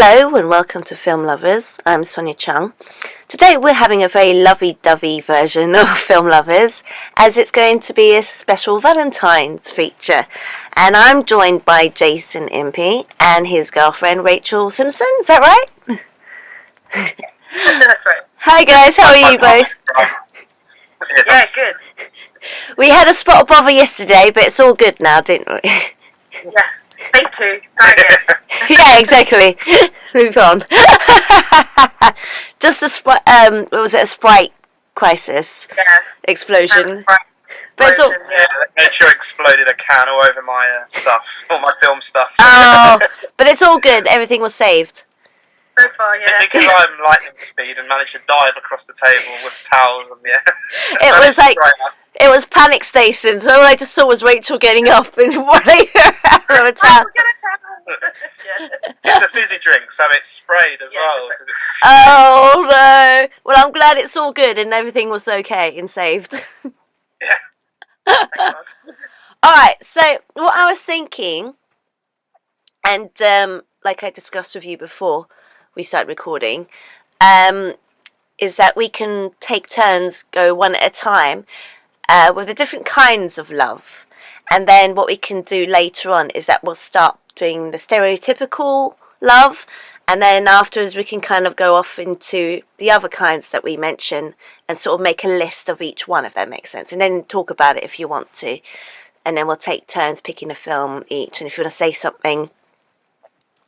Hello and welcome to Film Lovers. I'm Sonia Chung. Today we're having a very lovey-dovey version of Film Lovers, as it's going to be a special Valentine's feature. And I'm joined by Jason Impey and his girlfriend Rachael Simpson. Is that right? That's right. Hi guys, how are you both? Yeah, good. We had a spot of bother yesterday, but it's all good now, didn't we? Yeah. Take two. Try again. Yeah, exactly. Move on. Just a what was it? A Sprite crisis explosion. But it's all, yeah, nature exploded a can all over my stuff, all my film stuff. Oh, but it's all good. Everything was saved. So far, yeah. Because I'm lightning speed and managed to dive across the table with towels and It was like it was panic station. So all I just saw was Rachel getting up and running around the towel. It's a fizzy drink, so it's sprayed as well. Oh no! Well, I'm glad it's all good and everything was okay and saved. Yeah. All right. So what I was thinking, and like I discussed with you before we started recording, is that we can take turns, go one at a time, with the different kinds of love. And then what we can do later on is that we'll start doing the stereotypical love, and then afterwards we can kind of go off into the other kinds that we mention and sort of make a list of each one, if that makes sense, and then talk about it if you want to. And then we'll take turns picking a film each, and if you want to say something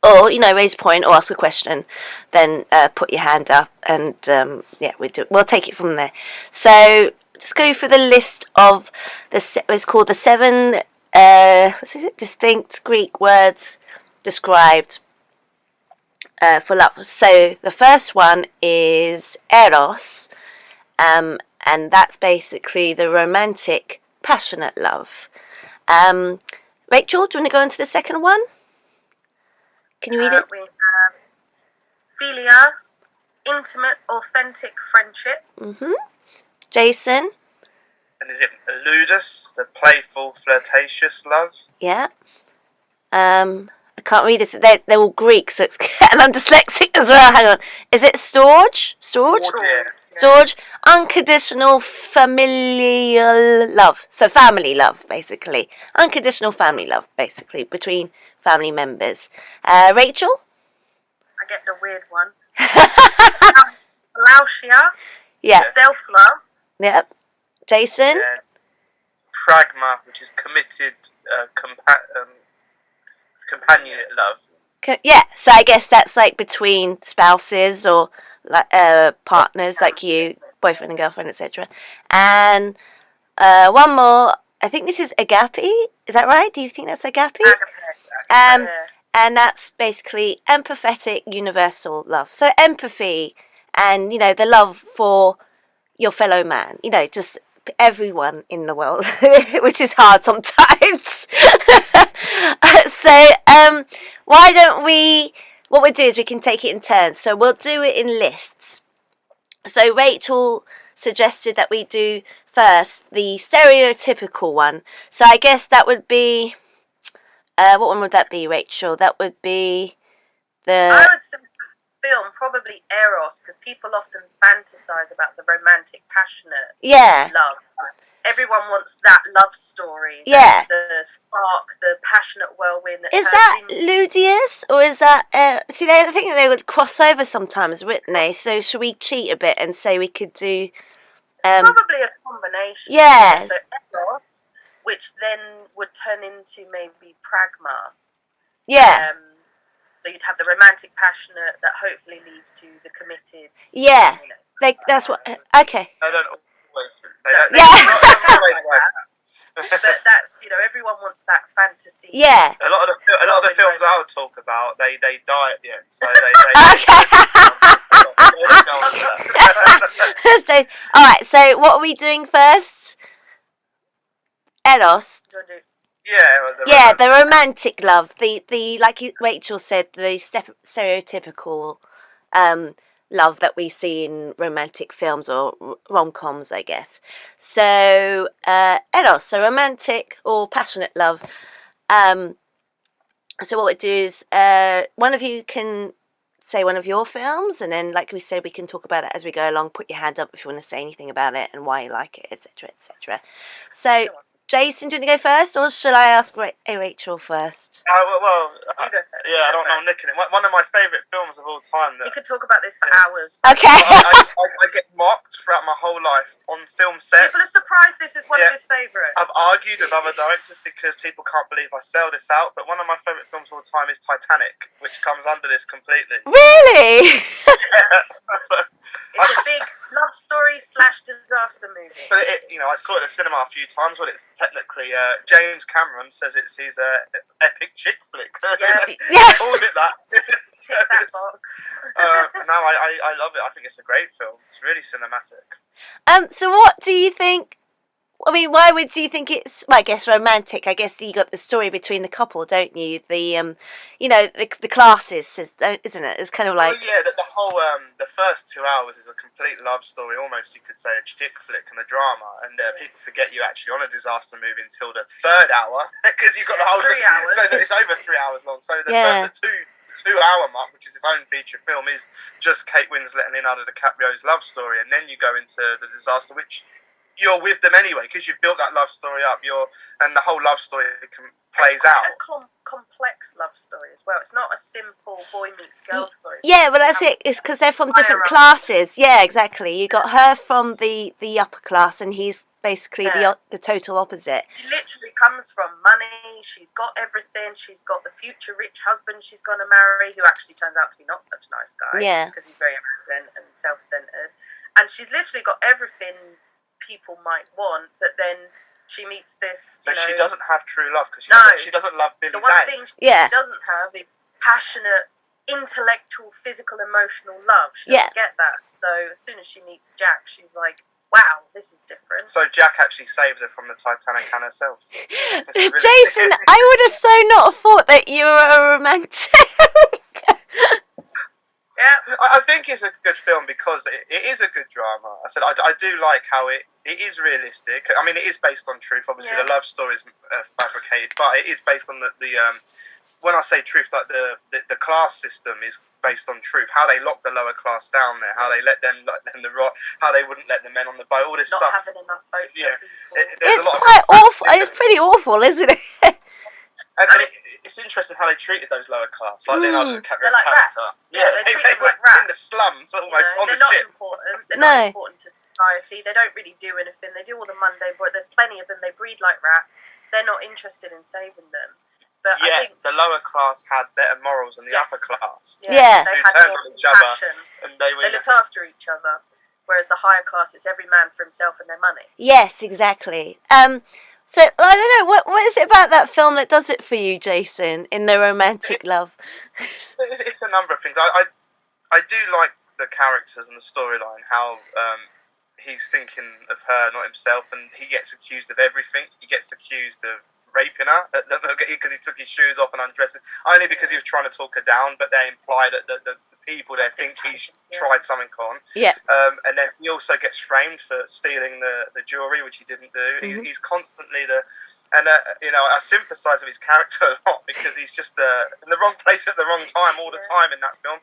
or, raise a point or ask a question, then put your hand up, and we'll take it from there. So just go for the list of it's called the 7 distinct Greek words described for love. So the first one is eros, and that's basically the romantic, passionate love. Rachel, do you want to go into the second one? Can you read it? We have philia, intimate, authentic friendship. Jason? And is it ludus, the playful, flirtatious love? Yeah. I can't read it. They're all Greek, so it's and I'm dyslexic as well. Hang on. Is it storge? Storge? Yeah. Storge. Unconditional familial love. So family love, basically. Unconditional family love, basically, between family members. Rachel? I get the weird one. Lausia. Yeah. Self-love. Yep. Jason? Yeah. Pragma, which is committed, companionate love. Yeah, so I guess that's like between spouses or like partners like you, boyfriend and girlfriend, etc. And one more, I think this is agape. Is that right? Do you think that's agape? And that's basically empathetic, universal love. So empathy and, the love for your fellow man. Just everyone in the world, which is hard sometimes. So, why don't what we'll do is we can take it in turns. So we'll do it in lists. So Rachel suggested that we do first the stereotypical one. So I guess that would be, what one would that be, Rachel? That would be I would say film, probably eros, because people often fantasize about the romantic, passionate love. Everyone wants that love story. The spark, the passionate whirlwind. Is that ludius, or is that... see, I think they would cross over sometimes, wouldn't they? So should we cheat a bit and say we could do... probably a combination. Yeah. So eros, which then would turn into maybe pragma. Yeah. So you'd have the romantic, passionate that hopefully leads to the committed. Yeah. That's what... Okay. I don't always... But that's, everyone wants that fantasy. Yeah. A lot of the films I'll talk about, they die at the end. So So, all right. So what are we doing first? Eros. Yeah. The romantic love. The like Rachel said, the stereotypical love that we see in romantic films or rom-coms, I guess. So, eros, so romantic or passionate love. So what we do is one of you can say one of your films, and then, like we said, we can talk about it as we go along. Put your hand up if you want to say anything about it and why you like it, etc., etc. So, Jason, do you want to go first, or should I ask Rachel first? Yeah, I don't know, I'm nicking it. One of my favourite films of all time. You could talk about this for hours. Okay. I get mocked throughout my whole life on film sets. People are surprised this is one of his favourites. I've argued with other directors because people can't believe I sell this out, but one of my favourite films of all time is Titanic, which comes under this completely. Really? It's a big love story / disaster movie. But I saw it at the cinema a few times. Well, it's technically James Cameron says it's his epic chick flick. Yeah. He calls it that. Tick that box. No, I love it. I think it's a great film. It's really cinematic. So what do you think? I mean, why do you think it's? Well, I guess romantic. I guess you got the story between the couple, don't you? The the classes, isn't it? It's kind of like. Well, yeah, the whole the first 2 hours is a complete love story, almost you could say a chick flick and a drama, and people forget you're actually on a disaster movie until the third hour because you've got the whole 3 hours. So it's over 3 hours long. So the two-hour mark, which is its own feature film, is just Kate Winslet and Leonardo Dicaprio's love story, and then you go into the disaster, which you're with them anyway because you've built that love story up. And the whole love story plays out. It's quite a complex love story as well. It's not a simple boy meets girl story. Yeah, but that's it. It's because they're from different classes. Yeah, exactly. You got her from the upper class, and he's basically the total opposite. She literally comes from money. She's got everything. She's got the future rich husband she's going to marry, who actually turns out to be not such a nice guy. Yeah, because he's very arrogant and self-centered. And she's literally got everything people might want, but then she meets this. But she doesn't have true love because she doesn't love Billy Zane. The one thing she doesn't have is passionate, intellectual, physical, emotional love. She doesn't get that. So as soon as she meets Jack, she's like, "Wow, this is different." So Jack actually saves her from the Titanic and herself. Jason, I would have so not thought that you were a romantic. Yeah, I think it's a good film because it is a good drama. I said I do like how it is realistic. I mean, it is based on truth. Obviously, the love story is fabricated, but it is based on the when I say truth, like the class system is based on truth. How they lock the lower class down there, how they let them how they wouldn't let the men on the boat, all this not stuff. Not having enough boats. Yeah, it's quite awful. It's pretty awful, isn't it? And it's interesting how they treated those lower class, like Leonardo Dicaprio's like character. Rats. Yeah, they were like rats. in the slums almost on the ship. They're not important to society. They don't really do anything. They do all the mundane work. There's plenty of them. They breed like rats. They're not interested in saving them. But I think the lower class had better morals than the upper class. Yeah. They who had turned more on each other, passion. and they looked after each other. Whereas the higher class, it's every man for himself and their money. Yes, exactly. So, I don't know, what is it about that film that does it for you, Jason, in the romantic love? It's a number of things. I do like the characters and the storyline, how he's thinking of her, not himself, and he gets accused of everything. He gets accused of raping her because he took his shoes off and undressed her, only because he was trying to talk her down, but they imply that the people there think he's tried something on. Yeah. And then he also gets framed for stealing the jewellery, which he didn't do. Mm-hmm. He's constantly I sympathise with his character a lot because he's just in the wrong place at the wrong time all the time in that film.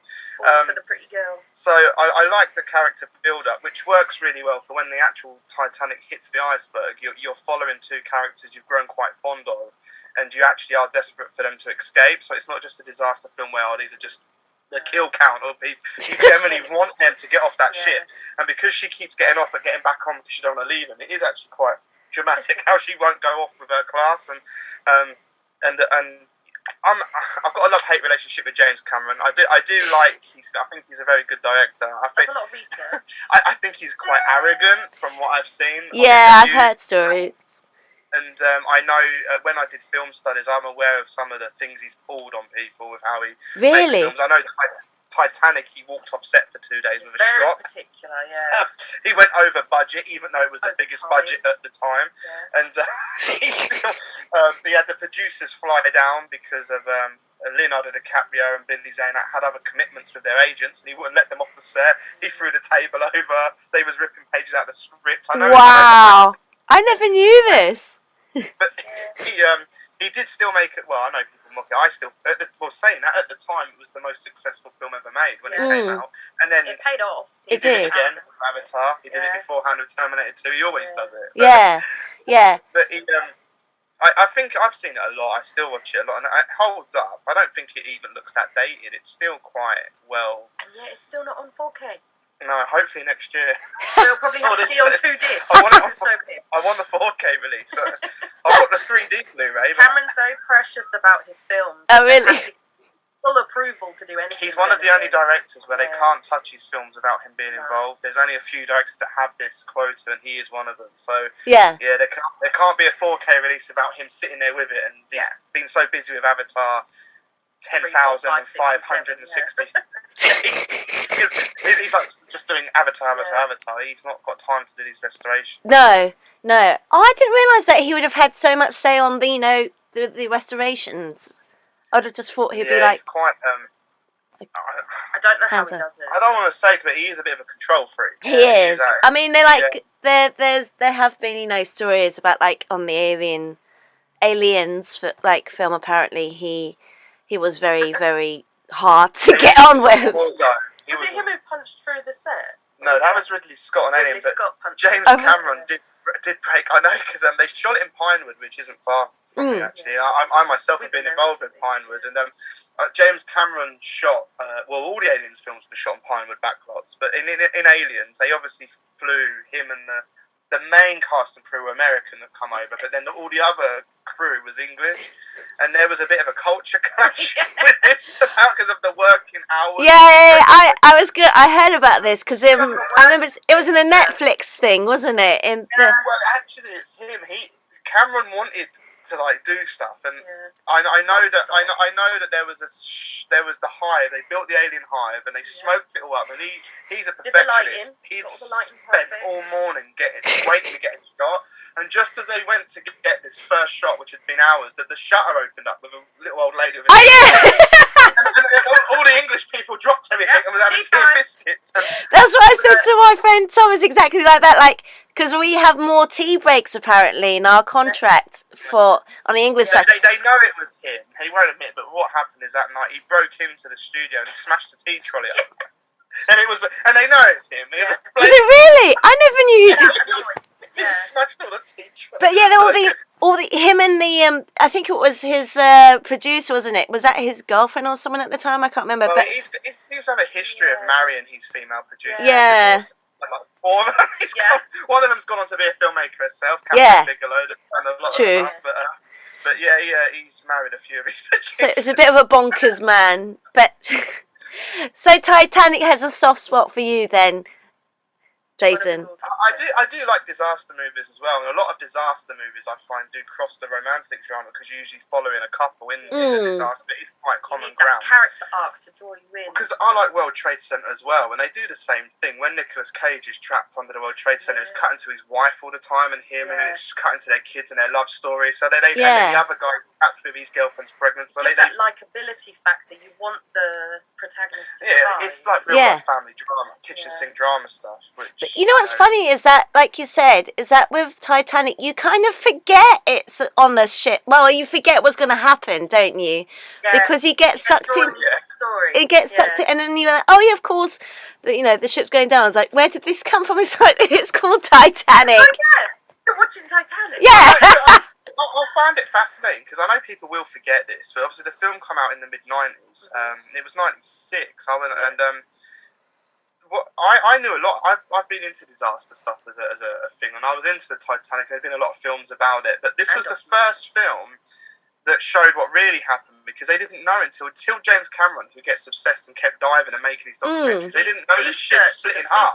For the pretty girl. So I like the character build-up, which works really well for when the actual Titanic hits the iceberg. You're following two characters you've grown quite fond of, and you actually are desperate for them to escape. So it's not just a disaster film where these are just the kill count, or you generally want them to get off that ship. And because she keeps getting off and getting back on because she don't want to leave them, it is actually quite dramatic how she won't go off with her class, and I've got a love-hate relationship with James Cameron. I do like I think he's a very good director. There's a lot of research. I think he's quite arrogant from what I've seen. Yeah, I've heard stories. And I know when I did film studies, I'm aware of some of the things he's pulled on people with how he makes films. I know Titanic, he walked off set for 2 days with a stroke. Very particular, yeah. He went over budget, even though it was the biggest budget at the time. Yeah. And he still, he had the producers fly down because of Leonardo Dicaprio and Billy Zane had other commitments with their agents, and he wouldn't let them off the set. He threw the table over. They was ripping pages out of the script. Wow! I never knew this. But he did still make it. Well, I know people mock it. I still, saying that, at the time, it was the most successful film ever made when it came out. And then it paid off. He did it again with Avatar. He did it beforehand with Terminator 2. He always does it. But he, I think I've seen it a lot. I still watch it a lot, and it holds up. I don't think it even looks that dated. It's still quite well. And yet it's still not on 4K. No, hopefully next year. It'll probably have to be on 2 discs. I want the 4K release. I've got the 3D Blu-ray. Cameron's very precious about his films. Oh, really? Full approval to do anything. He's one of the only directors where they can't touch his films without him being involved. There's only a few directors that have this quota, and he is one of them. So there can't be a 4K release about him sitting there with it, and he's been so busy with Avatar 10,560. He's like just doing Avatar. He's not got time to do these restorations. No. Oh, I didn't realise that he would have had so much say on the the restorations. I would have just thought he'd be like. He's quite. I don't know how he does it. I don't want to say, but he is a bit of a control freak. He is. I mean, there have been stories about like on the Aliens film. Apparently, he was very very hard to get on with. Was it him who punched through the set? No, that was Ridley Scott on Alien, but James Cameron did break. I know because they shot it in Pinewood, which isn't far. Actually, I myself have been involved with Pinewood, and James Cameron shot. All the Aliens films were shot in Pinewood backlots, but in Aliens, they obviously flew him and the main cast and crew were American that come over, but then all the other crew was English, and there was a bit of a culture clash with this because of the working hours. I was good. I heard about this because I remember it was in a Netflix thing, wasn't it? Well, actually, it's him. Cameron wanted to do stuff, and I know that there was the hive. They built the alien hive, and they smoked it all up. And he's a perfectionist. He'd spent all morning waiting to get a shot. And just as they went to get this first shot, which had been hours, that the shutter opened up with a little old lady with all the English people dropped everything and was having tea biscuits. That's what I said to my friend Tom. Is exactly like that. Because we have more tea breaks apparently in our contract on the English side. They know it was him. He won't admit, but what happened is that night he broke into the studio and he smashed the tea trolley up. And they know it's him. Is it really? I never knew you did. He smashed all the tea trolley. But all the him and the I think it was his producer, wasn't it? Was that his girlfriend or someone at the time? I can't remember. Well, but he seems to have a history of marrying his female producers. Yeah. Four of them. One of them's gone on to be a filmmaker herself. Catherine Bigelow, and a lot of stuff. But he's married a few of his producers. So it's a bit of a bonkers man. But so Titanic has a soft spot for you then, Jason? I do like disaster movies as well, and a lot of disaster movies I find do cross the romantic genre because you're usually following a couple in the disaster. It is quite common ground. That character arc to draw you in. Because I like World Trade Center as well, and they do the same thing. When Nicolas Cage is trapped under the World Trade Center, it's cutting to his wife all the time, and him, and it's cutting to their kids and their love story. So and then the other guy trapped with his girlfriend's pregnant. So that likability factor. You want the protagonist to survive. It's like real life family drama, kitchen sink drama stuff. Which, you know what's funny is that, like you said, is that with Titanic, you kind of forget it's on a ship. Well, you forget what's going to happen, don't you? Yeah. Because you get sucked in. It gets sucked in, and then you're like, oh yeah, of course, the ship's going down. I was like, where did this come from? It's like, it's called Titanic. Oh yeah, you're watching Titanic. Yeah. I find it fascinating because I know people will forget this, but obviously the film came out in the mid-90s. It was 96. I knew a lot. I've been into disaster stuff as a thing, and I was into the Titanic. There've been a lot of films about it, but this was the first film that showed what really happened because they didn't know until James Cameron, who gets obsessed and kept diving and making these documentaries. They didn't know the ship split in half.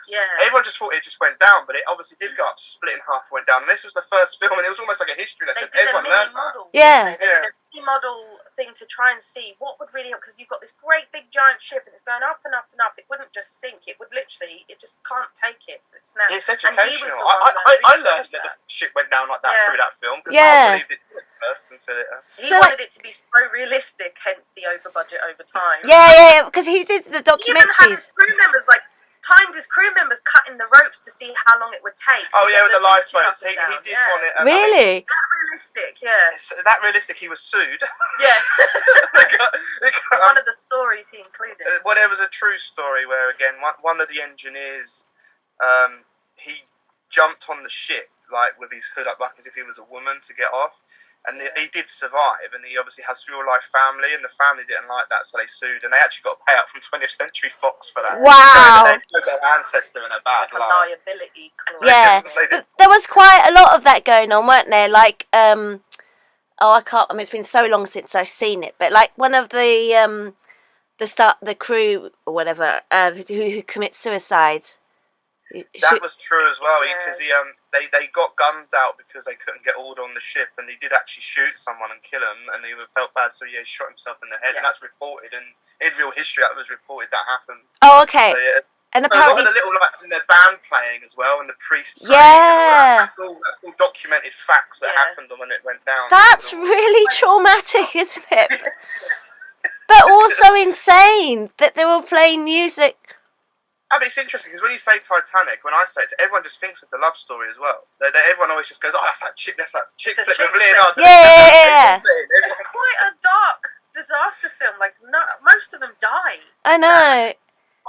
Yeah. Everyone just thought it just went down, but it obviously did go up, split in half, went down. And this was the first film, and it was almost like a history lesson. Everyone learned that. Yeah. They did a model thing to try and see what would really happen, because you've got this great big giant ship and it's going up and up and up. It wouldn't just sink, it would literally, it just can't take it, so it snaps. It's educational. I learned that the ship went down like that through that film, because I believed it first until it he wanted it to be so realistic, hence the over budget over time. Yeah, because he did the documentaries. He even had crew members like timed his crew members cutting the ropes to see how long it would take. Oh yeah, with the lifeboats. He did want it. Really? That realistic, yeah. That realistic, he was sued. Yeah. they got, one of the stories he included. Well, there was a true story where, again, one of the engineers, he jumped on the ship, like, with his hood up, like as if he was a woman, to get off. And he did survive, and he obviously has real-life family, and the family didn't like that, so they sued, and they actually got a payout from 20th Century Fox for that. Wow! So they put their ancestor in a bad like a liability clause. Yeah, but there was quite a lot of that going on, weren't there? Like, I can't. I mean, it's been so long since I've seen it, but like one of the crew or whatever, who commits suicide. That was true as well, because they got guns out because they couldn't get order on the ship, and he did actually shoot someone and kill him, and he felt bad, so he shot himself in the head, and that's reported, and in real history that was reported that happened. Oh, okay. So, and a lot apparently, of the little like in their band playing as well, and the priest praying, yeah, and all that. That's all documented facts that happened when it went down. That's really traumatic, isn't it? But also insane that they were playing music. I mean, it's interesting because when you say Titanic, when I say it, everyone just thinks of the love story as well. Everyone always just goes, "Oh, that's that chick flick with Leonardo." Yeah. It's quite a dark disaster film. Like, most of them die. I know.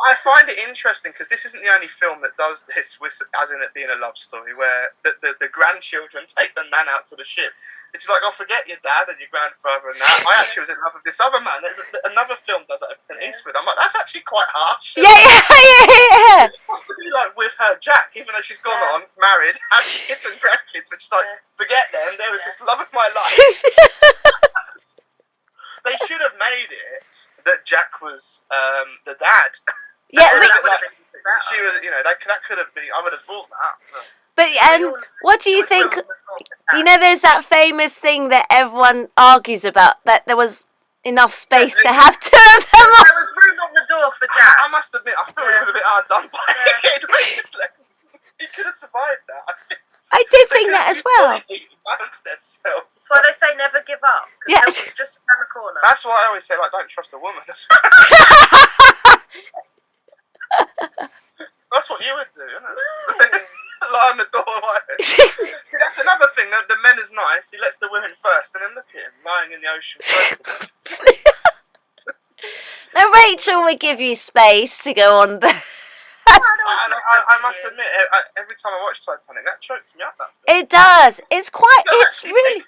I find it interesting because this isn't the only film that does this, as in it being a love story, where the grandchildren take the nan out to the ship. It's like, oh, forget your dad and your grandfather and that. I actually was in love with this other man. There's another film does that with Clint Eastwood. I'm like, that's actually quite harsh. Yeah. It wants to be like with her Jack, even though she's gone on, married, had kids and grandkids, which is like, forget them. There was this love of my life. They should have made it that Jack was the dad. Yeah, she was. That could have been. I would have thought that. But what do you think? You know, there's that famous thing that everyone argues about, that there was enough space to have two of them. There was room on the door for Jack. I must admit, I thought it was a bit hard done by it. He could have survived that. I did think that as well. That's why they say never give up. Because it's just around the corner. That's why I always say, like, don't trust a woman. That's what you would do, isn't it? Lie on the doorway. That's another thing. The men is nice. He lets the women first, and then look at him lying in the ocean first. Now, Rachel would give you space to go on there. I must admit, every time I watch Titanic, that chokes me up. It does. It's really.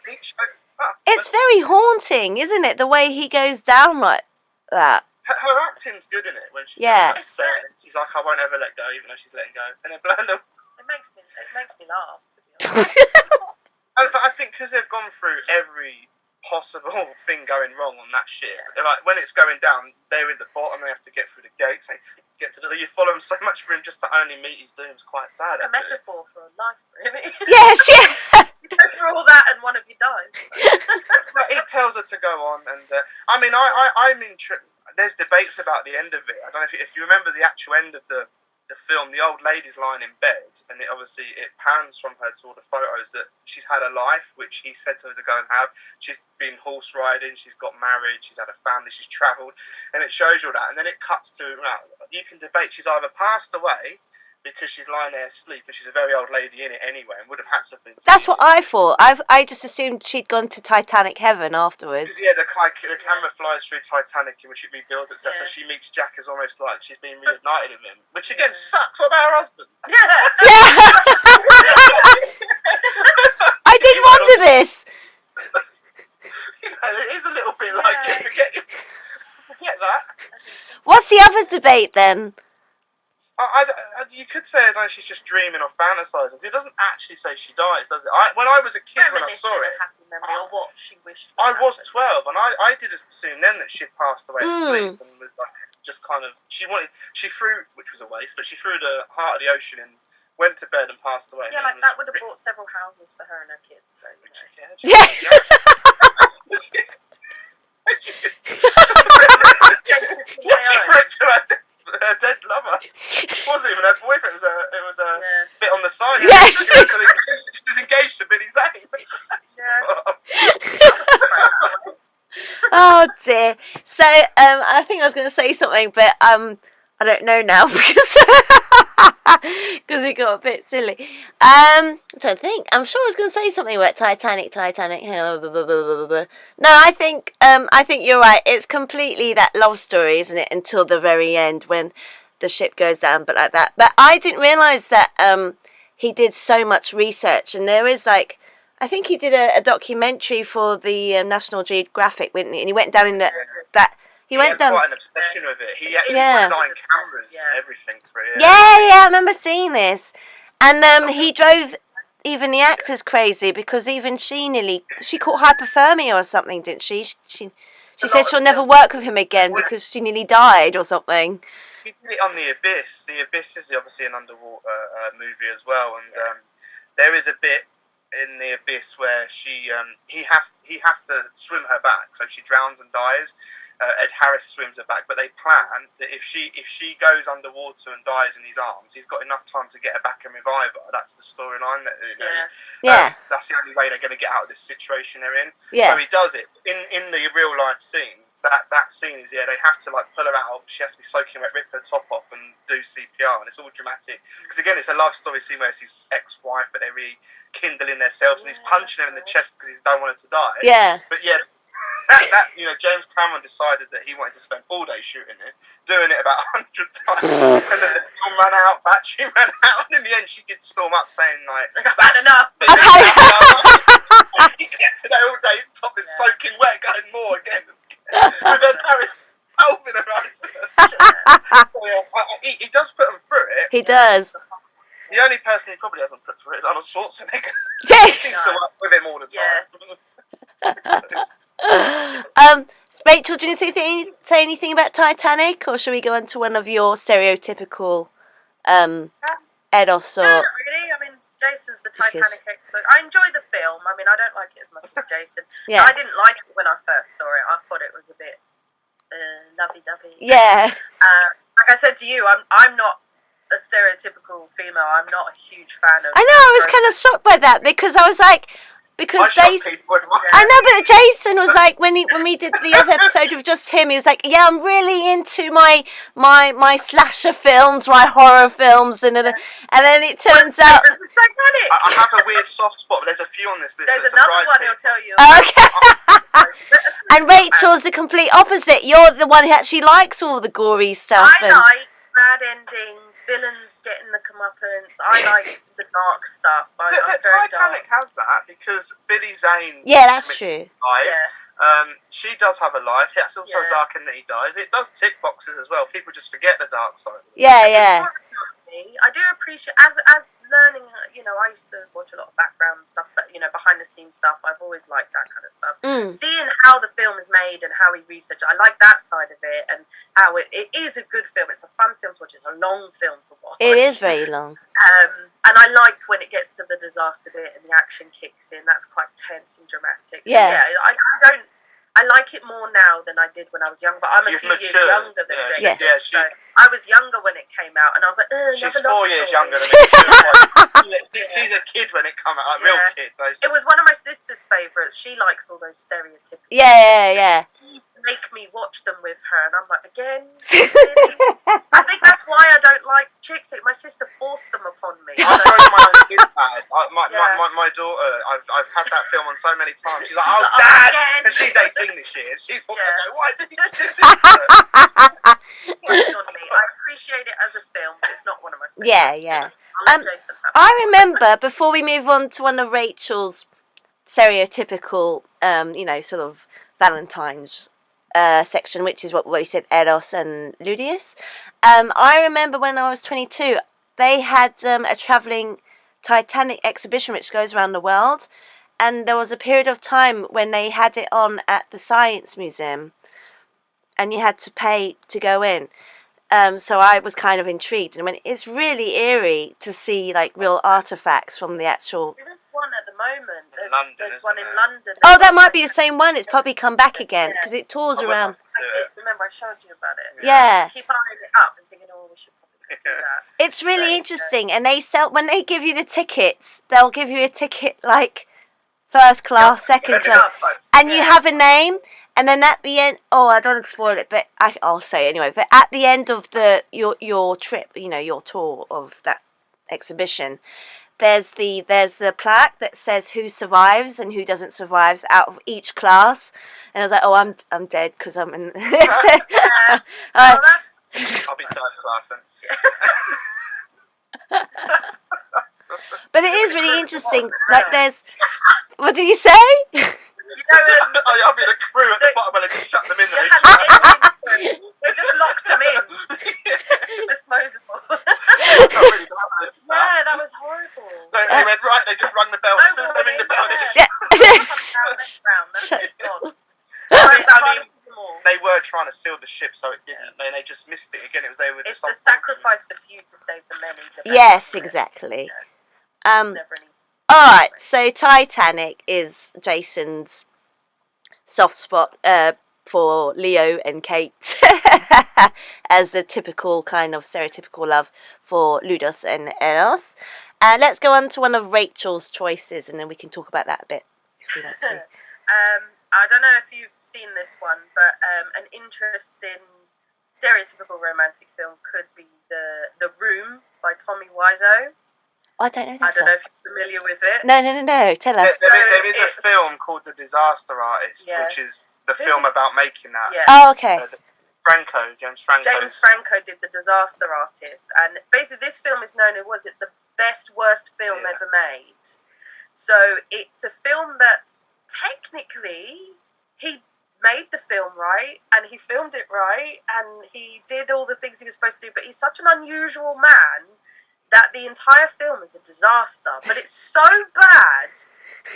It's very haunting, isn't it? The way he goes down like that. Her acting's good in it when she's she's like, I won't ever let go, even though she's letting go. And then Blanda. It makes me laugh, to be honest. But I think because they've gone through every possible thing going wrong on that ship, like when it's going down, they're in the bottom. They have to get through the gates. They get to you follow him so much for him just to only meet his doom is quite sad. It's a metaphor for life, really. Yes, yeah. You go through all that, and one of you dies. But he tells her to go on, and I mean, I'm interested. There's debates about the end of it. I don't know if you remember the actual end of the film. The old lady's lying in bed, and it pans from her to all the photos that she's had a life, which he said to her to go and have. She's been horse riding, she's got married, she's had a family, she's travelled, and it shows you all that. And then it cuts to, you can debate, she's either passed away because she's lying there asleep, and she's a very old lady in it anyway, and would have had to have been. That's what I thought. I just assumed she'd gone to Titanic heaven afterwards. Yeah, the camera flies through Titanic, in which it rebuilds itself, and she meets Jack as almost like she's been reunited with him, which again sucks. What about her husband? Yeah. I did wonder this. It is a little bit like forget that. What's the other debate then? You could say she's just dreaming or fantasizing. It doesn't actually say she dies, does it? When I was a kid, when I saw it, happy memory or what she wished. I was 12, and I did assume then that she'd passed away asleep, and was like just kind of she threw, which was a waste, but she threw the heart of the ocean and went to bed and passed away. Yeah, like that would have bought several houses for her and her kids. So yeah. Her dead lover. It wasn't even her boyfriend. It was a bit on the side. Yeah. She was engaged to Billy Zane. Oh dear. So I think I was going to say something, but I don't know now because it got a bit silly. I'm trying to think. I'm sure I was going to say something about Titanic. Blah, blah, blah, blah, blah. No, I think you're right. It's completely that love story, isn't it? Until the very end when the ship goes down, but like that. But I didn't realise that he did so much research, and there is like. I think he did a documentary for the National Geographic, didn't he? And he went down in that. He went down. Quite an obsession with it. He actually designed cameras and everything for it. Yeah, I remember seeing this, and he drove even the actors crazy because even she caught hypothermia or something, didn't she? She said she'll never work with him again because she nearly died or something. He did it on The Abyss. The Abyss is obviously an underwater movie as well, and there is a bit in The Abyss where he has to swim her back, so she drowns and dies. Ed Harris swims her back, but they plan that if she goes underwater and dies in his arms, he's got enough time to get her back and revive her. That's the storyline. That's the only way they're going to get out of this situation they're in. So he does it in the real life scenes. That scene is they have to like pull her out. She has to be soaking wet, rip her top off, and do CPR, and it's all dramatic because again, it's a love story scene where it's his ex-wife, but they're really kindling themselves, and he's punching her in the chest because he don't want her to die. But James Cameron decided that he wanted to spend all day shooting this, doing it about 100 times, and then the film ran out, battery ran out, and in the end she did storm up saying like, "That's enough." He kept it all day, top is soaking wet, going more again. And then Harris helping her out. He does put them through it. He does. The only person he probably hasn't put through it is Arnold Schwarzenegger. He seems to work with him all the time. Rachel, do you say anything about Titanic, or should we go on to one of your stereotypical Eros or? No, not really. I mean, Jason's the Titanic expert. I enjoy the film. I mean, I don't like it as much as Jason. I didn't like it when I first saw it. I thought it was a bit lovey-dovey. Like I said to you, I'm not a stereotypical female. I'm not a huge fan of. I know. I was kind of shocked by that because I was like. Because Jason, I know, but Jason was like when we did the other episode of just him, he was like, "Yeah, I'm really into my slasher films, my horror films," and then it turns out I have a weird soft spot. But there's a few on this list. There's another one he'll tell you. Okay. And Rachel's the complete opposite. You're the one who actually likes all the gory stuff. I like bad endings, villains getting the comeuppance. I like the dark stuff. Titanic has that because Billy Zane. Yeah, that's true. She does have a life. It's also dark in that he dies. It does tick boxes as well. People just forget the dark side. Yeah. I do appreciate as learning. I used to watch a lot of background stuff, but behind the scenes stuff. I've always liked that kind of stuff. Seeing how the film is made and how he researched, I like that side of it, and how it is a good film. It's a fun film to watch. It's a long film to watch. It is very long. And I like when it gets to the disaster bit and the action kicks in. That's quite tense and dramatic. So, I like it more now than I did when I was young, but I'm a few years younger than Jason. So I was younger when it came out, and I was like, she's 4 years younger than me. She's a kid when it came out, like real kid. It was one of my sister's favourites. She likes all those stereotypical. Yeah. Make me watch them with her, and I'm like, again? I think that's why I don't like chick flick. My sister forced them upon me. I know my own kids bad. My daughter, I've had that film on so many times. She's like, "Oh, Dad!" Again. And she's 18 this year. She's walking going, "Why did you do this?" I appreciate it as a film, but it's not one of my favorites. Yeah. I remember, before we move on to one of Rachel's stereotypical, sort of Valentines section, which is what you said, Eros and Ludius. I remember when I was 22, they had a travelling Titanic exhibition which goes around the world, and there was a period of time when they had it on at the Science Museum, and you had to pay to go in. So I was kind of intrigued, and it's really eerie to see like real artifacts from the actual. There's one at the moment. There's one in London. London. Oh, that might be the same one. It's probably come back again because it tours around. Remember, I showed you about it. Yeah. Keep eyeing it up and thinking, we should probably do that. It's really interesting, and they sell when they give you the tickets. They'll give you a ticket like first class, second class, and you have a name. And then at the end, I don't want to spoil it, but I'll say it anyway. But at the end of your trip, your tour of that exhibition, there's the plaque that says who survives and who doesn't survive out of each class. And I was like, oh, I'm dead because I'm in. I'll be third class then. But it is really interesting. Like, there's. What did you say? I'll be the crew at the bottom and I just shut them in. They just locked them in. Disposable. Really yeah, that was horrible. They went right. They just rung the bell. As soon as they ring the bell, they just. They were trying to seal the ship, so it didn't. And they just missed it again. It's the sacrifice the few to save the many. Yes, exactly. Alright, so Titanic is Jason's soft spot for Leo and Kate as the typical kind of stereotypical love for Ludus and Eros. And let's go on to one of Rachel's choices, and then we can talk about that a bit if you want to. I don't know if you've seen this one, but an interesting stereotypical romantic film could be The Room by Tommy Wiseau. I don't know that. I don't know if you're familiar with it. No. Tell us. There is a film called The Disaster Artist, which is the film about making that. Yeah. Oh, okay. James Franco. James Franco did The Disaster Artist, and basically this film is known as, was it the best worst film ever made? So it's a film that technically he made the film right, and he filmed it right, and he did all the things he was supposed to do, but he's such an unusual man that the entire film is a disaster, but it's so bad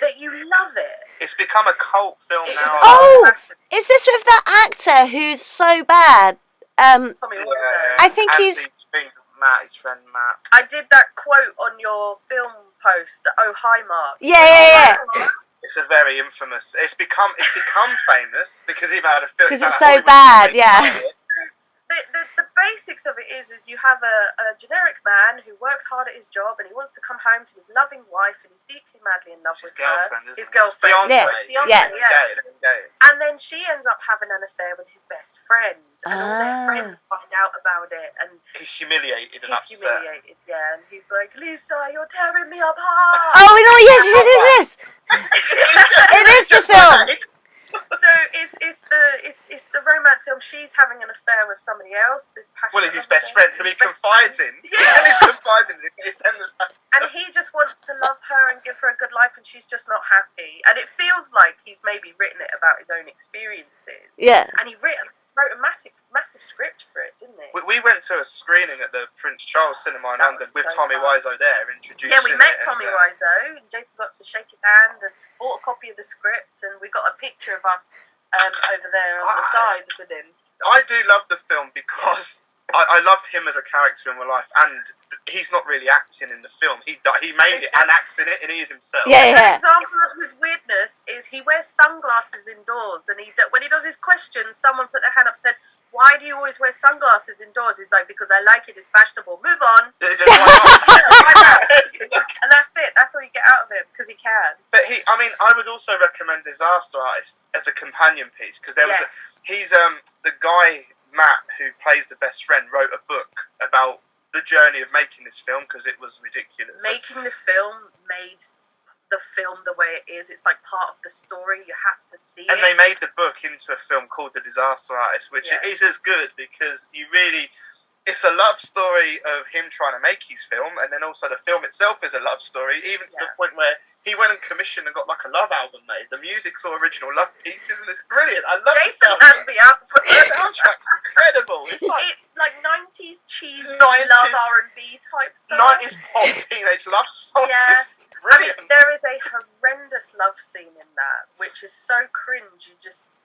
that you love it. It's become a cult film now. Oh, is this with that actor who's so bad? Tommy Wiseau. I think he's Matt, his friend Matt. I did that quote on your film post. Oh, hi, Mark. Yeah. It's a very infamous. It's become famous because he had a film. Because it's so bad, yeah. The basics of it is you have a generic man who works hard at his job and he wants to come home to his loving wife and he's deeply madly in love with her. His girlfriend. Fiance. And then she ends up having an affair with his best friend, and all their friends find out about it, and he's humiliated and upset. And he's like, Lisa, you're tearing me apart. Oh no, yes. It is the film. So it's the romance film. She's having an affair with somebody else. This passionate. Well, he's his best friend who he confides in. Yeah. And he's confiding in. And he just wants to love her and give her a good life, and she's just not happy. And it feels like he's maybe written it about his own experiences. Yeah. And he wrote a massive script for it, didn't he? We went to a screening at the Prince Charles Cinema in London with Tommy Wiseau there introducing. Yeah, we met Tommy Wiseau, and Jason got to shake his hand and bought a copy of the script, and we got a picture of us over there on the side with him. I do love the film because I love him as a character in real life, and he's not really acting in the film. He made it and acts in it, and he is himself. Yeah. An example of his weirdness is he wears sunglasses indoors, and when he does his questions, someone put their hand up and said, "Why do you always wear sunglasses indoors?" He's like, "Because I like it. It's fashionable. Move on." And that's it. That's all you get out of him, because he can. But I would also recommend Disaster Artist as a companion piece, because he's the guy Matt who plays the best friend wrote a book about the journey of making this film because it was ridiculous. Making the film made the film the way it is. It's like part of the story. You have to see it. And they made the book into a film called The Disaster Artist, which is as good because it's a love story of him trying to make his film, and then also the film itself is a love story, even to the point where he went and commissioned and got like a love album made. The music's all original love pieces, and it's brilliant. I love Jason has the album. The soundtrack's incredible. It's like 90s cheesy love R&B type stuff. 90s pop teenage love songs. Yeah. It's brilliant. There is a horrendous love scene in that, which is so cringe.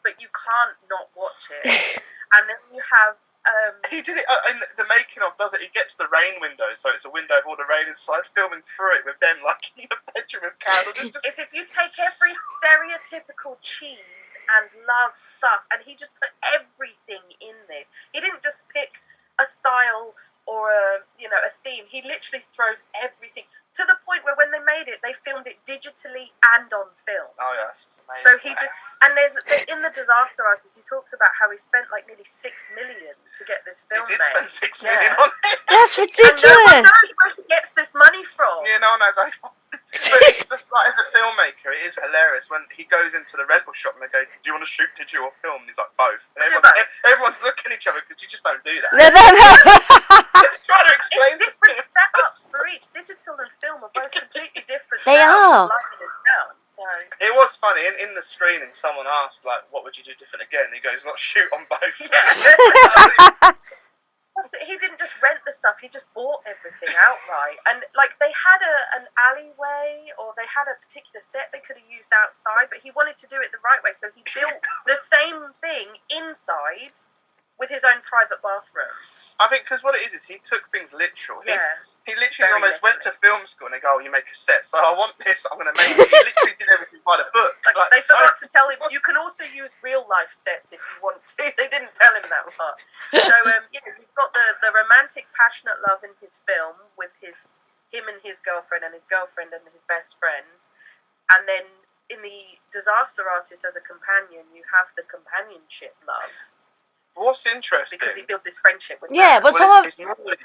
But you can't not watch it. And then you have. He did it in the making of. Does it? He gets the rain window, so it's a window of all the rain inside, filming through it with them like in a bedroom with candles. It's if you take every stereotypical cheese and love stuff, and he just put everything in this. He didn't just pick a style or a theme. He literally throws everything. to the point where when they made it, they filmed it digitally and on film. Oh yeah, that's just amazing. So he just, and in the Disaster Artist, he talks about how he spent like nearly $6 million to get this film He did made. spend $6 million on it. That's ridiculous. And no one knows where he gets this money from. Yeah, no one knows. But it's just like, as a filmmaker, it is hilarious when he goes into the Red Bull shop and they go, "Do you want to shoot digital or film?" And he's like, "Both." And everyone's looking at each other because you just don't do that. No. Trying to explain it's different setups for each. Digital and film are both completely different. They are. So. It was funny in the screening. Someone asked, like, "What would you do different again?" He goes, "Not shoot on both." Yeah. He didn't just rent the stuff, he just bought everything outright. And like they had an alleyway, or they had a particular set they could have used outside, but he wanted to do it the right way, so he built the same thing inside with his own private bathroom. I think because what it is he took things literal. He literally Very almost went to literally. film school and they go, "Oh, you make a set, so I want this, I'm going to make it." He literally did everything by the book. Like they forgot to tell him, you can also use real life sets if you want to. They didn't tell him that part. So you've got the romantic, passionate love in his film with him and his girlfriend and his girlfriend and his best friend. And then in the Disaster Artist as a companion, you have the companionship love. What's interesting, because he builds his friendship with but it's normally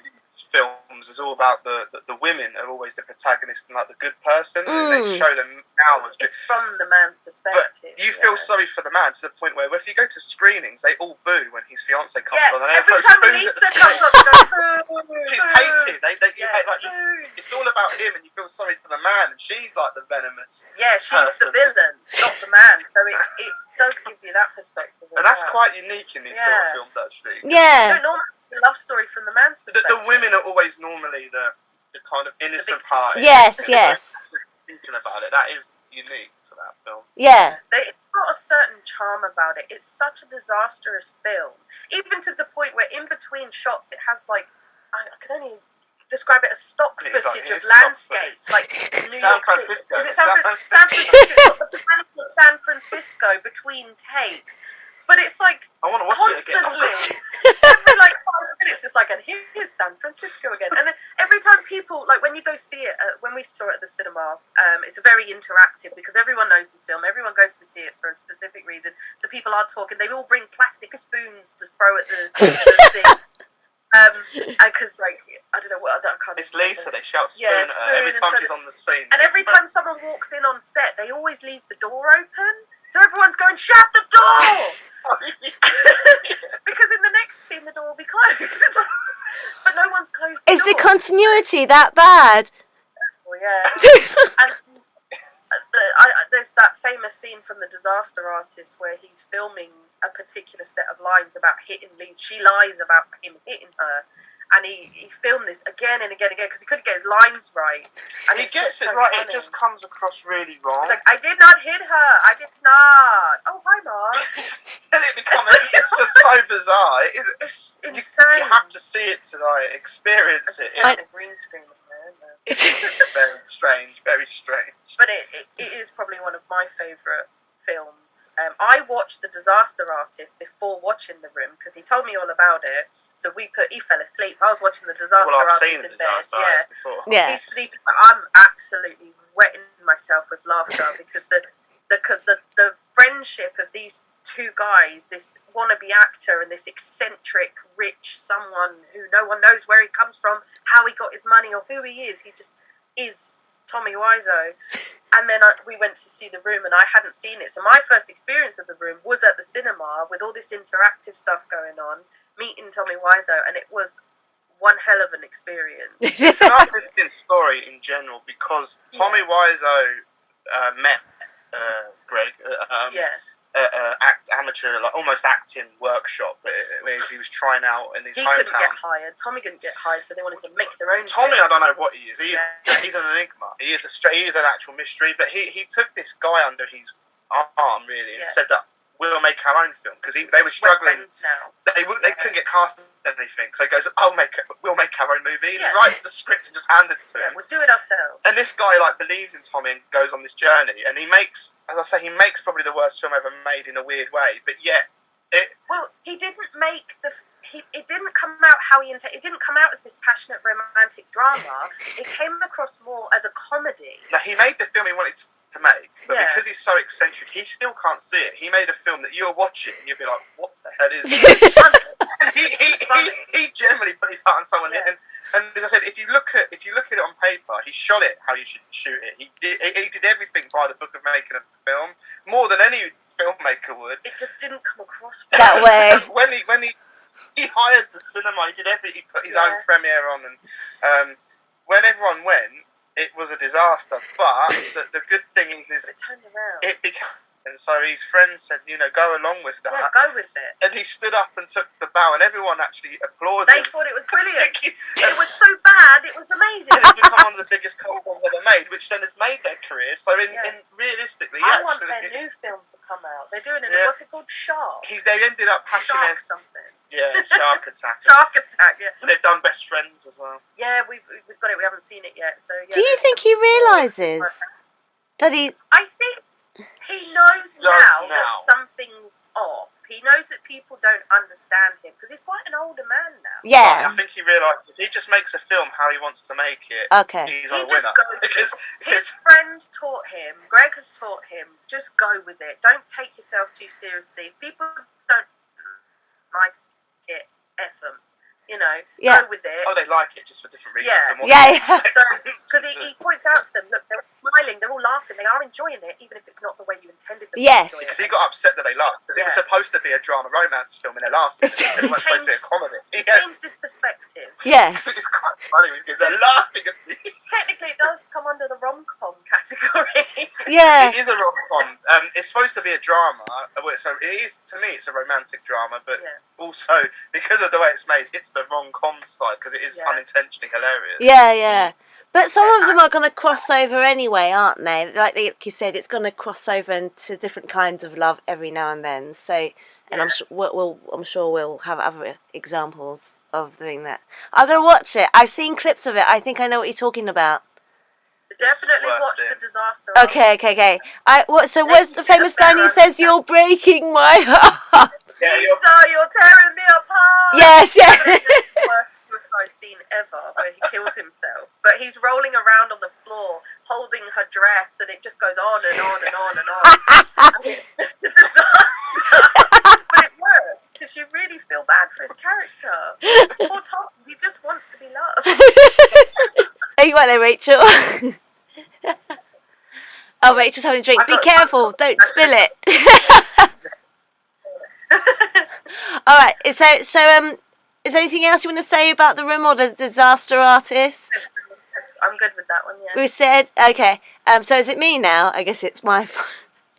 films is all about the women are always the protagonist and like the good person, and they show them now as it's from the man's perspective. But you feel sorry for the man to the point where if you go to screenings, they all boo when his fiancée comes on, and every time Lisa comes on, they go boo. She's hated. It's all about him, and you feel sorry for the man, and she's like the venomous. Yeah, she's the villain, not the man. So it does give you that perspective. And that's quite unique in these sort of films, actually. Yeah. No, normally the love story from the man's perspective. The women are always normally the kind of innocent part. Yes. Thinking about it, that is unique to that film. Yeah. It's got a certain charm about it. It's such a disastrous film, even to the point where in between shots it has like I could only describe it as stock footage of landscapes, like New San York Francisco. City. Is it San Francisco? It's got the planet of San Francisco between takes. But it's like I want to watch constantly, it again. every like 5 minutes, it's like, and here's San Francisco again. And then every time people, like when you go see it, when we saw it at the cinema, it's very interactive because everyone knows this film. Everyone goes to see it for a specific reason. So people are talking. They all bring plastic spoons to throw at the thing. Because like I don't know what I can't. It's Lisa. They shout spoon at her every time she's on the scene. And every time someone walks in on set, they always leave the door open. So everyone's going, shut the door! Because in the next scene the door will be closed. But no one's closed the door. Is the continuity that bad? Oh yeah. And there's that famous scene from the Disaster Artist where he's filming a particular set of lines about hitting Lee. She lies about him hitting her. And he filmed this again and again because he couldn't get his lines right. And he gets it right, funny. It just comes across really wrong. He's like, I did not hit her. I did not. Oh, hi, Mark. And it's just so bizarre. It's insane. You have to see it to like experience it. Green screen of there, It's very strange, very strange. But it is probably one of my favourite films. I watched The Disaster Artist before watching The Room because he told me all about it. So he fell asleep. I was watching The Disaster Artist seen The Disaster Artist before. Yeah. He's sleeping. I'm absolutely wetting myself with laughter because the friendship of these two guys, this wannabe actor and this eccentric, rich someone who no one knows where he comes from, how he got his money or who he is. He just is Tommy Wiseau. And then we went to see The Room and I hadn't seen it. So my first experience of The Room was at the cinema with all this interactive stuff going on, meeting Tommy Wiseau, and it was one hell of an experience. It's an uplifting story in general because Tommy Wiseau met Greg amateur, like almost acting workshop where he was trying out in his hometown. He couldn't get hired. Tommy couldn't get hired, so they wanted to make their own. Tommy, film. I don't know what he is. He's an enigma. He is an actual mystery. But he took this guy under his arm really and said that we'll make our own film because they were struggling. They couldn't get cast in anything, so he goes, we'll make our own movie. And he writes the script and just hands it to him. We'll do it ourselves. And this guy believes in Tommy and goes on this journey, and he makes probably the worst film ever made in a weird way. But yet, he didn't make it didn't come out how he intended. It didn't come out as this passionate romantic drama. It came across more as a comedy. Now, he made the film he wanted to make, but because he's so eccentric, he still can't see it. He made a film that you're watching and you'll be like, what the hell is this? he generally put his heart and soul in it. And as I said, if you look at it on paper, he shot it how you should shoot it. He did everything by the book of making a film, more than any filmmaker would. It just didn't come across that way. when he hired the cinema, he put his own premiere on, and when everyone went, it was a disaster. But the good thing is it turned around. It became. And so his friends said, go along with that. Yeah, go with it. And he stood up and took the bow, and everyone actually applauded. They thought it was brilliant. It was so bad, it was amazing. And it's become one of the biggest cult films ever made, which then has made their career. So realistically, I want their new film to come out. They're doing it. What's it called? Shark. They ended up Shark something. Yeah, Shark Attack. Shark Attack. Yeah. And they've done Best Friends as well. Yeah, we've got it. We haven't seen it yet. So yeah. Do you think he realises that he? I think he knows now that something's off. He knows that people don't understand him because he's quite an older man now. Yeah. I think he realised if he just makes a film how he wants to make it. Okay. He's a winner. His friend taught him. Greg has taught him. Just go with it. Don't take yourself too seriously. If people don't like it, F them. Go with it. Oh, they like it just for different reasons. Yeah. So, because he points out to them, look, they're smiling, they're all laughing, they are enjoying it, even if it's not the way you intended them to enjoy it. Because he got upset that they laughed. Because it was supposed to be a drama romance film, and they're laughing. He said it was supposed to be a comedy. He changed his perspective. Yes. It's quite funny because they're laughing at me. Technically, it does come under the rom-com category. Yeah. It is a rom-com. It's supposed to be a drama. So it is, to me, it's a romantic drama, but also, because of the way it's made, it's the rom-com side, because it is unintentionally hilarious. Yeah. But some of them are going to cross over anyway, aren't they? Like you said, it's going to cross over into different kinds of love every now and then. So, and I'm sure we'll have other examples of doing that. I'm going to watch it. I've seen clips of it. I think I know what you're talking about. Definitely watch The Disaster. Okay. So where's the famous line he says, "You're breaking my heart"? Yeah, you're tearing me apart. Yes. The worst suicide scene ever, where he kills himself. But he's rolling around on the floor, holding her dress, and it just goes on and on and on and on. It's just a disaster. But it works, because you really feel bad for his character. Poor Tom, he just wants to be loved. Are you right there, Rachel? Oh, Rachel's having a drink. Be careful, don't spill it. All right. So, is there anything else you want to say about The Room or The Disaster Artist? I'm good with that one. Yeah. We said okay. So is it me now? I guess it's my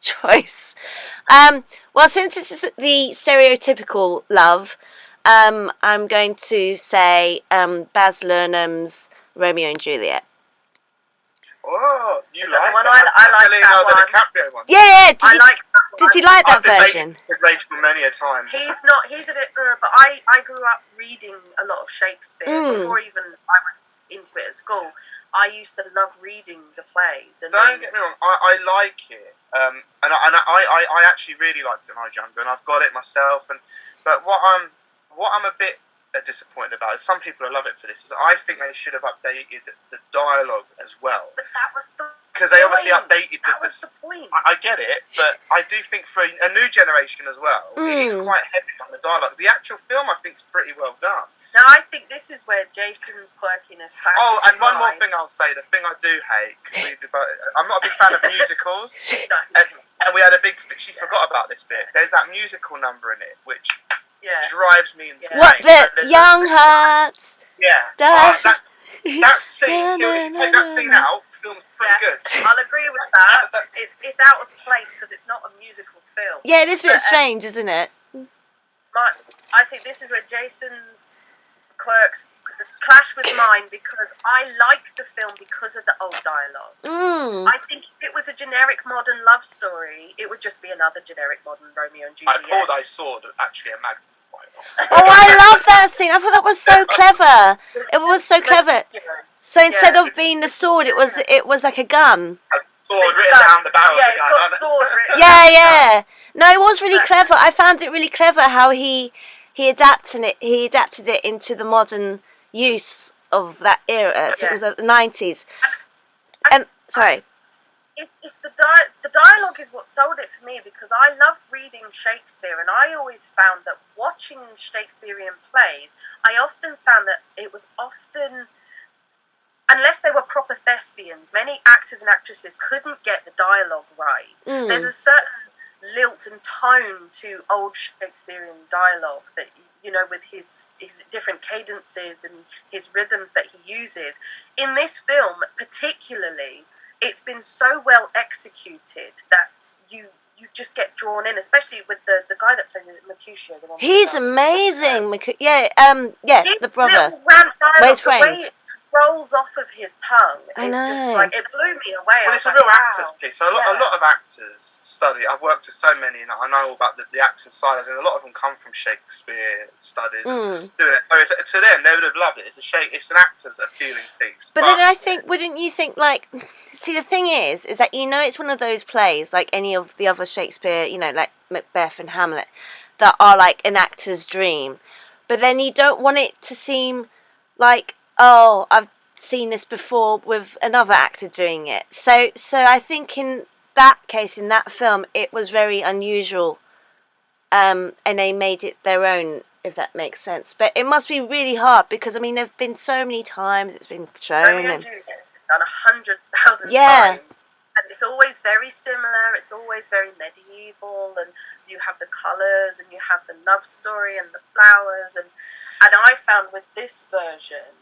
choice. Well, since it's the stereotypical love, I'm going to say Baz Luhrmann's Romeo and Juliet. Oh, you like that? I like Leonardo that one. DiCaprio one. Yeah. Did you like that version? I've Rachel many a times. He's a bit, but I grew up reading a lot of Shakespeare before even I was into it at school. I used to love reading the plays. And don't get me wrong, I like it, and I actually really liked it when I was younger, and I've got it myself. But what I'm a bit disappointed about is some people who love it for this is I think they should have updated the dialogue as well. But that was the because they obviously updated that was the point. I get it, but I do think for a new generation as well, it is quite heavy on the dialogue. The actual film, I think, is pretty well done. Now, I think this is where Jason's quirkiness. Oh, and one more thing I'll say, the thing I do hate, I'm not a big fan of musicals, and we had a big, she forgot about this bit, there's that musical number in it, which drives me insane. What, the Young Hearts? Yeah. That scene, if you take that scene out, the film's pretty good. I'll agree with that. It's out of place because it's not a musical film. Yeah, it is a bit strange, isn't it? I think this is where Jason's quirks clash with mine because I like the film because of the old dialogue. I think if it was a generic modern love story, it would just be another generic modern Romeo and Juliet. I pulled sword actually a magnifier. Oh, I love that scene. I thought that was so clever. It was so clever. So instead of being the sword, it was like a gun. A sword written down the barrel of the gun. It's got sword written. Yeah. No, it was really clever. I found it really clever how he he adapted it into the modern use of that era. So it was the 90s. Sorry. It's the dialogue is what sold it for me, because I loved reading Shakespeare, and I always found that watching Shakespearean plays, I often found that it was often, unless they were proper thespians, many actors and actresses couldn't get the dialogue right. There's a certain lilt and tone to old Shakespearean dialogue that, you know, with his different cadences and his rhythms that he uses. In this film particularly, it's been so well executed that you just get drawn in, especially with the guy that plays it, Mercutio. He's amazing. The brother. Where's the way it rolls off of his tongue is just like, it blew me away. Well, it's a real actor's piece. So a lot of actors study. I've worked with so many, and I know all about the acting side, and a lot of them come from Shakespeare studies and doing it. So to them, they would have loved it. It's an actor's appealing piece. But then I think, wouldn't you think, like, see, the thing is that, you know, it's one of those plays, like any of the other Shakespeare, you know, like Macbeth and Hamlet, that are like an actor's dream. But then you don't want it to seem like, oh, I've seen this before with another actor doing it. So I think in that case, in that film, it was very unusual, and they made it their own, if that makes sense. But it must be really hard, because, I mean, there have been so many times it's been shown. Done 100,000 times. And it's always very similar, it's always very medieval, and you have the colours, and you have the love story, and the flowers, and I found with this version,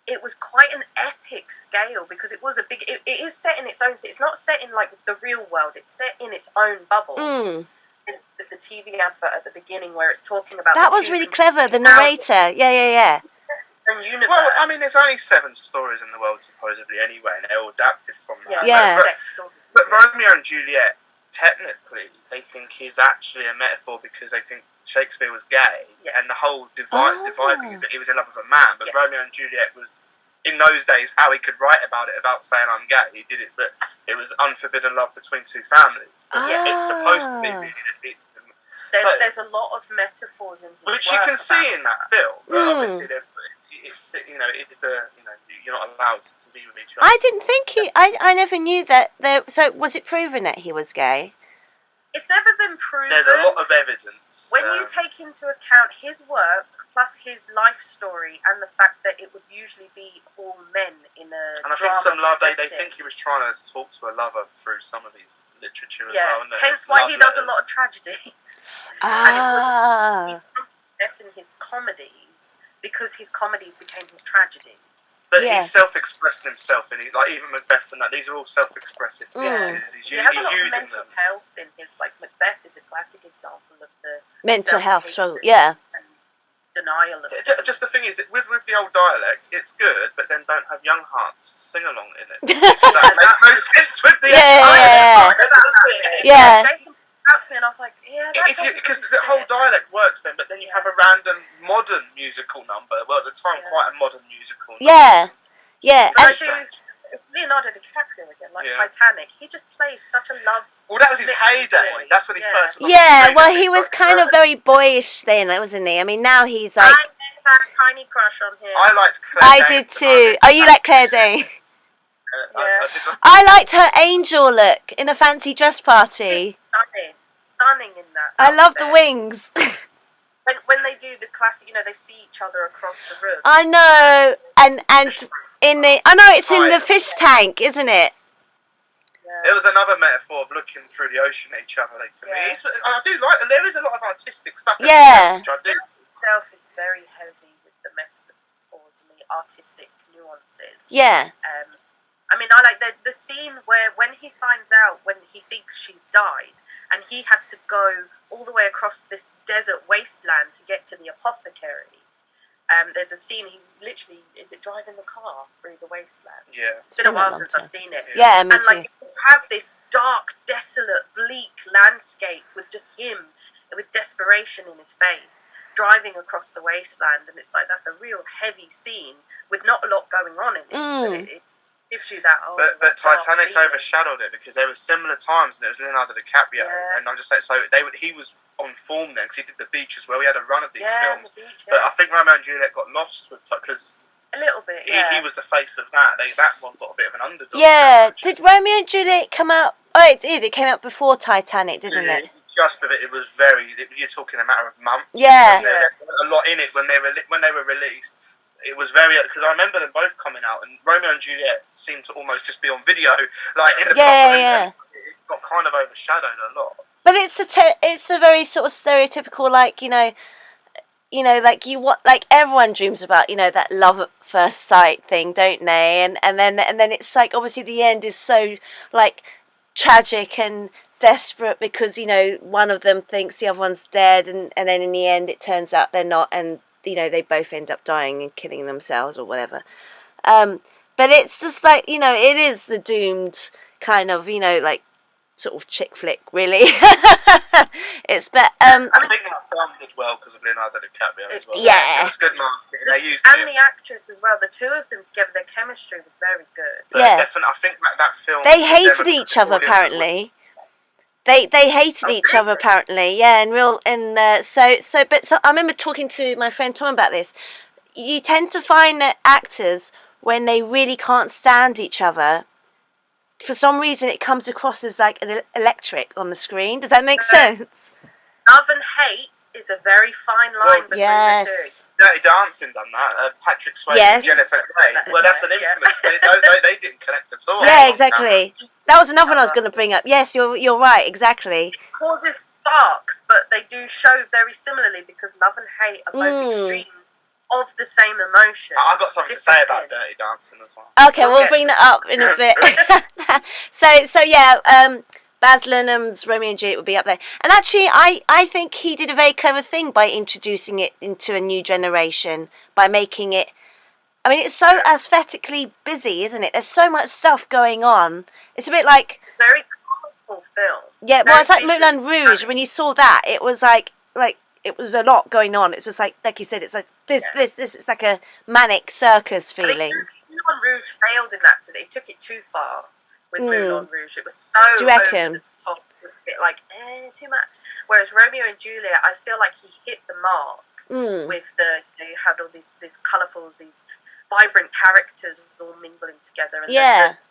it was quite an epic scale, because it was a big, it is set in its own, it's not set in like the real world, it's set in its own bubble. The TV advert at the beginning where it's talking about that was really clever, the narrator. Yeah. Universe. Well, I mean, there's only 7 stories in the world supposedly anyway, and they're all adapted from that. But Romeo and Juliet, technically, they think is actually a metaphor, because they think Shakespeare was gay, and the whole dividing is that he was in love with a man. But Romeo and Juliet was, in those days, how he could write about it about saying I'm gay. He did it that it was unforbidden love between 2 families. But it's supposed to be really. There's a lot of metaphors in his which you can see in that film. But obviously, it's, you know, it is you're not allowed to be with each other. I didn't think I never knew that. So was it proven that he was gay? It's never been proven. There's a lot of evidence. When you take into account his work, plus his life story, and the fact that it would usually be all men in a and I think some love, they think he was trying to talk to a lover through some of hese literature as well. Hence why he does a lot of tragedies. And it was less in his comedies, because his comedies became his tragedies. But he self-expressed himself, and even Macbeth and that. These are all self-expressive pieces. He has a lot of mental health in his. Like Macbeth is a classic example of the mental health. So and denial of it. Just the thing is, with the old dialect, it's good, but then don't have young hearts sing along in it. That makes no sense with the Jason out to me, and I was like, because the whole dialect works then, but then you have a random modern musical number. Well, at the time, quite a modern musical number. But I do, Leonardo Dicaprio again, like Titanic, he just plays such a love. Well, that was his heyday. Boy. That's when he first was well, he was kind of very boyish then, wasn't he? I mean, now he's like... I had a tiny crush on him. I liked Claire Danes. I did too. Oh, you like Claire Danes? I liked her angel look in a fancy dress party. Stunning in that. I love the wings. when they do the classic, you know, they see each other across the room. I know, and in the, I know it's in the fish tank, isn't it? It was another metaphor of looking through the ocean at each other. I do like. There is a lot of artistic stuff. Which I do. Itself is very heavy with the metaphors and the artistic nuances. I mean, I like the scene where when he finds out, when he thinks she's died, and he has to go all the way across this desert wasteland to get to the apothecary. There's a scene, he's literally, is it driving the car through the wasteland? Yeah. It's been a while since I've seen it. Yeah, me too. And like, you have this dark, desolate, bleak landscape with just him, with desperation in his face, driving across the wasteland, and it's like, that's a real heavy scene with not a lot going on in it. But gives you that. But Titanic overshadowed it because there were similar times, and it was Leonardo Dicaprio, and I'm just saying. So he was on form then because he did The Beach as well. He had a run of these films, The Beach, but I think Romeo and Juliet got lost because a little bit. He was the face of that. That one got a bit of an underdog. Yeah. Did Romeo and Juliet come out? Oh, it did. It came out before Titanic, didn't it? Just with it was very. You're talking a matter of months. Yeah. A lot in it when they were released. It was very, because I remember them both coming out, and Romeo and Juliet seemed to almost just be on video, like in the and it got kind of overshadowed a lot. But it's a very sort of stereotypical, like like everyone dreams about, that love at first sight thing, don't they? And then it's like obviously the end is so like tragic and desperate because one of them thinks the other one's dead, and then in the end it turns out they're not, and they both end up dying and killing themselves or whatever. But it's just like, it is the doomed kind of, like sort of chick flick, really. I think that film did well because of Leonardo DiCaprio as well. Yeah. It was good marketing. They used and the actress as well. The two of them together, their chemistry was very good. But definitely, I think that film... They hated each other, apparently. They hated each other apparently, yeah, but I remember talking to my friend Tom about this. You tend to find that actors, when they really can't stand each other, for some reason it comes across as like an electric on the screen. Does that make sense? Love and hate is a very fine line between the two. Dirty Dancing done that. Patrick Swayze and Jennifer Grey. Well, that's an infamous. They didn't connect at all. Yeah, exactly. That was another one I was going to bring up. Yes, you're right. Exactly. It causes sparks, but they do show very similarly because love and hate are both extremes of the same emotion. I've got something to say about Dirty Dancing as well. Okay, we'll bring that up in a bit. So yeah. Baz Luhrmann's Romeo and Juliet would be up there. And actually, I think he did a very clever thing by introducing it into a new generation, by making it... I mean, it's so aesthetically busy, isn't it? There's so much stuff going on. It's a bit like... Very colourful film. Yeah, well, it's like Moulin Rouge. When you saw that, it was like it was a lot going on. It's just like you said, it's like this. It's like a manic circus feeling. Moulin Rouge failed in that, so they took it too far. With Moulin Rouge, it was so Do you reckon? over the top. It was a bit like too much. Whereas Romeo and Juliet, I feel like he hit the mark with you had all these colourful, these vibrant characters all mingling together, and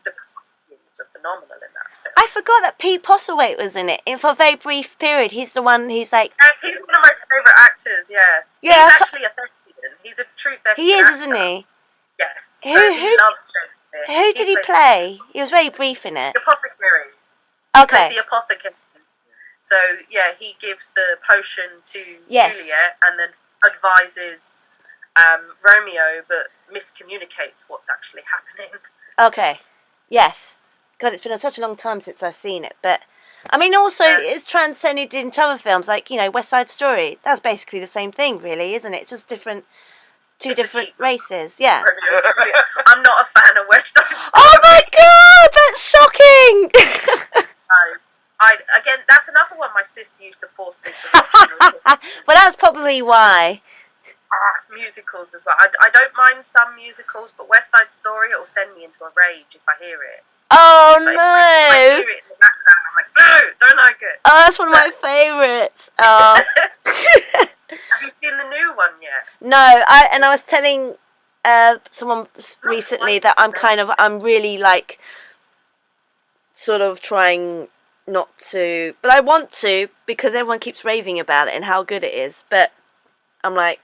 the costumes are phenomenal in that film. I forgot that Pete Postlethwaite was in it. For a very brief period, he's the one who's like. Yeah, he's one of my favourite actors. Yeah, he's actually a thespian. He's a true thespian. He is, actor. Isn't he? Yes. He loves Shakespeare. Who did he play? He was very brief in it. The apothecary. Okay. He plays the apothecary. So, yeah, he gives the potion to Juliet and then advises Romeo, but miscommunicates what's actually happening. Okay. Yes. God, it's been such a long time since I've seen it. But, I mean, also, it's transcended into other films, like, West Side Story. That's basically the same thing, really, isn't it? Just two different races. Yeah. I'm not a fan of West Side Story. Oh my God, that's shocking! Again, that's another one my sister used to force me to watch. Well, that's probably why. Musicals as well. I don't mind some musicals, but West Side Story, it will send me into a rage if I hear it. Oh If no! I hear it in the background, I'm like, no, don't like it. Oh, that's one of my favourites. Oh. Have you seen the new one yet? No, I was telling someone recently that I'm really like sort of trying not to, but I want to because everyone keeps raving about it and how good it is. But I'm like,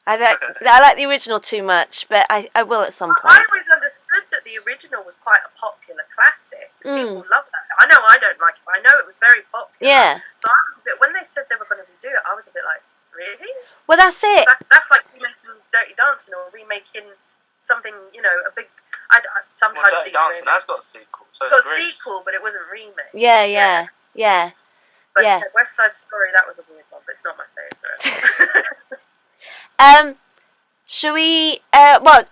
I like the original too much, but I will at some point. I always understood that the original was quite a popular classic. People love that. I know I don't like it, but I know it was very popular. Yeah. So I was a bit, when they said they were going to do it, I was a bit like, really? Well, that's it. That's like remaking Dirty Dancing or remaking something, a big... sometimes Dirty Dancing has got a sequel. So it's got a sequel, but it wasn't remade. Yeah. But West Side Story, that was a weird one, but it's not my favourite. Should we?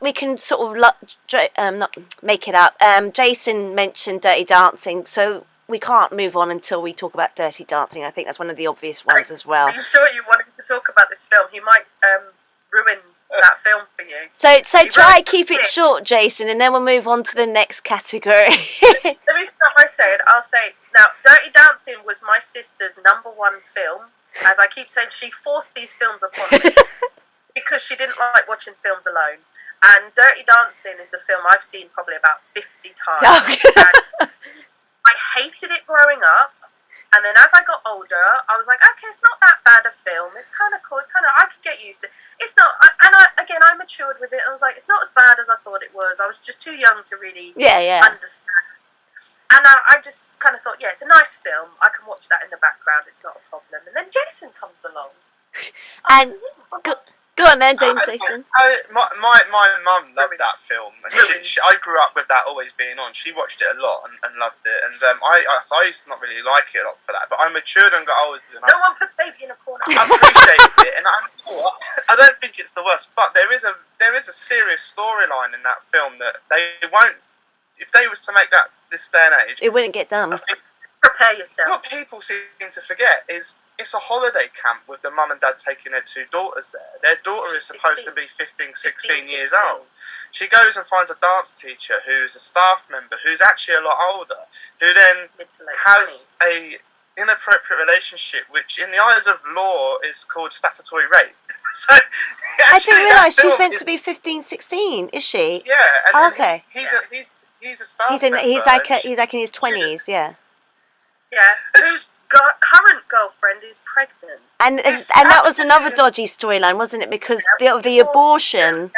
We can sort of not make it up. Jason mentioned Dirty Dancing, so we can't move on until we talk about Dirty Dancing. I think that's one of the obvious ones as well. Are you sure you wanted to talk about this film? He might ruin that film for you. So You try wrote keep it it. short, Jason, and then we'll move on to the next category. Let me start by saying, I'll say, now, Dirty Dancing was my sister's #1 film. As I keep saying, she forced these films upon me because she didn't like watching films alone. And Dirty Dancing is a film I've seen probably about 50 times. And I hated it growing up. And then as I got older, I was like, okay, it's not that bad a film. It's kind of cool. It's kind of, I could get used to it. It's not, again, I matured with it. I was like, it's not as bad as I thought it was. I was just too young to really understand. And I just kind of thought, yeah, it's a nice film. I can watch that in the background. It's not a problem. And then Jason comes along. And go on then, Jason. My mum loved that film. And I grew up with that always being on. She watched it a lot and loved it. And so I used to not really like it a lot for that. But I matured and got older. And no one puts baby in a corner. I appreciated it. And I don't think it's the worst. But there is a serious storyline in that film that they won't. If they was to make that this day and age, it wouldn't get done. Prepare yourself. What people seem to forget is it's a holiday camp with the mum and dad taking their 2 daughters there. Their daughter is supposed to be 15, 16 years old. She goes and finds a dance teacher who's a staff member who's actually a lot older, who then has a inappropriate relationship, which in the eyes of law is called statutory rape. So I didn't realise she's meant to be 15, 16, is she? Yeah. Okay. He's a staff member. He's like in his 20s, yeah. Yeah. Whose current girlfriend is pregnant. And that was another dodgy storyline, wasn't it? Because of the abortion.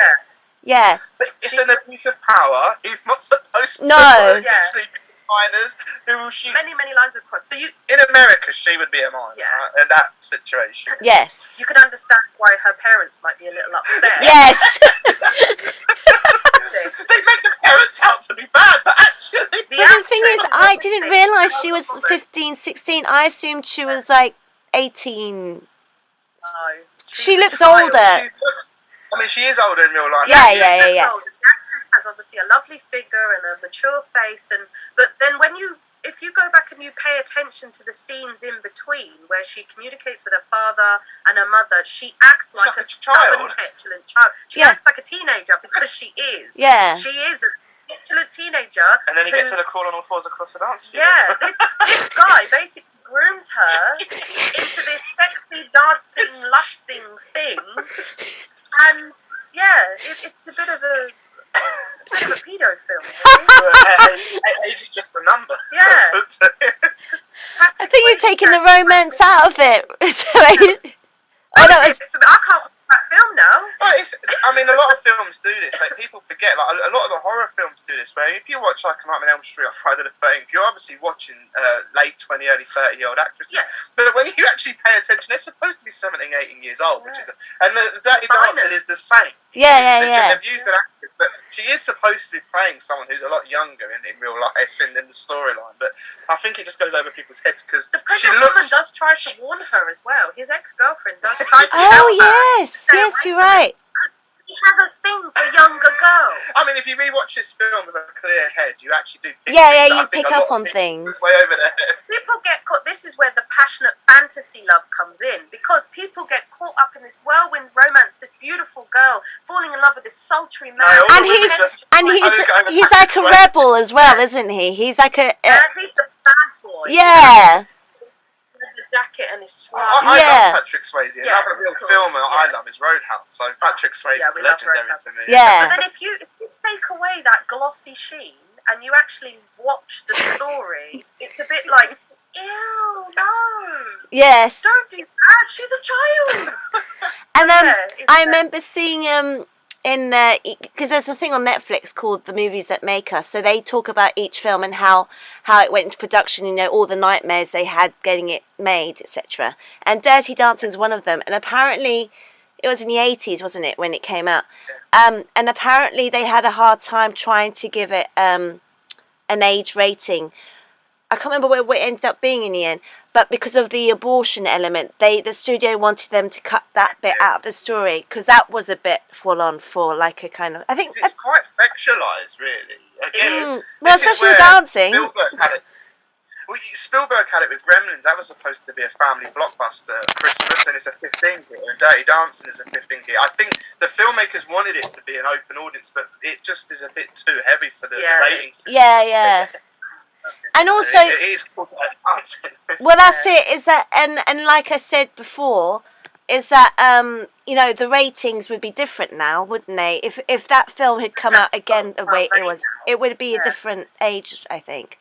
Yeah. But it's an abuse of power. He's not supposed to. No. Sleeping minors who will shoot. Many lines across. So in America, she would be a minor, right, in that situation. Yes. You can understand why her parents might be a little upset. Yes. They make the parents out to be bad, but actually... The thing is, I didn't realise she was 15, 16. I assumed she was like 18. No. She looks older. She is older in real life. Yeah. The actress has obviously a lovely figure and a mature face, but then if you go back and you pay attention to the scenes in between where she communicates with her father and her mother, she acts like a stubborn, petulant child. She acts like a teenager because she is. Yeah. She is a petulant teenager. And then he gets her to crawl on all fours across the dance floor. Yeah, this guy basically grooms her into this sexy, dancing, lusting thing. And it's a bit of a pedo film. Age is just a number. Yeah. I think you're taking the romance out of it. I can't watch that film now. A lot of films do this. Like, people forget. Like, a lot of the horror films do this. Where if you watch like Nightmare on Elm Street or Friday the 13th, you're obviously watching late 20, early 30-year-old actresses. Yeah. But when you actually pay attention, they're supposed to be 17, 18 years old, which is and the Dirty Dancing is the same. Yeah. They've used an actress, but she is supposed to be playing someone who's a lot younger in real life in the storyline. But I think it just goes over people's heads because the woman does try to warn her as well. His ex-girlfriend does try to tell her. Yes, you're right. He has a thing for younger girls. If you rewatch this film with a clear head, you actually do pick you pick up on things. Way over there. People get caught. This is where the passionate fantasy love comes in, because people get caught up in this whirlwind romance, this beautiful girl falling in love with this sultry man. He's like a rebel as well, isn't he? He's like a he's a bad boy. Yeah. Jacket and his swag. I love Patrick Swayze. Another real film I love is Roadhouse. So Patrick Swayze is legendary to me. Yeah. But then if you take away that glossy sheen and you actually watch the story, it's a bit like, ew, no. Yes. Don't do that. She's a child. And I remember seeing because there's a thing on Netflix called The Movies That Make Us, so they talk about each film and how it went into production, all the nightmares they had getting it made, etc. And Dirty Dancing is one of them, and apparently it was in the 80s, wasn't it, when it came out? And apparently they had a hard time trying to give it an age rating. I can't remember what it ended up being in the end, but because of the abortion element, the studio wanted them to cut that bit out of the story, because that was a bit full on for like a kind of, I think it's quite sexualised, really. Again, well, especially dancing. Well, Spielberg had it with Gremlins. That was supposed to be a family blockbuster at Christmas, and it's a 15-year. And Dirty Dancing is a 15-year. I think the filmmakers wanted it to be an open audience, but it just is a bit too heavy for the ratings. Yeah. And also, it is called Dirty Dancing. Well, that's it. Is that and like I said before, is that the ratings would be different now, wouldn't they? If that film had come out again the way it was, it would be a different age, I think.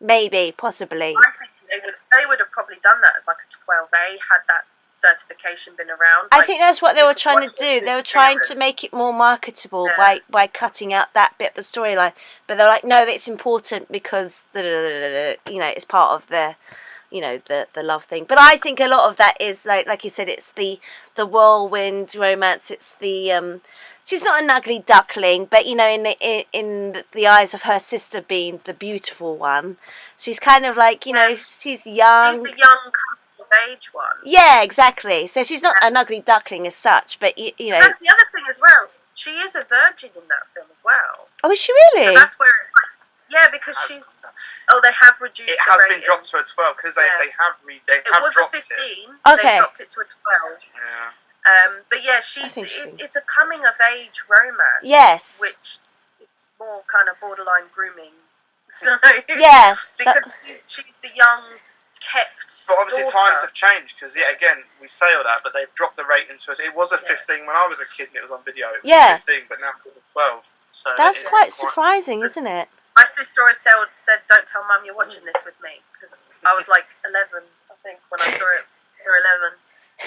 Maybe, possibly. I think they would have probably done that as like a 12A had that certification been around. I think that's what they were trying to do. They were trying to make it more marketable by cutting out that bit of the storyline. But they're like, no, it's important because it's part of the the love thing. But I think a lot of that is like you said, it's the whirlwind romance. It's the she's not an ugly duckling, but in the eyes of her sister being the beautiful one, she's kind of like she's young. She's the young coming of age one. Yeah, exactly. So she's not an ugly duckling as such, but That's the other thing as well. She is a virgin in that film as well. Oh, is she really? So that's where. Because she's. Oh, they have reduced. It has been dropped to a 12 because they have dropped it. It was a 15. Okay. They dropped it to a 12. Yeah. But it's a coming of age romance. Yes. Which is more kind of borderline grooming. So yeah. Because she's the young kept. But obviously times have changed because again we say all that, but they've dropped the rating to it. It was a 15 when I was a kid and it was on video. It was 15, but now it's 12. So that's quite surprising, isn't it? My sister always said, "Don't tell Mum you're watching this with me," because I was like 11, I think, when I saw it. You're 11,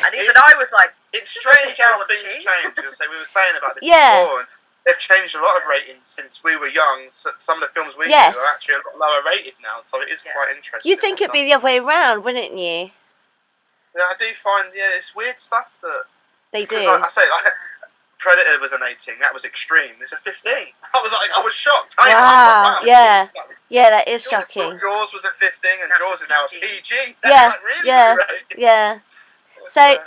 and even I was like, "It's strange how things change." We were saying about this before, and they've changed a lot of ratings since we were young. So some of the films we do are actually a lot lower rated now, so it is quite interesting. You think it'd be the other way around, wouldn't you? Yeah, I do find it's weird stuff that they do. I say Prejudice was an 18. That was extreme. It's a 15. I was shocked. Wow. Yeah, that is shocking. Jaws was a 15, and Jaws is now a PG. Yeah. So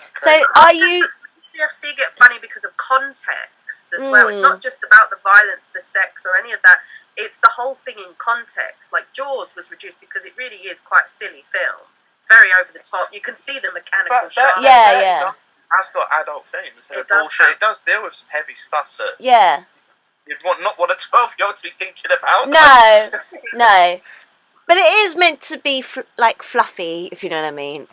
are you? UFC get funny because of context as well. It's not just about the violence, the sex, or any of that. It's the whole thing in context. Like Jaws was reduced because it really is quite a silly film. It's very over the top. You can see the mechanical shot. Yeah. Has got adult themes. It does deal with some heavy stuff that you'd not want a 12-year-old to be thinking about. No. But it is meant to be fluffy, if you know what I mean.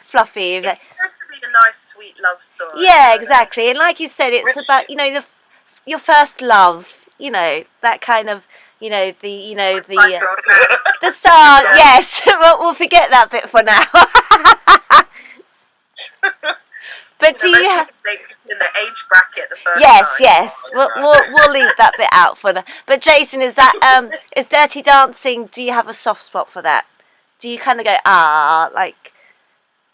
Fluffy. It's supposed to be a nice, sweet love story. Yeah, exactly. And like you said, it's about your first love. That kind of the star. Yes, we'll forget that bit for now. But do you have in the age bracket the first Yes. We'll leave that bit out for now. But Jason, is that is Dirty Dancing? Do you have a soft spot for that? Do you kind of go like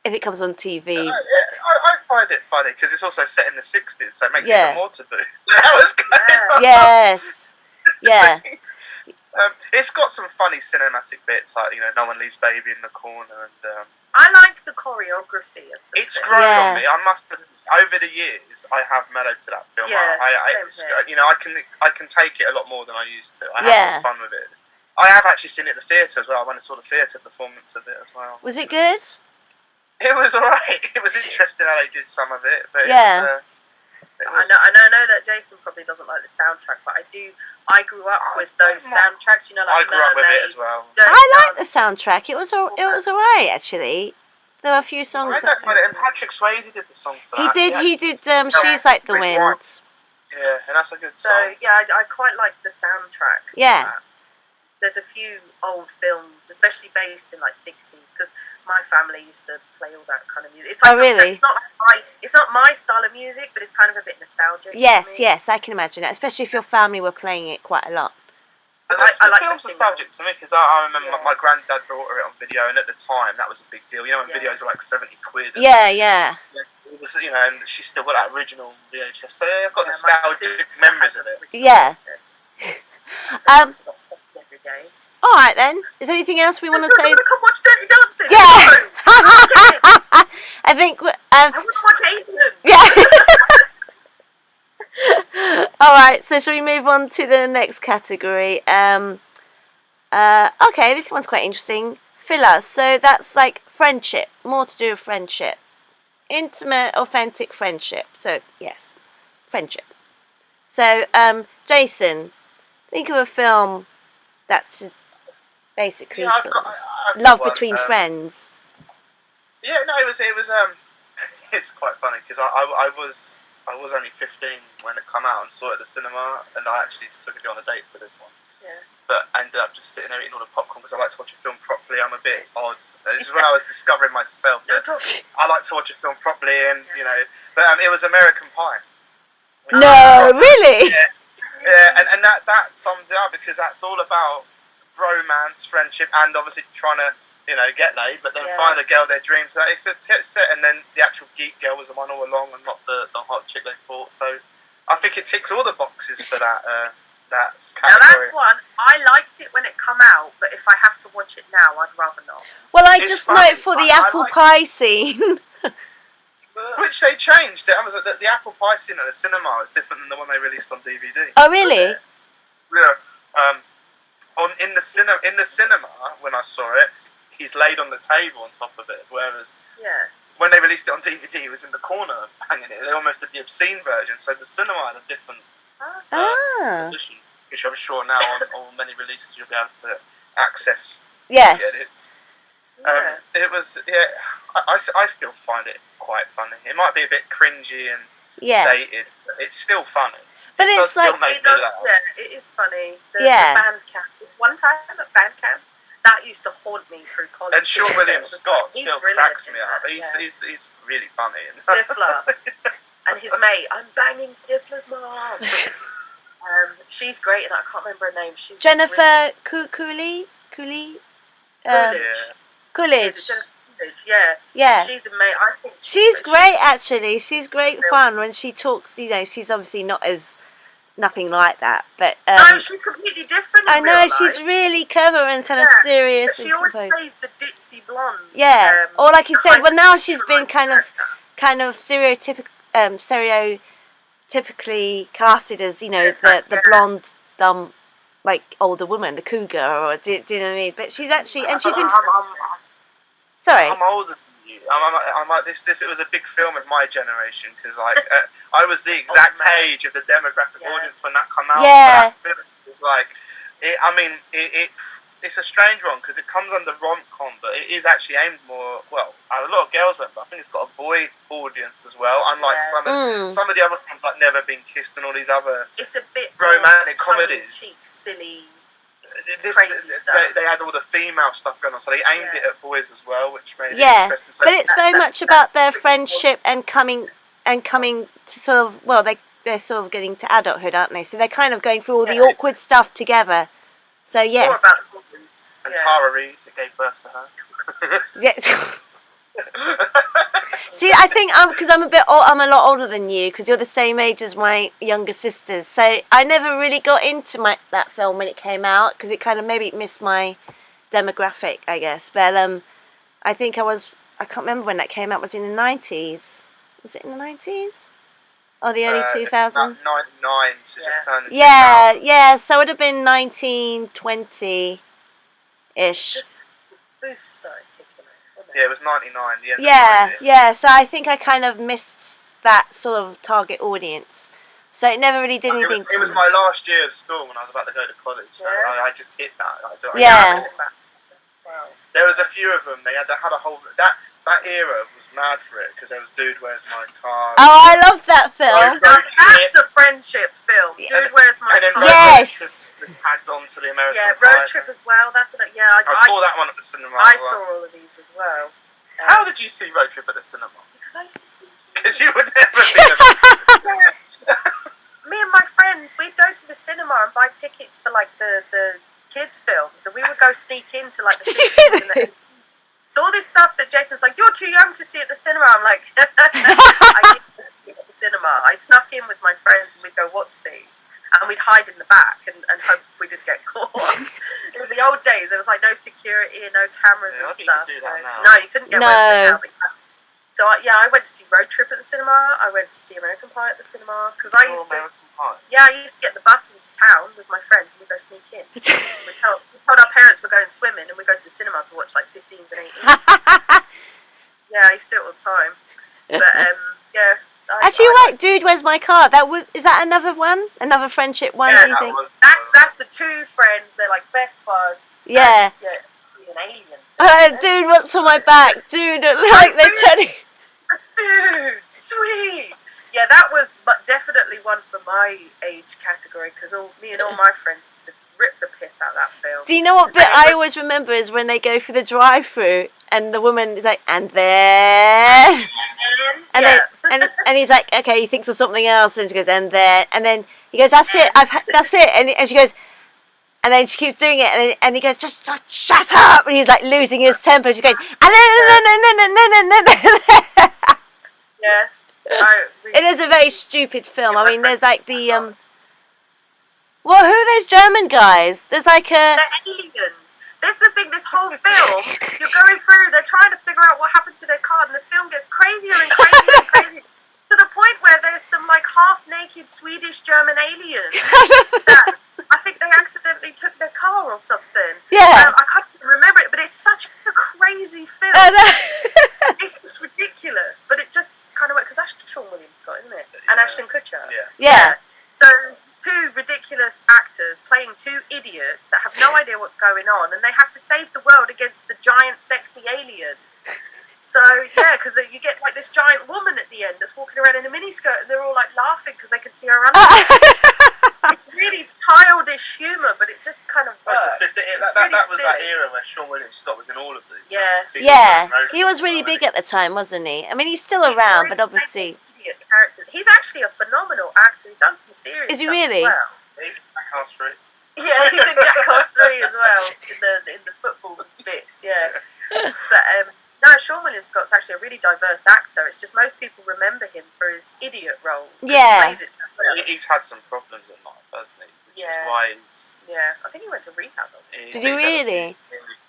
if it comes on TV? I find it funny because it's also set in the 60s, so it makes it even more taboo. That was Yes. Yeah. It's got some funny cinematic bits, like no one leaves baby in the corner, and I like the choreography of the It's grown on me. I must have, over the years, I have mellowed to that film. Yeah, I can take it a lot more than I used to. I have more fun with it. I have actually seen it at the theatre as well. I went and saw the theatre performance of it as well. Was it good? It was alright. It was interesting how they did some of it, but I know that Jason probably doesn't like the soundtrack, but I grew up with those soundtracks. I grew up with it as well. I like the soundtrack. It was alright actually. There were a few songs. I don't find it. And Patrick Swayze did the song for that. He did. She's Like the Wind. Yeah, and that's a good song. So I quite like the soundtrack. Yeah. There's a few old films, especially based in 60s, because my family used to play all that kind of music. It's really? It's not my style of music, but it's kind of a bit nostalgic. Yes, I can imagine that, especially if your family were playing it quite a lot. I like the film's nostalgic to me because I remember my granddad brought it on video, and at the time that was a big deal. When videos were like 70 quid. Yeah. It was, and she still got that original VHS. So I've got nostalgic memories of it. Yeah. All right then. Is there anything else we want to say? Come watch Dirty Dancing. Yeah. I think. I want to watch Aiden. Yeah. All right. So shall we move on to the next category? Okay, this one's quite interesting. Filler. So that's like friendship. More to do with friendship. Intimate, authentic friendship. So, yes. Friendship. So, Jason, think of a film that's basically Yeah, sort of I've got love one. between friends. Yeah, no, it was it's quite funny because I was only 15 when it came out and saw it at the cinema, and I actually took it on a date to this one. Yeah. But I ended up just sitting there eating all the popcorn because I like to watch a film properly. I'm a bit odd. This is when I was discovering myself that I like to watch a film properly, and But it was American Pie. No, really? Yeah, and that sums it up because that's all about romance, friendship, and obviously trying to get laid, but then find the girl their dreams. It's a set, and then the actual geek girl was the one all along, and not the hot chick they thought. So I think it ticks all the boxes for that. That category. Now that's one. I liked it when it come out, but if I have to watch it now, I'd rather not. Well, I It's just funny. note for the apple pie scene. Which they changed. The apple pie scene at the cinema is different than the one they released on DVD. Oh, really? Yeah. In the cinema when I saw it, he's laid on the table on top of it. Whereas when they released it on DVD, he was in the corner hanging it. They almost did the obscene version. So the cinema had a different edition, which I'm sure now on many releases you'll be able to access. Yes. Edits. It was I still find it quite funny. It might be a bit cringy and dated, but it's still funny. But it's like it is funny. The band camp. One time at band camp, that used to haunt me through college. And Sean William Scott still cracks me up. He's really funny. Stifler and his mate. I'm banging Stifler's mom. She's great, and I can't remember her name. She's Jennifer Coolidge. Coolidge. Yeah. She's amazing. I think she's great. Actually, she's great fun when she talks. She's obviously not as nothing like that, but no, she's completely different. I know she's really clever and kind of serious. But she always plays the ditzy blonde. Yeah, or like you said, well now she's been kind of stereotypically casted as the blonde dumb like older woman, the cougar, or do you know what I mean? But she's actually she's in. Sorry. I'm older than you. It was a big film of my generation because I was the exact age of the demographic audience when that came out. Yeah. That film was it's a strange one because it comes under rom-com, but it is actually aimed more. Well, a lot of girls went, but I think it's got a boy audience as well. Unlike some of the other films like Never Been Kissed and all these other it's a bit romantic comedies. Cheek, silly. They had all the female stuff going on, so they aimed it at boys as well, which made it interesting. So but it's very much about their friendship and coming to sort of they're sort of getting to adulthood, aren't they? So they're kind of going through all the awkward stuff together. So yes. More about and Tara Reid gave birth to her. Yeah. See, I think because I'm a lot older than you because you're the same age as my younger sisters. So I never really got into that film when it came out because it kind of maybe missed my demographic, I guess. But I think I can't remember when that came out. Was it in the 90s? Was it in the 90s? Or the early 2000s? 99 to just turn into yeah. So it would have been 1920-ish. Just Booth started kicking it. Yeah, it was 99. Yeah. So I think I kind of missed that sort of target audience. So it never really did anything. It was my last year of school when I was about to go to college. So I just hit that. Wow. There was a few of them. They had a whole that era was mad for it because there was Dude, Where's My Car? Oh, I loved that film. That's a friendship film. Dude, Where's My Car? Yes. Tagged on to the American Road Trip as well. I saw that one at the cinema. I saw all of these as well. How did you see Road Trip at the cinema? Because I used to see. Because you would never be. Me and my friends, we'd go to the cinema and buy tickets for like the kids' films, and we would go sneak into like the 60s and the 80s. So all this stuff that Jason's like, you're too young to see at the cinema. I'm like, I used to see at the cinema. I snuck in with my friends and we'd go watch these. And we'd hide in the back and hope we didn't get caught. It was the old days. There was like no security and no cameras and stuff. No, you couldn't get away with it now. So I went to see Road Trip at the cinema. I went to see American Pie at the cinema. Because I used to get the bus into town with my friends and we'd go sneak in. We'd tell told our parents we're going swimming, and we go to the cinema to watch like 15s and 18s. Yeah, I used to do it all the time. But yeah. Actually, you're right. Dude, where's my car? Is that another one? Another friendship one? Yeah, do you think? That's the two friends. They're like best buds. Yeah. And, yeah, an alien. Dude, what's on my back? Dude, like they're turning. Dude, sweet. Yeah, that was definitely one for my age category because me and all my friends used to rip the piss out of that film. Do you know what bit I always remember is when they go through the drive-through and the woman is like, and then, and he's like, okay, he thinks of something else, and she goes, and then he goes, that's it, that's it, and she goes, and then she keeps doing it, and he goes, just shut up, and he's like losing his temper. She's going, and then. Yeah. It is a very stupid film. I mean, there's like the well, who are those German guys? There's like They're aliens. This is the thing. This whole film, you're going through. They're trying to figure out what happened to their car, and the film gets crazier and crazier and crazier to the point where there's some like half-naked Swedish German aliens that I think they accidentally took their car or something. Yeah. I can't remember it, but it's such a crazy film. It's ridiculous, but it just kind of works because that's Sean William Scott, isn't it? And Ashton Kutcher. Yeah. So two ridiculous actors playing two idiots that have no idea what's going on, and they have to save the world against the giant, sexy alien. So yeah, because you get like this giant woman at the end that's walking around in a miniskirt, and they're all like laughing because they can see her underwear. It's really childish humour, but it just kind of works. That was that era where Sean William Scott was in all of these. Yeah. Yeah, he was really big at the time, wasn't he? I mean, he's still around, but obviously. He's actually a phenomenal actor. He's done some serious. Is he stuff really? As well. He's in Jackass 3. Yeah, he's in Jackass 3 as well in the football bits. Yeah, but no, Sean William Scott's actually a really diverse actor. It's just most people remember him for his idiot roles. Yeah. He plays it so well. He's had some problems in life, hasn't he? Which is why he's. Yeah, I think he went to rehab. Did he really?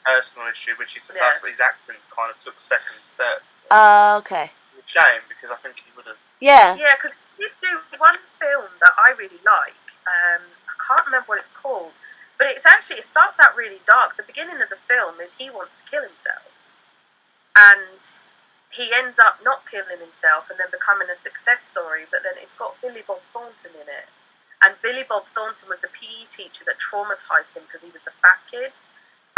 Personal issue, which is the fact that his acting's kind of took second step. Okay. Shame, because I think he would have. Yeah. Yeah, because he did do one film that I really like. I can't remember what it's called, but it starts out really dark. The beginning of the film is he wants to kill himself, and he ends up not killing himself and then becoming a success story. But then it's got Billy Bob Thornton in it, and Billy Bob Thornton was the PE teacher that traumatized him because he was the fat kid,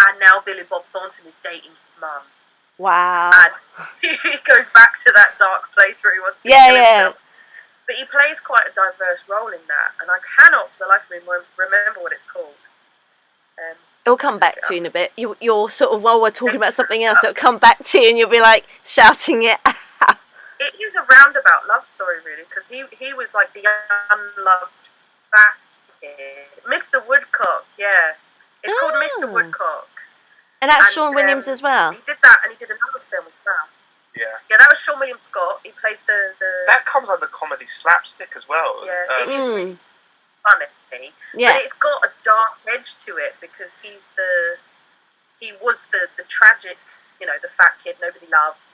and now Billy Bob Thornton is dating his mum. Wow. And he goes back to that dark place where he wants to kill himself. But he plays quite a diverse role in that, and I cannot for the life of me remember what it's called. It'll come back to you in a bit. You're sort of, while we're talking about something else, it'll come back to you and you'll be like shouting it out. It is a roundabout love story, really, because he was like the unloved fat kid. Mr. Woodcock, yeah. It's called Mr. Woodcock. And that's Sean Williams as well. He did that, and he did another film as well. Yeah. Yeah, that was Sean William Scott. He plays the. That comes under comedy slapstick as well. Yeah, it is really funny. Yeah. But it's got a dark edge to it because he was the tragic, the fat kid nobody loved,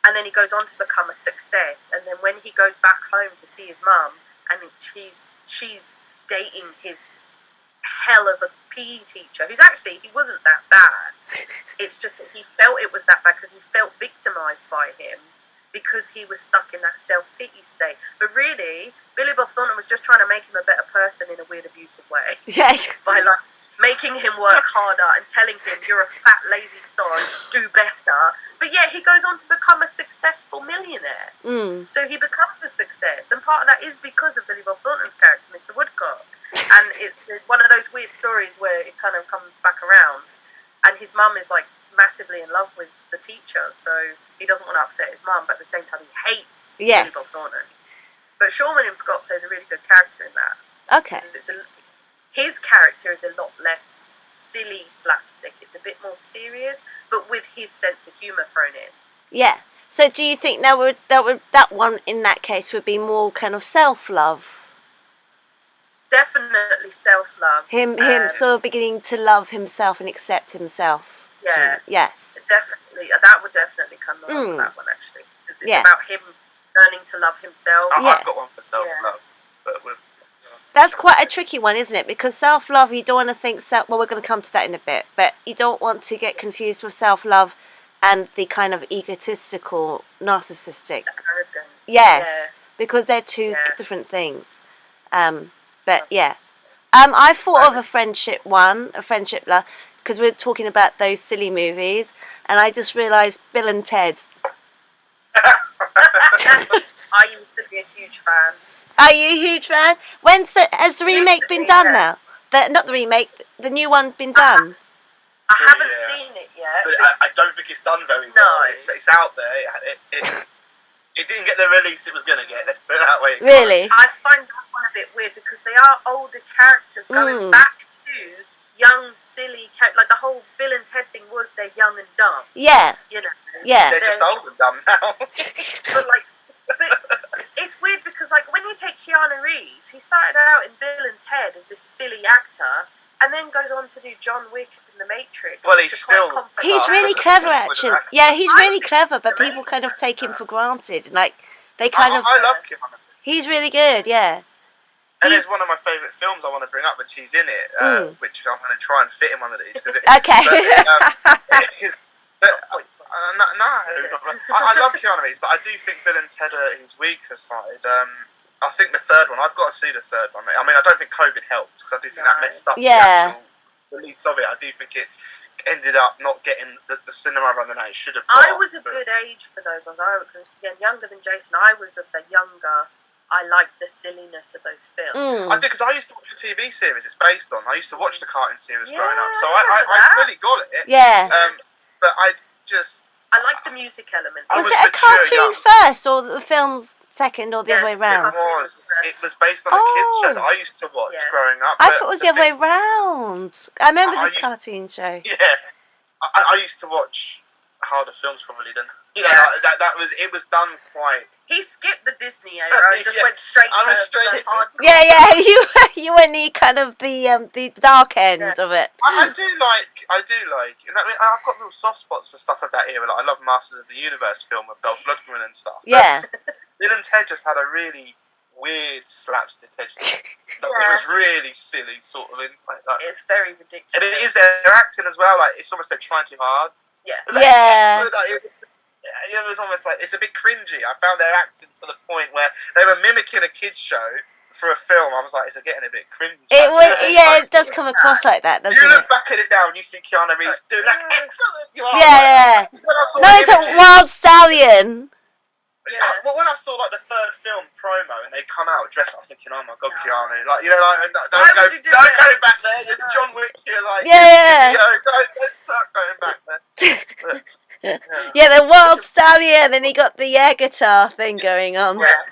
and then he goes on to become a success. And then when he goes back home to see his mum, and she's dating his hell of a PE teacher who's actually, he wasn't that bad. It's just that he felt it was that bad because he felt victimised by him because he was stuck in that self-pity state. But really, Billy Bob Thornton was just trying to make him a better person in a weird abusive way. Yeah. By like making him work harder and telling him you're a fat lazy son, do better. But yeah, he goes on to become a successful millionaire. So he becomes a success, and part of that is because of Billy Bob Thornton's character, Mr. Woodcock. And it's one of those weird stories where it kind of comes back around, and his mum is like massively in love with the teacher, so he doesn't want to upset his mum, but at the same time he hates Billy Bob Thornton. But Sean William Scott plays a really good character in that. Okay. His character is a lot less silly slapstick. It's a bit more serious, but with his sense of humour thrown in. Yeah. So do you think that one in that case would be more kind of self-love? Definitely self-love. Him sort of beginning to love himself and accept himself. Yeah. Yes. Definitely. That would definitely come along with that one, actually. Because it's about him learning to love himself. I've got one for self-love, but with... That's quite a tricky one, isn't it? Because self-love, you don't want to think well, we're going to come to that in a bit, but you don't want to get confused with self-love and the kind of egotistical, narcissistic. Yes, because they're two different things. But yeah. I thought of a friendship love, because we're talking about those silly movies, and I just realised Bill and Ted. I used to be a huge fan. Are you a huge fan? Has the remake been done now? Not the remake, the new one been done? I haven't seen it yet. But I don't think it's done very well. No. It's out there. It didn't get the release it was going to get, let's put it that way. Really? I find that one a bit weird because they are older characters going back to young, silly characters. Like the whole Bill and Ted thing was they're young and dumb. Yeah. You know? Yeah. They're just old and dumb now. But it's weird because like when you take Keanu Reeves, he started out in Bill and Ted as this silly actor and then goes on to do John Wick in The Matrix. Well, he's really clever, actually. Yeah, he's really clever, but people kind of take him for granted. Like, they kind of... I love Keanu. He's really good, yeah. And there's one of my favourite films I want to bring up, which he's in it, which I'm going to try and fit in one of these. Okay. I love Keanu Reeves, but I do think Bill and Ted are his weaker side. I think the third one, I've got to see the third one. I mean, I don't think COVID helped, because I do think that messed up the actual release of it. I do think it ended up not getting the cinema run that it should have got. I was a good age for those ones. Again, younger than Jason. I was of the younger... I liked the silliness of those films. I do, because I used to watch the TV series it's based on. I used to watch the cartoon series growing up, so I fully got it. Yeah. But I just... I like the music element. Was it a cartoon first, or the film's second, or the other way round? It was based on a kids show that I used to watch growing up. I thought it was the other way round. I remember the cartoon show. Yeah. I used to watch harder films probably than... You know, it was done quite... He skipped the Disney era and just went straight to hardcore. Yeah, you went the dark end of it. I do like. You know, I mean, I've got real soft spots for stuff of that era. Like I love Masters of the Universe film with Dolph Lundgren and stuff. Yeah. Bill and Ted just had a really weird slapstick edge to it. It was really silly, sort of. It's very ridiculous. And it is their acting as well. Like it's almost like trying too hard. Yeah. It was almost like, it's a bit cringy. I found their acting to the point where they were mimicking a kids show for a film. I was like, it's getting a bit cringy. It does come across like that, doesn't it? You look back at it now and you see Keanu Reeves doing like, excellent, you are. Yeah. No, it's a wild stallion. Yeah. Well, when I saw like the third film promo and they come out dressed up, thinking, "Oh my God, Keanu!" Like don't go back there. You're John Wick. You're like, don't start going back there. Yeah, the wild stallion, and he got the air guitar thing going on. Yeah.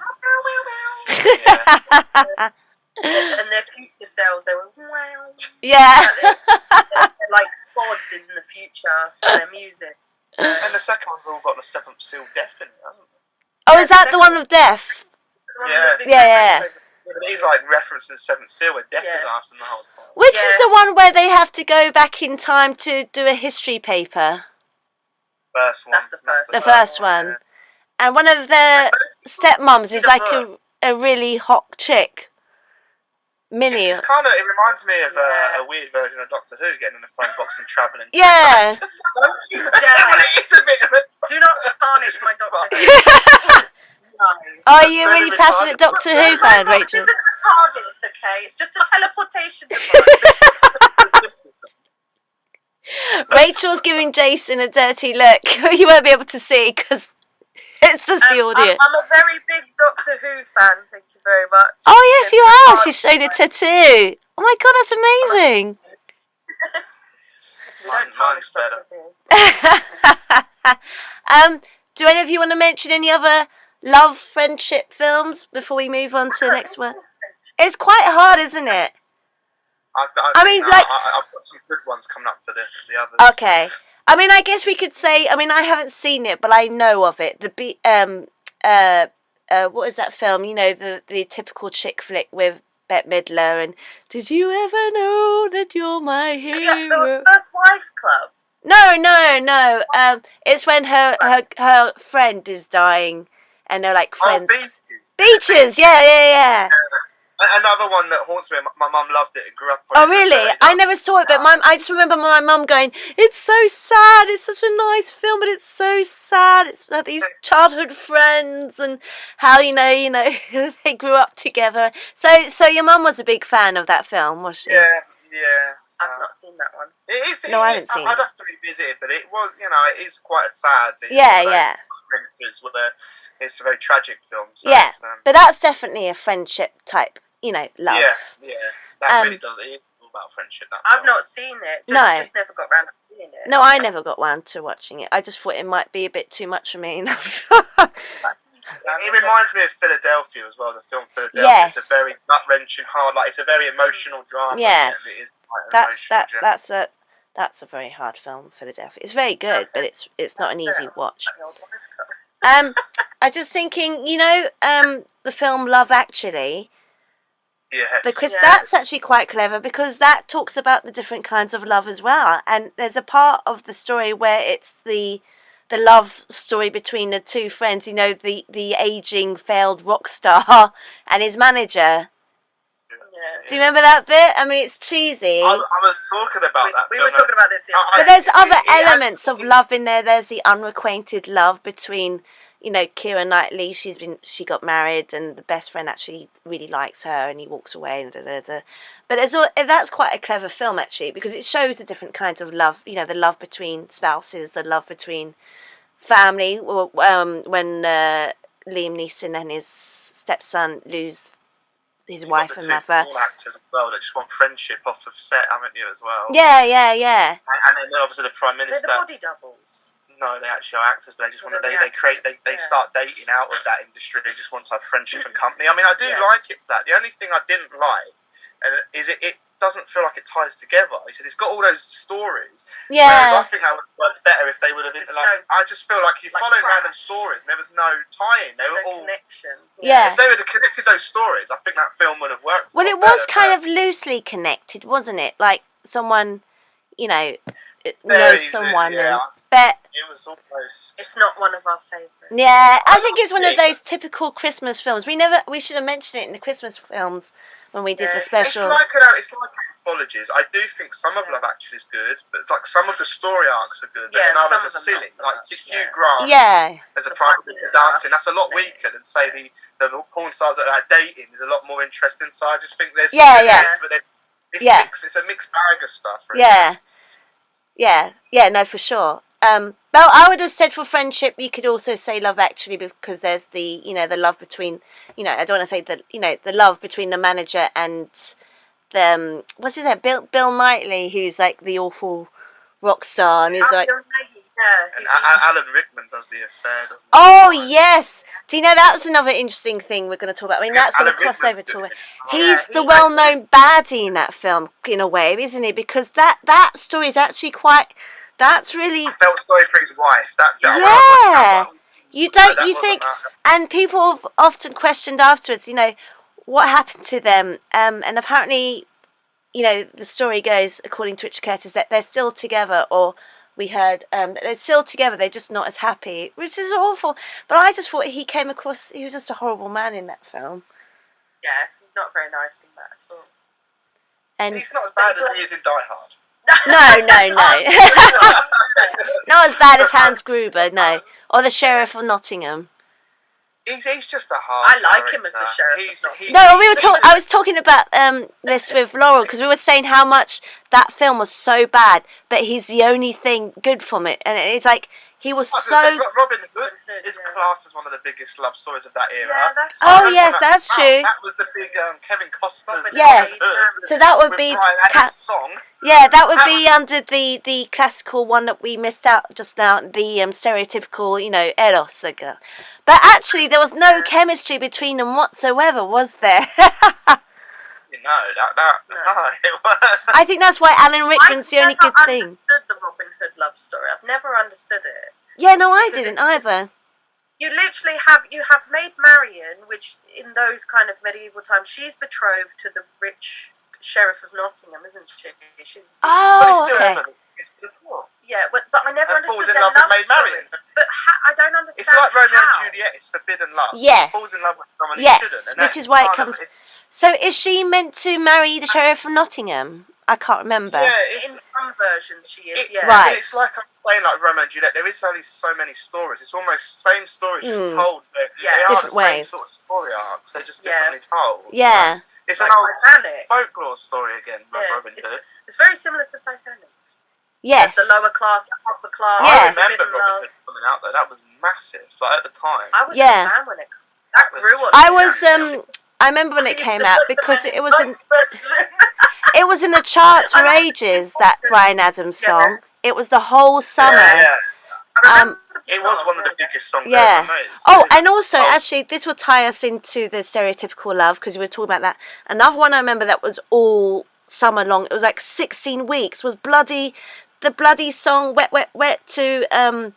And their future selves, they were wow. Yeah. They're like gods in the future for their music. And the second one's all got the seventh seal death in it, hasn't it? Oh, is that the one with death? Yeah. But he's like referencing Seventh Seal where death is after the whole time. Which is the one where they have to go back in time to do a history paper? First one. That's the first one. The first one. Yeah. And one of their stepmoms is like a really hot chick. Minnie. It's kind of, it reminds me of a weird version of Doctor Who getting in the phone box and travelling. Yeah. It's a bit of a... Do not tarnish my Doctor Who. No. Are you a really passionate Doctor Who fan, Rachel? This isn't a TARDIS, okay? It's just a teleportation device. Rachel's giving Jason a dirty look. You won't be able to see because it's just the audio. I'm a very big Doctor Who fan, thank you very much. Oh, yes, you are. She's showing a tattoo. Oh, my God, that's amazing. Mine's better. Do any of you want to mention any other love, friendship films before we move on to the next one? It's quite hard, isn't it? I've got some good ones coming up for the others. Okay. I mean, I guess we could say, I mean, I haven't seen it, but I know of it. What is that film? You know, the typical chick flick with Bette Midler and Did You Ever Know That You're My Hero? The First Wives Club. No. It's when her friend is dying and they're like friends. Oh, Beaches, yeah. Another one that haunts me. My mum loved it and grew up on it. Oh, really? I never saw it, but I just remember my mum going, "It's so sad. It's such a nice film, but it's so sad. It's about these childhood friends and how you know they grew up together." So your mum was a big fan of that film, was she? Yeah. I've not seen that one. No, I haven't seen it. I'd have to revisit it, but it was, it is quite a sad. Yeah. It's a very tragic film. So yeah, but that's definitely a friendship type, love. Yeah. That really does. It is all about friendship. I've not seen it. Just never got round to seeing it. No, I never got round to watching it. I just thought it might be a bit too much for me. It reminds me of Philadelphia as well. The film Philadelphia. Yes. It's a very gut-wrenching, hard. It's a very emotional drama. Yeah. It is quite emotional. That's a very hard film, Philadelphia. It's very good, but it's not an easy watch. I was just thinking, the film Love Actually. Yeah. That's actually quite clever because that talks about the different kinds of love as well. And there's a part of the story where it's the love story between the two friends, the aging failed rock star and his manager. Do you remember that bit? I mean, it's cheesy. I was talking about that. We were talking about this. But there's other elements of love in there. There's the unrequited love between, Keira Knightley. She got married, and the best friend actually really likes her, and he walks away. But that's quite a clever film actually, because it shows the different kinds of love. The love between spouses, the love between family. When Liam Neeson and his stepson lose his wife and mother. All actors as well that just want friendship off of set, haven't you, as well? Yeah. And then obviously the Prime Minister. They're the body doubles. No, they actually are actors, but they just want to. They start dating out of that industry. They just want to have friendship and company. I mean, I do like it for that. The only thing I didn't like is it doesn't feel like it ties together. He said it's got all those stories. Yeah. Whereas I think that would work better if they would have been I just feel like you followed random stories and there was no tie-in. They were all connection. Yeah. If they would have connected those stories, I think that film would have worked. Well, it was kind of loosely connected, wasn't it? Like someone, knows someone. Yeah. But it was almost. It's not one of our favourites. Yeah, I think it's one of those typical Christmas films. We should have mentioned it in the Christmas films when we did the special. It's like anthologies. I do think some of Love Actually is good, but it's like some of the story arcs are good, but then others are silly. Like Hugh Grant as a private dancing, that's a lot weaker than say the porn stars that are dating is a lot more interesting. So I just think there's but it's a mixed bag of stuff. Really. No, for sure. Well, I would have said for friendship, you could also say Love Actually, because there's the the love between I don't want to say the love between the manager and the what's his name, Bill Knightley, who's like the awful rock star, and he's like. And Alan Rickman does the affair, doesn't he? Oh yes. Do you know that was another interesting thing we're going to talk about? I mean, that's going to cross over to it. He's the well-known baddie in that film, in a way, isn't he? Because that story is actually quite. That's really. I felt sorry for his wife. That film. Yeah. You think, and people have often questioned afterwards, what happened to them? And apparently, the story goes, according to Richard Curtis, that they're still together, or we heard that they're still together, they're just not as happy, which is awful. But I just thought he was just a horrible man in that film. Yeah, he's not very nice in that at all. And he's not as bad as he is in Die Hard. No. Not as bad as Hans Gruber, no. Or the Sheriff of Nottingham. He's just a hard. I like him as the Sheriff. I was talking about this with Laurel, because we were saying how much that film was so bad, but he's the only thing good from it, and it's like he was so. Robin Hood is classed as one of the biggest love stories of that era. Yeah, that's true. That was the big Kevin Costner's. Yeah, so that would be song. Yeah, that would be under the classical one that we missed out just now, the stereotypical, Eros girl. But actually, there was no chemistry between them whatsoever, was there? No, it wasn't. I think that's why Alan Rickman's the only good thing. I understood the Robin Hood love story. I've never understood it. Yeah, no, I didn't either. You literally have Maid Marian, which in those kind of medieval times, she's betrothed to the rich Sheriff of Nottingham, isn't she? Okay. Yeah, but I never and falls understood in their love with love Maid story. Marian. But I don't understand. It's like Romeo how. and Juliet. It's forbidden love. Yes. He falls in love with someone he Yes, shouldn't. And which is why it comes... So is she meant to marry the Sheriff of Nottingham? I can't remember. Yeah, in some versions she is, yeah. Right. But it's like I'm saying, like Romeo and Juliet, there is only so many stories. It's almost same stories, just told. They are different the same ways. sort of story arcs. They're just differently told. Yeah. It's like an old Titanic. folklore story again, like Yeah, Robin Hood. it's very similar to Titanic. Yes. The lower class, the upper class. Yeah. I remember Robin Hood coming out though. That was massive. Like at the time. I was a fan when it grew on. I was I remember when it came out because it was in the charts for ages, that Bryan Adams song. It was the whole summer. Yeah. It was one of the biggest songs ever made. Oh, and also, actually, this will tie us into the stereotypical love, because we were talking about that. Another one I remember that was all summer long, it was like 16 weeks, was the bloody song Wet, Wet, Wet to 4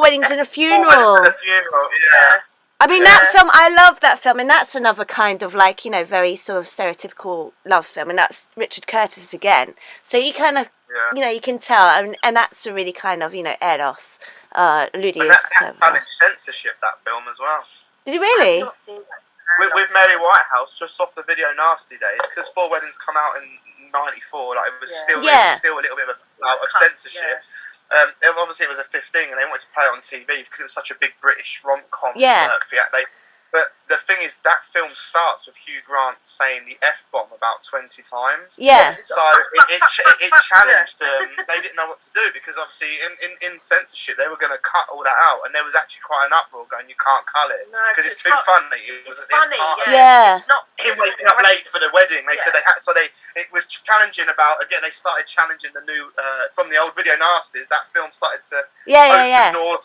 Weddings and a Funeral. 4 Weddings and a Funeral, yeah. I mean, that film, I love that film, and that's another kind of like, very sort of stereotypical love film, and that's Richard Curtis again. So you kind of, you can tell, and that's a really kind of, Eros, Ludius. And that challenged censorship, that film, as well. Did you really? I've not seen that. With Mary Whitehouse, just off the video Nasty Days, because 4 Weddings come out in 94, like, it was still a little bit of censorship. Obviously it was a 15 and they wanted to play it on TV because it was such a big British rom-com. But the thing is, that film starts with Hugh Grant saying the F-bomb about 20 times. Yeah. So it challenged them. They didn't know what to do because obviously in censorship they were going to cut all that out, and there was actually quite an uproar going, you can't cut it because it's too funny. It's funny, yeah. It's not him waking up late for the wedding. They said they had, it was challenging about, again, they started challenging the new, from the old Video Nasties, that film started to open doors,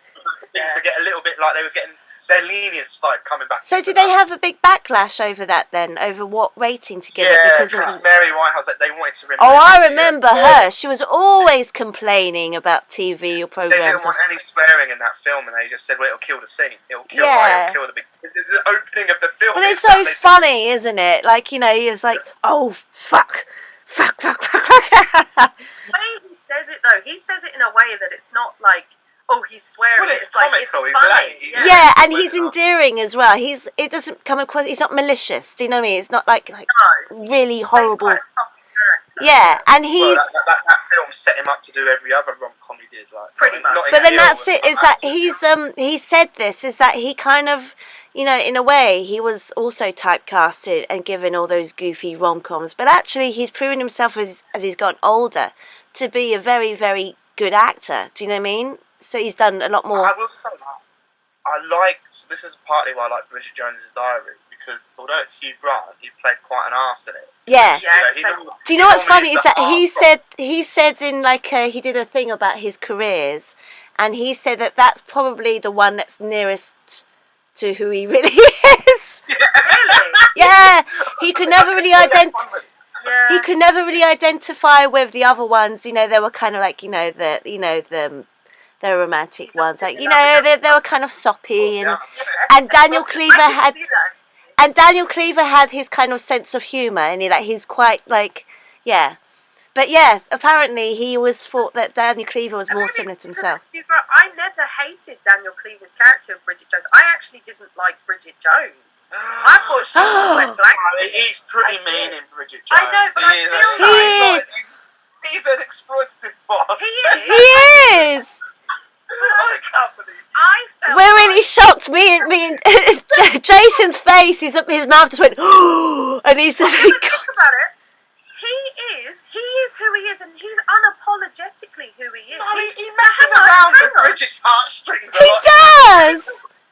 things to get a little bit like they were getting, their lenience started coming back. So did they have a big backlash over that then, over what rating to give it? Because of Mary Whitehouse, they wanted to remove I remember her. She was always complaining about TV or programs. They didn't want any swearing in that film, and they just said, well, it'll kill the scene. It'll kill the big... The opening of the film. But it's so funny, isn't it? Like, it's like, oh, fuck. Fuck. The way he says it, though, he says it in a way that it's not like, he's swearing. Well, it's comical. Like, it's funny. Yeah, and he's endearing as well. It doesn't come across. He's not malicious. Do you know what I mean? It's not like really horrible. Yeah, and he's. Well, that film set him up to do every other rom-com he did, like pretty much. But then that's it. Is that he said this? Is that he kind of, in a way, he was also typecasted and given all those goofy rom-coms. But actually, he's proven himself as he's gotten older to be a very, very good actor. Do you know what I mean? So he's done a lot more. I will say that. This is partly why I like Bridget Jones's Diary, because although it's Hugh Grant, he played quite an arse in it. Yeah. Do you know what's funny is that he said in he did a thing about his careers, and he said that that's probably the one that's nearest to who he really is. Really? Yeah. He could never really identify. He could never really identify with the other ones. They were kind of like the romantic ones, like they were kind of soppy, and Daniel Cleaver had his kind of sense of humour, and he's quite but apparently he was thought that Daniel Cleaver was more similar to himself. I never hated Daniel Cleaver's character of Bridget Jones. I actually didn't like Bridget Jones. I thought she went blank. He's pretty mean in Bridget Jones. I know, but I feel he's an exploitative boss. He is. I can't believe. We're really shocked. Me and Jason's face. His mouth just went, and he's just. Think about it. He is who he is, and he's unapologetically who he is. No, he messes around with Bridget's heartstrings. He does.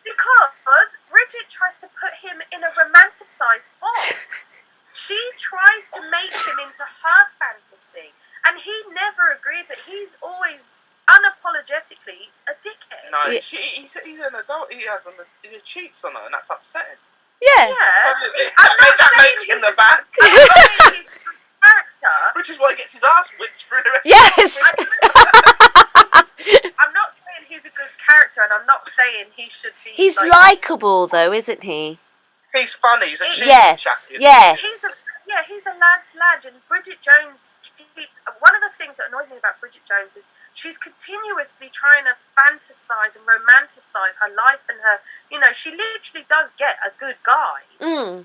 Because Bridget tries to put him in a romanticised box. She tries to make him into her fantasy, and he never agreed to it. He's always unapologetically a dickhead. No, he's an adult. He cheats on her, and that's upsetting. Yeah. So that makes him the bad guy. I'm not saying he's a good character. Which is why he gets his ass whipped through the rest Yes. I'm not saying he's a good character, and I'm not saying he should be. He's likeable, though, isn't he? He's funny. He's a cheeky chap. Yes. He's a lad's imagine Bridget Jones keeps... One of the things that annoyed me about Bridget Jones is she's continuously trying to fantasize and romanticize her life and her... You know, she literally does get a good guy who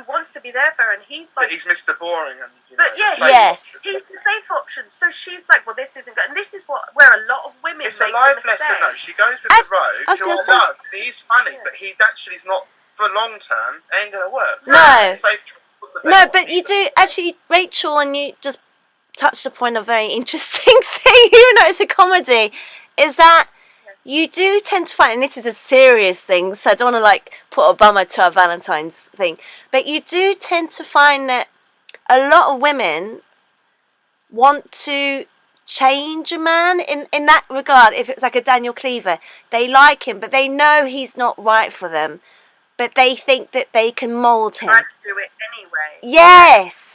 wants to be there for her, and he's like... But he's Mr. Boring, and he's the safe option. So she's like, well, this isn't good. And this is where a lot of women It's make a life the mistake. lesson, though. She goes with the road, who I love. He's funny, but he actually is not... For long term, ain't gonna work. So no, but you do actually, Rachel, and you just touched upon a very interesting thing. Even though it's a comedy, is that you do tend to find, and this is a serious thing, so I don't want to like put a bummer to our Valentine's thing, but you do tend to find that a lot of women want to change a man in that regard. If it's like a Daniel Cleaver, they like him, but they know he's not right for them. But they think that they can mould him. Try to do it anyway. Yes.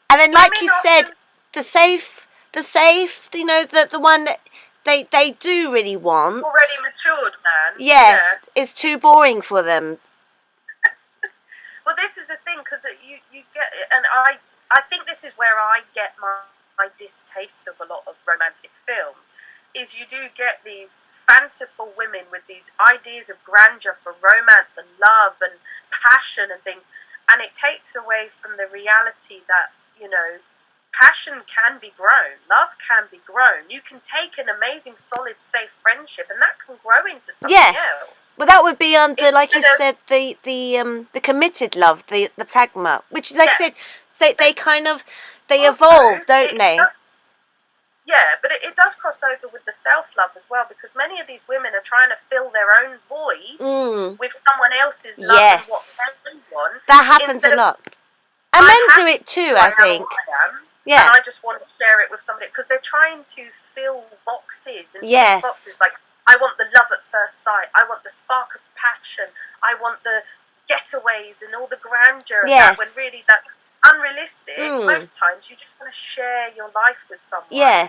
And then, like you said, the safe, you know, the one that they do really want. Already matured man. Yes, is too boring for them. Well, this is the thing, because you get, and I think this is where I get my distaste of a lot of romantic films, is you do get these fanciful women with these ideas of grandeur for romance and love and passion and things, and it takes away from the reality that, you know, passion can be grown, love can be grown. You can take an amazing, solid, safe friendship, and that can grow into something else. Well, that would be under, like you said, the committed love, the pragma, which, like I said, they kind of evolve, don't they? Yeah, but it does cross over with the self-love as well, because many of these women are trying to fill their own void with someone else's love and what they want. That happens a lot. And men do it too, I think. And I just want to share it with somebody, because they're trying to fill boxes and tick boxes. Like, I want the love at first sight. I want the spark of passion. I want the getaways and all the grandeur of that, when really that's unrealistic. Most times you just want to share your life with someone the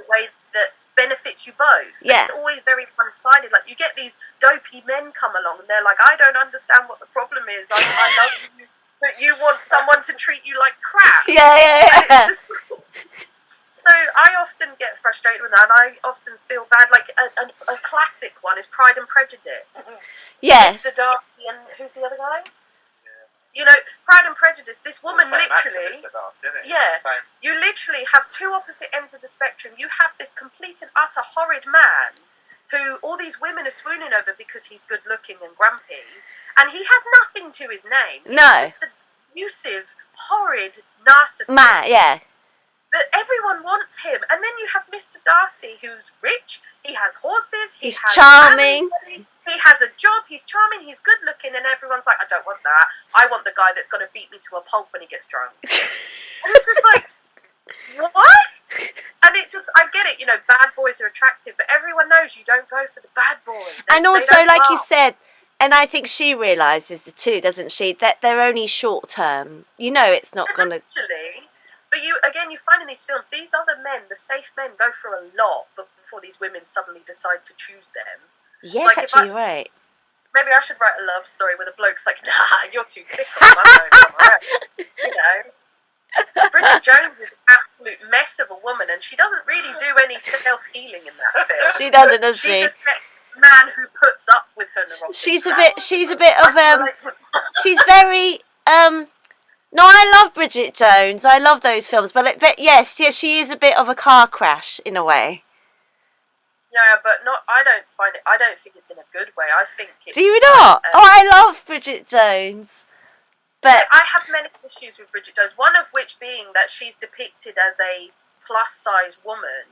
way that benefits you both. It's always very one-sided. Like, you get these dopey men come along and they're like, I don't understand what the problem is. I love you, but you want someone to treat you like crap. So I often get frustrated with that, and I often feel bad. Like a classic one is Pride and Prejudice. Mr. Darcy and who's the other guy? You know, Pride and Prejudice, this woman literally... You literally have two opposite ends of the spectrum. You have this complete and utter horrid man who all these women are swooning over because he's good looking and grumpy, and he has nothing to his name. He's just an abusive, horrid narcissist. But everyone wants him. And then you have Mr. Darcy, who's rich, he has horses, he's charming, he has a job, he's charming, he's good looking, and everyone's like, I don't want that. I want the guy that's going to beat me to a pulp when he gets drunk. And it's just like, what? And it just, I get it, you know, bad boys are attractive, but everyone knows you don't go for the bad boy. And also, like you said, and I think she realises it too, doesn't she, that they're only short term. You know, it's not going to... But you find in these films, these other men, the safe men, go through a lot before these women suddenly decide to choose them. Yes, like, actually, you're right. Maybe I should write a love story where the bloke's like, nah, you're too fickle. I'm alright. You know, Bridget Jones is an absolute mess of a woman, and she doesn't really do any self-healing in that film. She doesn't, does she? She just gets a man who puts up with her neurotic. She's a bit of she's very No, I love Bridget Jones. I love those films, but yes, she is a bit of a car crash in a way. Yeah, but not. I don't think it's in a good way. I think it's... Do you not? I love Bridget Jones. But I have many issues with Bridget Jones. One of which being that she's depicted as a plus-size woman,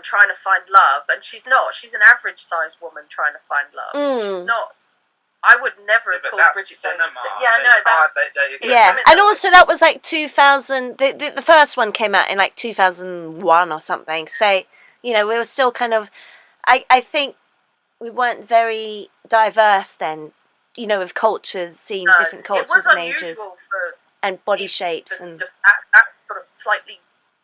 trying to find love, and she's not. She's an average-sized woman trying to find love. She's not. I would never have called Bridget Jones. And also that was like 2000. The first one came out in like 2001 or something. So you know, we were still kind of. I think we weren't very diverse then. You know, with cultures, seeing different cultures and ages, and body shapes, and just act sort of slightly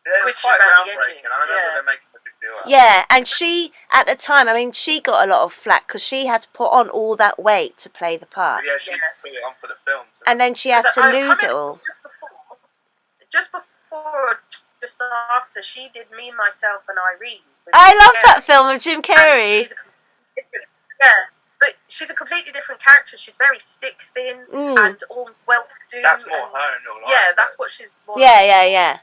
squishy around the edges. I remember them making a big deal out. Yeah, and she at the time, I mean, she got a lot of flack because she had to put on all that weight to play the part. Yeah, she put it on for the film. And then she had to lose it all. just after, she did Me, Myself and Irene. I love that film with Jim Carrey. She's a different, but she's a completely different character. She's very stick thin and all well-to-do. That's more her in real life. Yeah, that's what she's more Yeah.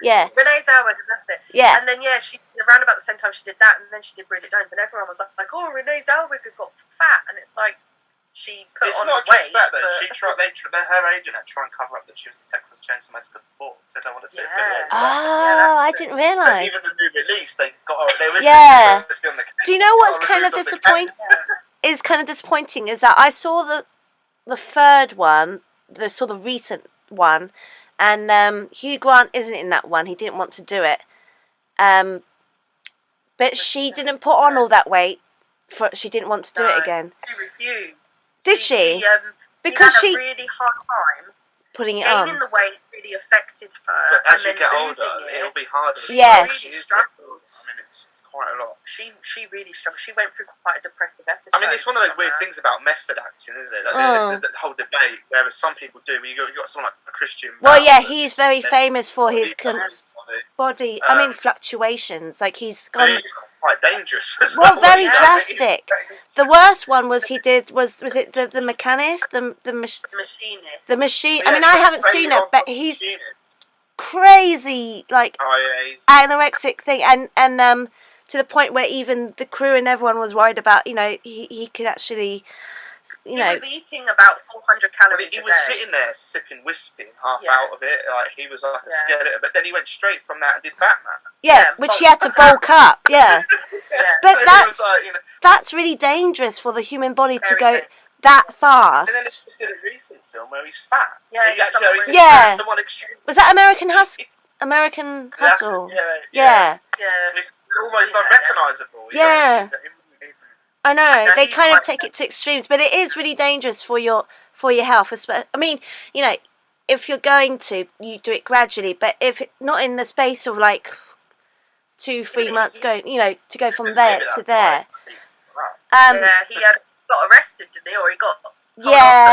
Renee Zellweger, that's it. Yeah. And then, she around about the same time she did that, and then she did Bridget Jones, and everyone was like, oh, Renee Zellweger got fat, and it's like, she put it's on not weight. just that though. Her agent had tried and cover up that she was a Texas Chainsaw Massacre before. Said they wanted to be a bit. I didn't realise. Even the new release, they were supposed to be on the case. Do you know what's kind of disappointing? Is kind of disappointing is that I saw the third one, the sort of recent one, and Hugh Grant isn't in that one. He didn't want to do it. But she didn't put on all that weight. She didn't want to do it again. She refused. Did she? Because she had a really hard time putting it on. Gaining the weight really affected her. But as you get older, it'll be harder. Yes. She really struggled. I mean, it's quite a lot. She really struggled. She went through quite a depressive episode. I mean, it's one of those weird things about method acting, isn't it? Like, the whole debate, whereas some people do. You've got someone like Christian. Well, he's very famous for his body. I mean, fluctuations. Like he's gone. It's quite dangerous. Well, very drastic. The worst one was it the Mechanist, the Machinist. The Machine. I mean, I haven't seen it, but he's crazy, like anorexic thing, and to the point where even the crew and everyone was worried about. He could actually. He was eating about 400 calories a day. He was sitting there sipping whiskey half out of it. Like he was like a skeleton, but then he went straight from that and did Batman. Yeah, which he had to bulk up. Yeah, but that's really dangerous for the human body to go that fast. And then it's just in a recent film where he's fat. Yeah. Was that American Hustle? American Hustle. Yeah. It's almost unrecognisable. Yeah. I know they kind of take it to extremes, but it is really dangerous for your health. I mean, if you're going to, you do it gradually, but if not in the space of like 2-3 months, to go from there to there. He got arrested, didn't he? Or he got.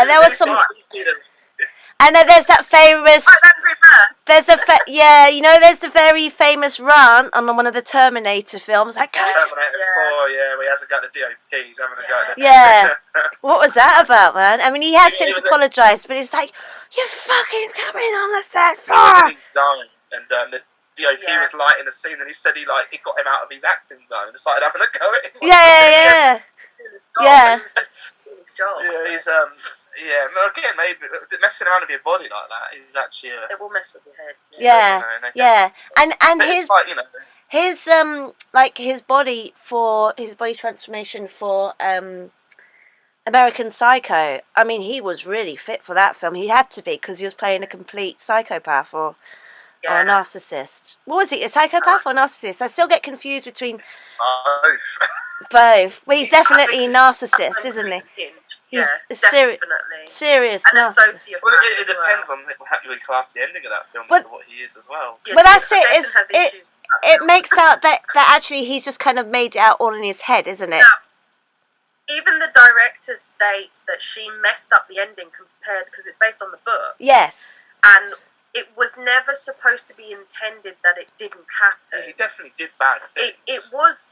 There was some. And then there's that famous. There's there's a very famous rant on one of the Terminator films. Terminator 4, where he hasn't got the DOPs, having a go. Yeah. What was that about, man? I mean, he has since apologised, but it's like, you're fucking coming on the set floor. And the DOP was lighting a scene, and he said it got him out of his acting zone and started having a go at him. Yeah. He was just doing his job. Yeah, he's again, maybe messing around with your body like that is actually it will mess with your head. Yeah. And his his his body transformation for American Psycho. I mean, he was really fit for that film. He had to be because he was playing a complete psychopath or a narcissist. What was he? A psychopath or narcissist? I still get confused between both. Well, he's definitely a narcissist, isn't he? He's serious. And a sociopath. Well, it depends on how you class the ending of that film as to what he is as well. But that's it. It makes out that actually he's just kind of made it out all in his head, isn't it? Even the director states that she messed up the ending because it's based on the book. Yes. And it was never supposed to be intended that it didn't happen. He definitely did bad things.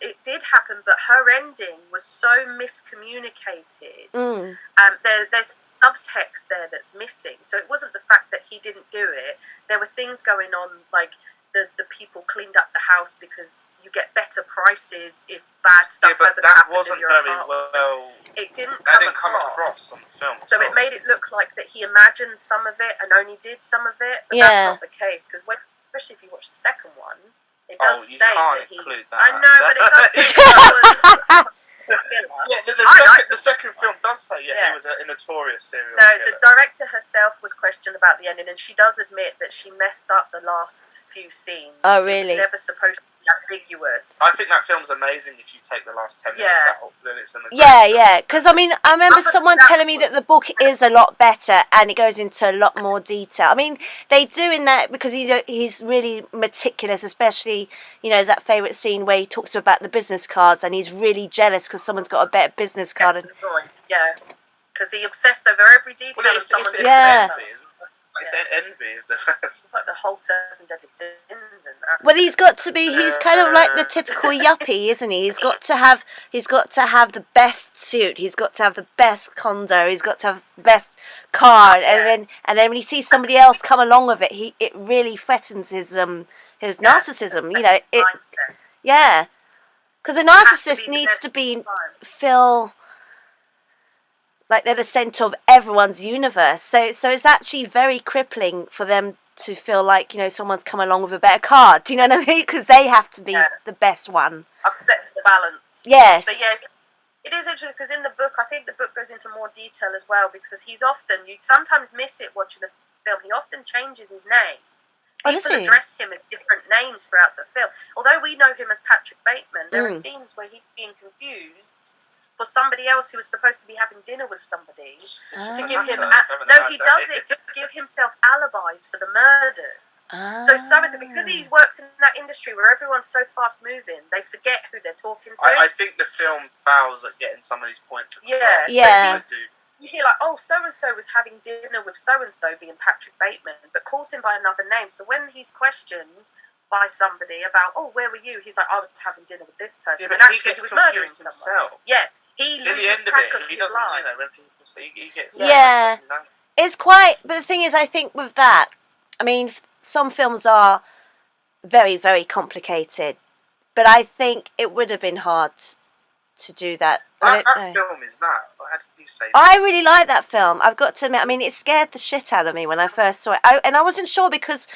It did happen, but her ending was so miscommunicated. There's subtext there that's missing. So it wasn't the fact that he didn't do it. There were things going on, like the people cleaned up the house because you get better prices if bad stuff hasn't happened in your apartment. It didn't come across on the film. So it made it look like that he imagined some of it and only did some of it, but that's not the case. Because especially if you watch the second one, it does state that he's. I know, but it does say that he was. The second film does say he was a notorious serial killer. The director herself was questioned about the ending, and she does admit that she messed up the last few scenes. Oh, really? It was never supposed to be ambiguous. I think that film's amazing if you take the last 10 minutes out. Then it's in the because I mean, I remember someone telling me that the book is a lot better and it goes into a lot more detail. I mean, they do in that because he's really meticulous, especially, there's that favourite scene where he talks about the business cards and he's really jealous because someone's got a better business card. Because he obsessed over every detail of someone's It's envy. It's like the whole 7 deadly sins. friends in that. Well, he's got to be. He's kind of like the typical yuppie, isn't he? He's got to have the best suit. He's got to have the best condo. He's got to have the best car. And then when he sees somebody else come along with it, it really threatens his narcissism. You know, mindset. Yeah, because a narcissist needs to feel like they're the center of everyone's universe. So it's actually very crippling for them to feel like, you know, someone's come along with a better car. Do you know what I mean? Because they have to be the best one. Upsets the balance. Yes. But yes, it is interesting because in the book, I think the book goes into more detail as well, because he's often, you sometimes miss it watching the film, he often changes his name. People address him as different names throughout the film. Although we know him as Patrick Bateman, there are scenes where he's being confused for somebody else who was supposed to be having dinner with somebody to give him. He does it to give himself alibis for the murders. So because he works in that industry where everyone's so fast moving, they forget who they're talking to. I think the film fails at getting some of these points across. Yeah. You hear like, oh, so-and-so was having dinner with so-and-so, being Patrick Bateman, but calls him by another name. So when he's questioned by somebody about, oh, where were you? He's like, I was having dinner with this person. Yeah, but he gets was murdering himself. Yeah, he loses track of his life. When people see, he gets... It's quite... But the thing is, I think with that, I mean, some films are very, very complicated, but I think it would have been hard to do that. That film is that. How did you say that? I really like that film. I've got to admit. I mean, it scared the shit out of me when I first saw it, and I wasn't sure because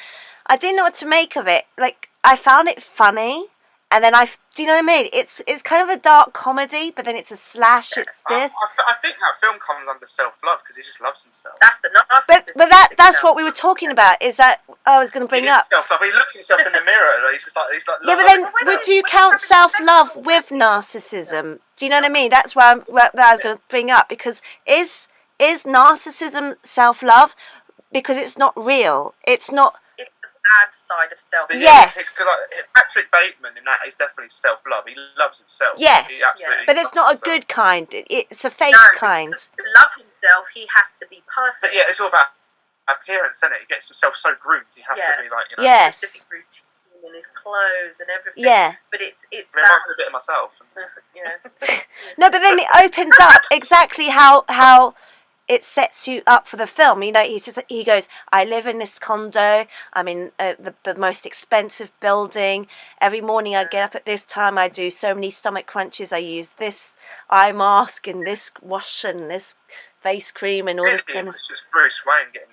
I didn't know what to make of it. Like, I found it funny, and then do you know what I mean? It's kind of a dark comedy, but then it's a slash. It's this. I think that film comes under self-love because he just loves himself. That's the narcissist. But that's what we were talking about. Is that I was going to bring up? Self-love. He looks at himself in the mirror. And he's like. Yeah, but then would you count self-love with narcissism? Do you know what I mean? That's what I was going to bring up, because is narcissism self-love? Because it's not real. It's not. It's the bad side of self-love. Yes. Because Patrick Bateman in that is definitely self-love. He loves himself. Yes. He absolutely but it's not a good kind. It's a fake kind. To love himself, he has to be perfect. But yeah, it's all about appearance, isn't it? He gets himself so groomed. He has to be like, you know. Yes. Specific routine and his clothes and everything. Yeah. But it's reminds me a bit of myself. No, but then it opens up exactly how it sets you up for the film. You know, he goes, I live in this condo. I'm in the most expensive building. Every morning I get up at this time. I do so many stomach crunches. I use this eye mask and this wash and this face cream and all this kind of. It's just Bruce Wayne getting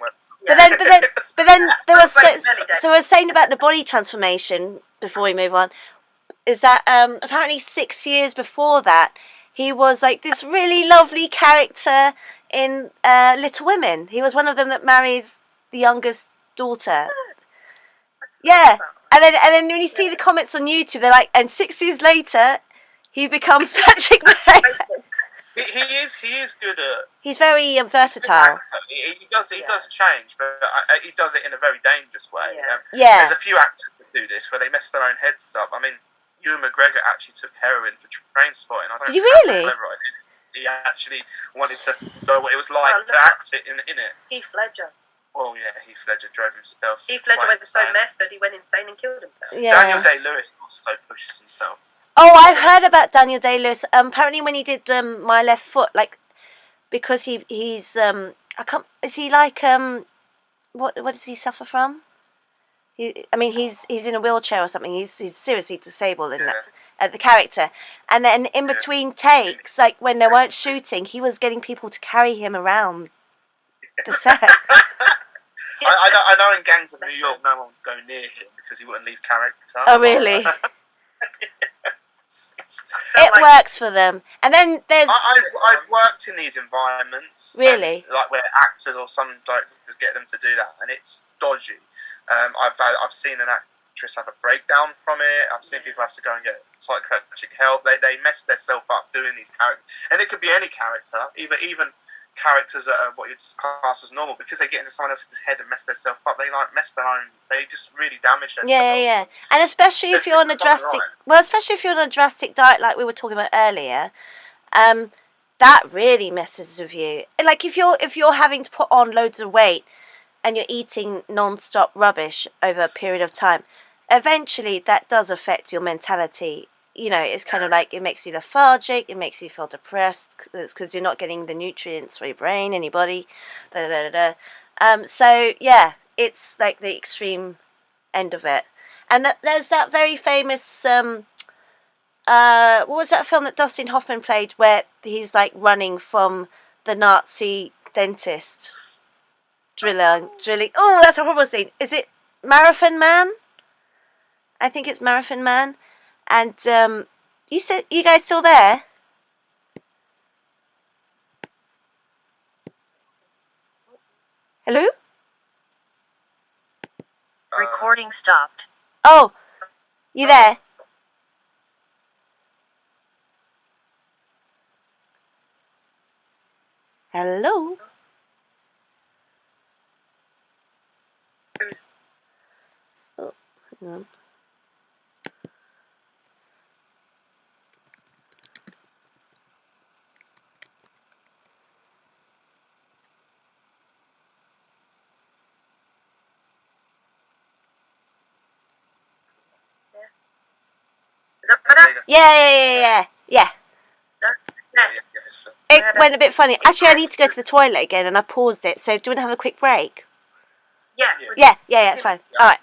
wet. But then there was so I was saying about the body transformation before we move on, is that apparently 6 years before that he was like this really lovely character in Little Women. He was one of them that marries the youngest daughter. Yeah, and then when you see the comments on YouTube, they're like, and 6 years later he becomes Patrick Bateman. He is good at. He's very versatile. He does change, but he does it in a very dangerous way. Yeah. There's a few actors that do this where they mess their own heads up. I mean, Ewan McGregor actually took heroin for train spotting. Did you really? He actually wanted to know what it was like to act it in it. Heath Ledger. Oh yeah, Heath Ledger drove himself. Heath Ledger went so method, he went insane and killed himself. Yeah. Daniel Day-Lewis also pushes himself. Oh, I've heard about Daniel Day-Lewis. Apparently, when he did My Left Foot, like, because he's is he like what does he suffer from? He's in a wheelchair or something. He's seriously disabled in that the character. And then in between takes, like when they weren't shooting, he was getting people to carry him around the set. I know in Gangs of New York, no one would go near him because he wouldn't leave character. Oh, really? It works for them. And then there's... I've worked in these environments. Really? Like where actors or some directors get them to do that, and it's dodgy. I've seen an actress have a breakdown from it. I've seen people have to go and get psychiatric help. They mess themselves up doing these characters. And it could be any character, even characters that are what you'd class as normal, because they get into someone else's head and mess themselves up. They mess their own. They just really damage themselves. Yeah. And especially if you're on a drastic, diet like we were talking about earlier, that really messes with you. Like if you're having to put on loads of weight, and you're eating non-stop rubbish over a period of time, eventually that does affect your mentality. You know, it's kind of like it makes you lethargic, it makes you feel depressed because you're not getting the nutrients for your brain and your body. So yeah, it's like the extreme end of it. And there's that very famous what was that film that Dustin Hoffman played where he's like running from the Nazi dentist? Drilling. Oh, that's a horrible scene. Is it Marathon Man? I think it's Marathon Man. And you guys still there? Hello? Recording stopped. Oh, you there? Hello? Oh, hang on. Yeah. It went a bit funny. Actually, I need to go to the toilet again, and I paused it. So, do you want to have a quick break? Yeah, it's fine. All right.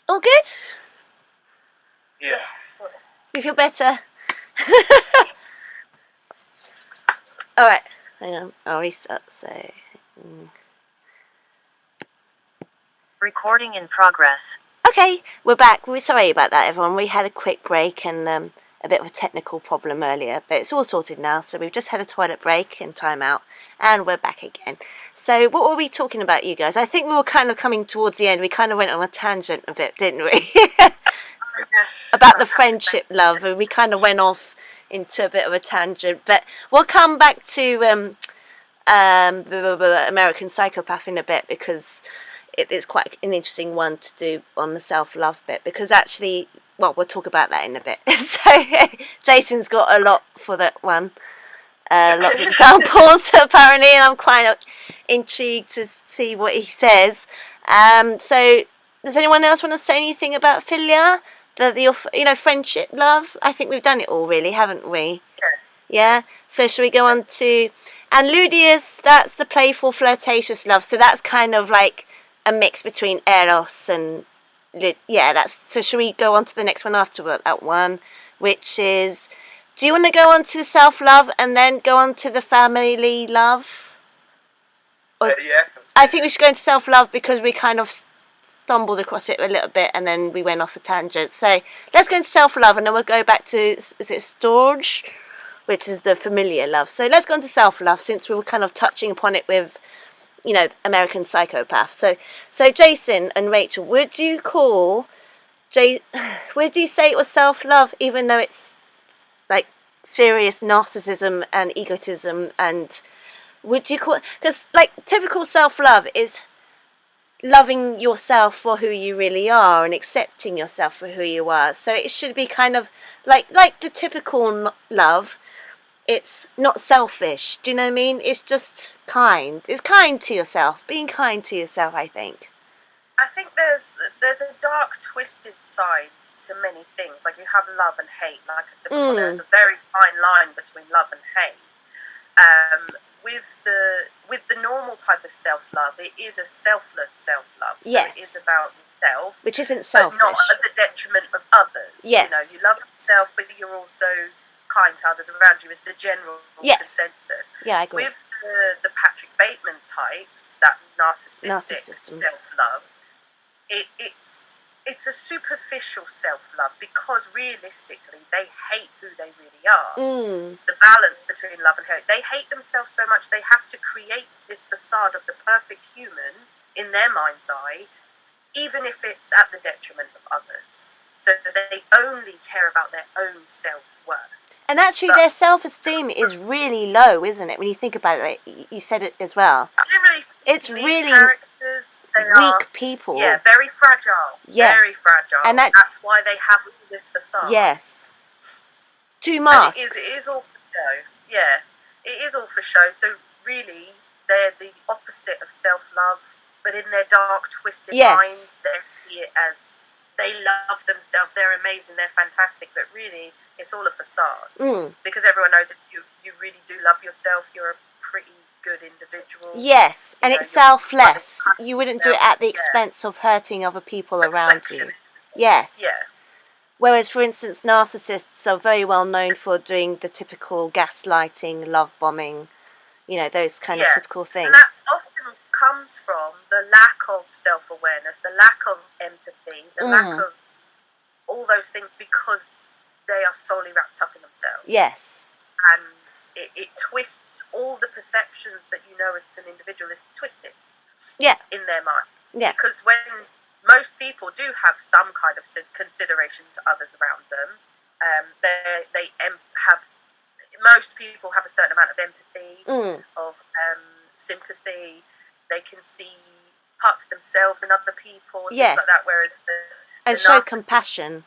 All good? Yeah. You feel better? All right. Hang on, I'll restart. So, recording in progress. Okay, we're back. We're sorry about that, everyone. We had a quick break and a bit of a technical problem earlier, but it's all sorted now. So we've just had a toilet break and time out, and we're back again. So what were we talking about, you guys? I think we were kind of coming towards the end. We kind of went on a tangent a bit, didn't we? About the friendship love, and we kind of went off into a bit of a tangent. But we'll come back to the American Psychopath in a bit, because it's quite an interesting one to do on the self-love bit, because actually, well, we'll talk about that in a bit. So Jason's got a lot for that one, a lot of examples apparently, and I'm quite intrigued to see what he says. So does anyone else want to say anything about philia, the friendship love? I think we've done it all, really, haven't we? Sure. Yeah. So shall we go on to, and ludius? That's the playful, flirtatious love. So that's kind of like a mix between eros and that's. So shall we go on to the next one after that one, which is, do you want to go on to the self-love and then go on to the family love? Yeah. I think we should go into self-love, because we kind of stumbled across it a little bit and then we went off a tangent. So let's go into self-love, and then we'll go back to, is it storge, which is the familiar love. So let's go into self-love, since we were kind of touching upon it with American Psychopath. So Jason and Rachel, would you say it was self-love, even though it's like serious narcissism and egotism? And would you call, because like typical self-love is loving yourself for who you really are and accepting yourself for who you are. So it should be kind of like the typical love. It's not selfish. Do you know what I mean? It's just kind. It's kind to yourself. Being kind to yourself, I think. I think there's a dark, twisted side to many things. Like, you have love and hate. Like I said before, there's a very fine line between love and hate. With the normal type of self-love, it is a selfless self-love. So yes. It is about yourself. Which isn't selfish. But not at the detriment of others. Yes. You love yourself, but you're also kind to others around you, is the general consensus. Yeah, I agree. With the Patrick Bateman types, that narcissistic self-love, it's a superficial self-love, because realistically they hate who they really are. It's the balance between love and hate. They hate themselves so much they have to create this facade of the perfect human in their mind's eye, even if it's at the detriment of others. So they only care about their own self-worth. And actually, their self-esteem is really low, isn't it? When you think about it, you said it as well. It's really weak people. Yeah, very fragile. Yes. Very fragile. And that's why they have this facade. Yes. Two masks. And it is all for show. Yeah, it is all for show. So really, they're the opposite of self-love, but in their dark, twisted minds, they see it as they love themselves, they're amazing, they're fantastic, but really, it's all a facade. Because everyone knows if you really do love yourself, you're a pretty good individual. Yes, and it's selfless. You wouldn't do it at the expense of hurting other people around you. Yes. Yeah. Whereas, for instance, narcissists are very well known for doing the typical gaslighting, love bombing, those kind of typical things. And that often comes from the lack of self-awareness, the lack of empathy, the lack of all those things, because they are solely wrapped up in themselves. Yes. And it twists all the perceptions that you know as an individual is twisted. Yeah. In their minds. Yeah. Because when most people do have some kind of consideration to others around them, most people have a certain amount of empathy, of sympathy. They can see parts of themselves in other people, and things like that. Whereas and show compassion.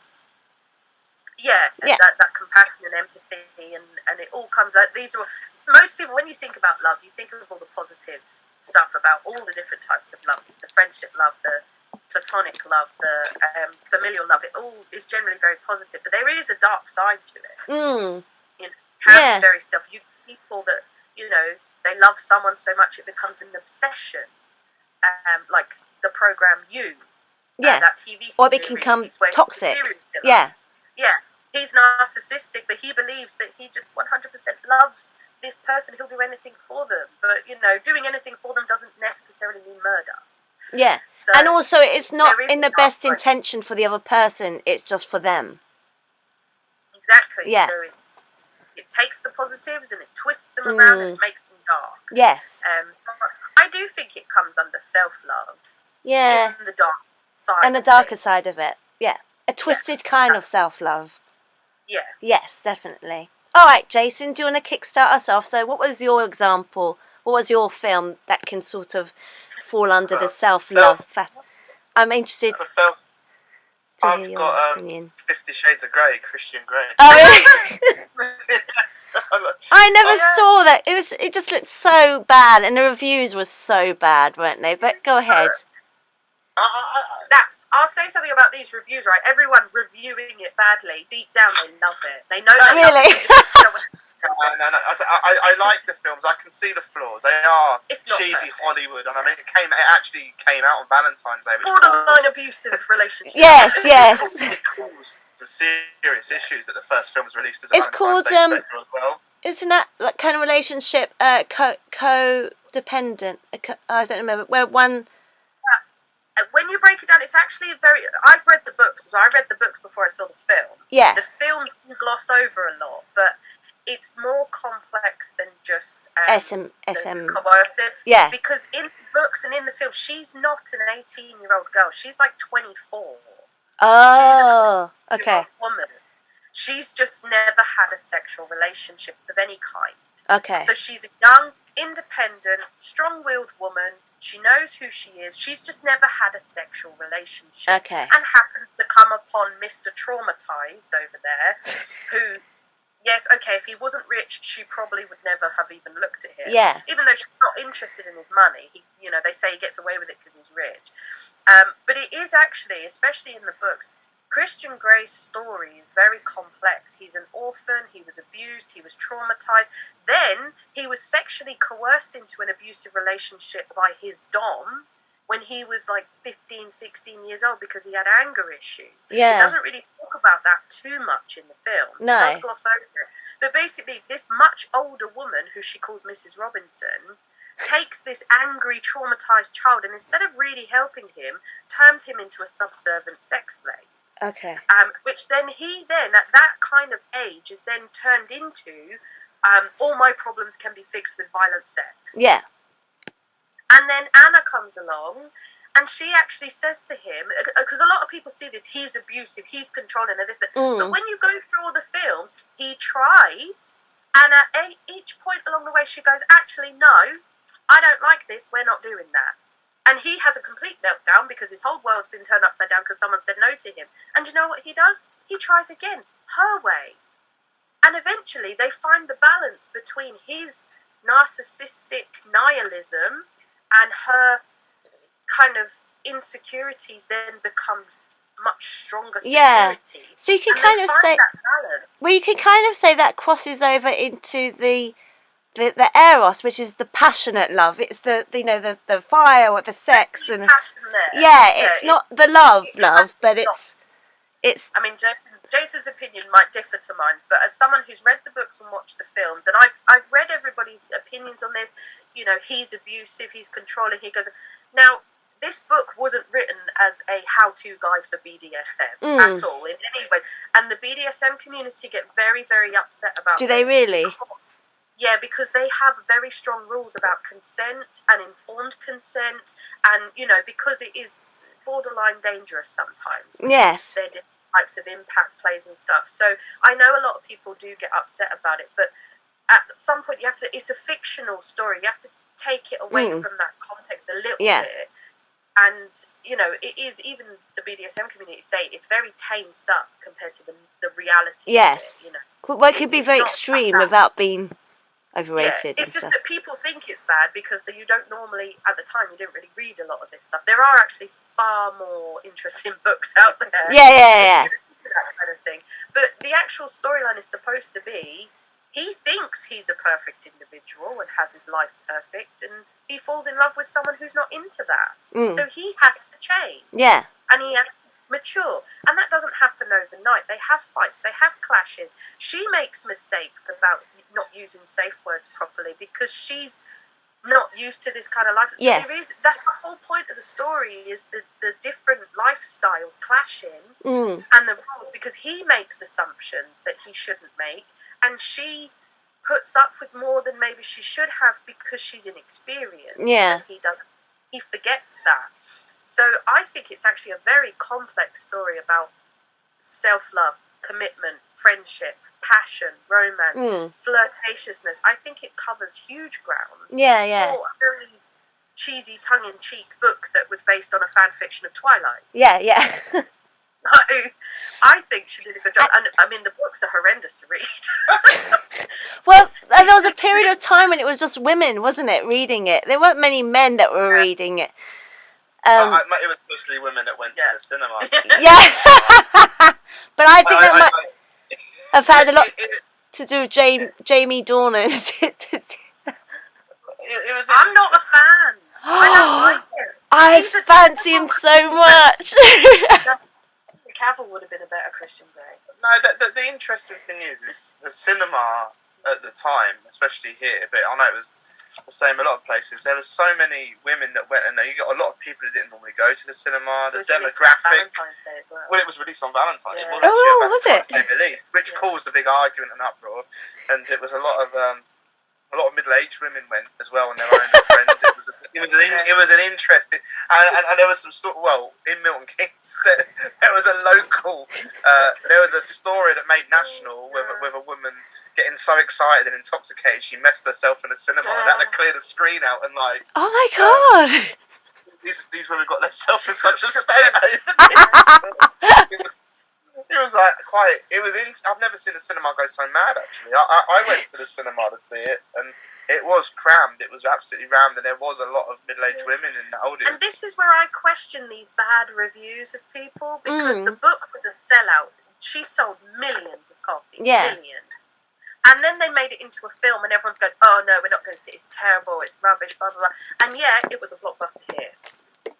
Yeah, that compassion and empathy, and it all comes out. These are most people. When you think about love, you think of all the positive stuff about all the different types of love: the friendship love, the platonic love, the familial love. It all is generally very positive, but there is a dark side to it. Can be very people that they love someone so much it becomes an obsession, like the program You. That TV series, or it can become toxic. Yeah, he's narcissistic, but he believes that he just 100% loves this person, he'll do anything for them. But, doing anything for them doesn't necessarily mean murder. Yeah. So, and also, it's not in the best intention for the other person. It's just for them. Exactly. Yeah. So it takes the positives and it twists them around and it makes them dark. Yes. I do think it comes under self-love. Yeah. In the dark side. And the darker side of it. Yeah. A twisted kind of self-love. Yeah. Yes, definitely. All right, Jason, do you want to kickstart us off? So what was your example? What was your film that can sort of fall under the self-love? I'm interested to hear your opinion. 50 Shades of Grey, Christian Grey. Oh, really? I never saw that. It just looked so bad, and the reviews were so bad, weren't they? But go ahead. I'll say something about these reviews, right? Everyone reviewing it badly, deep down they love it. They know they love it. No. I like the films. I can see the flaws. They are cheesy Hollywood, and I mean, it actually came out on Valentine's Day. Borderline abusive relationship. Yes. It caused some serious issues that the first film was released as a Valentine's Day special as well. Isn't that like kind of relationship codependent? I don't remember where one. When you break it down, it's actually I've read the books, so I read the books before I saw the film. Yeah. The film you can gloss over a lot, but it's more complex than just coercive. Yeah. Because in the books and in the film, she's not an 18-year-old girl. She's like 24. Oh, she's a 24-year-old woman. She's just never had a sexual relationship of any kind. Okay. So she's a young, independent, strong-willed woman. She knows who she is. She's just never had a sexual relationship. Okay. And happens to come upon Mr. Traumatized over there, who, yes, okay, if he wasn't rich, she probably would never have even looked at him. Yeah. Even though she's not interested in his money. They say he gets away with it because he's rich. But it is actually, especially in the books, Christian Grey's story is very complex. He's an orphan, he was abused, he was traumatized. Then he was sexually coerced into an abusive relationship by his dom when he was like 15, 16 years old because he had anger issues. Yeah. It doesn't really talk about that too much in the films. No. It does gloss over it. But basically, this much older woman, who she calls Mrs. Robinson, takes this angry, traumatized child and instead of really helping him, turns him into a subservient sex slave. Okay. Which then he at that kind of age is then turned into all my problems can be fixed with violent sex. Yeah. And then Anna comes along and she actually says to him, because a lot of people see this, he's abusive, he's controlling, and this, but when you go through all the films, he tries, and at each point along the way she goes, actually no, I don't like this, we're not doing that. And he has a complete meltdown because his whole world's been turned upside down because someone said no to him. And you know what he does? He tries again, her way. And eventually they find the balance between his narcissistic nihilism and her kind of insecurities then become much stronger security. Yeah. So you can kind of say, well, you can kind of say that crosses over into the eros, which is the passionate love. It's the fire or the sex and it's not the love, but it's. I mean, Jason's opinion might differ to mine, but as someone who's read the books and watched the films, and I've read everybody's opinions on this. He's abusive, he's controlling. He goes now. This book wasn't written as a how-to guide for BDSM at all in any way, and the BDSM community get very, very upset about. Do they really? Yeah, because they have very strong rules about consent and informed consent, and because it is borderline dangerous sometimes. Yes. There are different types of impact plays and stuff. So I know a lot of people do get upset about it, but at some point it's a fictional story. You have to take it away from that context a little bit. And, it is, even the BDSM community say it's very tame stuff compared to the reality of it, Well, it could be very extreme without being overrated. Yeah, it's just that people think it's bad because you don't normally, at the time, you didn't really read a lot of this stuff. There are actually far more interesting books out there. Yeah. That kind of thing. But the actual storyline is supposed to be, he thinks he's a perfect individual and has his life perfect, and he falls in love with someone who's not into that. So he has to change. Yeah. And he has to mature. And that doesn't happen overnight. They have fights, they have clashes. She makes mistakes about not using safe words properly because she's not used to this kind of life. So that's the whole point of the story, is the different lifestyles clashing and the rules, because he makes assumptions that he shouldn't make, and she puts up with more than maybe she should have because she's inexperienced. And he forgets that. So I think it's actually a very complex story about self-love, commitment, friendship, passion, romance, flirtatiousness. I think it covers huge ground. For a very cheesy, tongue-in-cheek book that was based on a fan fiction of Twilight. I think she did a good job. And I mean, the books are horrendous to read. Well, there was a period of time when it was just women, wasn't it, reading it? There weren't many men that were reading it. It was mostly women that went to the cinema. But I think I've had a lot to do with Jamie Dornan. I'm not a fan. I don't like him. I fancy him so much. Cavill would have been a better Christian Grey. No, the interesting thing is the cinema at the time, especially here, but I know it was the same a lot of places. There were so many women that went, and you got a lot of people that didn't normally go to the cinema. So the demographic. Valentine's Day as well. Well, it was released on Valentine. Yeah. It was actually was it? Released, which caused a big argument and uproar, and it was a lot of middle-aged women went as well, and their own friends. It was an interesting, and there was some in Milton Keynes there was a local there was a story that made national with a woman getting so excited and intoxicated she messed herself in a cinema and had to clear the screen out and oh my god, these women got themselves in such a state over this. It was I've never seen a cinema go so mad, actually. I went to the cinema to see it, and it was crammed. It was absolutely rammed, and there was a lot of middle-aged women in the audience. And this is where I question these bad reviews of people, because the book was a sellout. She sold millions of copies. Millions. And then they made it into a film, and everyone's going, oh no, we're not going to see it, it's terrible, it's rubbish, blah, blah, blah. And it was a blockbuster here.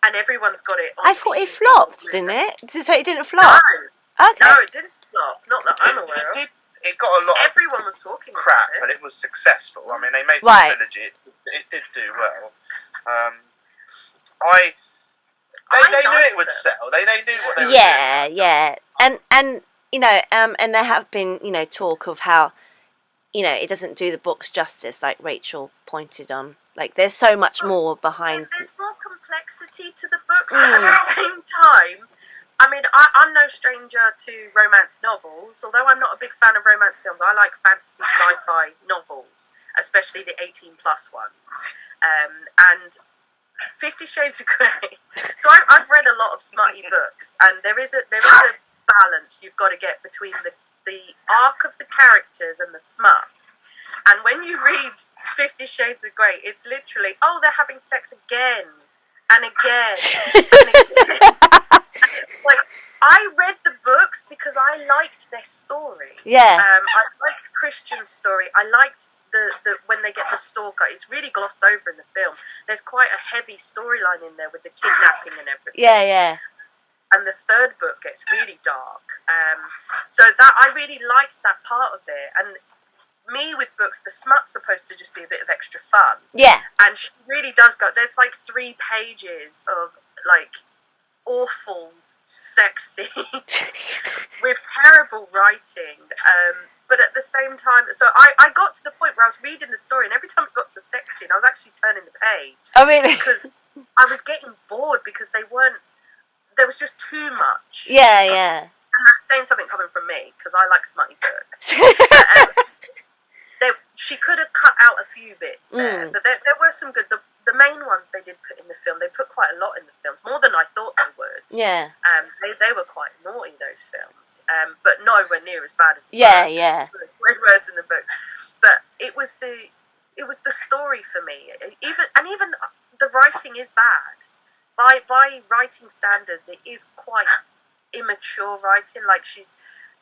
And everyone's got it on I thought it flopped, didn't it? So it didn't flop? No. Okay. No, it didn't flop. Not that I'm aware of. It got a lot Everyone was talking crap, about it. but it was successful. I mean, they made the trilogy. It did do well. They knew it would sell. They knew what they were doing. Yeah. And you know, and there have been, you know, talk of how, you know, it doesn't do the books justice, like Rachel pointed on. Like, there's so much more behind. There's more complexity to the books, but at the same time, I mean, I'm no stranger to romance novels. Although I'm not a big fan of romance films, I like fantasy sci-fi novels, especially the 18-plus ones. And 50 Shades of Grey. So I've read a lot of smutty books, and there is a balance you've got to get between the arc of the characters and the smut. And when you read 50 Shades of Grey, it's literally, oh, they're having sex again and again and again. Like, I read the books because I liked their story. Yeah. I liked Christian's story. I liked the when they get the stalker. It's really glossed over in the film. There's quite a heavy storyline in there with the kidnapping and everything. Yeah. And the third book gets really dark. So that I really liked that part of it. And me with books, the smut's supposed to just be a bit of extra fun. Yeah. And she really does go. There's like 3 pages of like awful sex scenes with terrible writing. But at the same time, so I got to the point where I was reading the story, and every time it got to a sex scene, I was actually turning the page. Oh, really? Because I was getting bored because there was just too much. Yeah. And that's saying something coming from me, because I like smutty books. She could have cut out a few bits there, but there were some good. The main ones they did put in the film, they put quite a lot in the films, more than I thought they would. Yeah. They were quite naughty, those films, but nowhere near as bad as the Yeah. way worse in the book. But it was the story for me. Even the writing is bad. By writing standards, it is quite immature writing. Like,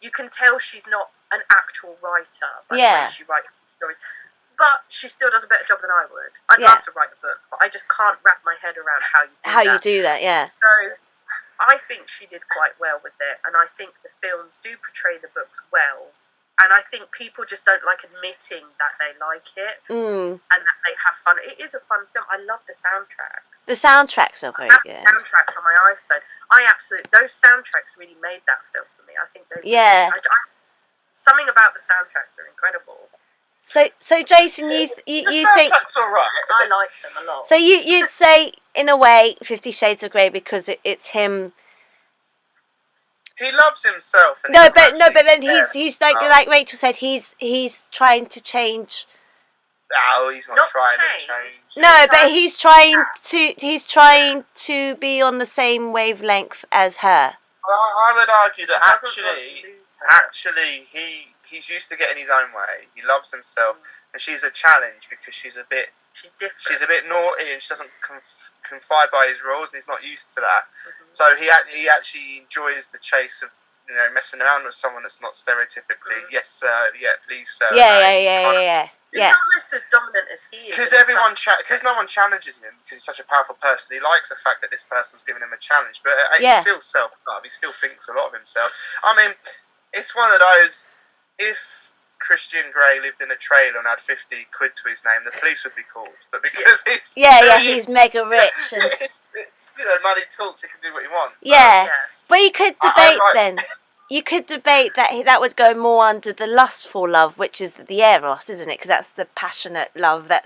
you can tell she's not an actual writer. By the way she writes stories. But she still does a better job than I would. I'd love to write a book, but I just can't wrap my head around how you do that. Yeah. So I think she did quite well with it, and I think the films do portray the books well. And I think people just don't like admitting that they like it and that they have fun. It is a fun film. I love the soundtracks. The soundtracks are very good. Soundtracks on my iPhone. Those soundtracks really made that film for me. I think they. Yeah. Something about the soundtracks are incredible. So Jason, you think? All right. I like them a lot. So you'd say, in a way, 50 Shades of Grey because it's him. He loves himself. And But then he's like Rachel said, he's trying to change. No, he's not trying to change. No, but he's trying to be on the same wavelength as her. Well, I would argue that actually he's used to getting his own way. He loves himself, and she's a challenge because she's different. She's a bit naughty, and she doesn't confide by his rules, and he's not used to that. So he actually enjoys the chase of messing around with someone that's not stereotypically yes sir, yeah please sir. Yeah. He's almost as dominant as he is. Because no one challenges him because he's such a powerful person. He likes the fact that this person's giving him a challenge, but he's still self-love. He still thinks a lot of himself. I mean, it's one of those. If Christian Grey lived in a trailer and had 50 quid to his name, the police would be called. But because he's mega rich and it's money talks. He can do what he wants. So. Yeah, but you could debate then. You could debate that would go more under the lustful love, which is the eros, isn't it? Because that's the passionate love. I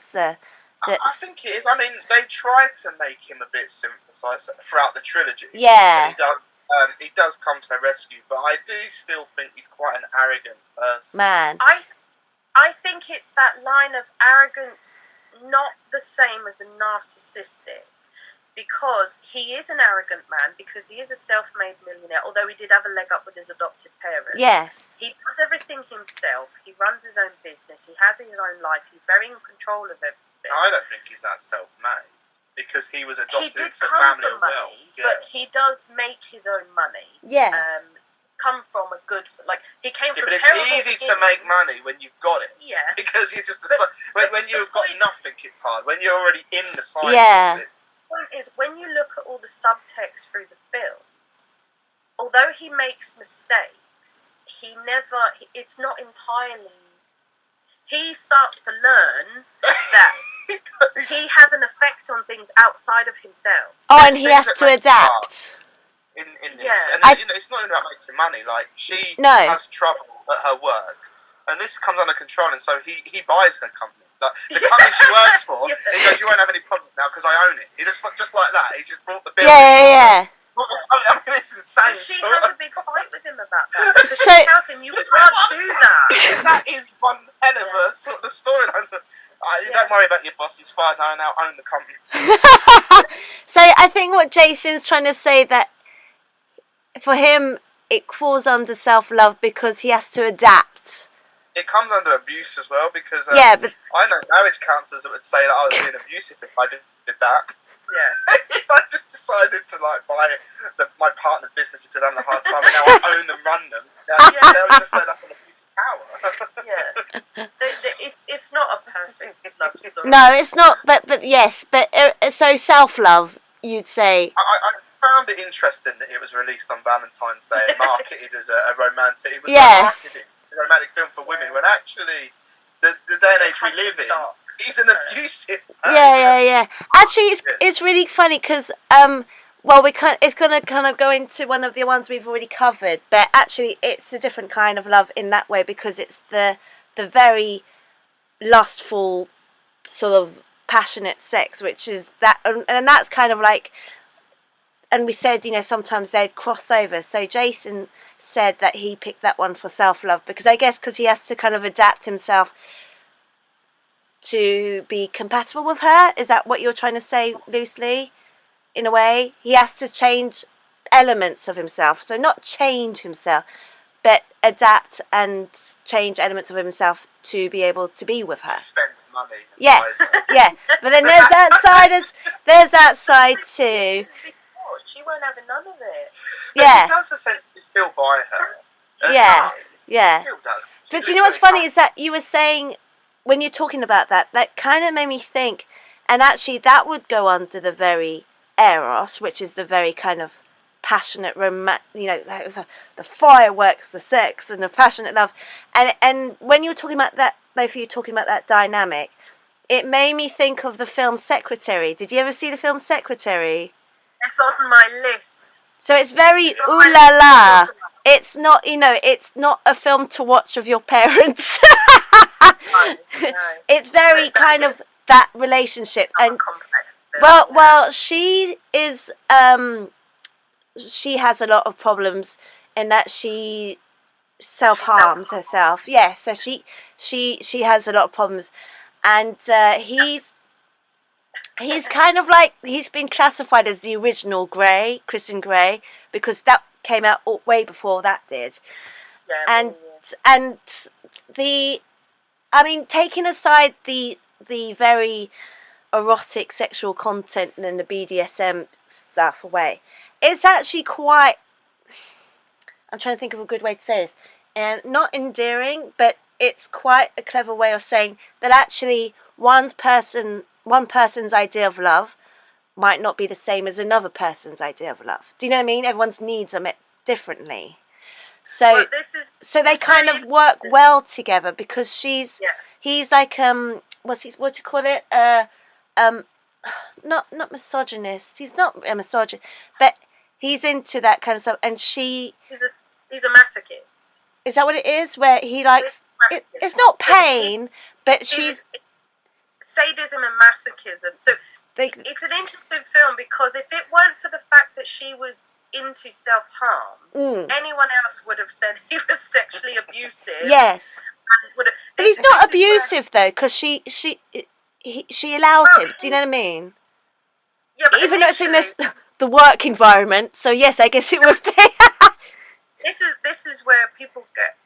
think it is. I mean, they tried to make him a bit synthesized throughout the trilogy. Yeah. He does come to their rescue, but I do still think he's quite an arrogant person. Man. I think it's that line of arrogance, not the same as a narcissistic. Because he is an arrogant man, because he is a self-made millionaire, although he did have a leg up with his adopted parents. Yes. He does everything himself. He runs his own business. He has his own life. He's very in control of everything. I don't think he's that self-made, because he was adopted into a family of wealth. But he does make his own money. Yeah. Come from a good... he came from but it's easy to make money when you've got it. Yeah. Because you just... when you've got nothing, it's hard. When you're already in the cycle of it, point is, when you look at all the subtext through the films, although he makes mistakes, it's not entirely... He starts to learn that he has an effect on things outside of himself. Oh, and he has to adapt. In this. And it's not even about making money. Like, she has trouble at her work, and this comes under control, and so he buys her company. Like, the company she works for, he goes, you won't have any problem now because I own it. He just like that. He's just brought the bill. Yeah. I mean, it's insane. She has a big fight with him about that. Because she tells him, you can't do that. That is one hell of a sort of the storyline. Don't worry about your boss. He's fine. I now own the company. So I think what Jason's trying to say, that for him it falls under self-love because he has to adapt. It comes under abuse as well, because but I know marriage counsellors that would say that I was being abusive if I did that. Yeah. If I just decided to buy my partner's business because I'm having a hard time and now I own them, run them, they'll just say that's an abusive power. It's not a perfect love story. No, it's not. But yes, so self-love, you'd say. I found it interesting that it was released on Valentine's Day and marketed as a romantic. It was marketed a romantic film for women, when actually the day and age we live in, he's an abusive. Yeah. Actually, it's really funny because it's going to kind of go into one of the ones we've already covered, but actually it's a different kind of love in that way, because it's the very lustful sort of passionate sex, which is that, and that's kind of like. And we said, sometimes they'd cross over. So Jason said that he picked that one for self-love because he has to kind of adapt himself to be compatible with her. Is that what you're trying to say loosely? In a way, he has to change elements of himself. So not change himself, but adapt and change elements of himself to be able to be with her. Spend money. Yeah. But then there's that side too. She won't have none of it. But he does essentially still buy her. Yeah. He still does. But do you know what's funny is that you were saying, when you're talking about that kind of made me think, and actually that would go under the very eros, which is the very kind of passionate romance, the fireworks, the sex, and the passionate love. And when you were talking about that, both of you talking about that dynamic, it made me think of the film Secretary. Did you ever see the film Secretary? It's on my list. So it's very ooh la la. It's not, it's not a film to watch with your parents. No. It's very kind of that relationship, and well, she is she has a lot of problems in that she self-harms herself. Yeah, so she has a lot of problems, and he's kind of like, he's been classified as the original Grey, Christian Grey, because that came out way before that did. Yeah, and the, I mean, taking aside the very erotic sexual content and the BDSM stuff away, it's actually quite, I'm trying to think of a good way to say this, and not endearing, but it's quite a clever way of saying that actually one person's idea of love might not be the same as another person's idea of love. Do you know what I mean? Everyone's needs are met differently. So they kind of work well together, because he's like what do you call it? Not misogynist. He's not a misogynist, but he's into that kind of stuff. And he's a masochist. Is that what it is? Where he likes it's not pain, but she's sadism and masochism. So it's an interesting film, because if it weren't for the fact that she was into self-harm, anyone else would have said he was sexually abusive. Yes. But he's not abusive though, because she allows him. Do you know what I mean? Yeah, but even though it's in the work environment, so yes, I guess it would be. This is where people get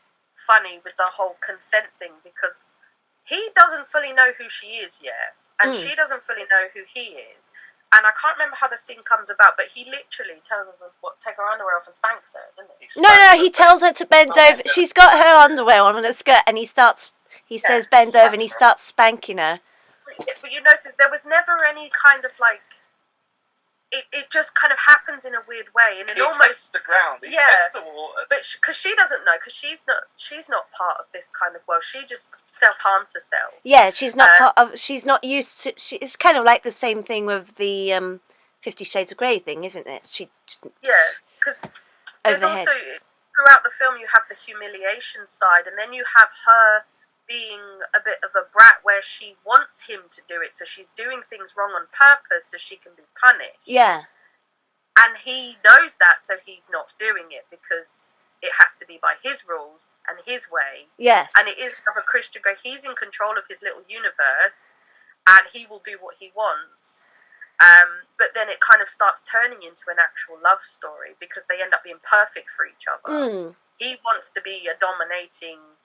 funny with the whole consent thing, because he doesn't fully know who she is yet, and she doesn't fully know who he is. And I can't remember how the scene comes about, but he literally tells her take her underwear off and spanks her, doesn't he? No, he tells her to bend over. She's got her underwear on and a skirt, and he says bend over, and he starts spanking her. But you notice there was never any kind of like, it just kind of happens in a weird way, and it almost tests the ground. He tests the water. But because she doesn't know, because she's not part of this kind of world. She just self-harms herself. Yeah, she's not part of. She's not used to. It's kind of like the same thing with the 50 Shades of Grey thing, isn't it? Because there's also, throughout the film, you have the humiliation side, and then you have her being a bit of a brat, where she wants him to do it, so she's doing things wrong on purpose so she can be punished. Yeah. And he knows that, so he's not doing it, because it has to be by his rules and his way. Yes. And it is of a Christian Grey. He's in control of his little universe, and he will do what he wants. But then it kind of starts turning into an actual love story, because they end up being perfect for each other. He wants to be a dominating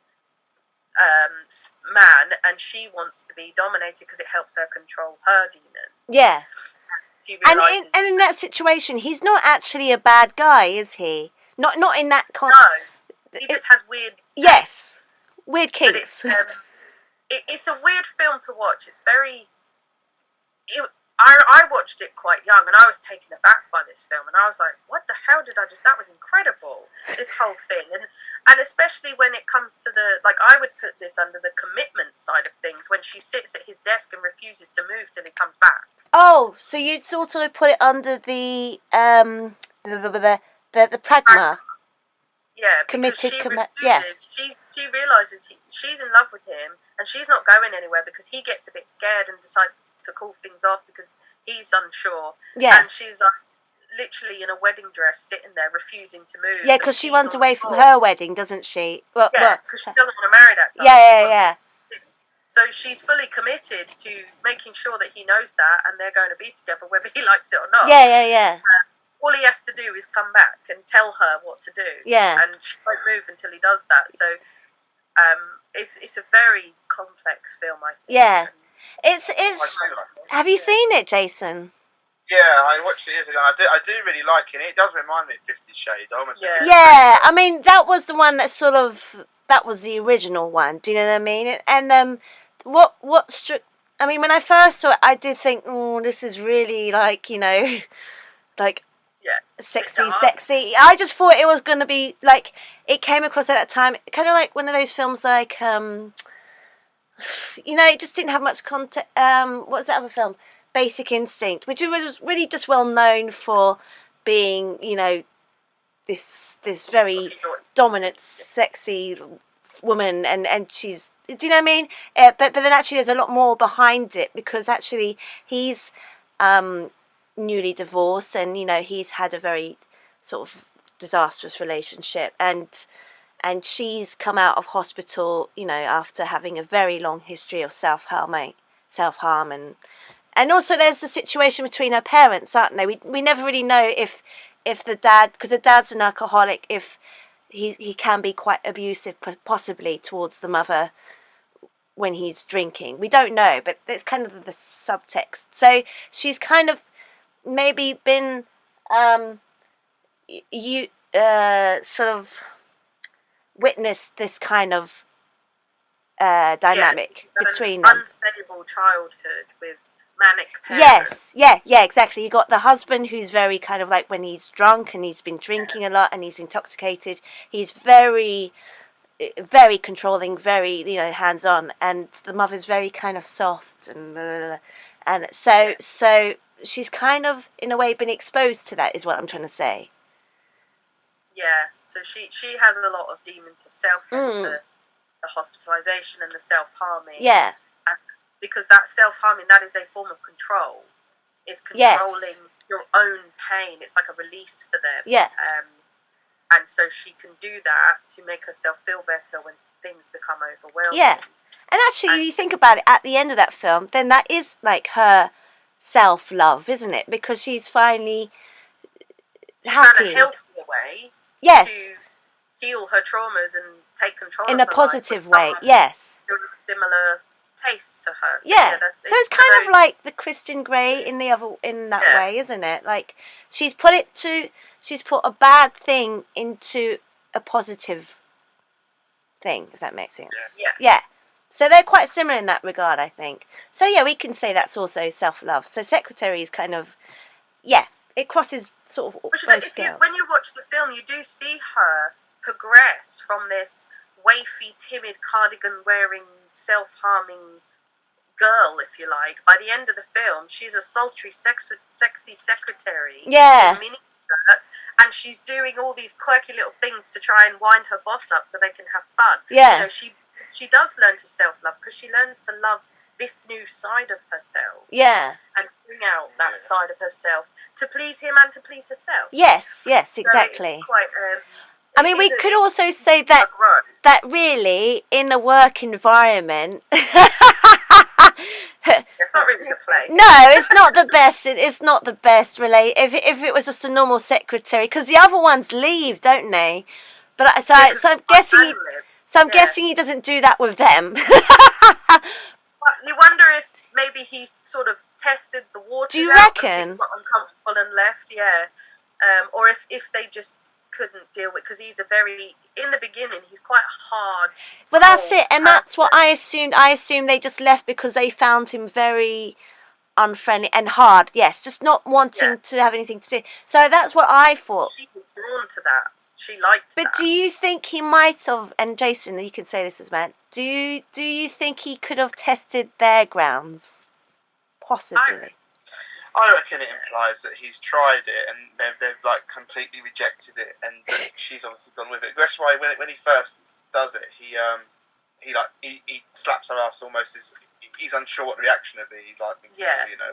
man, and she wants to be dominated because it helps her control her demons. Yeah. And in that situation, he's not actually a bad guy, is he? Not in that No, he just has weird. Yes, weird kinks. It's a weird film to watch. It's very. I watched it quite young, and I was taken aback by this film, and I was like, what the hell did I just... That was incredible, this whole thing. And especially when it comes to the... Like, I would put this under the commitment side of things, when she sits at his desk and refuses to move till he comes back. Oh, so you'd sort of put it under the pragma. Yeah, committed. Yeah. She realises she's in love with him, and she's not going anywhere, because he gets a bit scared and decides to call things off because he's unsure. Yeah. And she's like literally in a wedding dress, sitting there refusing to move. Yeah, because she runs away from her wedding, doesn't she? Well, because she doesn't want to marry that guy. Yeah. So she's fully committed to making sure that he knows that, and they're going to be together whether he likes it or not. Yeah. All he has to do is come back and tell her what to do. Yeah. And she won't move until he does that. So it's a very complex film, I think. Yeah. It's. Have you seen it, Jason? Yeah, I watched it years ago. I do really like it. It does remind me of 50 Shades. Yeah, I mean, that was the one that sort of... That was the original one. Do you know what I mean? And what struck... I mean, when I first saw it, I did think, this is really like, like... sexy. I just thought it was going to be like, it came across at that time kind of like one of those films like it just didn't have much content. What was that other film, Basic Instinct, which was really just well known for being this very dominant, sexy woman, and she's, do you know what I mean? But then actually there's a lot more behind it, because actually he's newly divorced, and he's had a very sort of disastrous relationship, and she's come out of hospital after having a very long history of self-harm, and also there's the situation between her parents, aren't they? We never really know if the dad, because the dad's an alcoholic, if he can be quite abusive possibly towards the mother when he's drinking. We don't know, but it's kind of the subtext. So she's kind of maybe been sort of witnessed this kind of dynamic between them. Unstable childhood with manic parents. Yes, exactly. You got the husband who's very kind of like, when he's drunk and he's been drinking a lot and he's intoxicated, he's very, very controlling, very hands-on, and the mother's very kind of soft, and so she's kind of in a way been exposed to that, is what I'm trying to say. Yeah, so she has a lot of demons herself, the hospitalization and the self-harming. Yeah. Because that self-harming, that is a form of control. It's controlling your own pain. It's like a release for them. Yeah. And so she can do that to make herself feel better when things become overwhelming. Yeah. And actually, you think about it, at the end of that film, then that is like her self-love, isn't it? Because she's finally happy. Found a healthier way to heal her traumas and take control in of a her positive life way, yes. Similar taste to her. So, so it's kind of like the Christian Grey in that way, isn't it? Like she's put a bad thing into a positive thing, if that makes sense. Yeah. So they're quite similar in that regard, I think. So yeah, we can say that's also self-love. So Secretary is kind of, it crosses sort of both scales. When you watch the film, you do see her progress from this wafy, timid, cardigan-wearing, self-harming girl, if you like. By the end of the film, she's a sultry, sexy secretary. Yeah. In mini skirts, and she's doing all these quirky little things to try and wind her boss up so they can have fun. Yeah. She does learn to self-love, because she learns to love this new side of herself. Yeah. And bring out that side of herself to please him and to please herself. Yes, exactly. So quite, I mean, we could also say that really, in a work environment... It's not really the place. No, it's not the best. It's not the best, really. If it was just a normal secretary, because the other ones leave, don't they? But I'm guessing he doesn't do that with them. You wonder if maybe he sort of tested the waters. Do you reckon? Got uncomfortable and left, or if they just couldn't deal with, because he's in the beginning he's quite hard. Well, that's it, and that's what I assumed. I assumed they just left because they found him very unfriendly and hard. Yes, just not wanting to have anything to do. So that's what I thought. She was drawn to that. She liked that. But do you think he might have? And Jason, you can say this as man. Do you think he could have tested their grounds? Possibly. I reckon it implies that he's tried it and they've like completely rejected it, and she's obviously gone with it. That's why when he first does it, he slaps her ass almost as he's unsure what the reaction would be. He's like,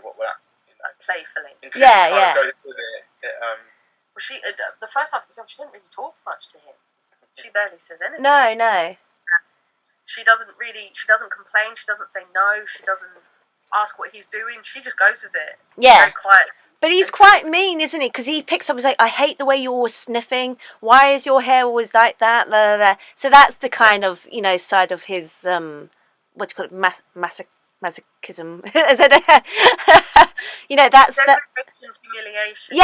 what would that, playfully. And goes with it. Well, the first half of the film, she didn't really talk much to him. She barely says anything. No. She doesn't complain. She doesn't say no. She doesn't ask what he's doing. She just goes with it. Yeah. Very quiet. But he's quite mean, isn't he? Because he picks up and he's like, I hate the way you're always sniffing. Why is your hair always like that? Blah, blah, blah. So that's the kind of, side of his, what do you call it, masochism. That's the... humiliation.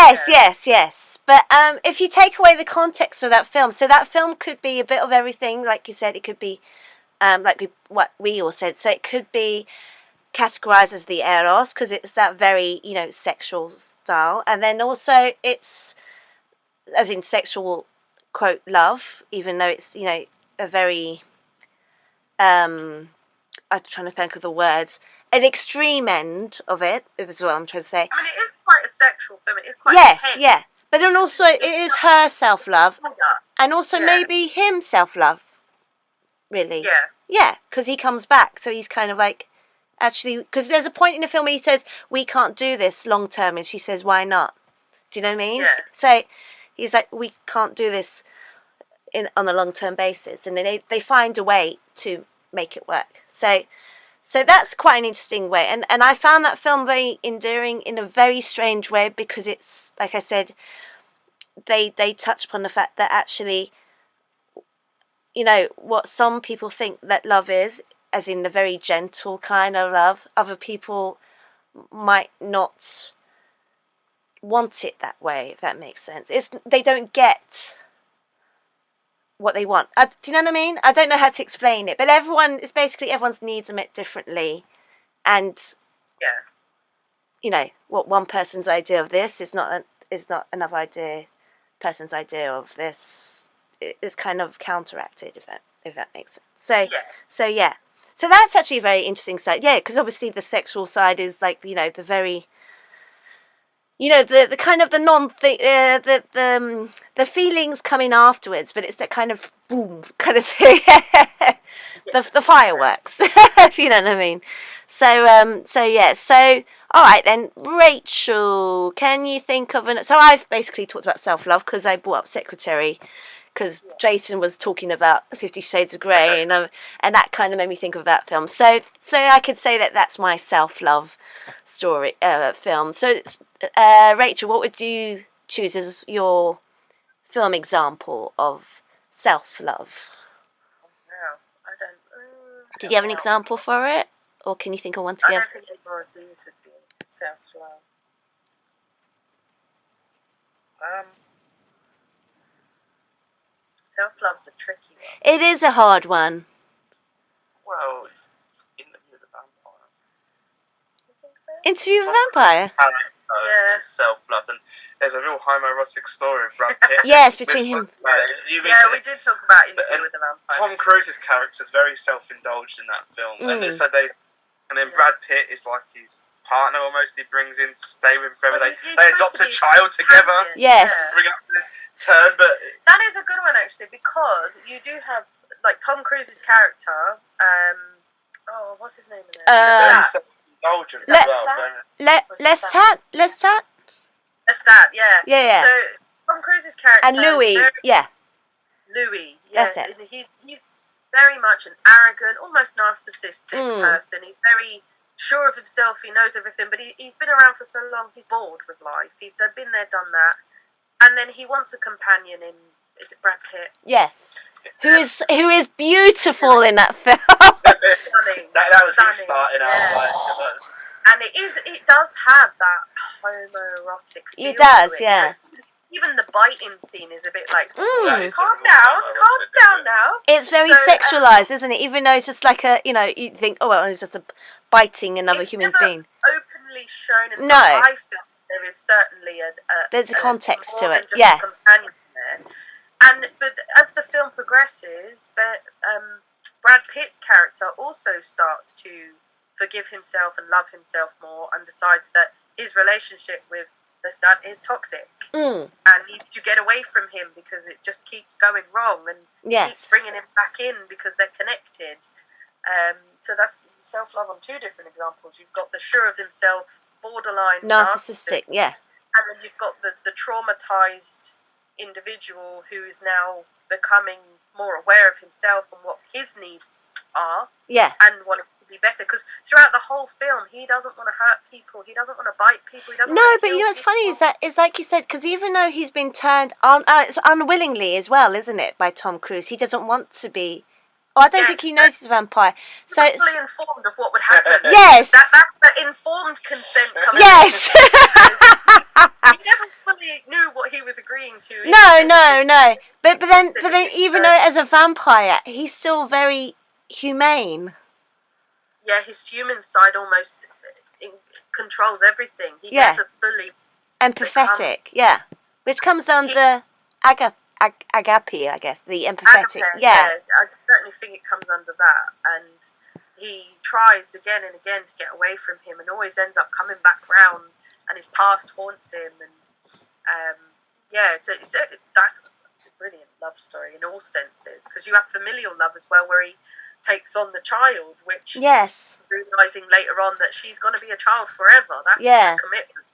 Yes. But if you take away the context of that film, so that film could be a bit of everything, like you said. It could be, what we all said. So it could be categorized as the eros, because it's that very, sexual lifestyle, and then also it's, as in sexual, quote, love, even though it's, you know, a very, I'm trying to think of the words, an extreme end of it, is what I'm trying to say. I mean, it is quite a sexual film. It is quite intense. Yeah. But then also it is her self-love, and also maybe him self-love, really. Yeah. Yeah, because he comes back, so he's kind of like, actually, because there's a point in the film where he says, we can't do this long term, and she says, why not? Do you know what I mean? Yeah. So he's like, we can't do this on a long term basis, and then they find a way to make it work. So that's quite an interesting way, and I found that film very endearing in a very strange way, because it's, like I said, they touch upon the fact that actually, you know, what some people think that love is, as in the very gentle kind of love, other people might not want it that way, if that makes sense. They don't get what they want. Do you know what I mean? I don't know how to explain it, but everyone's needs are met differently, and you know, what one person's idea of this is not another person's idea of this. Is kind of counteracted, if that makes sense. So that's actually a very interesting side. Yeah, because obviously the sexual side is like, you know, the very, you know, the kind of the the feelings coming afterwards, but it's that kind of boom kind of thing. the fireworks, if you know what I mean. So all right then, Rachel, can you think of so I've basically talked about self-love because I brought up Secretary, because Jason was talking about 50 Shades of Grey, and that kind of made me think of that film. So I could say that that's my self-love story film. So Rachel, what would you choose as your film example of self-love? I don't. Did you have an example for it, or can you think of one to give? I don't think either of these would be self-love. Self-love's a tricky one. It is a hard one. Well, Interview with a Vampire. You think so? Interview with a Vampire? Yeah. Self-love. And there's a real homoerotic story of Brad Pitt. Yes, between him. Yeah, we did talk about Interview with a Vampire. Tom Cruise's character is very self-indulged in that film. And then Brad Pitt is like his partner almost. He brings in to stay with him forever. Well, they adopt a child together. Yes. Bring up the turn, but that is a good one actually, because you do have like Tom Cruise's character. What's his name in it? self-indulgent as well. Lestat. Lestat, yeah. Yeah. So Tom Cruise's character and Louis, Louis, yes. That's it. And he's very much an arrogant, almost narcissistic person. He's very sure of himself. He knows everything, but he's been around for so long. He's bored with life. He's been there, done that. And then he wants a companion in, is it Brad Pitt? Yes. Who is beautiful in that film. Stunning. That was his starting out. Like, and it does have that homoerotic feel. It does, to it. yeah. Even the biting scene is a bit like, calm down now. It's very sexualized, isn't it? Even though it's just like you think, oh well, it's just a biting another human being. Openly shown. And no. I feel there is certainly there's a context more to than it, just yeah. a companion there. But as the film progresses, Brad Pitt's character also starts to forgive himself and love himself more, and decides that his relationship with Lestat is toxic and needs to get away from him because it just keeps going wrong, and keeps bringing him back in because they're connected. So that's self-love on two different examples. You've got the sure of himself, borderline narcissistic, yeah. And then you've got the traumatized individual who is now becoming more aware of himself and what his needs are. Yeah. And wanting to be better. Because throughout the whole film, he doesn't want to hurt people. He doesn't want to bite people. He doesn't no, want to but you know what's funny is that it's like you said, because even though he's been turned on, it's unwillingly as well, isn't it, by Tom Cruise? He doesn't want to be. Oh, I don't think he knows he's a vampire. So he's fully informed of what would happen. Yes. That's the informed consent coming. Yes. He never fully knew what he was agreeing to. No. But then even though as a vampire, he's still very humane. Yeah, his human side almost controls everything. He never fully Empathetic, yeah. Which comes under agape, I guess. The empathetic, agape, yeah. I certainly think it comes under that. And he tries again and again to get away from him, and always ends up coming back round, and his past haunts him. And that's a brilliant love story in all senses, because you have familial love as well, where he takes on the child, which realizing later on that she's going to be a child forever. That's a commitment,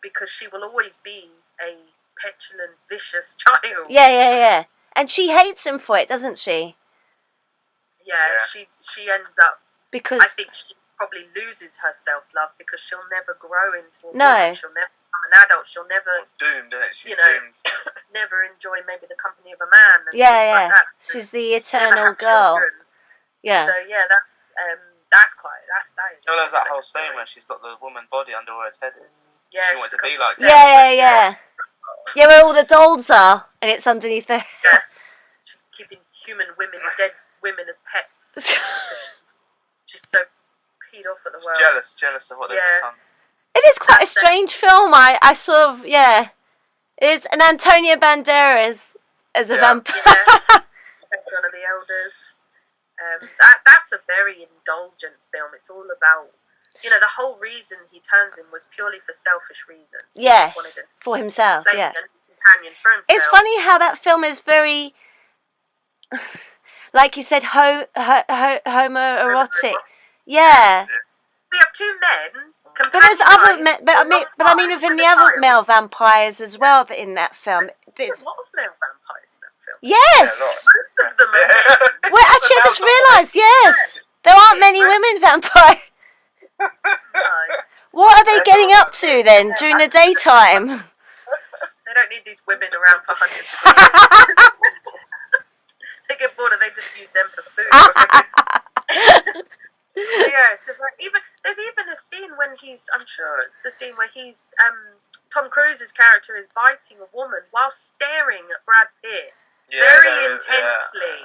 because she will always be a petulant, vicious child. Yeah. And she hates him for it, doesn't she? Yeah. She ends up, because I think she probably loses her self-love, because she'll never grow into a woman. She'll never become an adult. She'll never doomed, isn't it? She's doomed. never enjoy maybe the company of a man and things like that. She's the eternal girl. Children. Yeah. So that is. Well, there's that whole scene where she's got the woman body under where her head is. Yeah, she wants to be like that. Yeah, where all the dolls are, and it's underneath there. Yeah. She's keeping dead women as pets. She's so peed off at the world. Jealous of what they've become. It is quite a strange film. I sort of, It is an Antonio Banderas as a vampire. Yeah. One of the elders. That's a very indulgent film. It's all about, the whole reason he turns him was purely for selfish reasons. He yes, for himself, yeah. Companion for himself. It's funny how that film is very, like you said, homoerotic. Yeah. We have two men. But there's other men, but I mean within the other male vampires as well in that film. There's a lot of male vampires in that film. Yes. Most of them are men. Well, actually, I just realised. Yes, there aren't many women vampires. No. What are they getting up to then during the daytime? They don't need these women around for hundreds of years. They get bored and they just use them for food. So there's even a scene when I'm sure it's the scene where Tom Cruise's character is biting a woman while staring at Brad Pitt very intensely.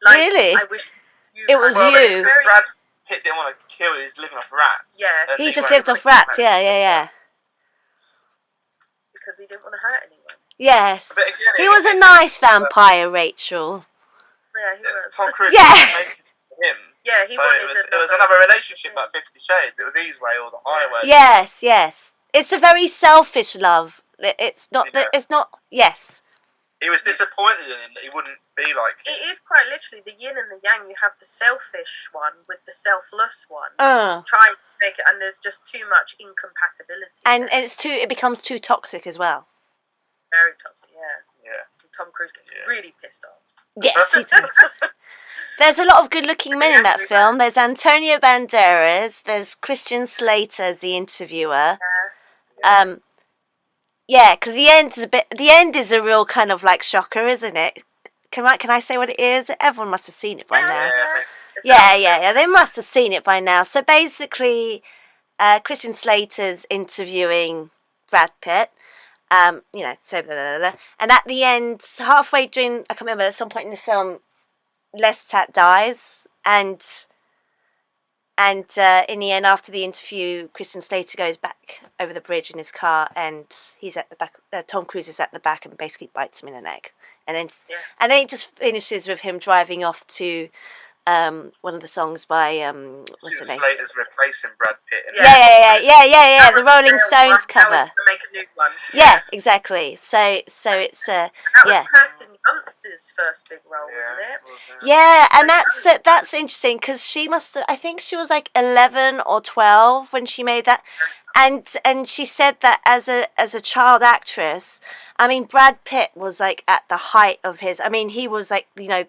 Like, really? I wish it was you. Brad Pitt didn't want to kill him, he was living off rats. Yeah. He just lived off rats, yeah. Because he didn't want to hurt anyone. Yes. But again, he was a nice vampire, Rachel. Yeah, he was. Tom Cruise was making him. Yeah, he wanted it was another relationship like 50 Shades. It was his way or the highway. Yes. It's a very selfish love. It's not. It's not. Yes. He was disappointed in him that he wouldn't be like him. It is quite literally the yin and the yang. You have the selfish one with the selfless one. Trying to make it, and there's just too much incompatibility. And it becomes too toxic as well. Very toxic, yeah. And Tom Cruise gets really pissed off. Yes, he does. There's a lot of good-looking men in that film. There's Antonio Banderas. There's Christian Slater as the interviewer. Because the end is a real kind of like shocker, isn't it? Can I say what it is? Everyone must have seen it by now. Yeah. They must have seen it by now. So basically, Christian Slater's interviewing Brad Pitt. And at the end, halfway during, I can't remember, at some point in the film, Lestat dies, and in the end, after the interview, Christian Slater goes back over the bridge in his car, and he's at the back. Tom Cruise is at the back and basically bites him in the neck, and then it just finishes with him driving off to one of the songs by what's the name? Slater's replacing Brad Pitt. Yeah. The Rolling Stones cover. To make a new one. Yeah, exactly. So it's that was Kirsten Dunst's first big role, wasn't it? Yeah, and that's interesting because I think she was like 11 or 12 when she made that, and she said that as a child actress, I mean, Brad Pitt was like at the height of his. I mean, he was like the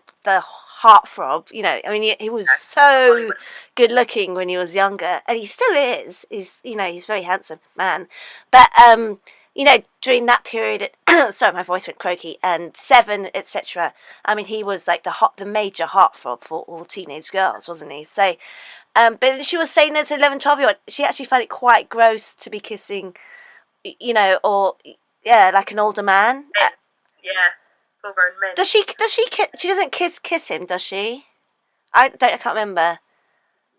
heartthrob. I mean, he was so good looking when he was younger, and he still is. He's a very handsome man, but during that period, sorry, my voice went croaky, and Seven, etc. I mean, he was like the major heartthrob for all teenage girls, wasn't he? So, but she was saying as an 11, 12-year-old, she actually found it quite gross to be kissing, like an older man. Full-grown men. Does she she doesn't kiss him, does she? I can't remember.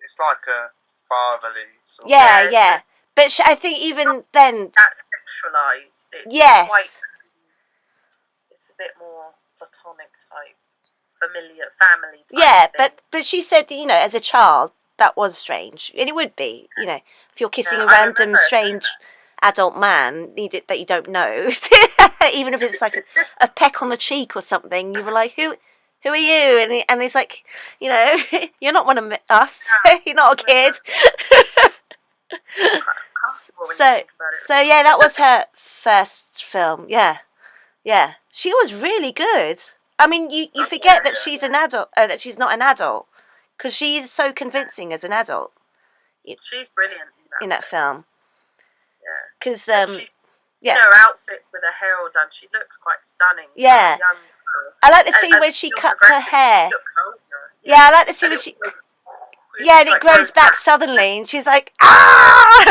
It's like a fatherly sort of. Yeah. But I think even then... That's sexualised. Yes. It's a bit more platonic type, familiar, family type Yeah, thing. but she said, you know, as a child, that was strange. And it would be, you know, if you're kissing a random strange adult man that you don't know, even if it's like a peck on the cheek or something, you were like, who are you? And he's like, you know, you're not one of us. You're not a kid. So yeah, that was her first film. Yeah. She was really good. I mean, you forget that she's an adult, that she's not an adult, because she is so convincing as an adult. She's brilliant in that film. Yeah. Because her outfits with her hair all done, she looks quite stunning. Yeah. I like the scene where she cuts her hair. Yeah, I like the scene where she. Yeah, and it grows back suddenly, and she's like, ah!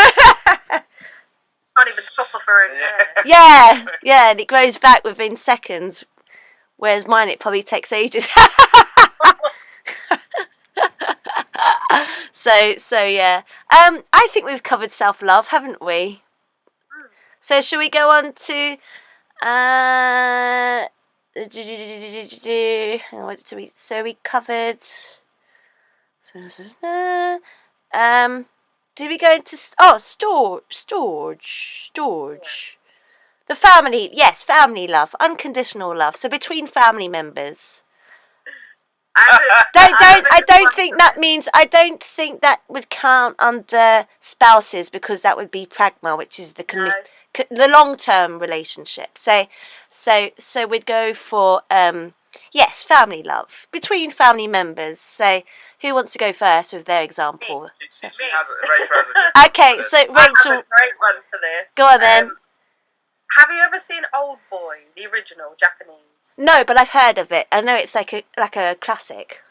Can't even chop off her own hair. Yeah, and it grows back within seconds, whereas mine it probably takes ages. So yeah. I think we've covered self-love, haven't we? So shall we go on to what did we? So we covered. Did we go into storage? The family, yes, family love, unconditional love. So between family members. I don't think that would count under spouses, because that would be pragma, which is the long-term relationship. So we'd go for yes, family love between family members. So who wants to go first with their example? Rachel has a okay, so Rachel, I have a great one for this. Go on then. Have you ever seen Old Boy, the original Japanese? No, but I've heard of it. I know it's like a classic,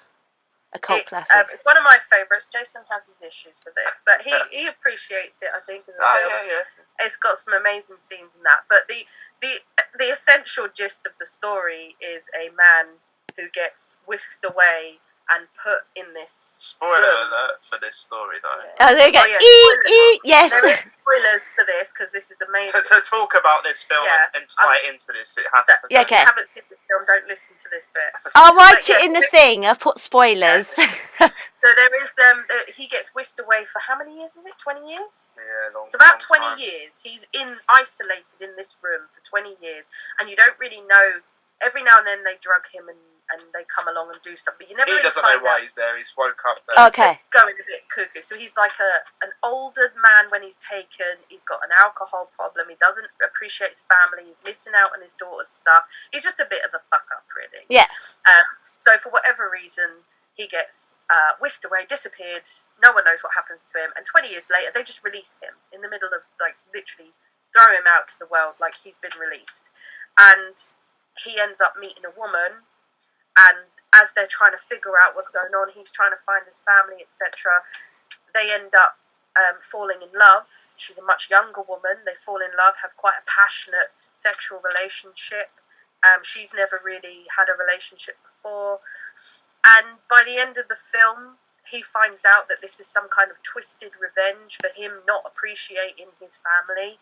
a cult classic. It's one of my favourites. Jason has his issues with it, but he appreciates it, I think, as a film. Yeah. It's got some amazing scenes in that. But the essential gist of the story is a man who gets whisked away and put in this spoiler alert for this story, though. Oh, there you go. Yes. There is spoilers for this, because this is amazing. To talk about this film and tie into this, it has to. Yeah, okay. If you haven't seen this film, don't listen to this bit. I'll write it in the thing. I'll put spoilers. Yeah. So there is, he gets whisked away for how many years is it? 20 years? Yeah, long. It's about 20 years. He's isolated in this room for 20 years, and you don't really know. Every now and then they drug him and they come along and do stuff, but you never really doesn't know why he's there. He's woke up there. Okay. He's just going a bit cuckoo. So he's like an older man when he's taken. He's got an alcohol problem. He doesn't appreciate his family. He's missing out on his daughter's stuff. He's just a bit of a fuck up, really. Yeah. So for whatever reason, he gets whisked away, disappeared. No one knows what happens to him. And 20 years later, they just release him in the middle of, like, literally throw him out to the world like he's been released. And he ends up meeting a woman, and as they're trying to figure out what's going on, he's trying to find his family, etc. They end up falling in love. She's a much younger woman. They fall in love, have quite a passionate sexual relationship. She's never really had a relationship before. And by the end of the film, he finds out that this is some kind of twisted revenge for him not appreciating his family.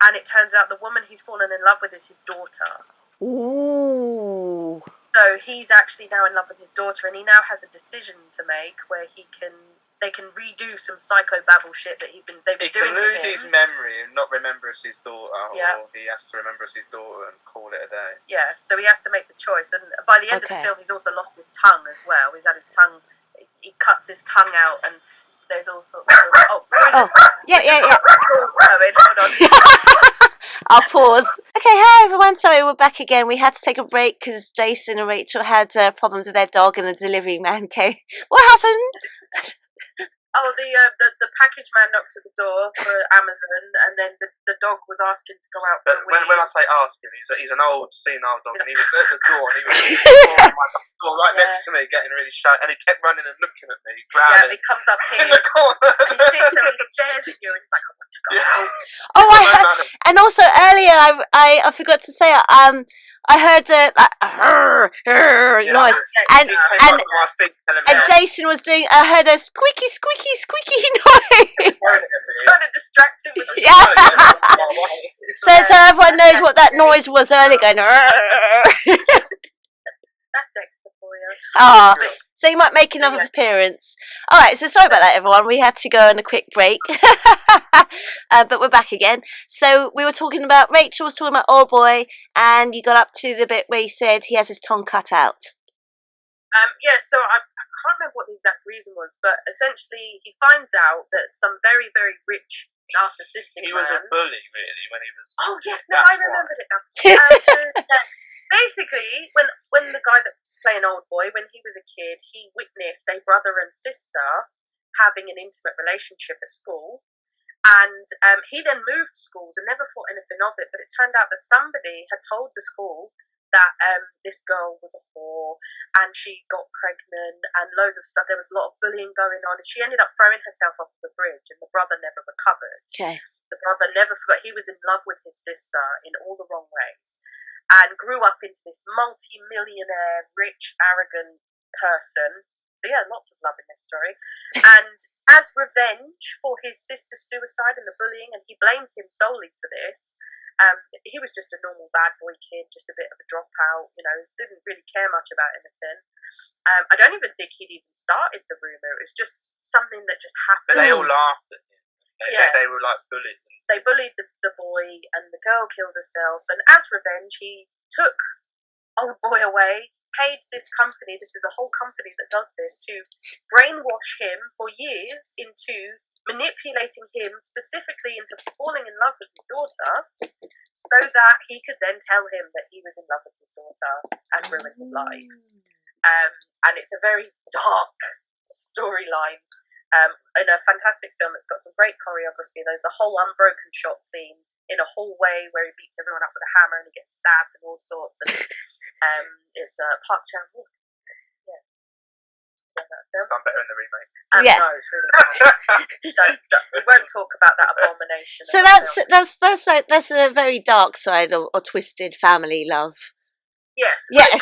And it turns out the woman he's fallen in love with is his daughter. Ooh. So he's actually now in love with his daughter, and he now has a decision to make where they can redo some psychobabble shit that they've been doing. He can lose his memory and not remember as his daughter, or he has to remember as his daughter and call it a day. Yeah, so he has to make the choice, and by the end of the film, he's also lost his tongue as well. He's had his tongue. He cuts his tongue out, and there's also yeah. Hold on. I'll pause. Okay, hi everyone. Sorry, we're back again. We had to take a break because Jason and Rachel had problems with their dog, and the delivery man came. What happened? Oh, the package man knocked at the door for Amazon, and then the dog was asking to go out. But when I say asking, he's an old senile dog, and he was at the door, and he was at the door right next to me, getting really shy, and he kept running and looking at me, growling. Yeah, he comes up here in the corner, and he sits there and he stares at you, and he's like, "I want to go out." Oh, and also earlier I forgot to say I heard noise, and Jason was doing. I heard a squeaky noise. Trying to distract him with the so everyone knows what that noise was earlier. Going. That's Dexter for you. Ah. So you might make another appearance. All right, so sorry about that, everyone. We had to go on a quick break. But we're back again. So we were talking about, Rachel was talking about Old Boy, and you got up to the bit where you said he has his tongue cut out. So I can't remember what the exact reason was, but essentially he finds out that some very, very rich, narcissistic He was a bully, really, when he was... Oh, yes, no, I remembered it now. Basically, when the guy that was playing Old Boy, when he was a kid, he witnessed a brother and sister having an intimate relationship at school, and he then moved schools and never thought anything of it, but it turned out that somebody had told the school that this girl was a whore, and she got pregnant, and loads of stuff. There was a lot of bullying going on, and she ended up throwing herself off the bridge, and the brother never recovered. Okay. The brother never forgot. He was in love with his sister in all the wrong ways, and grew up into this multi-millionaire, rich, arrogant person. So yeah, lots of love in this story. And as revenge for his sister's suicide and the bullying, and he blames him solely for this, he was just a normal bad boy kid, just a bit of a dropout, didn't really care much about anything. I don't even think he'd even started the rumour. It was just something that just happened. But they all laughed at him. They were like bullies. They bullied the boy, and the girl killed herself. And as revenge, he took Old Boy away, paid this company, this is a whole company that does this, to brainwash him for years into manipulating him specifically into falling in love with his daughter, so that he could then tell him that he was in love with his daughter and ruin his life. And it's a very dark storyline. In a fantastic film that's got some great choreography. There's a whole unbroken shot scene in a hallway where he beats everyone up with a hammer and he gets stabbed and all sorts. And it's Park Chan-wook. Yeah. It's done better in the remake. No, it's really not. We won't talk about that abomination. So that's a very dark side or twisted family love. Yes. Yes. It's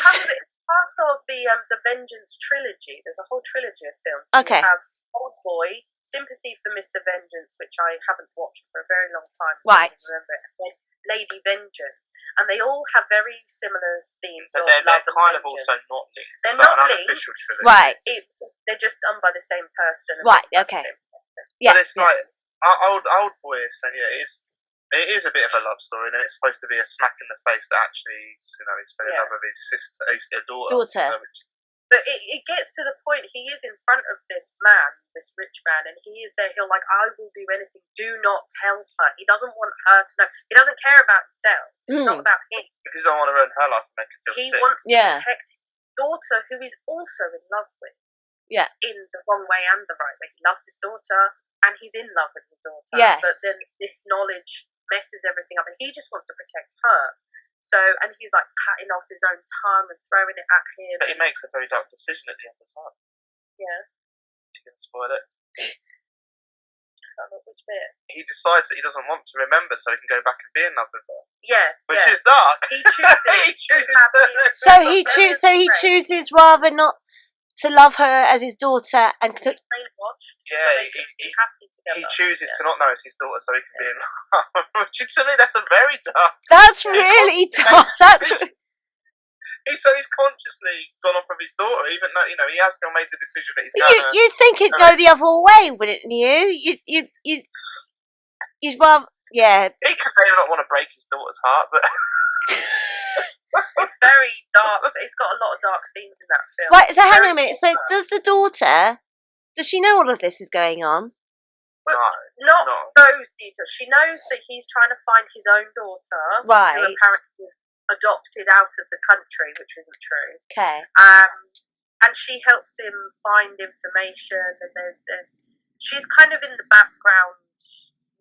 part of the Vengeance trilogy. There's a whole trilogy of films. So okay. You have Old Boy, Sympathy for Mr. Vengeance, which I haven't watched for a very long time. Right. I don't remember it. And then Lady Vengeance, and they all have very similar themes. But of they're love kind and of vengeance. also not linked. They're it's not like an linked. unofficial trilogy. Right. They're just done by the same person. Right. Okay. Yeah. But it's like Old Boy is saying, it is a bit of a love story, and it's supposed to be a smack in the face that actually he's fell in love with his sister, his daughter. But it gets to the point, he is in front of this man, this rich man, and he is there. He'll I will do anything. Do not tell her. He doesn't want her to know. He doesn't care about himself. It's not about him. Because he doesn't want to ruin her life and make her feel sick. He wants to protect his daughter, who he's also in love with. Yeah. In the wrong way and the right way. He loves his daughter, and he's in love with his daughter. Yes. But then this knowledge messes everything up, and he just wants to protect her. So, and he's cutting off his own tongue and throwing it at him. But he makes a very dark decision at the end as well. Yeah. You can spoil it. I don't know which bit. He decides that he doesn't want to remember, so he can go back and be in love with her. Yeah. Which is dark. He chooses. So he chooses rather not to love her as his daughter and to. Yeah, he's happy together. He chooses to not know it's his daughter, so he can be in love. Which to me, that's a very dark. That's really dark. He's consciously gone off of his daughter, even though he has still made the decision that he's going to. You'd think it'd go the other way, wouldn't you? You'd rather, yeah. He could maybe not want to break his daughter's heart, but. It's very dark. It's got a lot of dark themes in that film. Right, so hang on a minute. So does the daughter, does she know all of this is going on? Well, not those details. She knows that he's trying to find his own daughter. Right. Who apparently was adopted out of the country, which isn't true. Okay. And she helps him find information, and she's kind of in the background,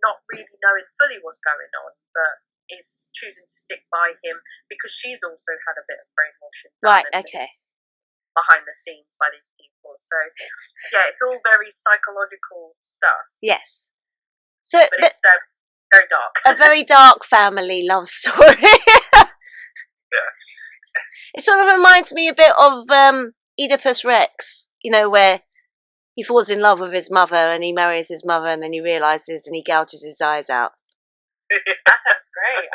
not really knowing fully what's going on, but is choosing to stick by him because she's also had a bit of brainwashing. Right, okay. Behind the scenes by these people. So, yeah, it's all very psychological stuff. Yes. But it's very dark. A very dark family love story. Yeah. It sort of reminds me a bit of Oedipus Rex, where he falls in love with his mother and he marries his mother and then he realises and he gouges his eyes out. That sounds great.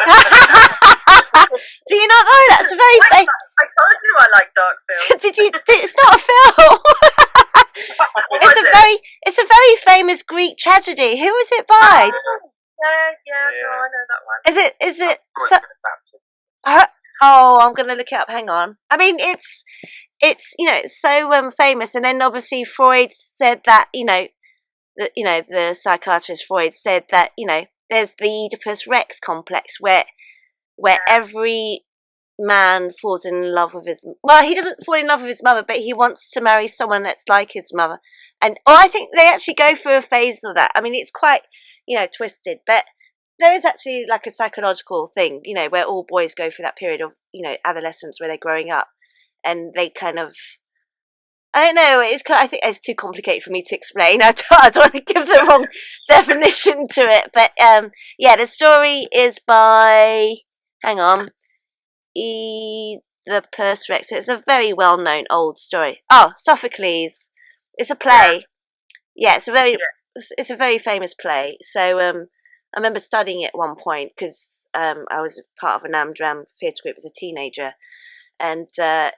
Do you not know? That's a very I told you I like dark films. It's not a film. It's a very famous Greek tragedy. Who was it by? Yeah, no, I know that one. Is it? I'm going to look it up. Hang on. I mean, it's it's so famous, and then obviously Freud said that the psychiatrist Freud said that there's the Oedipus Rex complex where every man falls in love with he doesn't fall in love with his mother, but he wants to marry someone that's like his mother. And I think they actually go through a phase of that. I mean, it's quite twisted, but there is actually like a psychological thing, where all boys go through that period of adolescence where they're growing up, and they kind of, I don't know. I think it's too complicated for me to explain. I don't want to give the wrong definition to it, but the story is by. Hang on. Oedipus Rex. It's a very well-known old story. Oh, Sophocles. It's a play. Yeah, it's a very famous play. So I remember studying it at one point because I was part of an Amdram theatre group as a teenager, and incest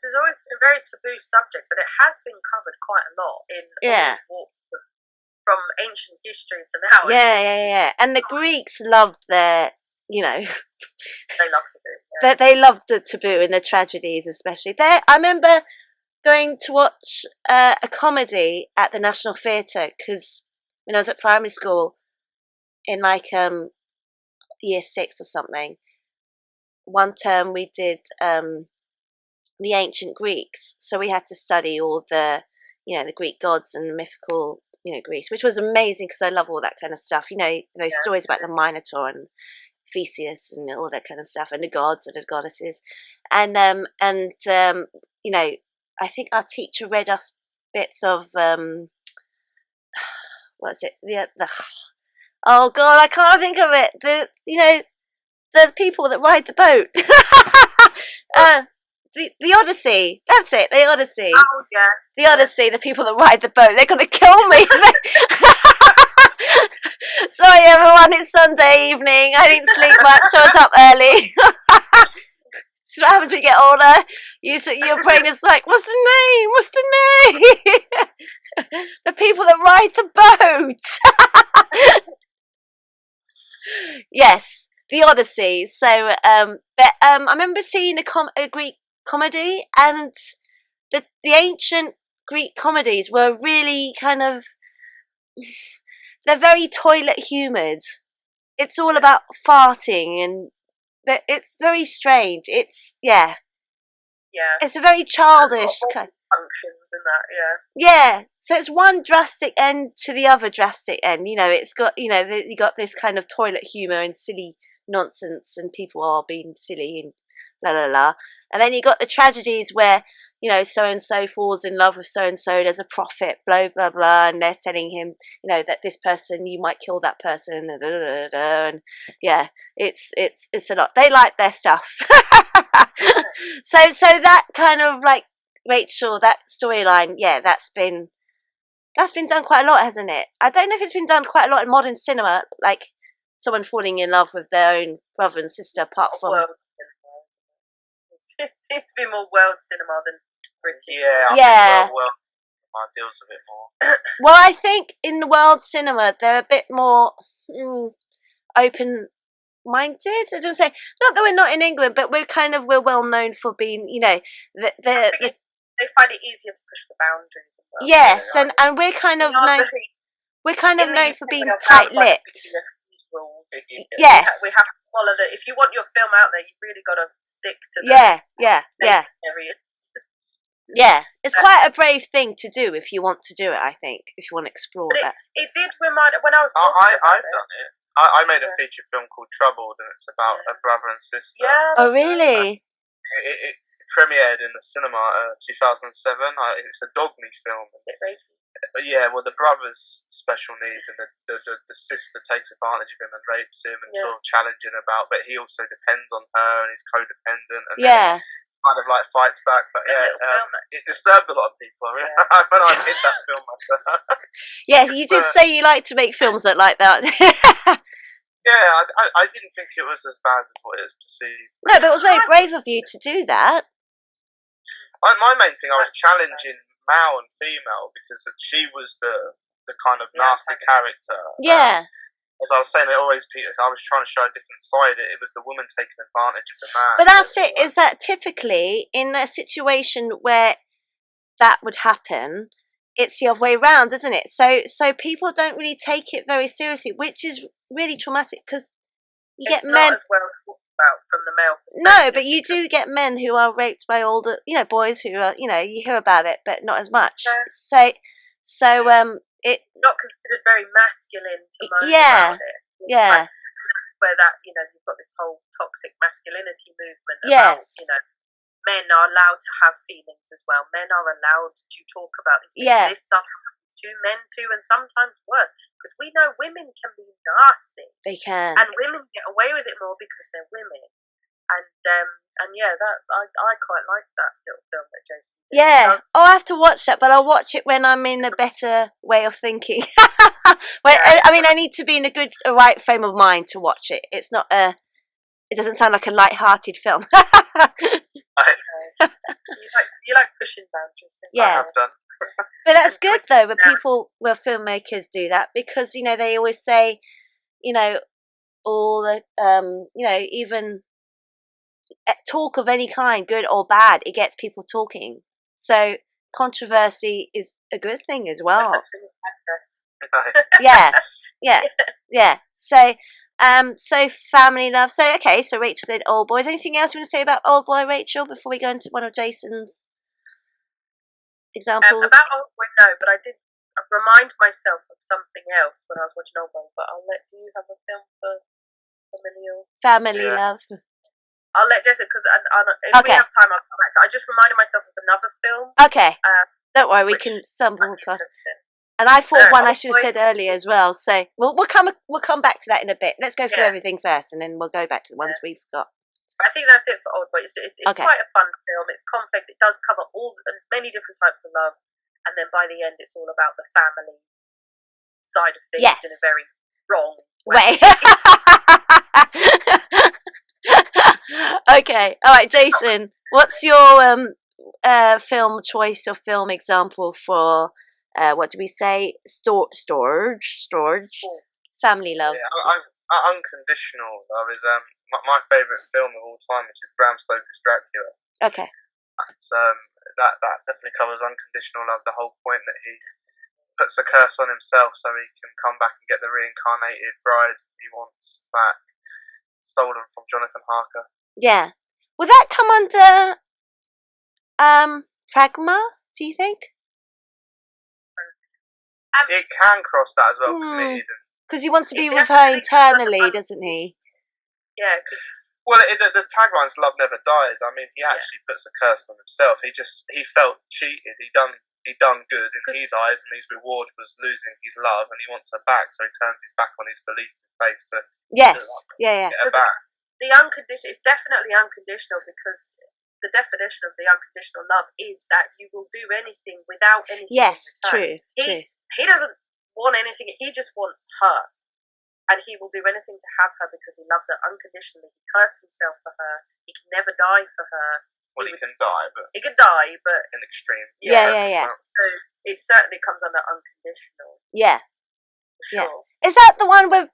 has always been a very taboo subject, but it has been covered quite a lot in from ancient history to now. Yeah. And the Greeks loved their. They love taboo. Yeah. They loved the taboo and the tragedies, especially. I remember going to watch a comedy at the National Theatre because when I was at primary school, in like year 6 or something, one term we did the ancient Greeks, so we had to study all the the Greek gods and mythical Greece, which was amazing because I love all that kind of stuff. Those stories about the Minotaur and Theseus and all that kind of stuff, and the gods and the goddesses, and I think our teacher read us bits of what's it? The oh god, I can't think of it. The people that ride the boat. The Odyssey. That's it. The Odyssey. Oh yeah. The Odyssey. The people that ride the boat. They're gonna kill me. Sorry everyone, it's Sunday evening. I didn't sleep much, so I was up early. So what happens when you get older? Your brain is like, what's the name? What's the name? The people that ride the boat. Yes, the Odyssey. So, I remember seeing a Greek comedy, and the ancient Greek comedies were really kind of. They're very toilet humoured. It's all about farting, and it's very strange. It's It's a very childish kind. Functions and that, yeah. So it's one drastic end to the other drastic end. It's got you got this kind of toilet humour and silly nonsense, and people are being silly and la la la. And then you got the tragedies where so and so falls in love with so and so. There's a prophet, blah blah blah, and they're telling him, that this person, you might kill that person, and it's a lot. They like their stuff. So that kind of like Rachel, that storyline, that's been done quite a lot, hasn't it? I don't know if it's been done quite a lot in modern cinema, like someone falling in love with their own brother and sister, apart from. World cinema. It seems to be more world cinema than British. Yeah. World cinema deals a bit more. Well, I think in the world cinema they're a bit more open-minded. I don't say not that we're not in England, but we're well known for being, they find it easier to push the boundaries. Yes, and we're kind of known. We're kind of known for being tight-lipped. Yes, we have to follow that. If you want your film out there, you really got to stick to the areas. Yeah, it's quite a brave thing to do if you want to do it. I think if you want to explore that. It did remind when I was. I've done it. I made a feature film called Troubled, and it's about a brother and sister. Yeah. Oh really? It premiered in the cinema 2007. It's a dog-me film. Yeah, well, the brother's special needs, and the sister takes advantage of him and rapes him and sort of challenging him about, but he also depends on her and he's codependent and then kind of like fights back. But it disturbed a lot of people. I mean, when I hit that film, yeah, you did say you like to make films that like that. Yeah, I didn't think it was as bad as what it was perceived. No, but it was very brave of you to do that. My main thing, I was challenging male and female because she was the kind of nasty character. Yeah. As I was saying, I was trying to show a different side. It was the woman taking advantage of the man. But that's it. Is that typically in a situation where that would happen, it's the other way around, isn't it? So people don't really take it very seriously, which is really traumatic because you get men. Not as well talked about from the male perspective. No, but you do get men who are raped by older, boys who are, you hear about it, but not as much. So it not considered very masculine to moan about it. Yeah. Where that you've got this whole toxic masculinity movement about men are allowed to have feelings as well. Men are allowed to talk about these things. This stuff happens to men too, and sometimes worse, because we know women can be nasty. They can, and women get away with it more because they're women. And that I quite like that little film that Jason did. Yeah, I have to watch that, but I'll watch it when I'm in a better way of thinking. I need to be in a right frame of mind to watch it. It's not it doesn't sound like a light-hearted film. You like pushing boundaries. I have done. But that's good though. But filmmakers do that because they always say, all the even talk of any kind, good or bad, it gets people talking. So controversy is a good thing as well. Yeah. So family love. So Rachel said Old Boys. Anything else you want to say about Old Boy, Rachel, before we go into one of Jason's examples? About Old Boy, no, but I did remind myself of something else when I was watching Old Boy. But I'll let you have a film for family love. I'll let Jason, because if we have time, I'll come back to it. I just reminded myself of another film. Okay. Don't worry, we can stumble across. And I thought one I should have said earlier as well. So we'll come back to that in a bit. Let's go through everything first, and then we'll go back to the ones we've got. I think that's it for Old Boy. It's quite a fun film. It's complex. It does cover many different types of love, and then by the end, it's all about the family side of things in a very wrong way. Okay, all right, Jason. What's your film choice or film example for what do we say? Storage, family love. Yeah, Unconditional Love is my favourite film of all time, which is Bram Stoker's Dracula. Okay. That's, that definitely covers unconditional love. The whole point that he puts a curse on himself so he can come back and get the reincarnated bride he wants back, stolen from Jonathan Harker. Yeah. Will that come under pragma, do you think? It can cross that as well, committed. Because he wants to be with her internally, doesn't he? Yeah. Well, the tagline's "Love never dies." I mean, he actually puts a curse on himself. He felt cheated. He done good in his eyes, and his reward was losing his love, and he wants her back. So he turns his back on his belief and faith to get her back. The unconditional, it's definitely unconditional, because the definition of the unconditional love is that you will do anything without anything in return. True. He doesn't want anything. He just wants her, and he will do anything to have her because he loves her unconditionally. He cursed himself for her. He can never die for her. Well, he can die, but in extreme. Yeah. So it certainly comes under unconditional. Yeah. For sure. Is that the one with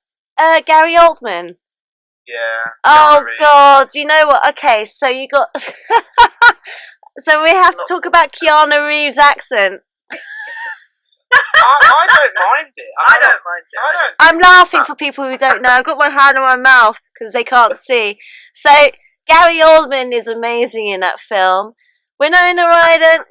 Gary Oldman? Yeah. Oh God! You know what? Okay, so you got. So we have to talk about Keanu Reeves' accent. I don't mind it. I don't mind it. I'm laughing for people who don't know. I've got my hand on my mouth because they can't see. So Gary Oldman is amazing in that film. Winona Ryder,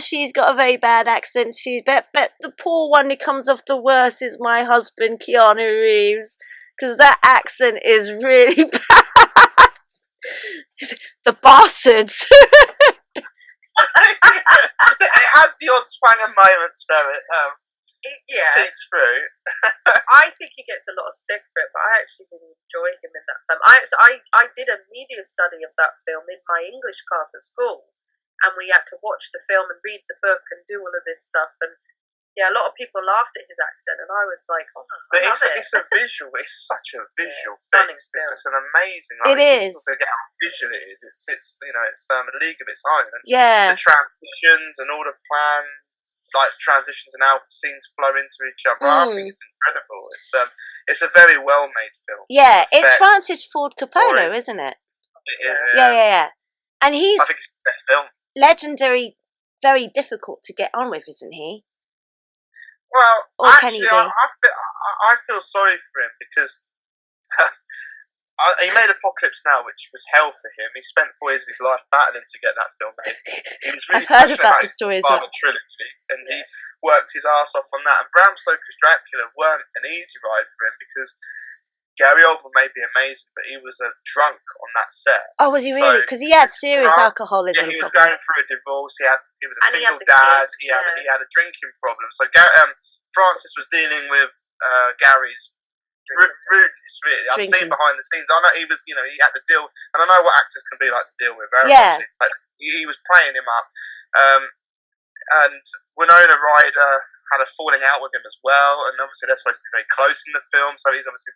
she's got a very bad accent. But the poor one who comes off the worst is my husband, Keanu Reeves, because that accent is really bad. The bastards. It has the odd twang and moments where it seeps through. I think he gets a lot of stick for it, but I actually really enjoy him in that film. I did a media study of that film in my English class at school, and we had to watch the film and read the book and do all of this stuff. And yeah, a lot of people laughed at his accent, and I was like, "Oh, but I love it." It's a visual. It's such a visual stunning feast. film. It's an amazing. It is. Forget how visual it is. It's a league of its own. And Yeah. the transitions and all the plans, like transitions and how scenes flow into each other. I think it's incredible. It's a very well made film. Yeah, it's Francis Ford Coppola, isn't it? Yeah. And he's, I think it's the best film. Legendary, very difficult to get on with, isn't he? Well, or actually, I feel sorry for him because he made Apocalypse Now, which was hell for him. He spent 4 years of his life battling to get that film made. He was really I've heard about the story as well. Trilogy, and he worked his arse off on that. And Bram Stoker's Dracula weren't an easy ride for him because Gary Oldman may be amazing, but he was a drunk on that set. Oh, was he really? Because he had serious alcoholism. Yeah, he was problems. going through a divorce. He was a single dad. Kids, he had a drinking problem. So Francis was dealing with Gary's rudeness. Really, I've seen behind the scenes. I know he was. He had to deal, and I know what actors can be like to deal with. But he was playing him up, and Winona Ryder had a falling out with him as well, and obviously they're supposed to be very close in the film, so he's obviously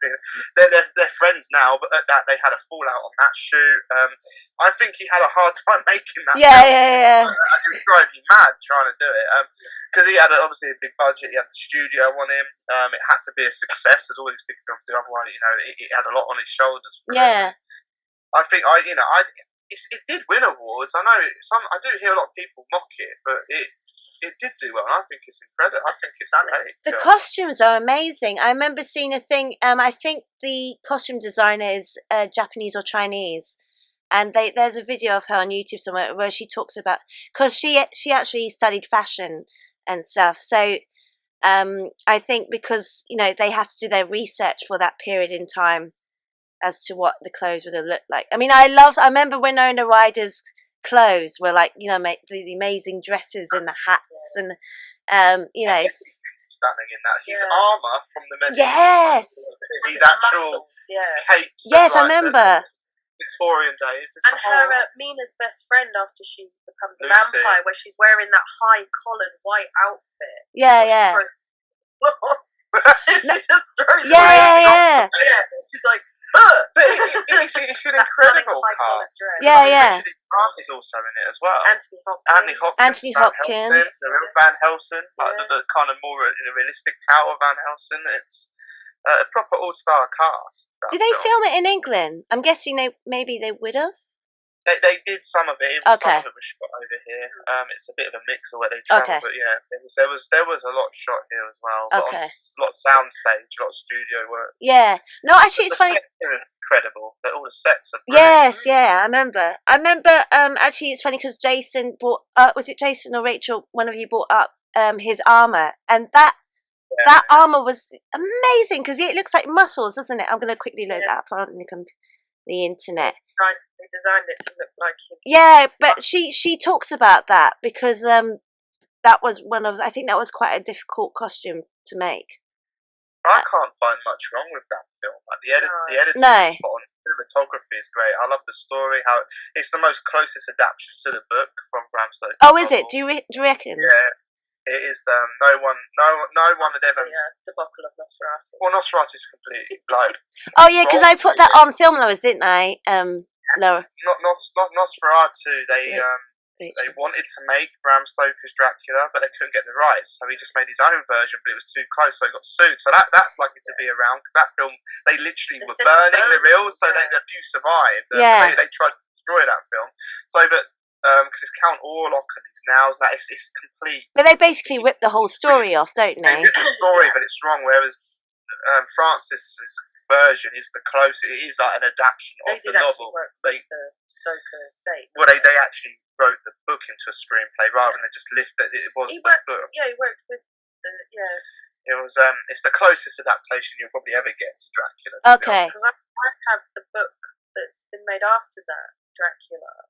they're friends now, but at that they had a fallout on that shoot. I think he had a hard time making that film. Yeah. He was driving me mad trying to do it, because he had obviously a big budget, he had the studio on him, it had to be a success as all these big films do, otherwise he had a lot on his shoulders for it. I think it did win awards. I know I do hear a lot of people mock it, but it did do well. I think it's incredible. I think it's great. The costumes are amazing. I remember seeing a thing. I think the costume designer is Japanese or Chinese, and there's a video of her on YouTube somewhere where she talks about, because she actually studied fashion and stuff. So I think because they have to do their research for that period in time as to what the clothes would have looked like. I mean, I remember Winona Ryder's clothes were like, the amazing dresses and the hats and stunning in that. His armour from the medieval. Yes. His actual capes. Yes, I remember. Victorian days. And her Mina's best friend after she becomes a vampire, where she's wearing that high collared white outfit. Yeah. She just throws Yeah. She's like, but it's an incredible cast. Yeah. Grant is also in it as well. Anthony Hopkins. The real Van Helsing, the kind of more realistic Tower Van Helsing. It's a proper all-star cast. Did they film it in England? I'm guessing maybe they would have. They did some of it. Some of it was shot over here. It's a bit of a mix of where they travel, but yeah, there was a lot shot here as well. But a lot of soundstage, a lot of studio work. Yeah, no, actually, it's funny. Sets are incredible. All the sets are brilliant. Yes, I remember. Actually, it's funny because Jason bought. Was it Jason or Rachel? One of you brought up his armor, and that armor was amazing because it looks like muscles, doesn't it? I'm going to quickly load that up on the internet. They designed it to look like his. Yeah, but she talks about that because that was I think that was quite a difficult costume to make. I can't find much wrong with that film. Like the editing is spot on. Cinematography is great. I love the story. How it's the most closest adaptation to the book from Bram Stoker. Oh, is it? Do you reckon? Yeah. It is no one had ever. Debacle of Nosferatu. Well, Nosferatu is completely like. Oh yeah, because I put that on Film Lovers, didn't I? Laura. Not Nosferatu. They wanted to make Bram Stoker's Dracula, but they couldn't get the rights, so he just made his own version. But it was too close, so he got sued. So that's likely to be around because that film they literally were burning the reels, so a few survived. They tried to destroy that film. So, but. Because it's Count Orlok and his nails, it's complete. But they basically rip the whole story off, don't they? They rip the story, but it's wrong. Whereas Francis's version is the closest. It is like an adaptation of the novel. They the Stoker estate. Well, they actually wrote the book into a screenplay rather than just lift it. It was the book. Yeah, he worked with It was. It's the closest adaptation you'll probably ever get to Dracula. Okay. Because I have the book that's been made after that, Dracula.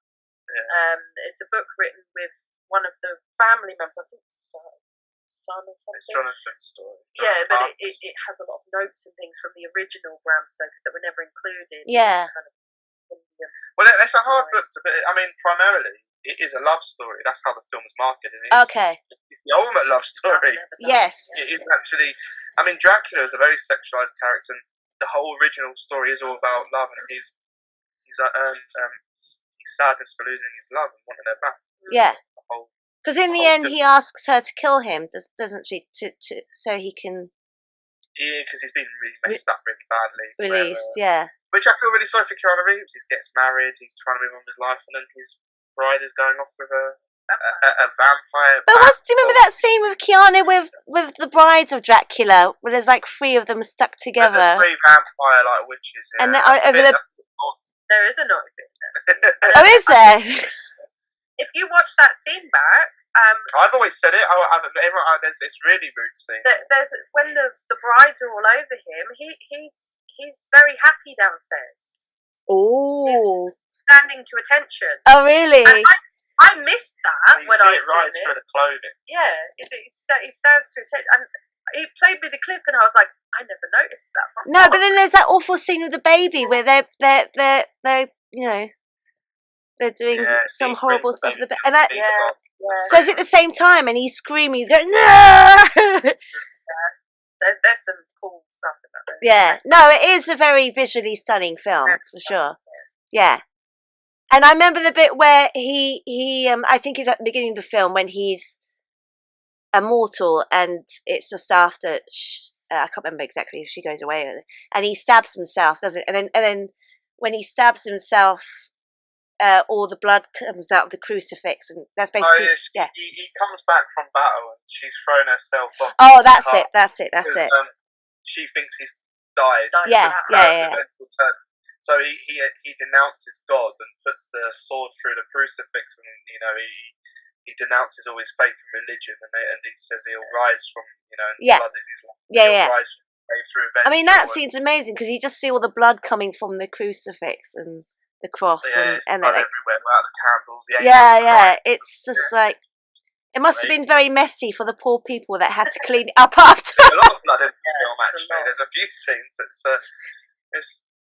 Yeah. It's a book written with one of the family members. I think son or something. It's Jonathan's story. Yeah, but it has a lot of notes and things from the original Bram Stokers that were never included. Yeah. Kind of Indian well, it's a hard book to. I mean, primarily it is a love story. That's how the film is marketed. Okay. It's the ultimate love story. Yes. It is actually. I mean, Dracula is a very sexualized character, and the whole original story is all about love, and his sadness for losing his love and wanting her back. Yeah. Because in the end, he asks her to kill him, doesn't she? So he can. Yeah, because he's been really messed up really badly. Released, yeah. Which I feel really sorry for Keanu Reeves. He gets married, he's trying to move on with his life, and then his bride is going off with a vampire. But do you remember that scene with Keanu with the brides of Dracula, where there's like 3 of them stuck together? And 3 vampire like witches. Yeah. And there is a note in there. Oh, is there? If you watch that scene back, I've always said it. It's really rude scene. There's when the brides are all over him. He's very happy downstairs. Oh, standing to attention. Oh, really? And I missed that when I see it rise through the clothing. Yeah, he stands to attention, and he played me the clip, and I was like, I never noticed that before. No, but then there's that awful scene with the baby where they're they're doing some horrible stuff. And that, so it's at the same time, and he's screaming, he's going, no! There's some cool stuff about that. Yeah, no, it is a very visually stunning film, for sure. Yeah. And I remember the bit where he I think it's at the beginning of the film when he's immortal, and it's just after, I can't remember exactly if she goes away, and he stabs himself, doesn't it? And then when he stabs himself, all the blood comes out of the crucifix, and that's basically he comes back from battle and she's thrown herself off. Oh, that's it. She thinks he's died. Yeah. So he denounces God and puts the sword through the crucifix, and he denounces all his faith and religion, and he says he'll rise from blood is his life. He'll rise from faith through revenge. I mean, that scene's amazing because you just see all the blood coming from the crucifix and the cross, and everywhere, without the candles. It's just like, it must have been very messy for the poor people that had to clean it up after. There's a lot of blood in the film, actually. There's a few scenes.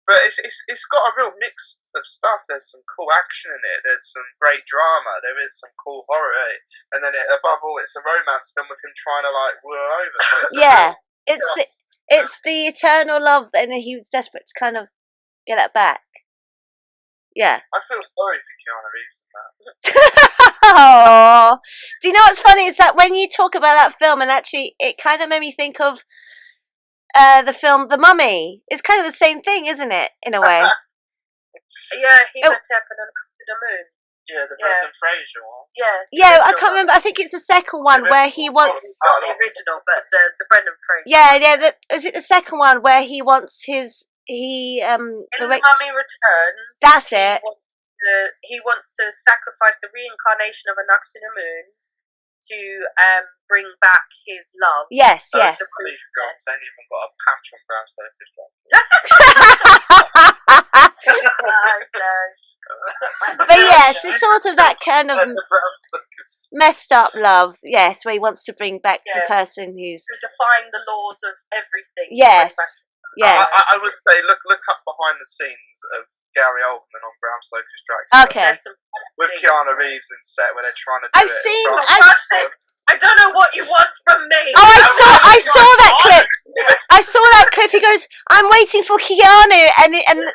But it's got a real mix of stuff. There's some cool action in it. There's some great drama. There is some cool horror in it. And then above all, it's a romance film with him trying to woo her over. So it's the eternal love, and he was desperate to kind of get it back. Yeah. I feel sorry for Keanu Reeves in that. Oh, do you know what's funny is that when you talk about that film, and actually it kind of made me think of the film The Mummy. It's kind of the same thing, isn't it, in a way? Yeah, he went up and to the moon. Yeah, the Brendan Fraser one. Yeah, I can't remember. I think it's the second one where he wants. Not the original, but the Brendan Fraser. Yeah. Is it the second one where he wants his in The Mummy Returns? That's it. He wants to sacrifice the reincarnation of a Nux in a moon to bring back his love. Yes. They ain't even got a patch on Bram Stoker's But yes, it's sort of that kind of messed up love. Yes, where he wants to bring back the person who's defying the laws of everything. Yes. I would say look up behind the scenes of Gary Oldman on Bram Stoker's Dracula. Okay. With Keanu Reeves in set where they're trying to do I don't know what you want from me. Oh, I saw that clip. I saw that clip. He goes, "I'm waiting for Keanu,"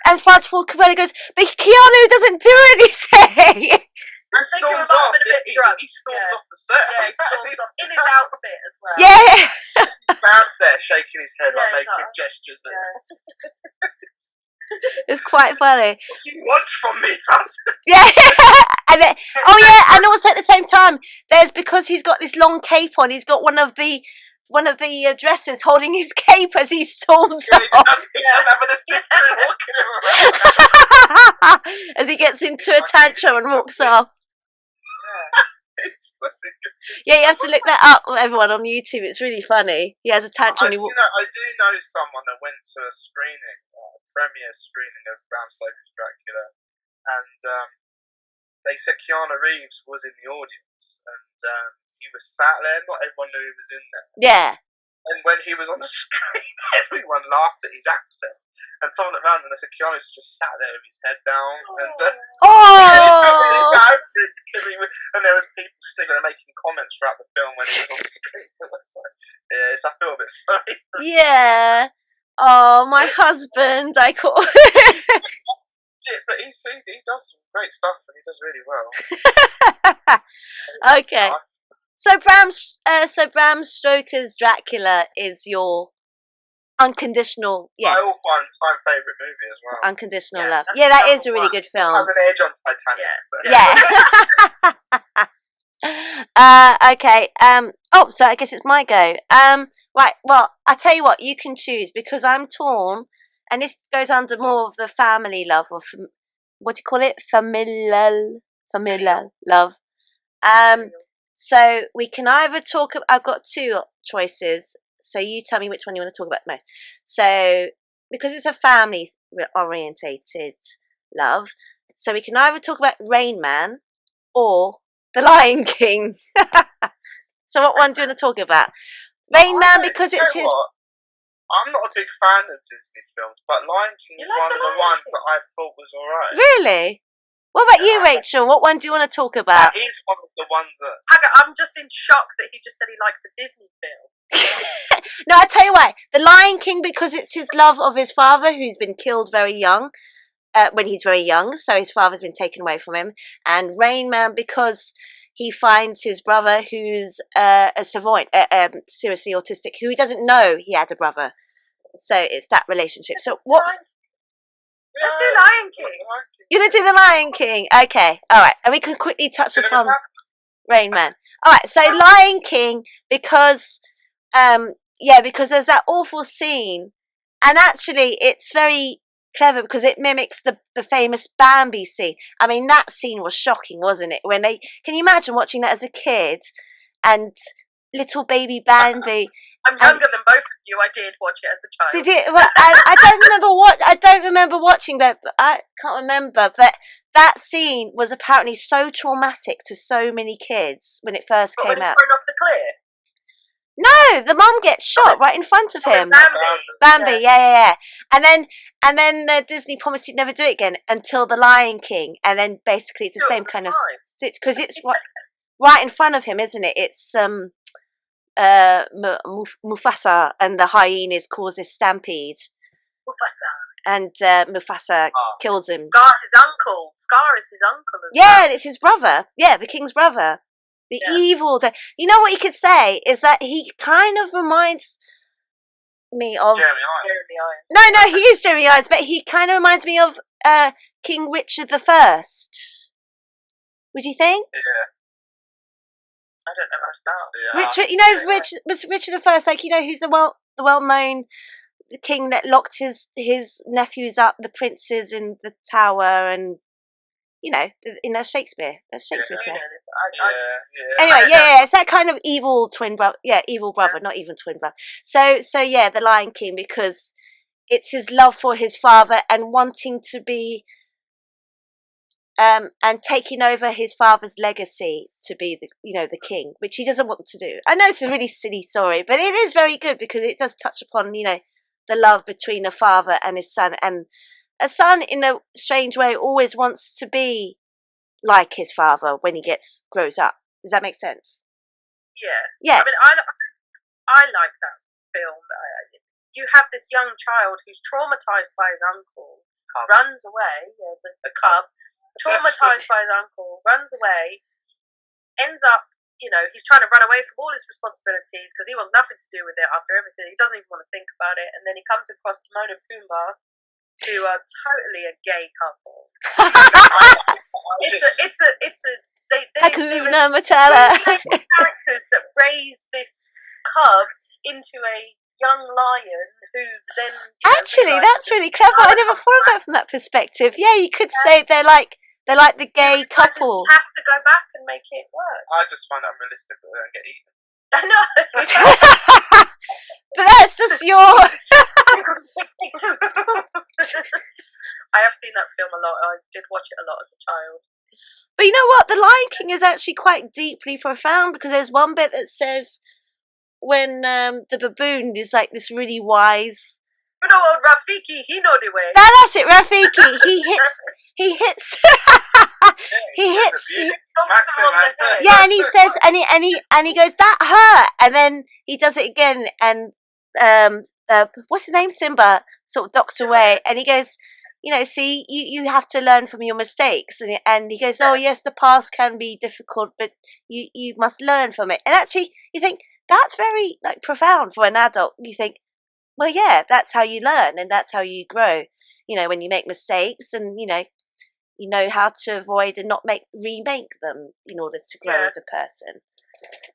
and Francis Ford Coppola goes, "But Keanu doesn't do anything." I think he was a bit drunk. He stormed off the set. Yeah, he stormed off in his outfit as well. Yeah. Stands there shaking his head, making gestures. It's quite funny. What do you want from me, Francis? Yeah. And also at the same time, because he's got this long cape on, he's got one of the dressers holding his cape as he storms off. He does have an assistant walking around. As he gets into a tantrum and walks off. Yeah, you have to look that up, everyone, on YouTube. It's really funny. He has a tantrum. I do know someone that went to a premiere screening of Bram Stoker's Dracula, and they said Keanu Reeves was in the audience, and he was sat there. Not everyone knew he was in there. Yeah. And when he was on the screen, everyone laughed at his accent. And someone looked around and they said Keanu's just sat there with his head down. And really bad because and there was people sniggering and making comments throughout the film when he was on the screen. Yeah, so I feel a bit sorry. Yeah. Oh, my husband, I call. Yeah, but he does some great stuff and he does really well. Okay. So Bram Stoker's Dracula is your unconditional, yes. My all-time favourite movie as well. Unconditional love. Yeah, that is a really good film. It has an edge on Titanic. Yeah. Okay. So I guess it's my go. Right. Well, I tell you what, you can choose because I'm torn, and this goes under more of the family love or what do you call it? Familial love. So we can either talk. I've got two choices. So you tell me which one you want to talk about most. So because it's a family orientated love, so we can either talk about Rain Man or The Lion King. So what one do you want to talk about? Rain Man because it's his. I'm not a big fan of Disney films, but Lion King is one of the ones that I thought was alright. Really? What about you, Rachel? What one do you want to talk about? That is one of the ones that... I'm just in shock that he just said he likes a Disney film. No, I tell you why. The Lion King because it's his love of his father who's been killed very young, when he's very young, so his father's been taken away from him. And Rain Man because he finds his brother who's a savant, seriously autistic, who he doesn't know he had a brother. So it's that relationship. So what... Let's do Lion King. You're going to do The Lion King? Okay, alright. And we can quickly touch upon Rain Man. Alright, so Lion King because... because there's that awful scene, and actually it's very clever because it mimics the famous Bambi scene. I mean, that scene was shocking, wasn't it? Can you imagine watching that as a kid and little baby Bambi? I'm younger than both of you. I did watch it as a child. Did it? Well, I don't remember watching that. I can't remember, but that scene was apparently so traumatic to so many kids when it first came when out. Thrown off the cliff. No, the mum gets shot right in front of him. Bambi, yeah. And then Disney promised he'd never do it again until The Lion King, and then basically it's the same kind of because it's right in front of him, isn't it? It's Mufasa and the hyenas cause this stampede. And Mufasa kills him. Scar, his uncle. Scar is his uncle as well. Yeah, it's his brother. Yeah, the king's brother. The evil... You know what you could say is that he kind of reminds me of... Jeremy Irons. No, he is Jeremy Irons, but he kind of reminds me of King Richard I. Would you think? Yeah. I don't know much about Richard. You know, Richard I, like, you know, who's the well-known king that locked his nephews up, the princes in the tower, and you know, in a Shakespeare play. Anyway, it's that kind of evil twin brother. Yeah, evil brother, not even twin brother. So yeah, The Lion King because it's his love for his father and wanting to be, and taking over his father's legacy to be the king, which he doesn't want to do. I know it's a really silly story, but it is very good because it does touch upon the love between a father and his son, and a son in a strange way always wants to be like his father when he grows up. Does that make sense? Yeah. I mean, I like that film. You have this young child who's traumatized by his uncle, runs away, the cub, traumatized by his uncle, runs away, ends up, he's trying to run away from all his responsibilities because he wants nothing to do with it after everything. He doesn't even want to think about it. And then he comes across Timon and Pumbaa, who are totally a gay couple. Hakuna Matata. Characters that raise this cub into a young lion who then... Actually, that's really clever. I never thought about it from that perspective. Yeah, you could say they're like the gay couple. He has to go back and make it work. I just find it unrealistic that they don't get eaten. I know. But that's just your... I have seen that film a lot. I did watch it a lot as a child. But you know what? The Lion King is actually quite deeply profound, because there's one bit that says when the baboon is like this really wise. You know, Rafiki, he know the way. That's it, Rafiki. He hits. Yeah, and he says, and he goes, that hurt, and then he does it again, and what's his name, Simba, sort of docks away, and he goes, see, you have to learn from your mistakes, and he goes, oh yes, the past can be difficult, but you must learn from it. And actually, you think that's very like profound for an adult. You think, well, yeah, that's how you learn, and that's how you grow. When you make mistakes, and you know how to avoid and not remake them in order to grow as a person.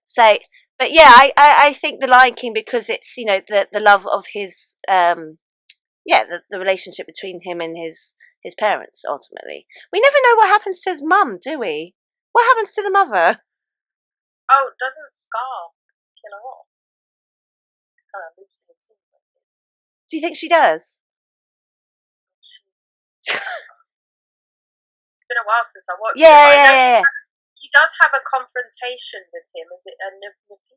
So, but yeah, I think the Lion King, because it's the love of his the relationship between him and his parents. Ultimately, we never know what happens to his mum, do we? What happens to the mother? Oh, doesn't Scar kill her off? Do you think she does? It's been a while since I watched it. Yeah. She does have a confrontation with him. Is it a Nefiti?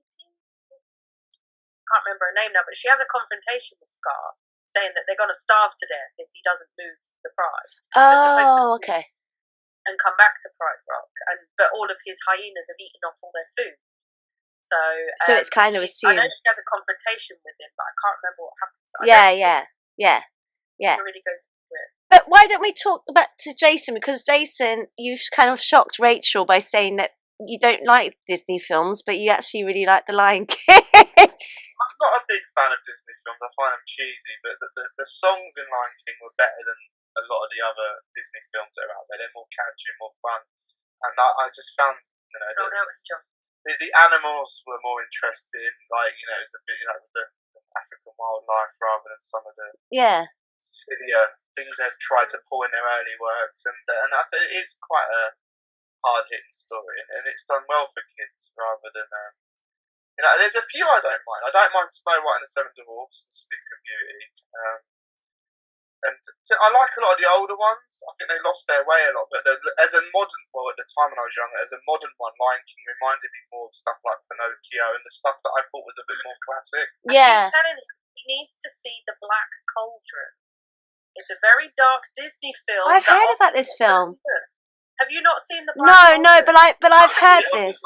Can't remember her name now, but she has a confrontation with Scar, saying that they're going to starve to death if he doesn't move the Pride. Oh, okay. And come back to Pride Rock, but all of his hyenas have eaten off all their food. So it's kind of assumed. I know she has a confrontation with him, but I can't remember what happens. Yeah. It really goes into it. But why don't we talk back to Jason? Because Jason, you've kind of shocked Rachel by saying that you don't like Disney films, but you actually really like The Lion King. I'm not a big fan of Disney films. I find them cheesy, but the songs in Lion King were better than a lot of the other Disney films that are out there. They're more catchy, more fun, and I just found the animals were more interesting. Like it's a bit the African wildlife rather than some of the sillier things they've tried to pull in their early works, and I say it is quite a hard hitting story, and it's done well for kids rather than there's a few I don't mind. I don't mind Snow White and the Seven Dwarfs, The Sleeping Beauty, and I like a lot of the older ones. I think they lost their way a lot, but as a modern, at the time when I was younger, as a modern one, Lion King reminded me more of stuff like Pinocchio and the stuff that I thought was a bit more classic. Yeah. I keep telling him he needs to see The Black Cauldron. It's a very dark Disney film. I've heard about this film. Have you not seen The Black Cauldron? No, but I've heard this.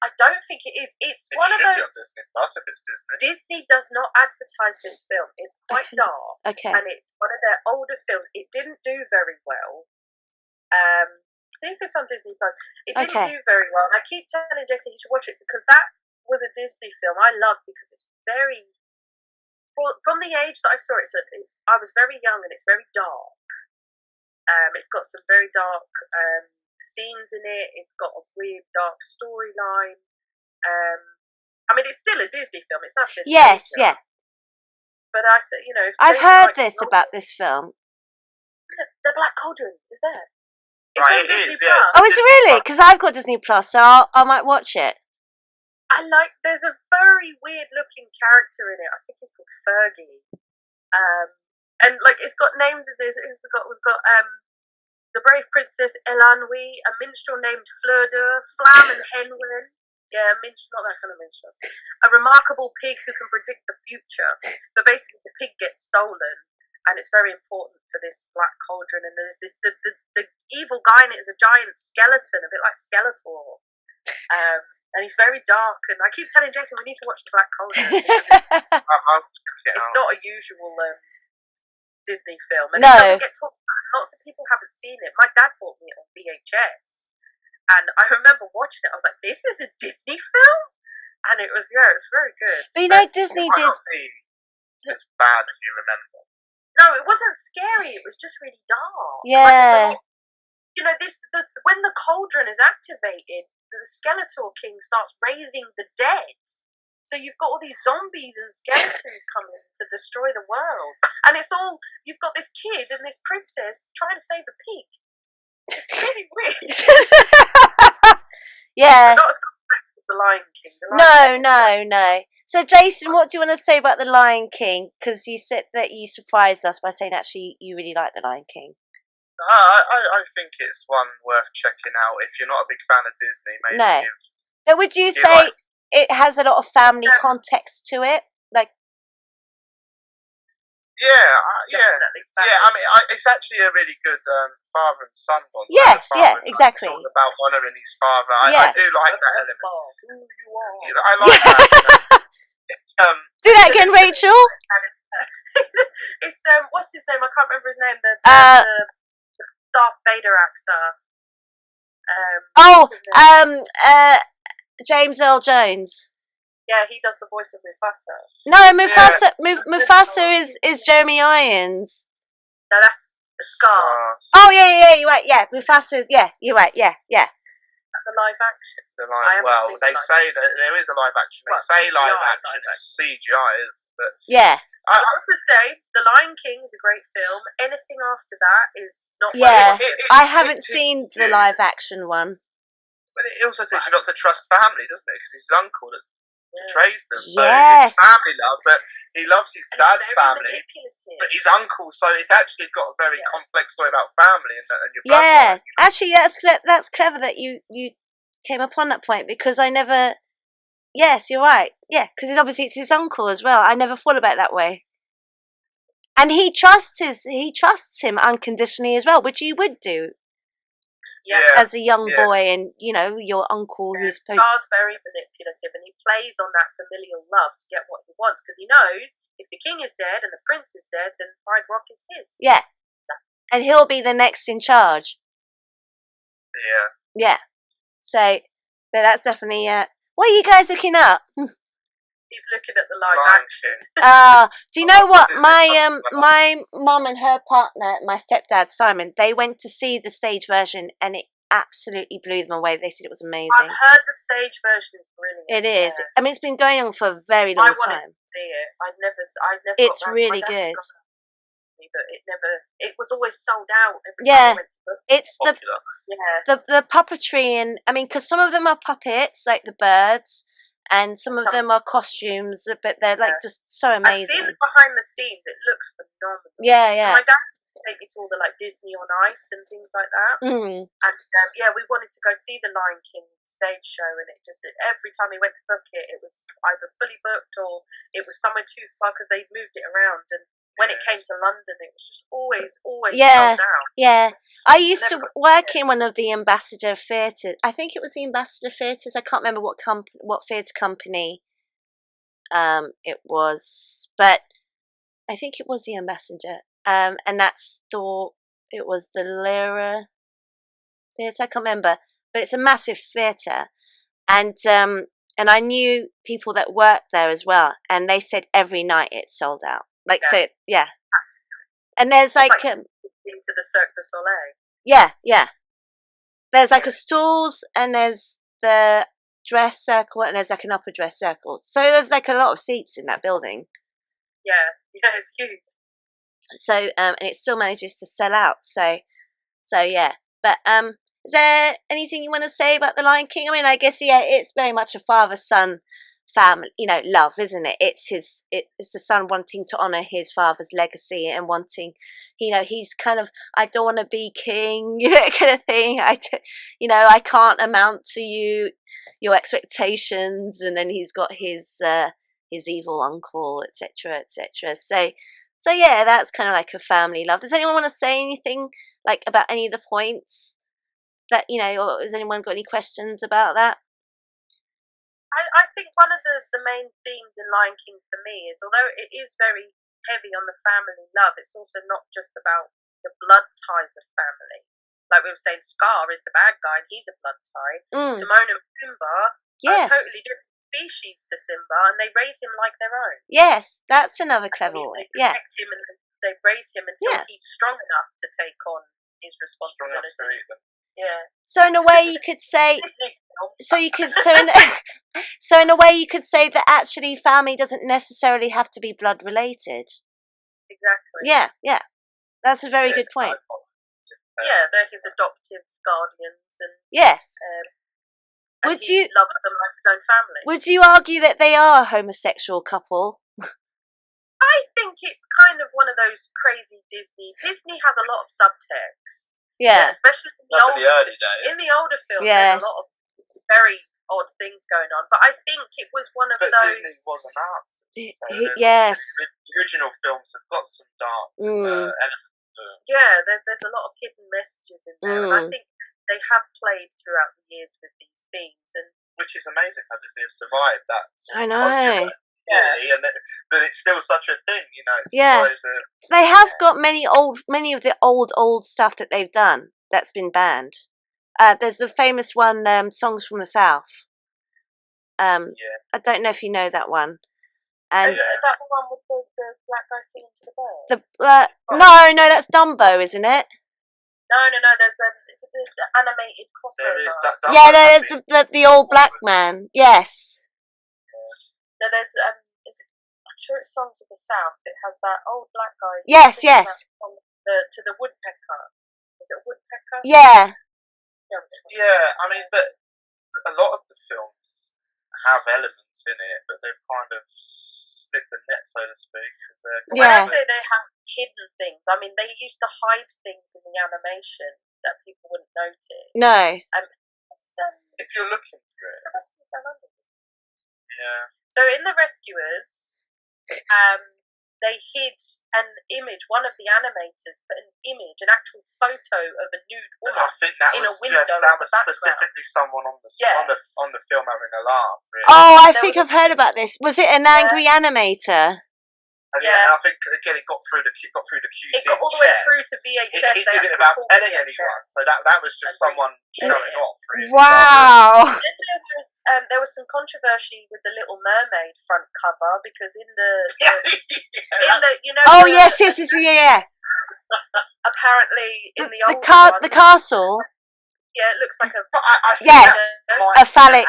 I don't think it is. It's one of those. It should be on Disney Plus if it's Disney. Disney does not advertise this film. It's quite dark. Okay. And it's one of their older films. It didn't do very well. See if it's on Disney Plus. It didn't do very well. And I keep telling Jason he should watch it, because that was a Disney film I love, because it's very. From the age that I saw it, I was very young, and it's very dark. It's got some very dark scenes in it. It's got a weird dark storyline. I mean, it's still a Disney film. It's nothing. Yes, yeah. But I said, I've heard about this film. The Black Cauldron is there. It's on Disney Plus. Yeah. Oh, is it really? Because I've got Disney Plus, so I might watch it. There's a very weird looking character in it. I think he's called Fergie. And it's got names of this. We've got the brave princess Elanwi, a minstrel named Fleur de Flam and Henwen. Yeah, minstrel, not that kind of minstrel. A remarkable pig who can predict the future. But basically, the pig gets stolen, and it's very important for this Black Cauldron. And there's this the evil guy in it is a giant skeleton, a bit like Skeletor. And he's very dark. And I keep telling Jason we need to watch the Black Cauldron, because it's not a usual Disney film, and it doesn't get talked about. Lots of people haven't seen it. My dad bought me it on VHS, and I remember watching it. I was like, "This is a Disney film," and it was very good. But Disney did. It's bad if you remember. No, it wasn't scary. It was just really dark. Yeah. When the cauldron is activated, the Skeletor King starts raising the dead. So you've got all these zombies and skeletons coming to destroy the world. And it's all, you've got this kid and this princess trying to save a pig. It's really weird. Yeah. Not as complex as The Lion King. No. So Jason, what do you want to say about The Lion King? Because you said that you surprised us by saying actually you really like The Lion King. I think it's one worth checking out. If you're not a big fan of Disney, maybe. No. But would you say it has a lot of family context to it? Like. Yeah. I mean, it's actually a really good father and son bond. Yes, exactly. It's all about honouring his father. Yeah. I do like that element. I like that. Do that again, Rachel. It's what's his name? I can't remember his name. The Darth Vader actor. James Earl Jones. Yeah, he does the voice of Mufasa. No, Mufasa is Jeremy Irons. No, that's Scar. Oh yeah, you're right. Yeah, Mufasa's. Yeah, you're right. Yeah. The live action. They say that there is a live action. They say CGI, live action. It's CGI, but yeah. I would say The Lion King is a great film. Anything after that is not. Yeah, I haven't seen the live action one. But it also teaches you not to trust family, doesn't it? Because it's his uncle that betrays them. So it's family love, but he loves his dad's family. But his uncle, so it's actually got a very complex story about family and your bloodline. Actually, that's clever that you came upon that point, because I never. Yes, you're right. Yeah, because obviously it's his uncle as well. I never thought about it that way. And he trusts him unconditionally as well, which you would do. Yeah. As a young boy, and your uncle who's supposed. Scar's very manipulative, and he plays on that familial love to get what he wants, because he knows if the king is dead and the prince is dead, then Pride Rock is his. Yeah, and he'll be the next in charge. Yeah. Yeah. So, but that's definitely. What are you guys looking up? He's looking at the live action. Do you know what? My mum and her partner, my stepdad Simon, they went to see the stage version, and it absolutely blew them away. They said it was amazing. I've heard the stage version is brilliant. It is. Yeah. I mean, it's been going on for a very long time. I wanted to see it. I'd never. It's really good. But it was always sold out every time I went to book. It's the puppetry, and I mean, because some of them are puppets, like the birds. And some of them are costumes, but they're like just so amazing. I've seen it behind the scenes; it looks phenomenal. Yeah. And my dad take me to all the Disney on Ice and things like that. Mm. And we wanted to go see the Lion King stage show, and every time we went to book it, it was either fully booked or it was somewhere too far because they moved it around. And when it came to London, it was just always sold out. Yeah. I used to work in one of the Ambassador Theatres. I think it was the Ambassador Theatres. I can't remember what theatre company it was, but I think it was the Ambassador. And it was the Lyra Theatre. I can't remember, but it's a massive theatre, and I knew people that worked there as well, and they said every night it's sold out. And there's into the Cirque du Soleil. Yeah. There's a stalls, and there's the dress circle, and there's an upper dress circle. So there's a lot of seats in that building. Yeah, it's huge. So and it still manages to sell out. So yeah. But is there anything you want to say about the Lion King? I mean, I guess it's very much a father-son family, love, isn't it? It's the son wanting to honor his father's legacy and wanting, he's kind of, I don't want to be king, kind of thing. I can't amount to your expectations, and then he's got his evil uncle, etc., etc. So yeah, that's kind of like a family love. Does anyone want to say anything about any of the points that or has anyone got any questions about that? I think one of the main themes in Lion King for me is, although it is very heavy on the family love, it's also not just about the blood ties of family. Like we were saying, Scar is the bad guy and he's a blood tie. Timon and Pumbaa are totally different species to Simba, and they raise him like their own. Yes, that's another clever way. They protect him and they raise him until he's strong enough to take on his responsibilities. Yeah. So in a way, you could say. So in a way, you could say that actually family doesn't necessarily have to be blood related. Exactly. Yeah. That's a very good point. Yeah, they're his adoptive guardians, and yes. And he loves them like his own family. Would you argue that they are a homosexual couple? I think it's kind of one of those crazy Disney has a lot of subtext. Yeah. Especially in the early days. In the older films, there's a lot of very odd things going on. But I think it was one of those. Disney was an arts. So yes. The original films have got some dark elements to them. Yeah, there's a lot of hidden messages in there, and I think they have played throughout the years with these themes, and which is amazing how Disney have survived that. I know. Yeah, and that it's still such a thing, you know. They have got many of the old stuff that they've done that's been banned. There's a famous one, Songs from the South. I don't know if you know that one. And is that the one with the black guy singing to the bird? No, that's Dumbo, isn't it? No. There's the animated crossover. There's the old black man. Yes. No, there's I'm sure it's Songs of the South. It has that old black guy. Yes. To the woodpecker. Is it a woodpecker? Yeah. Yeah, I mean, but a lot of the films have elements in it, but they've kind of slipped the net, so to speak. When I say they have hidden things, I mean they used to hide things in the animation that people wouldn't notice. No. If you're looking through it. The Rescuers Down Under. Yeah. So in The Rescuers, they hid an image. One of the animators put an actual photo of a nude woman. I think that in was a window. That was specifically someone on the film having a laugh. Really. Oh, I think I've heard about this. Was it an angry animator? And I think again it got through the QC. It got all the way through to VHS. He did it without telling anyone, so that was just someone showing off. Really. Wow. Then there was some controversy with the Little Mermaid front cover because in the yeah. Apparently in the old the castle. Yeah, it looks like a a phallic.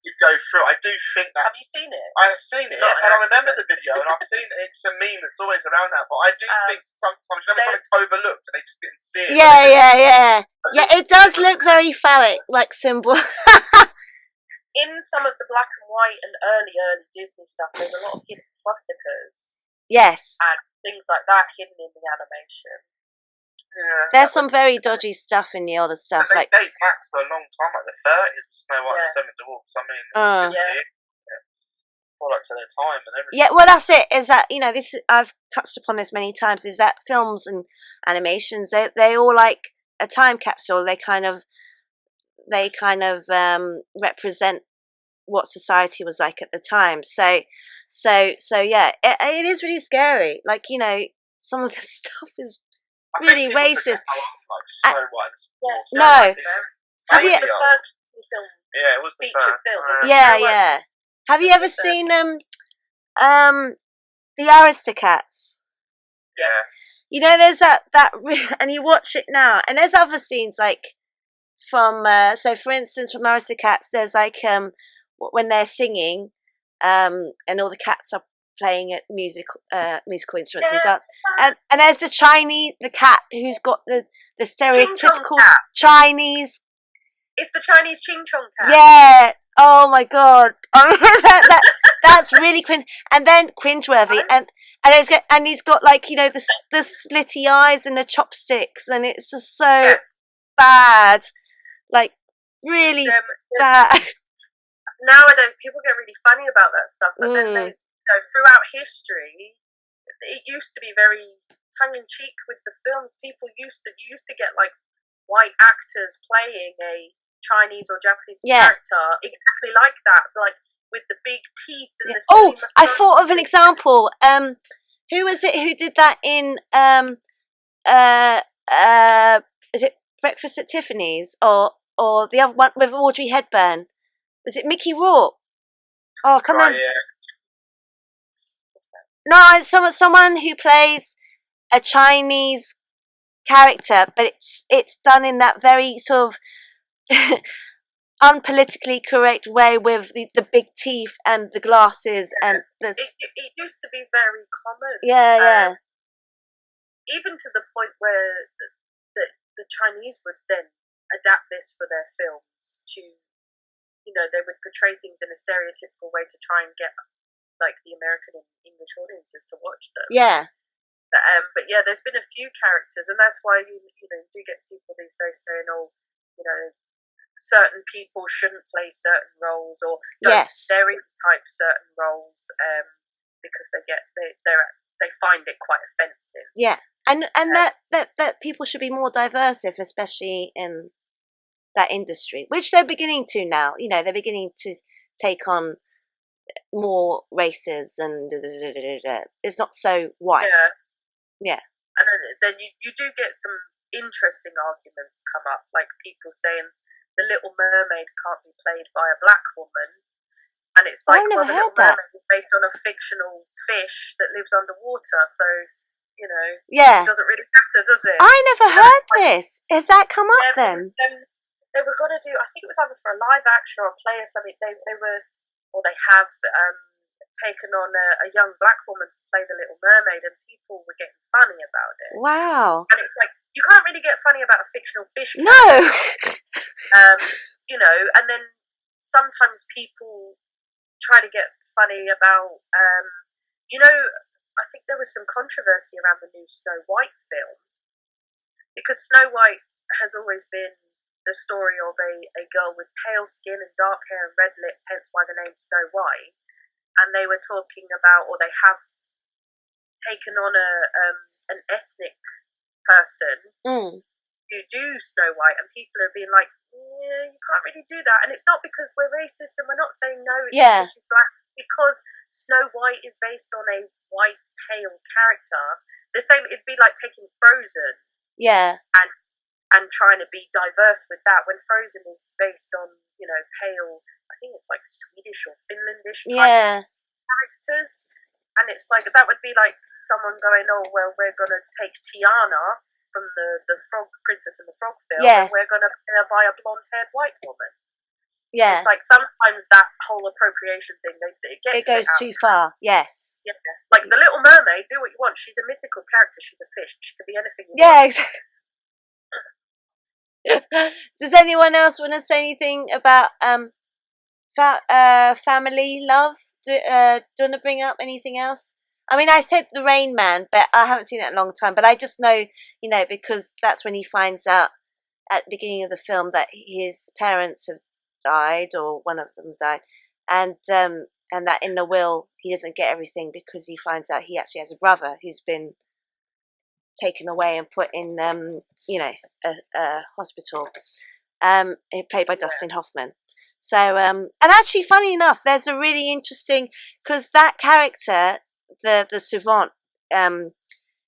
You go through. I do think that. Have you seen it? I have seen it, and I remember the video, and I've seen it. It's a meme that's always around that. But I do think sometimes something's overlooked, and they just didn't see it. Yeah. It does look very phallic, like symbol. In some of the black and white and early Disney stuff, there's a lot of hidden swastikas. Yes. And things like that hidden in the animation. Yeah, there's some very dodgy stuff in the other stuff. They date back for a long time, like the 30s, Snow White and the Seven Dwarfs. I mean, products of their time and everything. Yeah, well, that's it. Is that this? I've touched upon this many times. Is that films and animations? They all like a time capsule. They kind of represent what society was like at the time. So yeah, it is really scary. Like some of the stuff is really racist. No. Have you the first film? Yeah, it was the feature film. Yeah. Have you ever seen the Aristocats? Yeah. There's that and you watch it now, and there's other scenes like from so for instance from Aristocats, there's like when they're singing, and all the cats are playing at musical instruments and dance, and there's the cat who's got the stereotypical Chinese. It's the Chinese Ching Chong cat. Yeah. Oh my god. That's really cringe, and then cringeworthy, and he's got like the slitty eyes and the chopsticks, and it's just so bad, like really bad. Nowadays, people get really funny about that stuff, but then they. Throughout history, it used to be very tongue-in-cheek with the films. People used to get like white actors playing a Chinese or Japanese character exactly like that, like with the big teeth and the silly mustache. I thought of an example. Who was it who did that in is it Breakfast at Tiffany's or the other one with Audrey Hepburn? Was it Mickey Rourke? Oh, come on. Yeah. No, it's someone who plays a Chinese character, but it's done in that very sort of unpolitically correct way with the big teeth and the glasses and the. It used to be very common. Yeah. Even to the point where the Chinese would then adapt this for their films to, they would portray things in a stereotypical way to try and get like the American and English audiences to watch them. Yeah. But yeah, there's been a few characters, and that's why you do get people these days saying, "Oh, you know, certain people shouldn't play certain roles, or don't stereotype certain roles, because they find it quite offensive." Yeah, and that people should be more diverse, especially in that industry, which they're beginning to now. You know, they're beginning to take on more races, and it's not so white. Yeah. And then you do get some interesting arguments come up, like people saying the Little Mermaid can't be played by a black woman, and it's like, well, the Little Mermaid is based on a fictional fish that lives underwater, so it doesn't really matter, does it? I never heard this. Has that come up then? They were going to do, I think it was either for a live action or a play or something. They have taken on a young black woman to play the Little Mermaid, and people were getting funny about it. Wow. And it's like, you can't really get funny about a fictional fish. No. And then sometimes people try to get funny about, I think there was some controversy around the new Snow White film, because Snow White has always been the story of a girl with pale skin and dark hair and red lips, hence why the name Snow White. And they were talking about, or they have taken on an ethnic person who do Snow White, and people are being like, yeah, you can't really do that. And it's not because we're racist and we're not saying no, it's because she's black, because Snow White is based on a white, pale character. The same, it'd be like taking Frozen. Yeah. And trying to be diverse with that, when Frozen is based on, pale, I think it's like Swedish or Finlandish type characters. And it's like, that would be like someone going, oh, well, we're going to take Tiana from the Frog Princess and the Frog film, and we're going to buy a blonde-haired white woman. Yeah. It's like sometimes that whole appropriation thing, it goes too far, yes. Yeah. Like the Little Mermaid, do what you want. She's a mythical character. She's a fish. She could be anything you want. Yeah, exactly. Does anyone else want to say anything about family love? Do you want to bring up anything else? I mean, I said The Rain Man, but I haven't seen it in a long time. But I just know, because that's when he finds out at the beginning of the film that his parents have died, or one of them died, and that in the will he doesn't get everything because he finds out he actually has a brother who's been taken away and put in, a hospital. Played by Dustin Hoffman. So, and actually, funny enough, there's a really interesting, because that character, the savant,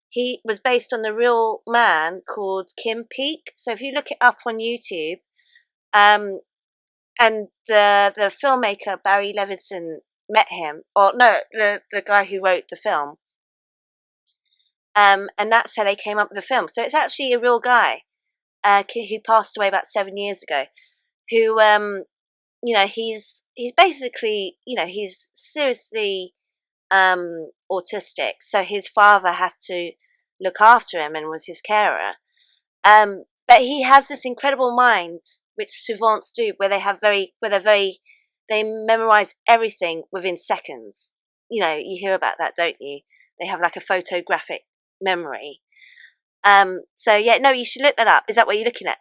he was based on a real man called Kim Peek. So if you look it up on YouTube, and the filmmaker Barry Levinson met him, or no, the guy who wrote the film, and that's how they came up with the film. So it's actually a real guy, who passed away about 7 years ago, who he's basically, he's seriously autistic, so his father had to look after him and was his carer, but he has this incredible mind, which savants do, where they memorize everything within seconds. You hear about that, don't you? They have like a photographic memory. So yeah, no, you should look that up. Is that what you're looking at,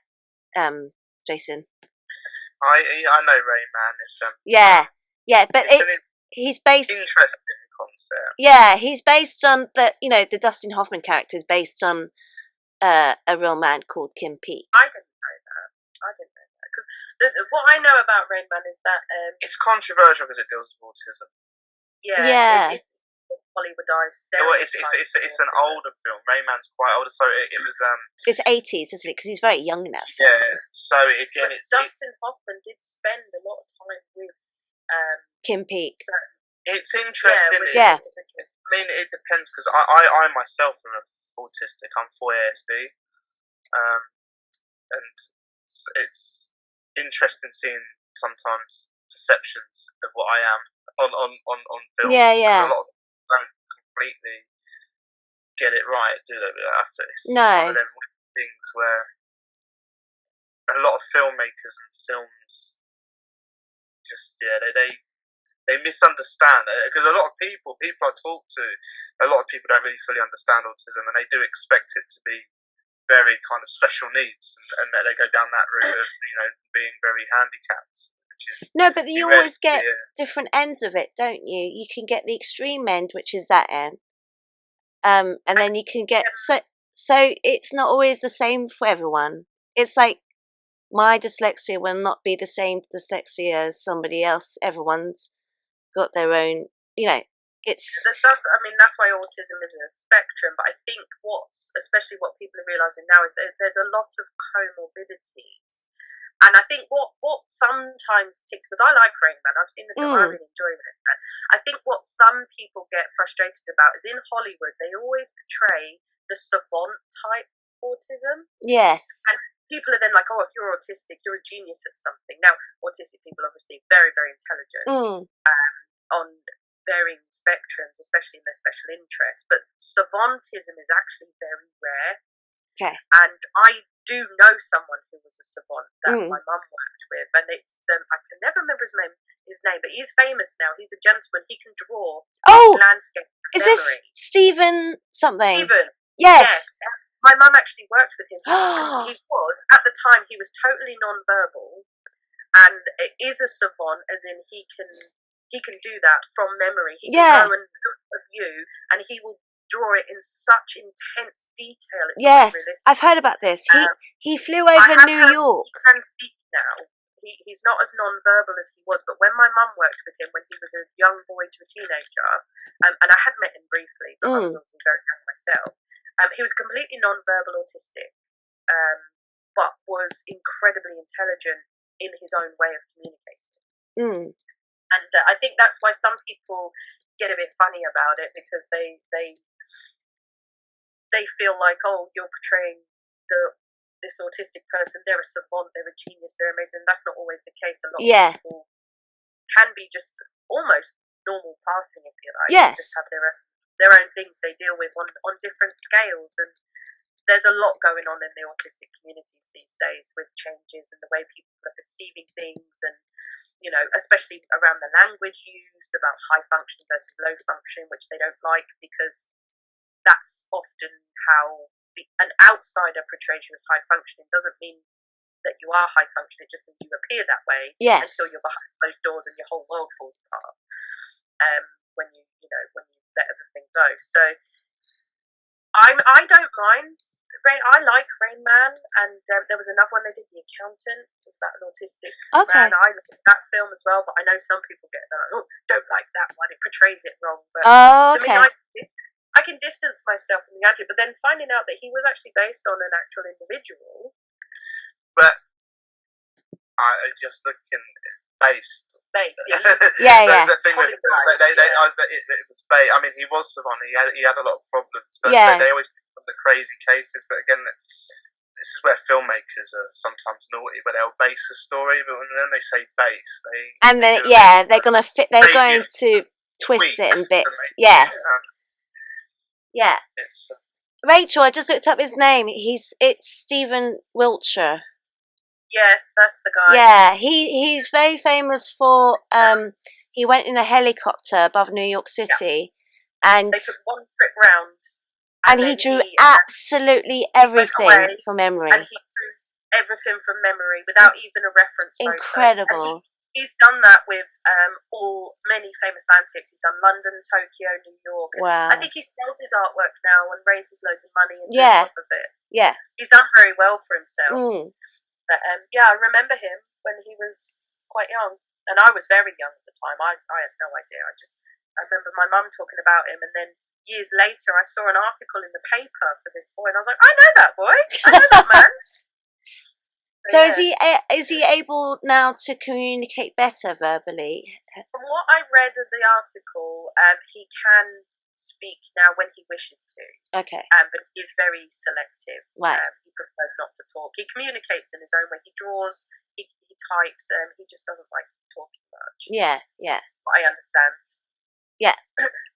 Jason? I know Rain Man is but he's based, interesting concept. Yeah, he's based on the Dustin Hoffman character is based on a real man called Kim Peek. I didn't know that because what I know about Rain Man is that it's controversial because it deals with autism. It's Hollywoodized. It's an older film. Rain Man's quite older, so it was It's 80s, isn't it? Because he's very young in that film. Yeah. So again, Dustin Hoffman did spend a lot of time with Kim Peek. It's interesting. Yeah. I mean, it depends, because I myself am autistic. I'm 4 ASD, and it's interesting seeing sometimes perceptions of what I am on film. Yeah. A lot of people don't completely get it right, do they? It's No. one of them things where a lot of filmmakers and films just they misunderstand, because a lot of people I talk to, a lot of people don't really fully understand autism, and they do expect it to be very kind of special needs, and that they go down that route of being very handicapped. No, but you always get different ends of it, don't you? You can get the extreme end, which is that end, and then you can get so it's not always the same for everyone. It's like my dyslexia will not be the same dyslexia as somebody else. Everyone's got their own, it's... That's why autism is a spectrum, but I think especially what people are realising now is that there's a lot of comorbidities. And I think what sometimes takes, because I like Rain Man, I've seen the film, I really enjoy Rain Man. I think what some people get frustrated about is in Hollywood, they always portray the savant type autism. Yes. And people are then like, oh, if you're autistic, you're a genius at something. Now, autistic people are obviously very, very intelligent on varying spectrums, especially in their special interests. But savantism is actually very rare. Okay. And I do know someone who was a savant that my mum worked with, and it's I can never remember his name, but he's famous now. He's a gentleman. He can draw landscape. Is this Stephen something? Stephen. Yes. My mum actually worked with him. He was at the time. He was totally non-verbal, and it is a savant, as in he can do that from memory. He can go and look at you, and he will draw it in such intense detail. It's realistic. I've heard about this. He flew over New York. He can speak now. He's not as non-verbal as he was, but when my mum worked with him when he was a young boy to a teenager, and I had met him briefly, but I was obviously very young myself, he was completely non-verbal autistic, but was incredibly intelligent in his own way of communicating. And I think that's why some people get a bit funny about it, because they feel like, oh, you're portraying this autistic person, they're a savant, they're a genius, they're amazing. That's not always the case. A lot of people can be just almost normal passing, if you like. Yes. They just have their own things they deal with on different scales, and there's a lot going on in the autistic communities these days with changes in the way people are perceiving things, and especially around the language used about high function versus low function, which they don't like, because that's often how an outsider portrays you as high functioning. Doesn't mean that you are high functioning, it just means you appear that way until you're behind closed doors and your whole world falls apart when you let everything go. So I don't mind I like Rain Man, and there was another one they did, The Accountant. It was about an autistic man. I like that film as well, but I know some people get that, don't like that one, it portrays it wrong. But to me, I can distance myself from the anti, but then finding out that he was actually based on an actual individual. But I just looking based. Yeah. The thing with it was based. I mean, he was savant. He had a lot of problems, but they always pick on the crazy cases. But again, this is where filmmakers are sometimes naughty, but they'll base a story. But when they say base, they're going to twist it in bits. Yeah. Rachel, I just looked up his name. It's Stephen Wiltshire. Yeah, that's the guy. Yeah, he's very famous for he went in a helicopter above New York City, and they took one trip round, and he drew absolutely everything from memory. And he drew everything from memory without even a reference photo. Incredible. He's done that with many famous landscapes. He's done London, Tokyo, New York. Wow. I think he sold his artwork now and raises loads of money and lives off of it. Yeah. He's done very well for himself. But I remember him when he was quite young, and I was very young at the time. I had no idea. I remember my mum talking about him, and then years later I saw an article in the paper for this boy, and I was like, I know that boy. I know that man. So is he able now to communicate better verbally? From what I read of the article, he can speak now when he wishes to. Okay. But he's very selective. Right. He prefers not to talk. He communicates in his own way. He draws. He types. He just doesn't like talking much. Yeah. But I understand.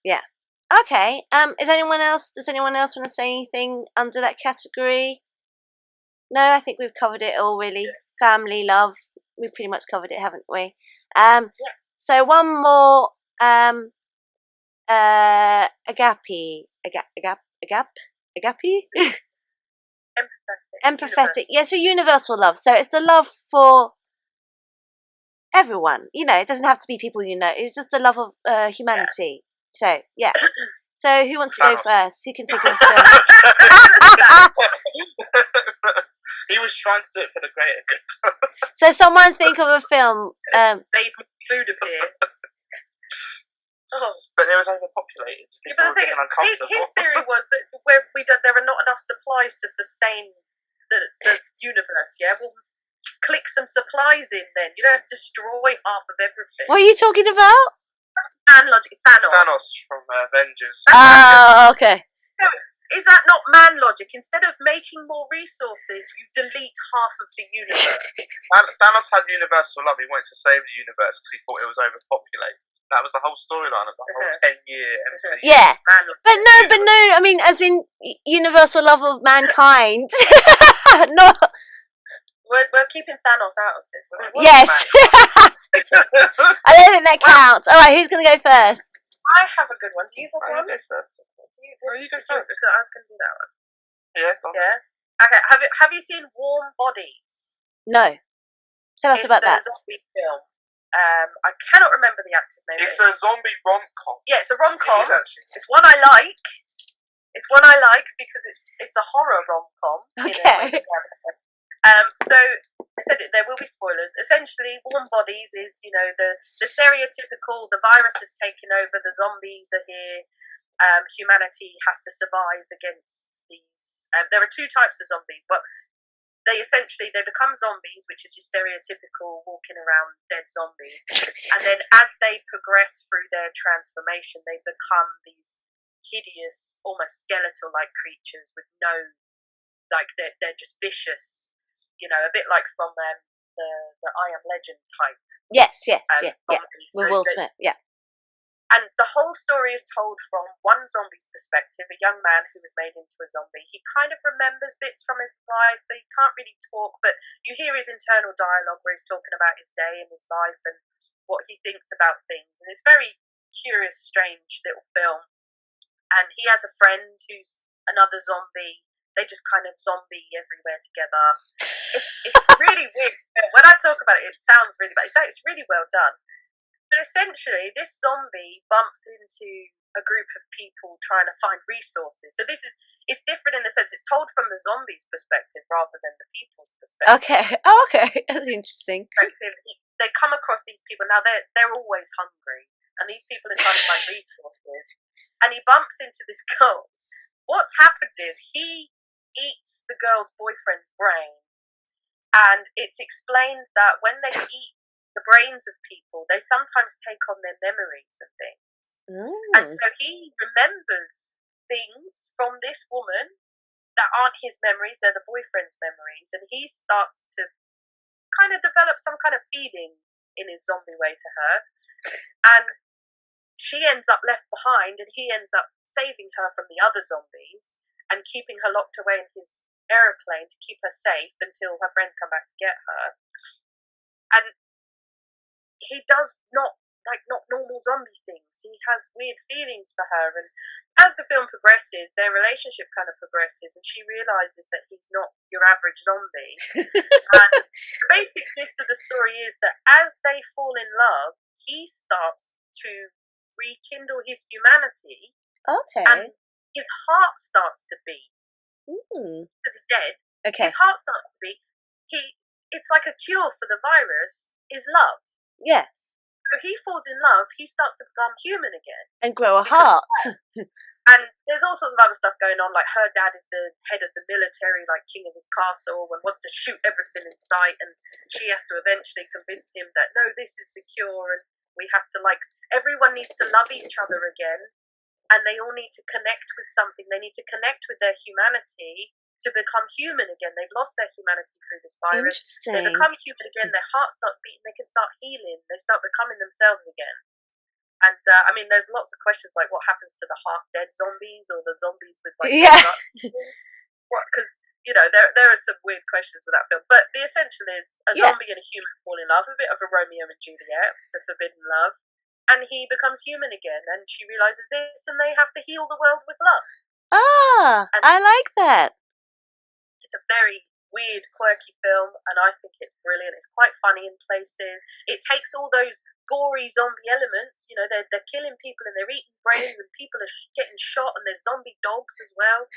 Yeah. Okay. Does anyone else want to say anything under that category? No, I think we've covered it all, really. Yeah. Family, love, we've pretty much covered it, haven't we? So one more agape. Empathetic. Yeah, so universal love. So it's the love for everyone. You know, it doesn't have to be people you know. It's just the love of humanity. So, yeah. So who wants to go first? Who can think of first? He was trying to do it for the greater good. So someone think of a film. Made food appear. Oh. But it was overpopulated. Yeah, but the thing, his theory was that there are not enough supplies to sustain the universe. Yeah, well, click some supplies in. Then you don't have to destroy half of everything. What are you talking about? Thanos from Avengers. Oh, okay. No, is that not man logic? Instead of making more resources, you delete half of the universe. Thanos had universal love. He wanted to save the universe because he thought it was overpopulated. That was the whole storyline of the whole 10-year MCU. Yeah, but no. I mean, as in universal love of mankind. No. We're keeping Thanos out of this. Yes. I don't think that counts. All right, who's going to go first? I have a good one. Do you have one? You go first. You go first. I was going to do that one. Yeah. Go on. Yeah. Okay. Have you seen Warm Bodies? No. Tell us about that. It's a zombie film. I cannot remember the actor's name. It's a zombie rom-com. Yeah, it's a rom-com. It's one I like. It's one I like because it's a horror rom-com. Okay. So I said there will be spoilers. Essentially, Warm Bodies is the stereotypical. The virus has taken over. The zombies are here. Humanity has to survive against these. There are two types of zombies, but they become zombies, which is your stereotypical walking around dead zombies. And then as they progress through their transformation, they become these hideous, almost skeletal-like creatures with they're just vicious. A bit like from the I Am Legend type. Yes. Yeah. With Will Smith, yeah. And the whole story is told from one zombie's perspective, a young man who was made into a zombie. He kind of remembers bits from his life, but he can't really talk. But you hear his internal dialogue where he's talking about his day and his life and what he thinks about things. And it's very curious, strange little film. And he has a friend who's another zombie. They just kind of zombie everywhere together. It's really weird. When I talk about it, it sounds really bad. It's really well done. But essentially, this zombie bumps into a group of people trying to find resources. So it's different in the sense it's told from the zombies' perspective rather than the people's perspective. Okay. Oh, okay. That's interesting. They come across these people. Now, they're always hungry. And these people are trying to find resources. And he bumps into this girl. What's happened is he eats the girl's boyfriend's brain. And it's explained that when they eat the brains of people, they sometimes take on their memories of things. And so he remembers things from this woman that aren't his memories, they're the boyfriend's memories, and he starts to kind of develop some kind of feeling in his zombie way to her, and she ends up left behind, and he ends up saving her from the other zombies and keeping her locked away in his aeroplane to keep her safe until her friends come back to get her. And he does not normal zombie things. He has weird feelings for her, and as the film progresses, their relationship kind of progresses, and she realizes that he's not your average zombie. And the basic gist of the story is that as they fall in love, he starts to rekindle his humanity. Okay. And his heart starts to beat. Because he's dead. Okay. His heart starts to beat. It's like a cure for the virus is love. Yes. So he falls in love, he starts to become human again. And grow a heart. And there's all sorts of other stuff going on, like her dad is the head of the military, like king of his castle, and wants to shoot everything in sight, and she has to eventually convince him that, no, this is the cure, and we have to, everyone needs to love each other again, and they all need to connect with something. They need to connect with their humanity to become human again. They've lost their humanity through this virus. They become human again, their heart starts beating, they can start healing, they start becoming themselves again. And there's lots of questions like what happens to the half-dead zombies or the zombies with guts. Because there are some weird questions with that film, but the essential is a zombie and a human fall in love, a bit of a Romeo and Juliet, the forbidden love, and he becomes human again, and she realizes this, and they have to heal the world with love. And I like that. It's a very weird, quirky film, and I think it's brilliant. It's quite funny in places. It takes all those gory zombie elements. They're killing people and they're eating brains, and people are getting shot, and there's zombie dogs as well.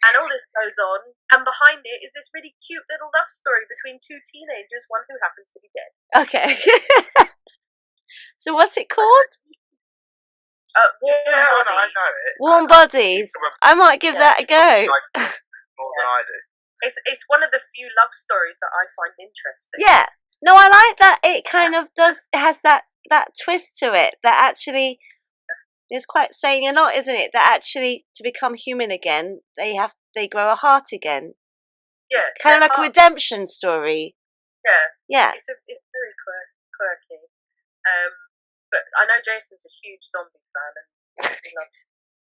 And all this goes on, and behind it is this really cute little love story between two teenagers, one who happens to be dead. Okay. So what's it called? Warm Bodies. I know it. Warm Bodies. I might give that a go. More than I do. It's one of the few love stories that I find interesting. Yeah. No, I like that. It kind of has that twist to it that actually is quite saying a lot, isn't it? That actually to become human again, they grow a heart again. Yeah. Kind of like a redemption story. Yeah. Yeah. It's very quirky. But I know Jason's a huge zombie fan, and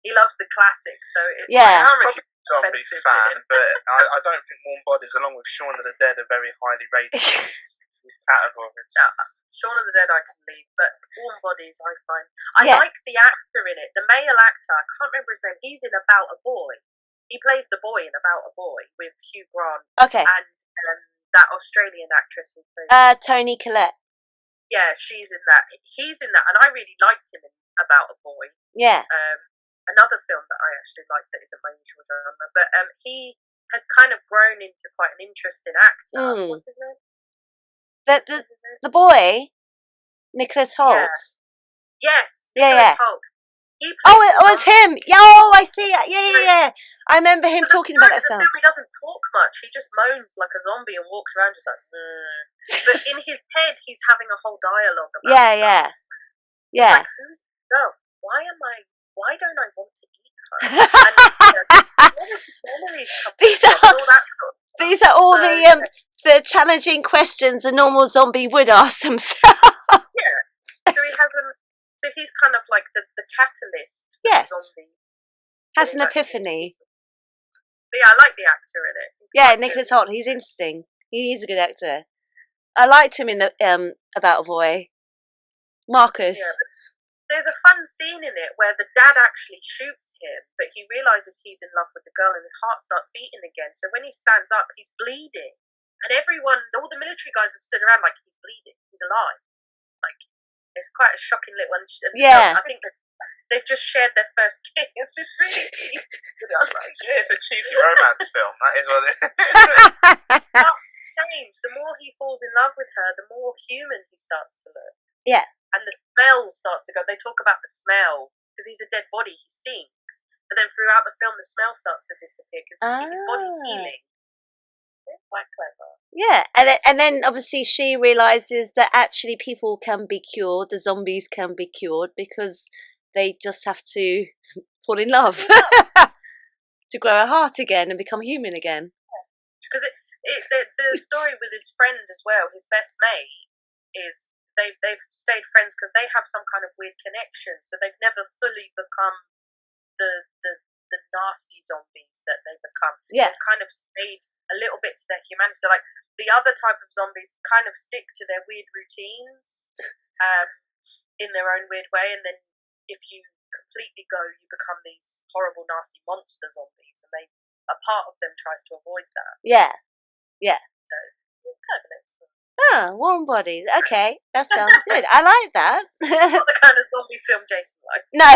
he loves the classics. So I'm a huge zombie fan, but I don't think Warm Bodies, along with Shaun of the Dead, are very highly rated categories. No, Shaun of the Dead I can leave, but Warm Bodies I find. I like the actor in it, the male actor. I can't remember his name. He's in About a Boy. He plays the boy in About a Boy with Hugh Grant. Okay. And that Australian actress who plays Toni Collette. Yeah, she's in that. He's in that, and I really liked him in About a Boy. Yeah. Another film that I actually like that isn't my usual genre, but he has kind of grown into quite an interesting actor. What's his name? The boy, Nicholas Hoult. Yeah. Yes. Yeah. Hoult. It was him. I see it. Yeah. I remember him talking about that film. He doesn't talk much. He just moans like a zombie and walks around just like. But in his head, he's having a whole dialogue about. Yeah. Like, who's the girl? Why don't I want to eat her? These are all the challenging questions a normal zombie would ask themselves. Yeah. So he's kind of like the catalyst. Yes. Zombie. Has an epiphany. But yeah, I like the actor in it. Nicholas Hoult. He's interesting. He is a good actor. I liked him in the About a Boy. Marcus. Yeah, there's a fun scene in it where the dad actually shoots him, but he realises he's in love with the girl and his heart starts beating again. So when he stands up, he's bleeding. And all the military guys are stood around like, he's bleeding, he's alive. Like, it's quite a shocking little one. I think that they've just shared their first kiss. It's really cheesy. It's a cheesy romance film, that is what it is. The more he falls in love with her, the more human he starts to look. Yeah. And the smell starts to go. They talk about the smell because he's a dead body. He stinks. But then throughout the film, the smell starts to disappear because you see his body healing. It's quite clever. Yeah, and then obviously she realizes that actually people can be cured. The zombies can be cured because they just have to fall in love to grow a heart again and become human again. Because the story with his friend as well, his best mate, is they've stayed friends because they have some kind of weird connection. So they've never fully become the nasty zombies that they become. Yeah. They've kind of stayed a little bit to their humanity. So like the other type of zombies kind of stick to their weird routines in their own weird way, and then if you completely go, you become these horrible, nasty monster zombies, and a part of them tries to avoid that. Yeah. So it's kind of an episode. Warm Bodies. Okay, that sounds good. I like that. Not the kind of zombie film Jason likes. No.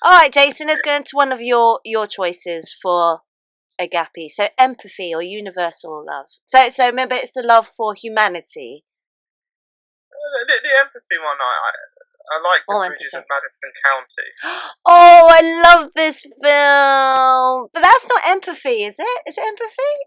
All right, Jason, let's go into one of your choices for agape. So empathy or universal love. So remember, it's the love for humanity. The empathy one, I like the Bridges of Madison County. Oh, I love this film. But that's not empathy, is it? Is it empathy?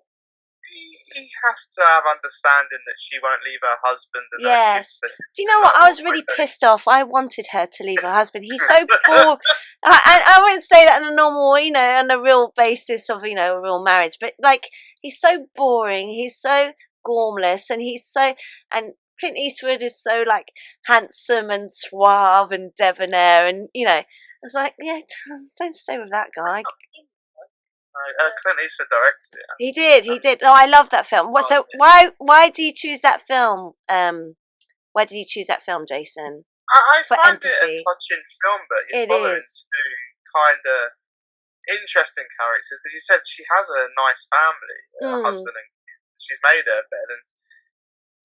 He has to have understanding that she won't leave her husband and her kids. Do you know what? I was really pissed off. I wanted her to leave her husband. He's so poor. I wouldn't say that on a normal, on a real basis of, a real marriage. But, he's so boring. He's so gormless. And and Clint Eastwood is so, handsome and suave and debonair. And, I was like, yeah, don't stay with that guy. Clint Eastwood directed it. He did. Oh, I love that film. So why do you choose that film? Why did you choose that film, Jason? I find empathy. it a touching film, but you're following two kind of interesting characters. Because you said she has a nice family, a husband, and she's made her bed, and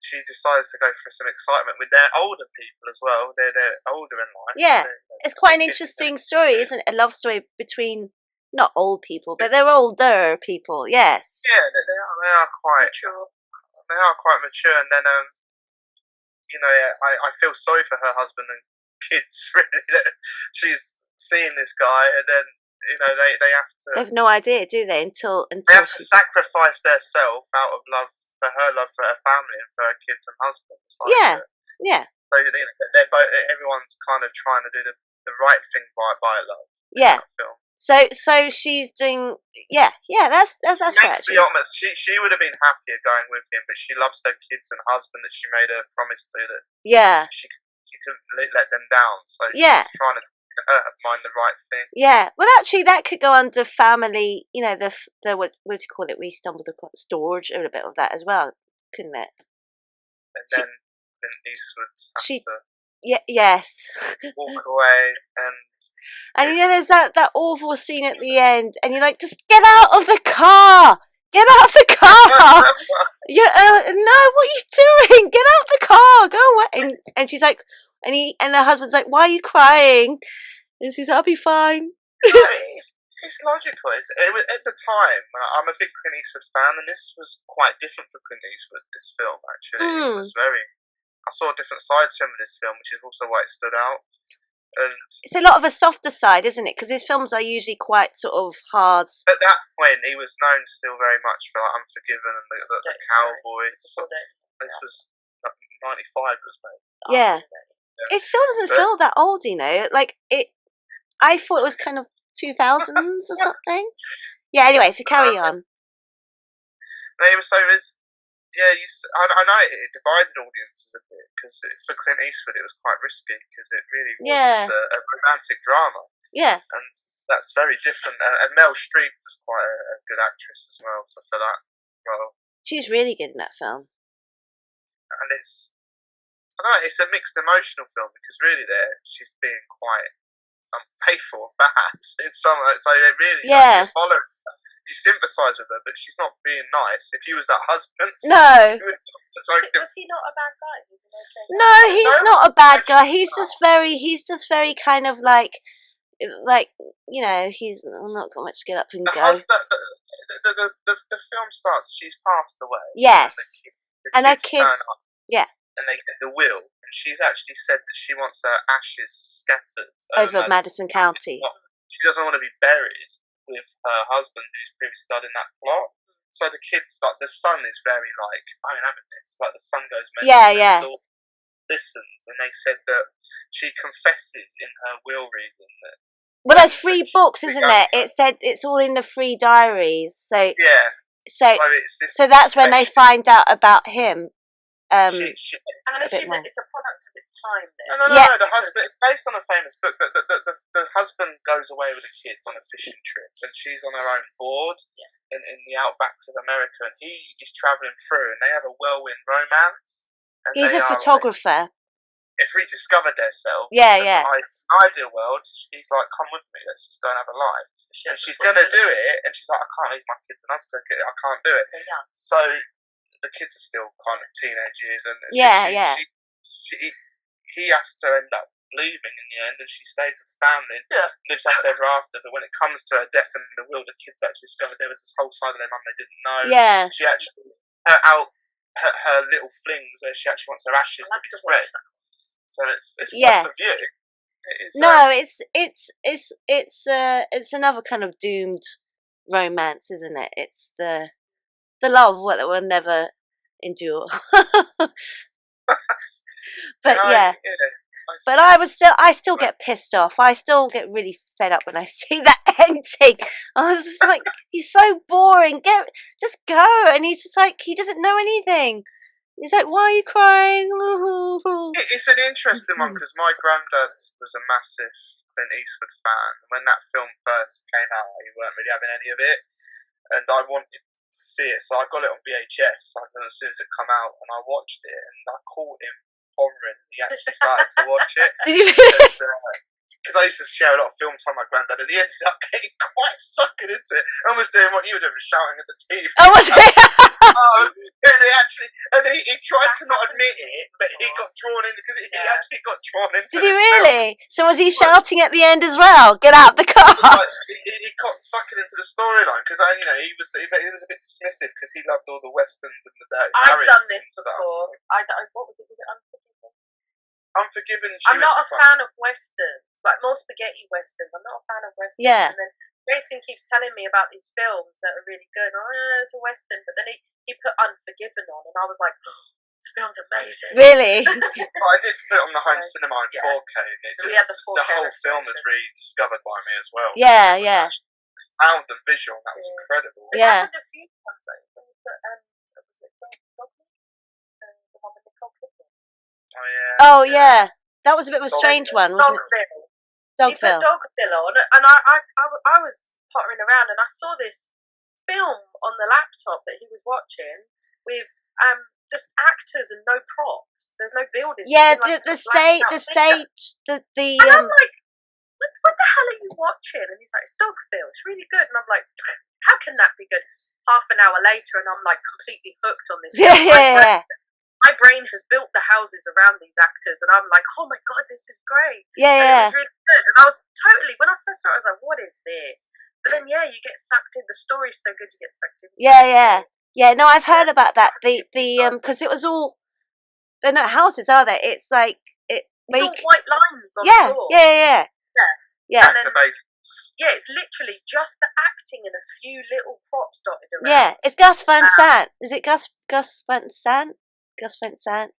she decides to go for some excitement with their older people as well. They're older in life. Yeah, it's quite an interesting story, isn't it? A love story between not old people, but they're older people. Yes. Yeah, they are quite mature. They are quite mature, and then I feel sorry for her husband and kids. Really, she's seeing this guy, and then they have to. They have no idea, do they? Until they have to sacrifice their self out of love for her family and for her kids and husband. Yeah. So they're both. Everyone's kind of trying to do the right thing by love. Yeah. So she's doing. Yeah. That's right. She would have been happier going with him, but she loves her kids and husband that she made a promise to that. Yeah. She couldn't let them down. So she's trying to mind the right thing. Yeah. Well, actually, that could go under family. The what do you call it? We stumbled across storage or a bit of that as well, couldn't it? And then Eastwood has to. Yes. Walk away and there's that awful scene at the end, and you're like, just get out of the car! Get out of the car! No, what are you doing? Get out of the car! Go away! And she's like, and her husband's like, why are you crying? And she's like, I'll be fine. It's logical. It was, at the time, I'm a big Clint Eastwood fan, and this was quite different for Clint Eastwood, this film, actually. It was I saw a different side to him in this film, which is also why it stood out. And it's a lot of a softer side, isn't it? Because his films are usually quite sort of hard. At that point, he was known still very much for Unforgiven and the Cowboys. This was 95. It was made. Yeah. It still doesn't feel that old, Like I thought it was kind of 2000s or something. Yeah. Anyway, so carry on. I know it divided audiences a bit because for Clint Eastwood it was quite risky because it really was just a romantic drama. Yeah. And that's very different. And Meryl Streep was quite a good actress as well for that role. She's really good in that film. And it's a mixed emotional film because really she's being quite unfaithful, bad. It's so it really follow. You sympathise with her, but she's not being nice. If you was that husband, no. Was he not a bad guy? No, he's not a bad guy. He's just very kind of like he's not got much to get up and go. The film starts. She's passed away. Yes, and her kids turn up. Yeah, and they get the will. And she's actually said that she wants her ashes scattered over Madison County. She doesn't want to be buried with her husband who's previously died in that plot. So the kids, the son is very I ain't having this. The son goes mental. Yeah. Listens, and they said that she confesses in her will reading that. Well, there's 3 books, isn't there? It said it's all in the 3 diaries. So yeah. So that's when they find out about him. And I assume that it's a product of its time. Then. No. The husband, based on a famous book, the husband goes away with the kids on a fishing trip, and she's on her own board in the outbacks of America, and he is travelling through, and they have a whirlwind romance. And he's a photographer. They've rediscovered themselves. Yeah. In the ideal world, he's like, come with me, let's just go and have a life. And she's going to do it, and she's like, I can't leave my kids and husband, I can't do it. So the kids are still kind of teenage years, and he has to end up leaving in the end, and she stays with the family and lives up ever after. But when it comes to her death and the will, the kids actually discovered there was this whole side of their mum they didn't know. Yeah, she actually her little flings where she actually wants her ashes to be spread. So it's worth a view. It's another kind of doomed romance, isn't it? It's the love that will never endure. But I still get pissed off. I still get really fed up when I see that ending. I was just like, he's so boring. Just go. And he's just like, he doesn't know anything. He's like, why are you crying? It's an interesting one because my granddad was a massive Clint Eastwood fan. When that film first came out, he weren't really having any of it. and I wanted to see it, so I got it on VHS as soon as it come out, and I watched it, and I caught him hovering. He actually started to watch it. Did you? Because I used to share a lot of film time with my granddad, and he ended up getting quite suckered into it, almost doing what you were doing, shouting at the TV. Oh, was it? He tried to not admit it, but he got drawn in because he actually got drawn into it. Did he really? So was he shouting at the end as well? Get out the car! He got suckered into the storyline because he was a bit dismissive because he loved all the westerns and the I've done this before. What was it? Was it Unforgiven? Unforgiven. I'm not a fan of westerns, like more spaghetti westerns. I'm not a fan of westerns. Yeah. And then Jason keeps telling me about these films that are really good. Oh, it's a western, but then he put Unforgiven on, and I was like, oh, this film's amazing. Really? I did put it on the home cinema in 4K. And we had the 4K the whole film was really discovered by me as well. Yeah, yeah. Sound and visual, that was incredible. It Yeah. happened a few times. Like, was it Dogman? The one with Nicole Kidman. Oh yeah. Oh yeah. That was a bit of a strange one, wasn't it? Dogville. He put Dogville on, and I was pottering around, and I saw this film on the laptop that he was watching with just actors and no props. There's no buildings. Yeah, like the stage. And I'm like, what the hell are you watching? And he's like, it's Dogville. It's really good. And I'm like, how can that be good? Half an hour later, and I'm like completely hooked on this. Yeah. My brain has built the houses around these actors, and I'm like, oh my god, this is great. Yeah, and yeah. it was really good. And I was totally, when I first saw it, I was like, what is this? But then, yeah, you get sucked in. The story's so good, you get sucked in. Yeah. No, I've heard about that. Because it was all, they're not houses, are they? It's like it's all white lines on the floor. Yeah. And then, yeah, it's literally just the acting and a few little props dotted around. Yeah, it's Gus Van Sant. Is it Gus Van Sant? Gus Van Sant.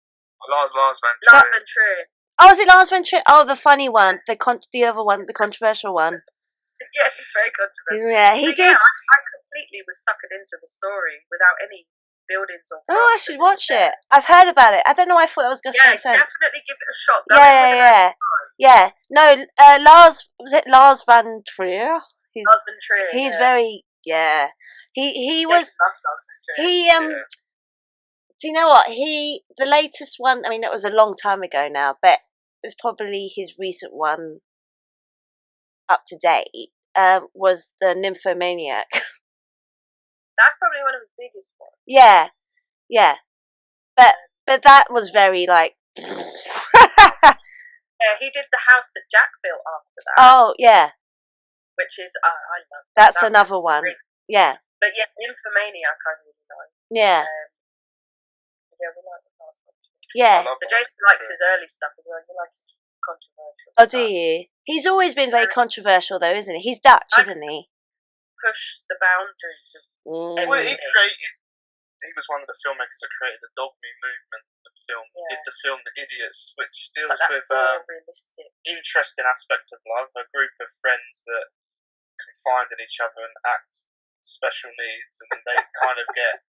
Lars Van Trier. Oh, is it Lars Van Trier? Oh, the funny one, the other one, the controversial one. Yeah, he's very controversial. Yeah, he did. Yeah, I completely was suckered into the story without any buildings or. Oh, I should watch it. I've heard about it. I don't know why I thought that was Gus Van Sant. Yeah, definitely give it a shot. Yeah. No, Lars Van Trier? Lars Van Trier. He's very. Yeah. He was. Do you know what? The latest one, I mean, that was a long time ago now, but it was probably his recent one up to date, was the Nymphomaniac. That's probably one of his biggest ones. Yeah. But that was very, like... Yeah, he did the house that Jack built after that. Oh, yeah. Which is, I love that. That's another one. Great. Yeah. But yeah, Nymphomaniac I really like. Yeah. Yeah, we like the last one. Yeah. But Jason likes his early stuff as well. He likes his controversial Oh, stuff. do you? He's always been very controversial, though, isn't he? He's Dutch, isn't he? Push the boundaries of he was one of the filmmakers that created the Dog Me movement. Did the film The Idiots, which deals with interesting aspect of love, a group of friends that confide in each other and act special needs, and they kind of get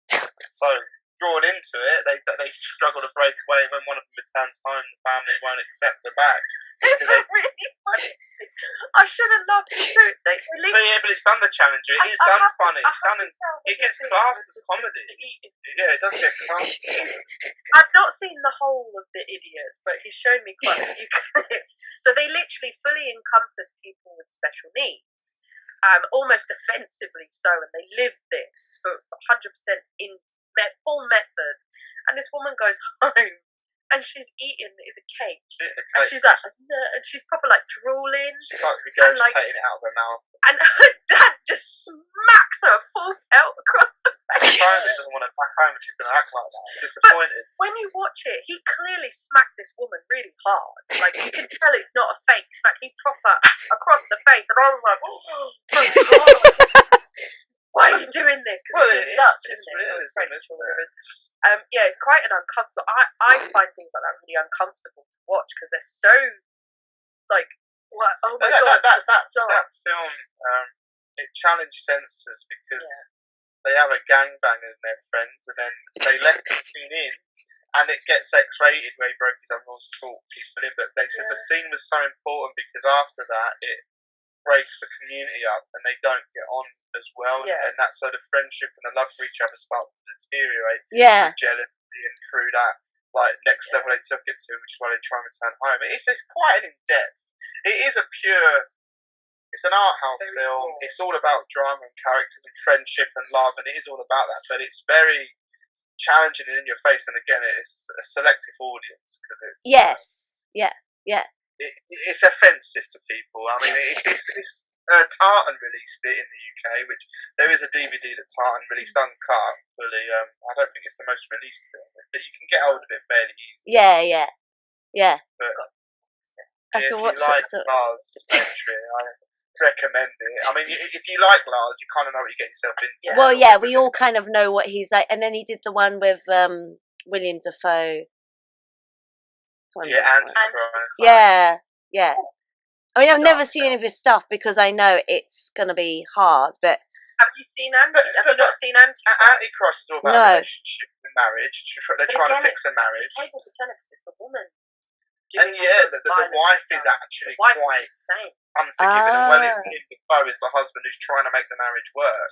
so drawn into it, they struggle to break away, and when one of them returns home, the family won't accept her back. It's really funny. I should have loved it too. But it's done the Challenger. It is done funny. It gets classed as comedy. Yeah, it does get classed. I've not seen the whole of The Idiots, but he's shown me quite a few clips. So they literally fully encompass people with special needs, almost offensively so, and they live this for 100% in full method. And this woman goes home, and she's eating a cake. And she's like, no, and she's proper like drooling. She's like regurgitating it out of her mouth. And her dad just smacks her full pelt across the face. Apparently doesn't want to back home if she's going to act like that. He's disappointed. But when you watch it, he clearly smacked this woman really hard. Like, you can tell it's not a fake smack. He proper across the face. And I was like, oh my God. Why are you doing this? Because it's Dutch, isn't it? Yeah, it's quite an uncomfortable. I find things like that really uncomfortable to watch because they're so like, what? Oh my God! That film, it challenged censors because they have a gangbang in their friends, and then they left the scene in, and it gets X-rated where he broke his own rules and brought people in. But they said the scene was so important because after that it breaks the community up, and they don't get on as well, and that sort of friendship and the love for each other starts to deteriorate through jealousy and through that next level they took it to, which is why they try and return home. It's quite an in-depth. It is a pure. It's an art house film. Cool. It's all about drama and characters and friendship and love, and it is all about that. But it's very challenging and in your face. And again, it's a selective audience because it's it's offensive to people. I mean, it's Tartan released it in the UK, which there is a DVD that Tartan released uncut. Fully, I don't think it's the most released film, but you can get hold of it fairly easily. Yeah. But if you like Lars Ventre, I recommend it. I mean, if you like Lars, you kind of know what you get yourself into. Well, we all kind of know what he's like, and then he did the one with William Dafoe. Antichrist. Yeah. I mean, I've never seen any of his stuff because I know it's going to be hard, but... Have you seen Have you not seen Antichrist? Antichrist is all about relationship and marriage. They're trying to fix a marriage. The tables are turning because it's the woman. And the wife is actually quite unforgiving. And William Dafoe is the husband who's trying to make the marriage work.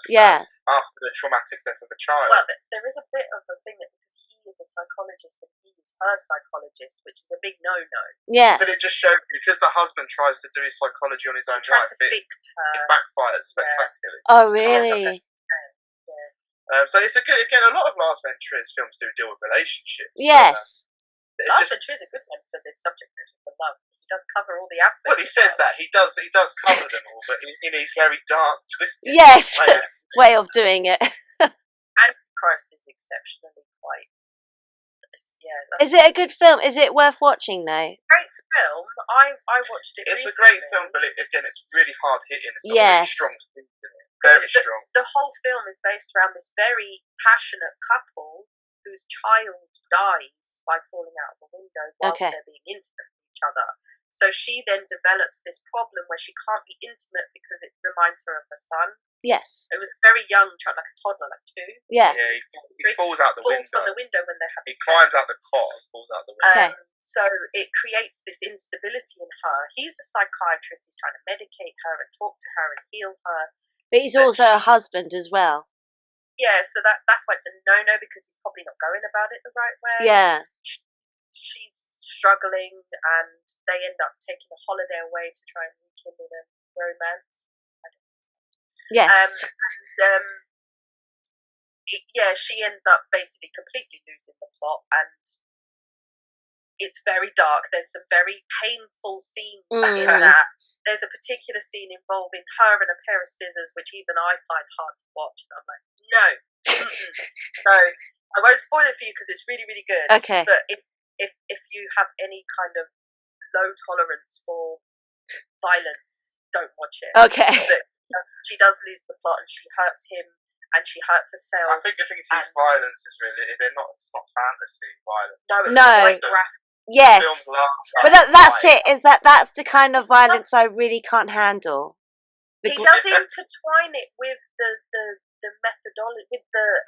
After the traumatic death of a child. Well, there is a bit of a thing that because he is a psychologist and he is her psychologist, which is a big no-no. Yeah. But it just shows because the husband tries to do his psychology on his own wife, to fix her. It backfires spectacularly. Oh, really? So it's a lot of Lars Ventre's films do deal with relationships. Yes. Lars Ventre is a good one for this subject matter for love. He does cover all the aspects. Well, he says that he does cover them all, but in his very dark, twisted way of doing it. Antichrist is exceptionally quite. Is it a good film? Is it worth watching though? Great film. I watched it. It's recently. A great film, but it's really hard hitting. It's got really strong scenes in it. Very strong. The whole film is based around this very passionate couple whose child dies by falling out of a window whilst they're being intimate with each other. So she then develops this problem where she can't be intimate because it reminds her of her son. Yes. It was a very young child, like a toddler, like 2. Yeah. Yeah, he falls out the window. Falls from the window when they're having sex. He climbs out the cot and falls out the window. So it creates this instability in her. He's a psychiatrist. He's trying to medicate her and talk to her and heal her. But he's also a husband as well. Yeah, so that's why it's a no-no, because he's probably not going about it the right way. Yeah. She's struggling, and they end up taking a holiday away to try and rekindle their romance. Yes. She ends up basically completely losing the plot, and it's very dark. There's some very painful scenes in that. There's a particular scene involving her and a pair of scissors, which even I find hard to watch. And I'm like, no. So I won't spoil it for you because it's really, really good. Okay. But if you have any kind of low tolerance for violence, don't watch it. Okay. But she does lose the plot, and she hurts him, and she hurts herself. I think it's violence is really it's not fantasy violence. No, it's quite graphic. Yes, but that's it. Is that's the kind of violence I really can't handle. He does intertwine it with the methodology, with the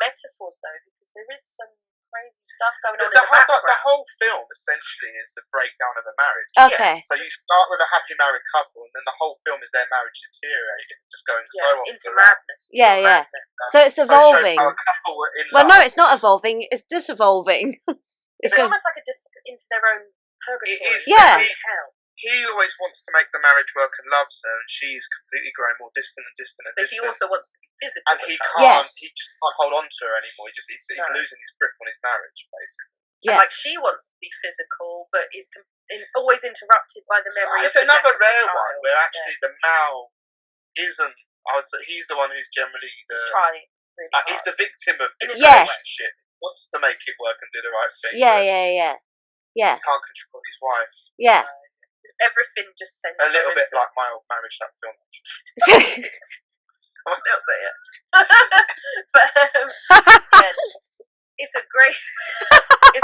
metaphors, though, because there is some crazy stuff going on in the background. The whole film essentially is the breakdown of a marriage. Okay. So you start with a happy married couple, and then the whole film is their marriage deteriorating, just going so off into madness. Madness. So it's evolving. Well, no, it's not evolving. It's disevolving. It's almost like a into their own purgatory. It is, hell. He always wants to make the marriage work and loves her, and she's completely growing more distant and distant and but distant. He also wants to be physical. And he can't. He just can't hold on to her anymore. He's losing his grip on his marriage, basically. Yeah. Like she wants to be physical, but is always interrupted by the memory. It's another rare one where actually the male isn't. I would say he's the one who's generally he's trying. Really he's the victim of this shit. Wants to make it work and do the right thing. Yeah. He can't control his wife. Yeah. Everything just sends a little bit like my old marriage, that film. A little bit, yeah. But it's a great film.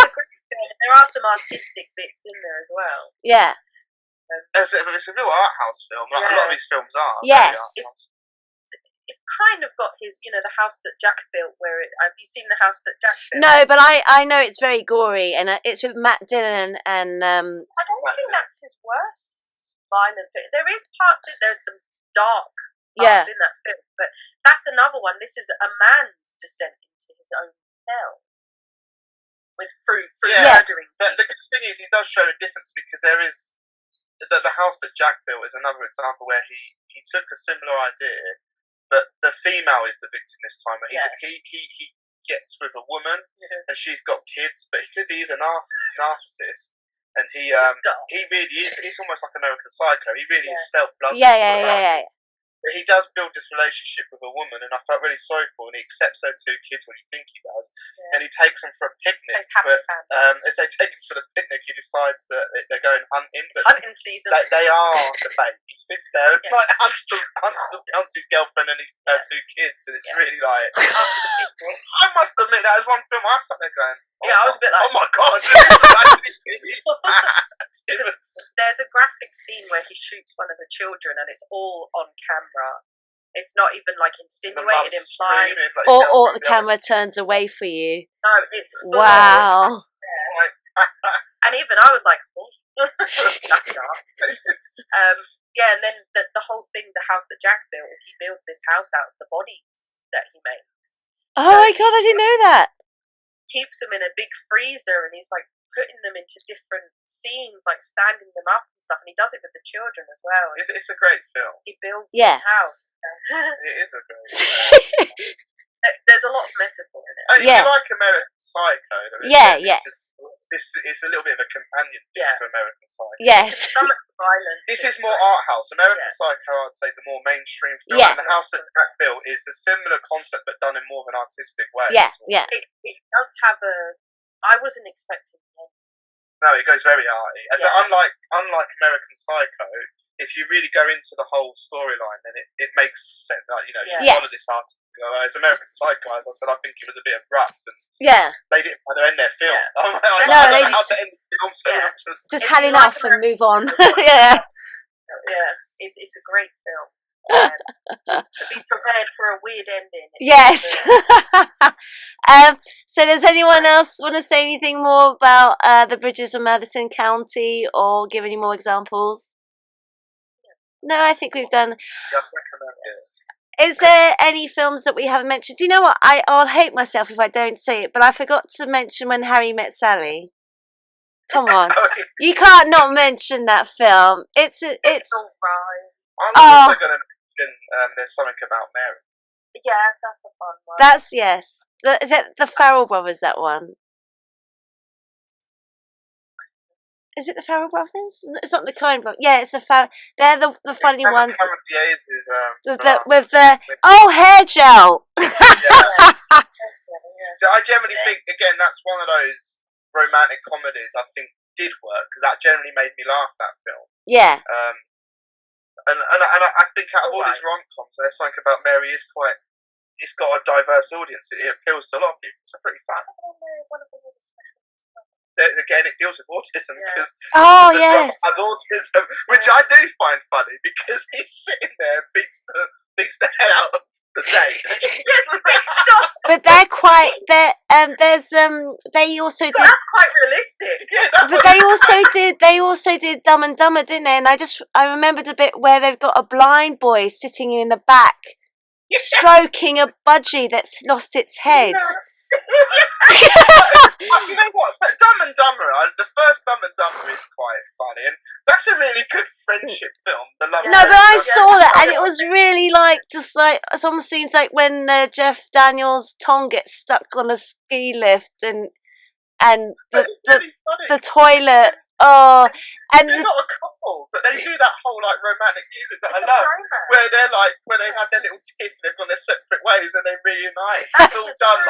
There are some artistic bits in there as well. Yeah. It's a real art house film. Like a lot of these films are. Yes. It's kind of got his, the house that Jack built. Have you seen the house that Jack built? No, but I know it's very gory, and it's with Matt Dillon and. I don't think that's his worst violent bit. There is parts there's some dark parts in that film. But that's another one. This is a man's descent into his own hell. Through murdering. The good thing is he does show a difference, because there is the house that Jack built is another example where he took a similar idea, but the female is the victim this time. He gets with a woman and she's got kids, but because he's a narcissist and he really is, he's almost like American Psycho. He really is self-loving. But he does build this relationship with a woman, and I felt really sorry for him. And he accepts her 2 kids when you think he does, and he takes them for a picnic. But as they take him for the picnic, he decides that they're going hunting. It's hunting season. They are the bait. He sits there and like hunts his girlfriend and his 2 kids, and it's really like. I must admit, that was one film I sat there going. I was a bit like, oh my god, this is actually really bad. There's a graphic scene where he shoots one of the children, and it's all on camera. It's not even like insinuated, implied, or the camera turns away for you. No, it's full wow. And even I was like, oh, that's dark. And then the whole thing, the house that Jack built, is he builds this house out of the bodies that he makes. Oh my god, I didn't know that. Keeps them in a big freezer, and he's like putting them into different scenes, like standing them up and stuff, and he does it with the children as well. It's a great film. He builds this house. It is a great film. There's a lot of metaphor in it. If you like American Psycho, this is a little bit of a companion piece to American Psycho. Yes. This is more art house. American Psycho, I'd say, is a more mainstream film. And the house that Jack built is a similar concept, but done in more of an artistic way. It does have I wasn't expecting it. No, it goes very arty. But unlike American Psycho, if you really go into the whole storyline, then it makes sense. Like, you follow this art. As American Psycho, as I said, I think it was a bit abrupt, and they didn't want to end their film. I don't know how to end the film. So just had enough and move on. It's a great film. Be prepared for a weird ending. Yes. So does anyone else want to say anything more about the bridges of Madison County, or give any more examples? No, I think we've done. Is there any films that we haven't mentioned? Do you know what? I'll hate myself if I don't say it, but I forgot to mention When Harry Met Sally. Come on, you can't not mention that film. It's all right. I'm also going to mention There's Something About Mary. Yeah, that's a fun one. That's is it the Farrell Brothers? That one. Is it the Farrell Brothers? It's not the Coen Brothers. Yeah, it's the Farrell. They're the funny ones. With the hair gel. So I generally think, again, that's one of those romantic comedies I think did work, because that generally made me laugh, that film. Yeah. And I think out of all these rom-coms, There's Something About Mary is it's got a diverse audience. It appeals to a lot of people. It's pretty fun. Again, it deals with autism, because the brother has autism, which I do find funny, because he's sitting there and beats the hell out of the date. But they're quite. They also did. That's quite realistic. But they also did Dumb and Dumber, didn't they? And I remembered a bit where they've got a blind boy sitting in the back, stroking a budgie that's lost its head. You know what? But Dumb and Dumber, the first Dumb and Dumber is quite funny, and that's a really good friendship film. But I saw that, and it was really just like some scenes, like when Jeff Daniels' tongue gets stuck on a ski lift, and the toilet. Oh, and they're not a couple, but they do that whole romantic music that I love, where they have their little tiff and they've gone their separate ways and they reunite. It's all done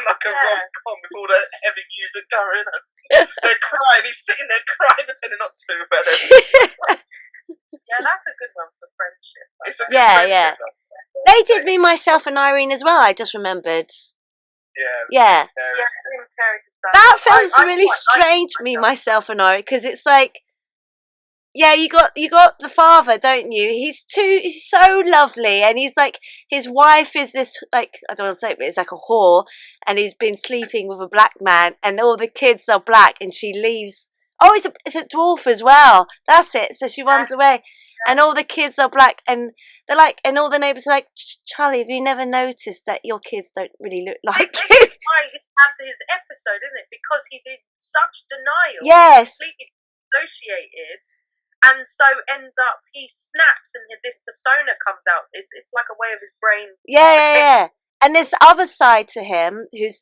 like a rom-com with all the heavy music going, and they're crying. He's sitting there crying, pretending not to, but that's a good one for friendship. It's a good friendship. They did Me, Myself, and Irene as well. I just remembered. Yeah. That film's really strange, Me, Myself, and I, because it's like, you got the father, don't you? He's so lovely, and he's like, his wife is this, I don't want to say it, but it's like a whore, and he's been sleeping with a black man, and all the kids are black, and she leaves. Oh, it's a dwarf as well. That's it. So she runs away, and all the kids are black, and They're like, and all the neighbours are like, Charlie, have you never noticed that your kids don't really look like This you? is why he has his episode, isn't it? Because he's in such denial. Yes. He's completely dissociated. And so ends up, he snaps and this persona comes out. It's like a way of his brain. Yeah. And this other side to him, who's,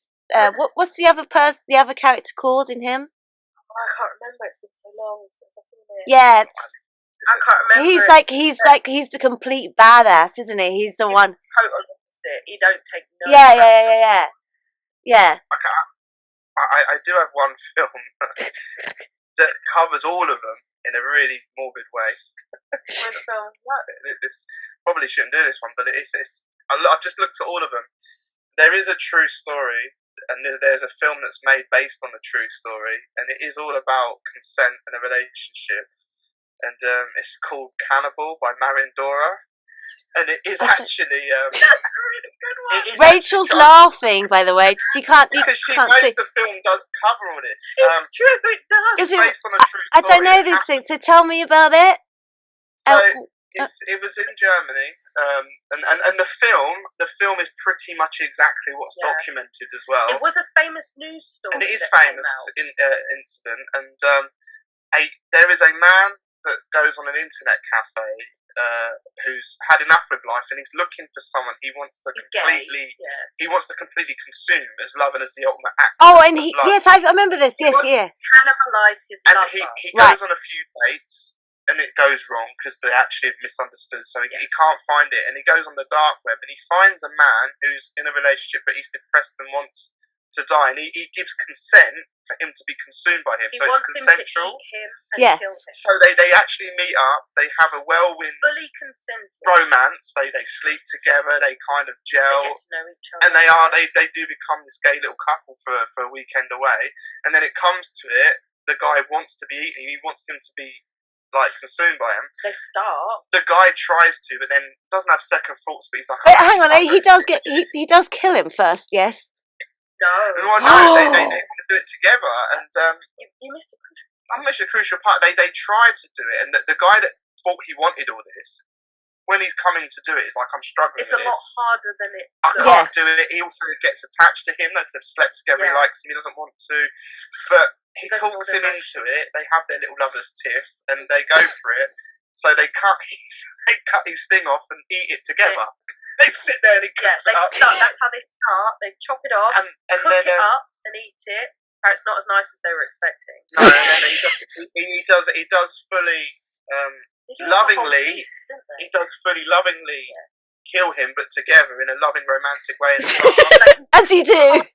what's the other character called in him? Oh, I can't remember. It's been so long since I've seen it. Yeah. I can't remember. He's the complete badass, isn't he? He's the one. Total opposite. He don't take no. Yeah. Okay, I do have one film that covers all of them in a really morbid way. Which film? What? This probably shouldn't do this one, but I've just looked at all of them. There is a true story, and there's a film that's made based on a true story, and it is all about consent and a relationship. And it's called Cannibal by Marion Dora. And it is actually... that's a really good one. Rachel's laughing, by the way. Because she knows the film does cover all this. It's true, it does. It's based on a true story. I don't know this thing, so tell me about it. So, it was in Germany. And the film is pretty much exactly what's documented as well. It was a famous news story. And it is famous incident. And there is a man that goes on an internet cafe who's had enough with life, and he's looking for someone he wants to completely consume as love and as the ultimate act. Oh, and I remember this. Yes, yeah. Cannibalize his lover. And he goes on a few dates, and it goes wrong because they actually have misunderstood. So he can't find it, and he goes on the dark web, and he finds a man who's in a relationship, but he's depressed and wants to die, and he gives consent for him to be consumed by him. So it's consensual. Kill him. So they actually meet up. They have a whirlwind, fully consented romance. They sleep together. They kind of gel. They get to know each other. And they do become this gay little couple for a weekend away. And then it comes to it. The guy wants to be eaten. He wants him to be consumed by him. They start. The guy tries to, but then doesn't have second thoughts. But he's like, hang on, he does kill him first. Yes. No, they want to do it together, and you missed a crucial. I missed a crucial part. They tried to do it, and the guy that thought he wanted all this, when he's coming to do it, is like, I'm struggling. It's a lot harder than it. I can't do it. He also gets attached to him. They've slept together. He likes him. He doesn't want to, but he talks him into it. They have their little lovers' tiff, and they go for it. So they cut his thing off and eat it together. They sit there and he cooks it up. That's how they start. They chop it off, and cook it up, and eat it. It's not as nice as they were expecting. No, and then he does fully lovingly. He does fully lovingly kill him, but together in a loving, romantic way. As you do.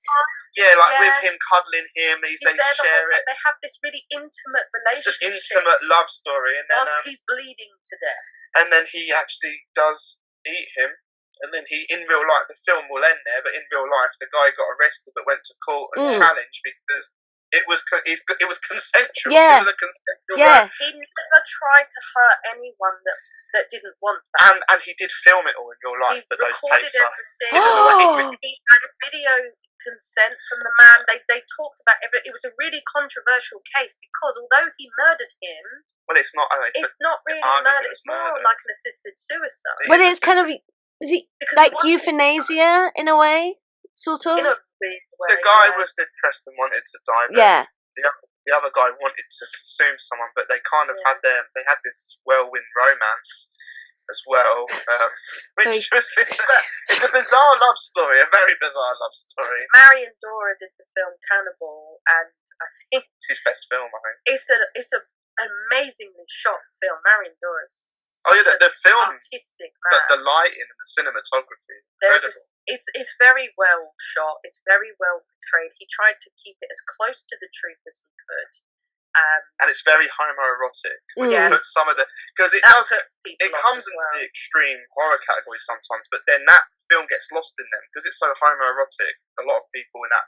Yeah, with him cuddling him, they share it. They have this really intimate relationship. It's an intimate love story, and then he's bleeding to death. And then he actually does eat him, and then in real life, the film will end there. But in real life, the guy got arrested, but went to court and challenged because it was consensual. Yeah. It was a consensual. Yeah. He never tried to hurt anyone that didn't want that. And he did film it all in real life, but those tapes are hidden away. He had a video consent from the man. They talked about it. It was a really controversial case because although he murdered him, it's not really murder. It's more like an assisted suicide. Well, it's kind of like euthanasia in a way, sort of. In a big way, the guy was depressed and wanted to die. But the other guy wanted to consume someone, but they kind of had this whirlwind romance as well, which it's a bizarre love story, a very bizarre love story. Marion Dora did the film Cannibal, and I think it's his best film. I think it's an amazingly shot film. Marion Dora's the film, artistic man. The lighting and the cinematography, incredible. It's very well shot. It's very well portrayed. He tried to keep it as close to the truth as he could. And it's very homoerotic. Yes. Because it comes into the extreme horror category sometimes, but then that film gets lost in them because it's so homoerotic. A lot of people in that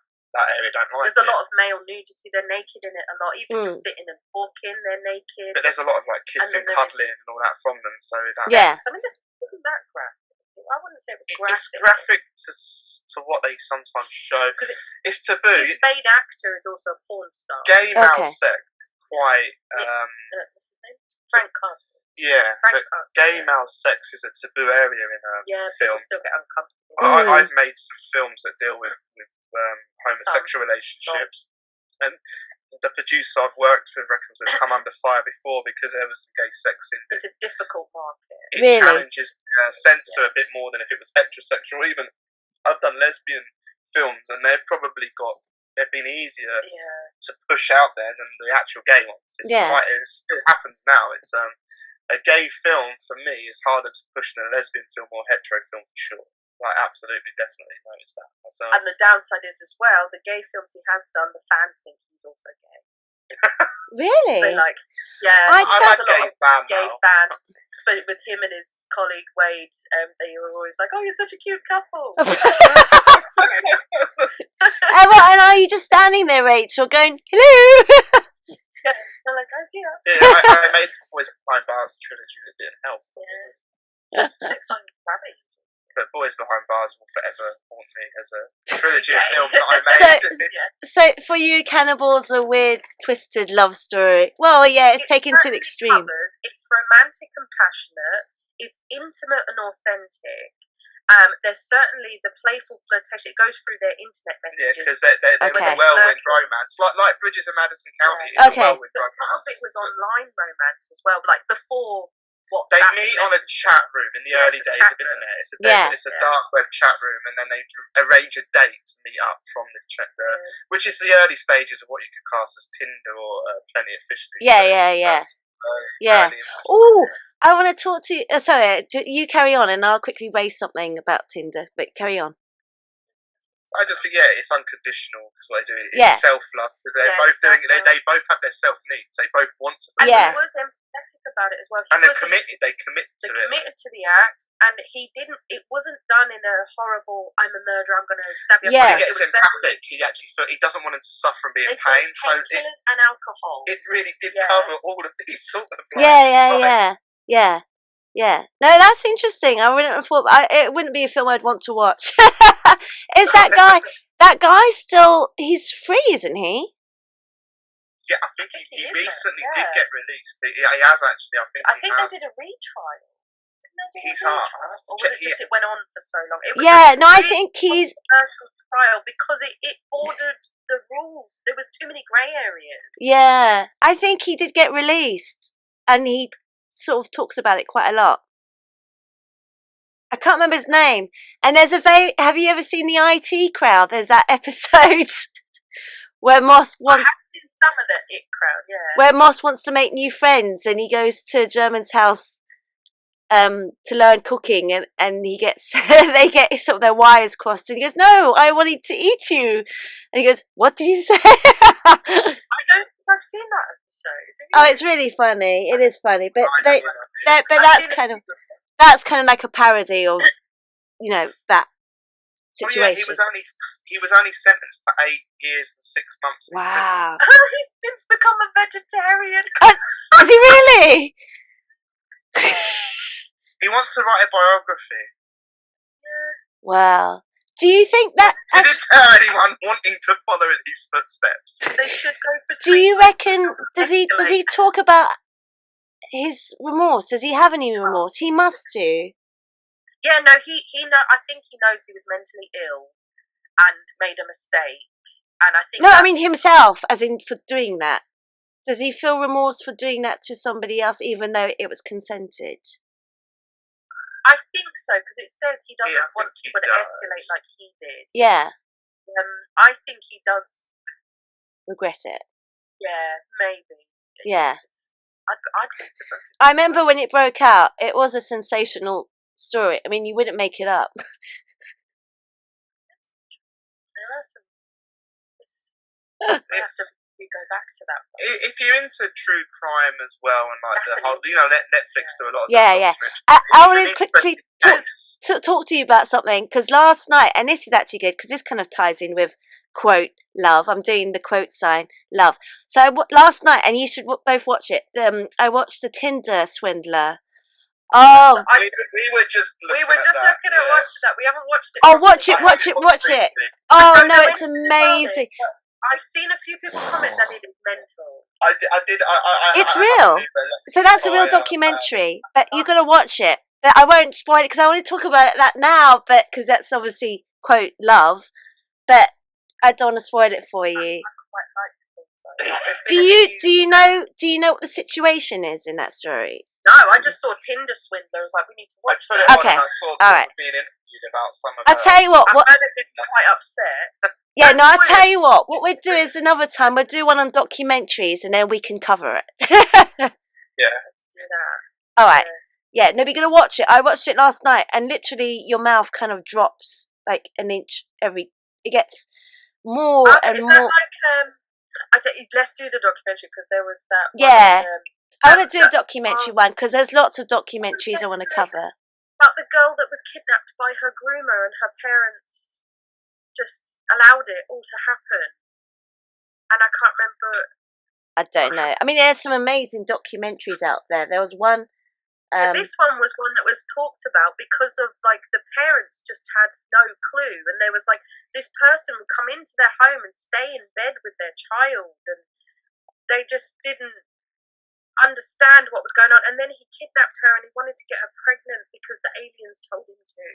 area don't like it. There's a lot of male nudity. They're naked in it a lot. Even just sitting and talking, they're naked. But there's a lot of kissing, cuddling, and all that from them. So I mean, this isn't that graphic. I wouldn't say it was graphic. It's graphic to what they sometimes show. Because it's taboo. His main actor is also a porn star. Gay male sex is quite... what's his name? Frank Castle. Yeah, but gay male sex is a taboo area in a film. People still get uncomfortable. I've made some films that deal with homosexual relationships, and the producer I've worked with reckons we've come under fire before because there was some gay sex scenes. It's a difficult market. It challenges censor a bit more than if it was heterosexual. Even I've done lesbian films, and they've been easier to push out there than the actual gay ones. It still happens now. It's a gay film for me is harder to push than a lesbian film or a hetero film for sure. Like, absolutely, definitely noticed that myself. And the downside is as well, the gay films he has done, the fans think he's also gay. Really? They like, I've had gay fans, especially with him and his colleague Wade. They were always like, "Oh, you're such a cute couple." And are you just standing there, Rachel, going, "Hello"? They're like, "Oh, yeah." I made Boys Behind Bars trilogy that didn't help. Yeah. 600 Savage. But Boys Behind Bars will forever haunt me as a trilogy of films that I made. So for you, Cannibal's a weird, twisted love story. Well, yeah, it's taken to the extreme. It's romantic and passionate. It's intimate and authentic. There's certainly the playful flirtation. It goes through their internet messages. Yeah, because they're a whirlwind romance, like Bridges of Madison County. It's a whirlwind romance. Part of it was online romance as well, like before. They meet on a chat room in the early days of internet. It's a dark web chat room, and then they arrange a date to meet up from the chat, which is the early stages of what you could class as Tinder or Plenty of Fish. Oh, I want to talk to you. Sorry, you carry on, and I'll quickly raise something about Tinder. But carry on. I just think it's unconditional because what they do is self-love because they're both doing it. They both have their self-needs. They both want to. And he was empathetic about it as well. And they commit to it. They committed to the act, and he didn't. It wasn't done in a horrible, "I'm a murderer, I'm going to stab you." Yeah, he gets empathic. He actually he doesn't want him to suffer and be in pain. So painkillers and alcohol. It really did cover all of these sort of. Yeah. No, that's interesting. I wouldn't have thought. It wouldn't be a film I'd want to watch. Is that guy? That guy still? He's free, isn't he? Yeah, I think he recently did get released. He has actually. I think they did a retrial. Didn't they do a retrial? Or was it just it went on for so long? It was I think he's trial because it ordered the rules. There was too many grey areas. Yeah, I think he did get released, and he sort of talks about it quite a lot. I can't remember his name. And there's have you ever seen the IT Crowd? There's that episode where Moss wants. Some of the It Crowd, where Moss wants to make new friends, and he goes to a German's house to learn cooking, and he gets they get sort of their wires crossed, and he goes, "No, I wanted to eat you," and he goes, "What did you say?" I don't think I've seen that episode. Oh, it's really funny. It is funny, but that's kind of like a parody of that situation. Oh, yeah, he was only sentenced to 8 years and 6 months. Wow. He's since become a vegetarian. Is he really? He wants to write a biography. Yeah. Wow. Do you think that? Didn't tell anyone wanting to follow in his footsteps. They should go for. Do you reckon? Does he talk about his remorse? Does he have any remorse? He must do. Yeah, no, I think he knows he was mentally ill and made a mistake, and I think. No, I mean himself, as in for doing that. Does he feel remorse for doing that to somebody else, even though it was consented? I think so, because it says he doesn't want people to escalate like he did. Yeah. I think he does regret it. Yeah, maybe. Yeah. I remember when it broke out, it was a sensational story. I mean, you wouldn't make it up. We go back to that one. If you're into true crime as well, and like the whole, Netflix do a lot of I want to quickly talk to you about something, because last night, and this is actually good because this kind of ties in with quote love. I'm doing the quote sign love. So last night, and you should both watch it. I watched The Tinder Swindler. Oh, we were just looking at watching that. We haven't watched it. Oh, watch it. Oh no, it's amazing. I've seen a few people comment that it is mental. It's real. So that's a real documentary, but you got to watch it. But I won't spoil it because I want to talk about that now. But because that's obviously quote love, but I don't want to spoil it for you. I quite like things Do you know what the situation is in that story? No, I just saw Tinder Swindlers. Like, we need to watch it. Okay. I saw all right. being interviewed about some of I'll tell you what. I heard they're quite upset. Yeah, no, I'll tell you what we'll do is another time we'll do one on documentaries and then we can cover it. Yeah. Let's do that. All right. Yeah, no, we're going to watch it. I watched it last night and literally your mouth kind of drops like an inch it gets more and is more. That like, let's do the documentary because there was that one, yeah. I want to do a documentary one because there's lots of documentaries I want to cover. About the girl that was kidnapped by her groomer and her parents just allowed it all to happen. And I can't remember. I don't know. I mean, there's some amazing documentaries out there. There was one. This one was one that was talked about because of like the parents just had no clue, and there was like this person would come into their home and stay in bed with their child, and they just didn't understand what was going on. And then he kidnapped her and he wanted to get her pregnant because the aliens told him to.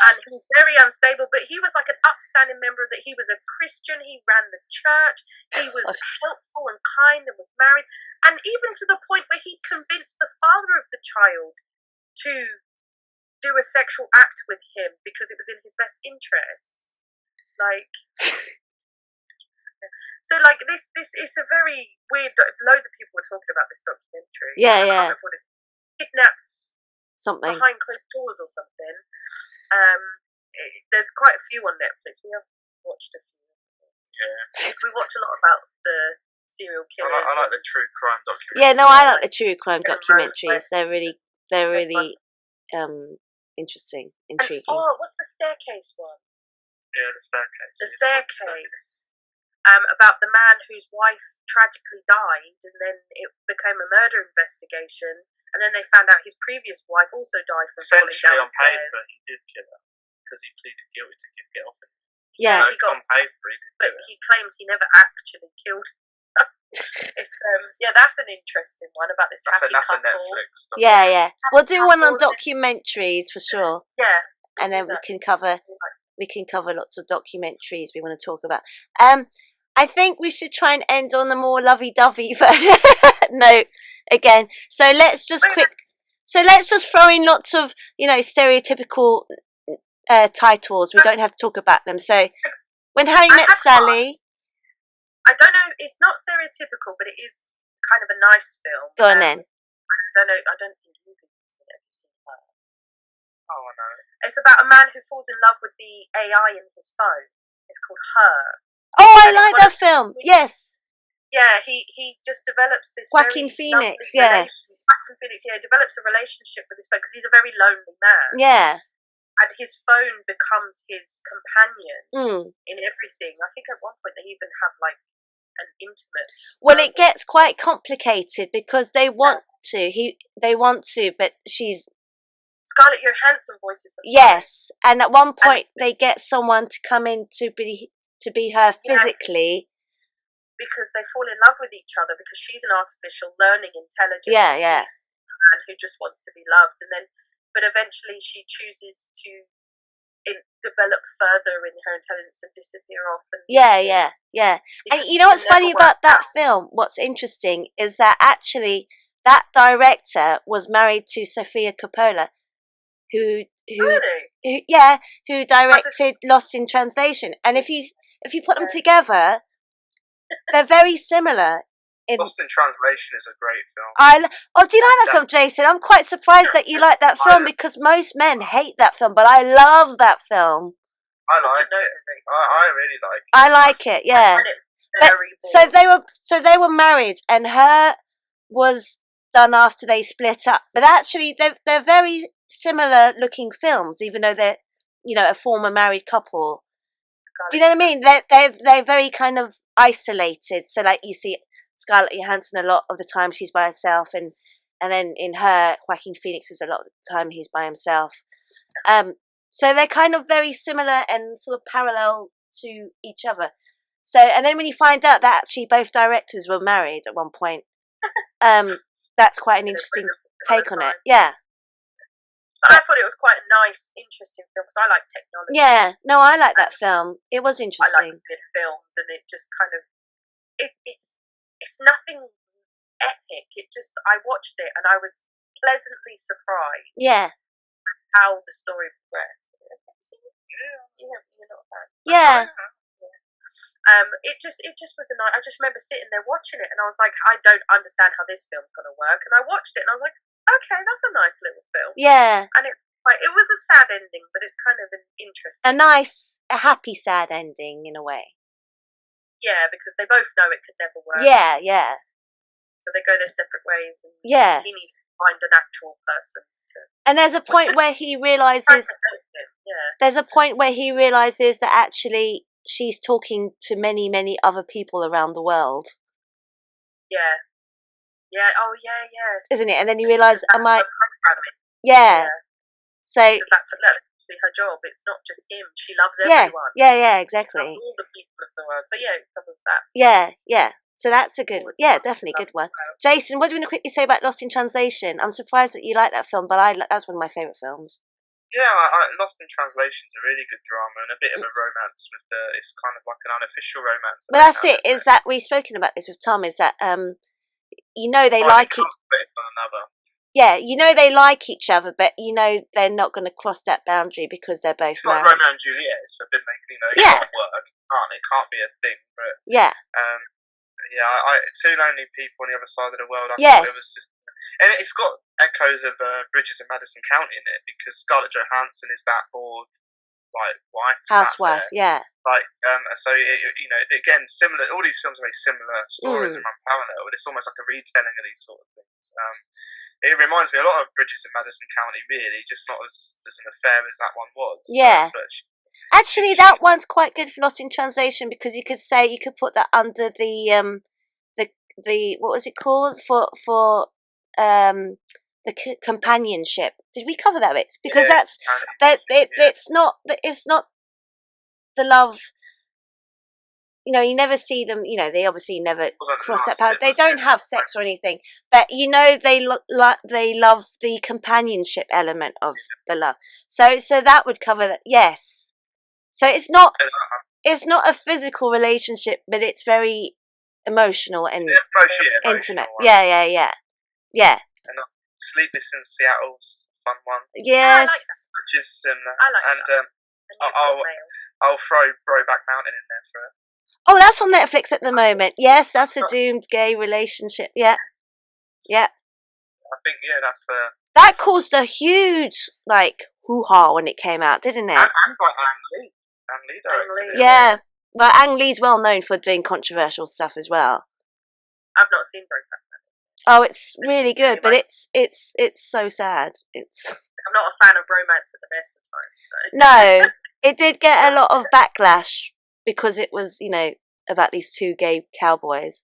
And he was very unstable, but he was like an upstanding member of that. He was a Christian, he ran the church, he was helpful and kind and was married, and even to the point where he convinced the father of the child to do a sexual act with him because it was in his best interests. Like, so like this is a very weird. Loads of people were talking about this documentary. Yeah, I can't remember what it's kidnapped something behind closed doors or something. There's quite a few on Netflix. We have watched a few. Yeah, we watch a lot about the serial killers. I like the true crime documentaries. Yeah, no, I like the true crime documentaries. They're really interesting, intriguing. And, what's the staircase one? Yeah, the staircase. The staircase. About the man whose wife tragically died, and then it became a murder investigation, and then they found out his previous wife also died from falling downstairs. Essentially, on paper, he did kill her because he pleaded guilty to get off it. Yeah, so he got on paper, but he claims he never actually killed her. It's that's an interesting one about this happy couple. A Netflix stuff. Yeah. We'll do one on documentaries for sure. Yeah, and then we can cover lots of documentaries we want to talk about. I think we should try and end on a more lovey-dovey note again. So let's just throw in lots of stereotypical titles. We don't have to talk about them. So When Harry Met Sally. I don't know. It's not stereotypical, but it is kind of a nice film. Go on then. I don't think you've seen it. Have you seen her? Oh, I know. It's about a man who falls in love with the AI in his phone. It's called Her. Oh, I like that film. Yes. Yeah, he just develops this Joaquin Phoenix. Yeah. Joaquin Phoenix. Yeah, develops a relationship with his phone because he's a very lonely man. Yeah. And his phone becomes his companion in everything. I think at one point they even have like an intimate. Well, it gets quite complicated because they want to. They want to, but she's. Scarlett Johansson voices the phone. Yes, and at one point they get someone to come in to be her physically. Because they fall in love with each other because she's an artificial learning intelligence. Yeah. And who just wants to be loved, but eventually she chooses to develop further in her intelligence and disappear off. And yeah. And you know what's funny about that film? What's interesting is that actually that director was married to Sofia Coppola, who directed Lost in Translation. And if you put them together, they're very similar. Lost in Translation is a great film. Do you like that film, Jason? I'm quite surprised that you like that film because most men hate that film, but I love that film. I like it. I really like it. I like it, yeah. So they were married, and Her was done after they split up. But actually, they're very similar looking films, even though they're a former married couple. Do you know what I mean? They're very kind of isolated. So like you see Scarlett Johansson a lot of the time she's by herself, and then in Her, Joaquin Phoenix is a lot of the time he's by himself. So they're kind of very similar and sort of parallel to each other. So, and then when you find out that actually both directors were married at one point, that's quite an interesting take on it. Yeah. But I thought it was quite a nice, interesting film because I like technology. Yeah, no, I like that film. It was interesting. I like good films, and it just kind of it's nothing epic. It just I watched it and I was pleasantly surprised. Yeah. How the story progressed. You're not a fan. Yeah. It just was a night. I just remember sitting there watching it, and I was like, I don't understand how this film's going to work. And I watched it, and I was like, okay, that's a nice little film. Yeah. And it was a sad ending, but it's kind of an interesting. A happy sad ending in a way. Yeah, because they both know it could never work. Yeah, yeah. So they go their separate ways, and yeah, he needs to find an actual person. And there's a point where he realizes. Yeah. There's a point where he realizes that actually she's talking to many, many other people around the world. Yeah. Yeah. Oh, yeah, yeah. Isn't it? And then you realise, am I? Yeah. So that's her job. It's not just him. She loves everyone. Yeah, exactly. All the people of the world. So yeah, it covers that. Yeah. So that's a good, definitely a good one. Jason, what do you want to quickly say about Lost in Translation? I'm surprised that you like that film, but that's one of my favourite films. Yeah, Lost in Translation is a really good drama and a bit of a romance with it's kind of like an unofficial romance. But that's it. Is that we've spoken about this with Tom? Is that they like each other. Yeah, they like each other, but they're not going to cross that boundary because they're both married. It's like Romeo and Juliet. It's forbidden. It can't work. It can't be a thing. But Two Lonely People on the Other Side of the World. I thought it was just. And it's got echoes of Bridges in Madison County in it because Scarlett Johansson is that bored, wife. Housewife, yeah. Again, similar. All these films are very similar stories and run parallel, but it's almost like a retelling of these sort of things. It reminds me a lot of Bridges in Madison County, really, just not as an affair as that one was. Yeah. Actually, that one's quite good for Lost in Translation because you could put that under the what was it called for the companionship. Did we cover that bit? Because it's not the love. You never see them. They obviously never cross that path. They don't have sex or anything, but they love the companionship element of the love. So that would cover that. Yes. So it's not a physical relationship, but it's very emotional and intimate. Yeah. And Sleepless in Seattle's fun one. Yes. I'll throw Brokeback Mountain in there for it. Oh, that's on Netflix at the moment. Yes, that's a doomed gay relationship. Yeah. I think that's that caused a huge hoo-ha when it came out, didn't it? And by Ang Lee directed it. Yeah. Well, Ang Lee's well known for doing controversial stuff as well. I've not seen Brokeback Mountain. Oh, it's really good, but it's so sad. I'm not a fan of romance at the best of times. So. No, it did get a lot of backlash because it was, about these two gay cowboys,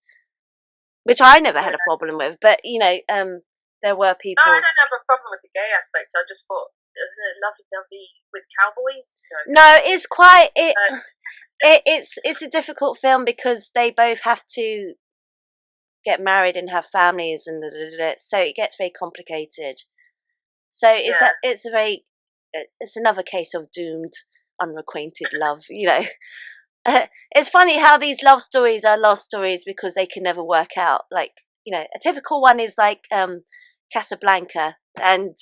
which I never had a problem with. But there were people. No, I don't have a problem with the gay aspect. I just thought, is it lovey-dovey with cowboys? No, it's quite it's a difficult film because they both have to get married and have families and so it gets very complicated. So it's another case of doomed, unrequited love. It's funny how these love stories are love stories because they can never work out. A typical one is Casablanca and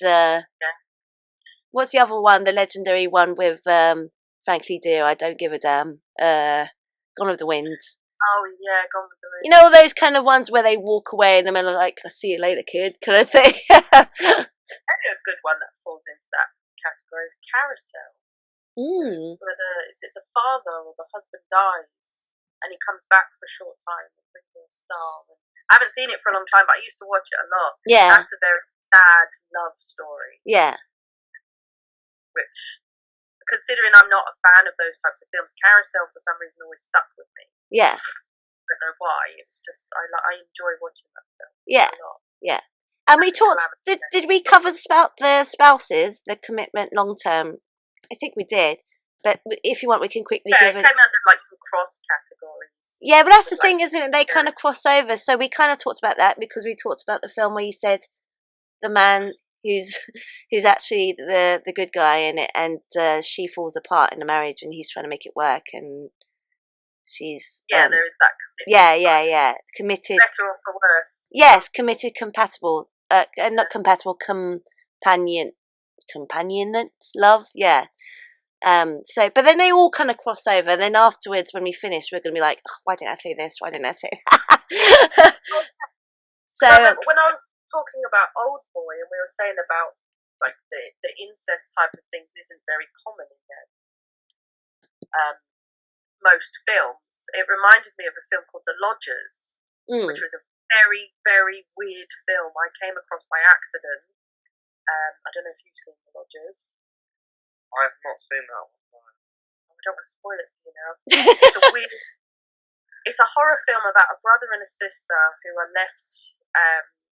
what's the other one? The legendary one with Frankly Dear, I Don't Give a Damn. Gone with the Wind. Oh yeah, Gone with the Wind. All those kind of ones where they walk away and they're like, "I'll see you later, kid," kind of thing. Maybe a good one that falls into that category is Carousel. Whether is it the father or the husband dies and he comes back for a short time and brings a star. I haven't seen it for a long time, but I used to watch it a lot. Yeah, that's a very sad love story. Yeah, which, considering I'm not a fan of those types of films, Carousel for some reason always stuck with me. Yeah, I don't know why. It's just I enjoy watching that film. Yeah, a lot. Yeah. And we talked. Did we cover the spouses, the commitment, long term? I think we did. But if you want, we can quickly give it. It came under like some cross categories. Yeah, but that's the thing, isn't it? They kind of cross over. So we kind of talked about that because we talked about the film where you said the man who's actually the good guy in it, and she falls apart in the marriage, and he's trying to make it work, and she's there is that commitment. Yeah, committed. Better or for worse. Yes, committed, compatible, not compatible, companionate, love, yeah. So, but then they all kind of cross over. And then afterwards, when we finish, we're going to be like, oh, why didn't I say this? Why didn't I say that? So when I was talking about Old Boy, and we were saying about like the incest type of things isn't very common in them. Most films. It reminded me of a film called The Lodgers, which was a very, very weird film I came across by accident. I don't know if you've seen The Lodgers. I have not seen that one. I don't want to spoil it for you now. It's a horror film about a brother and a sister who are left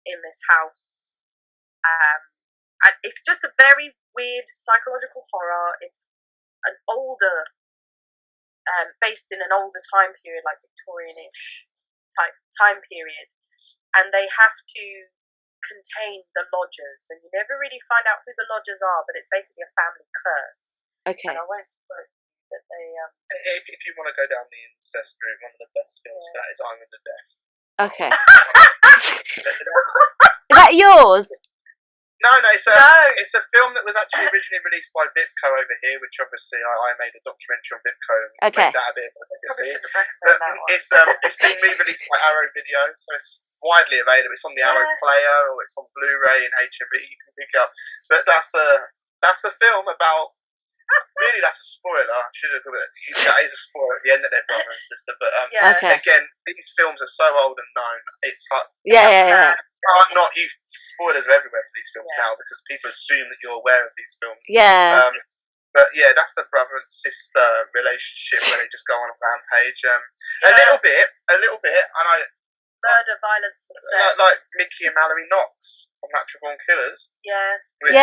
in this house. And it's just a very weird psychological horror. It's an older, based in an older time period, like Victorian-ish type time period. And they have to contain the lodgers, and you never really find out who the lodgers are, but it's basically a family curse. Okay. And I won't spoil it, but they if you want to go down the incest route, one of the best films for that is I'm in the Death. Okay. Is that yours? No, it's a film that was actually originally released by Vipco over here, which obviously I made a documentary on Vipco and made that a bit of a legacy. It's been re-released by Arrow Video, so it's widely available. It's on the Arrow Player, or it's on Blu-ray and HMV. You can pick it up. But that's a film about. Really, that's a spoiler. That is a spoiler at the end that they're brother and sister. But again, these films are so old and known. It's like not you spoilers are everywhere for these films now because people assume that you're aware of these films. Yeah. But yeah, that's a brother and sister relationship where they just go on a rampage. A little bit, and murder, violence, and sex. Like Mickey and Mallory Knox from Natural Born Killers. Yeah. Which,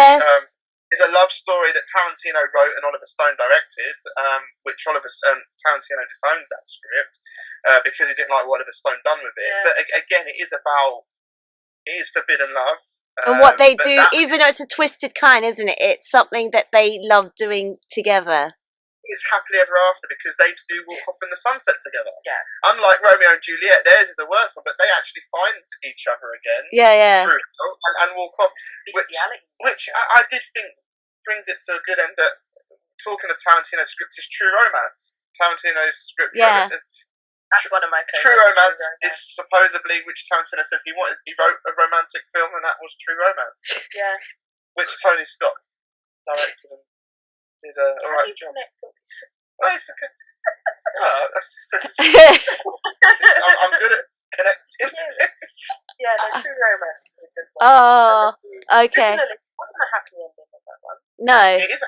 is a love story that Tarantino wrote and Oliver Stone directed, which Tarantino disowns that script because he didn't like what Oliver Stone done with it. Yeah. But again, it is forbidden love. And what they do, even though it's a twisted kind, isn't it? It's something that they love doing together. It's happily ever after because they do walk off in the sunset together. Yeah. Unlike Romeo and Juliet, theirs is the worst one, but they actually find each other again. Yeah. And walk off. Which I did think brings it to a good end. That talking of Tarantino's script is True Romance. Tarantino's script. Yeah. That's one of my favorites. True Romance is supposedly, which Tarantino says he wrote a romantic film, and that was True Romance. Yeah. Which Tony Scott directed and did a alright job. It's okay. I'm good at connecting. Yeah, no, True Romance is a good one. Oh, okay. Originally, it wasn't a happy ending of that one. No. It is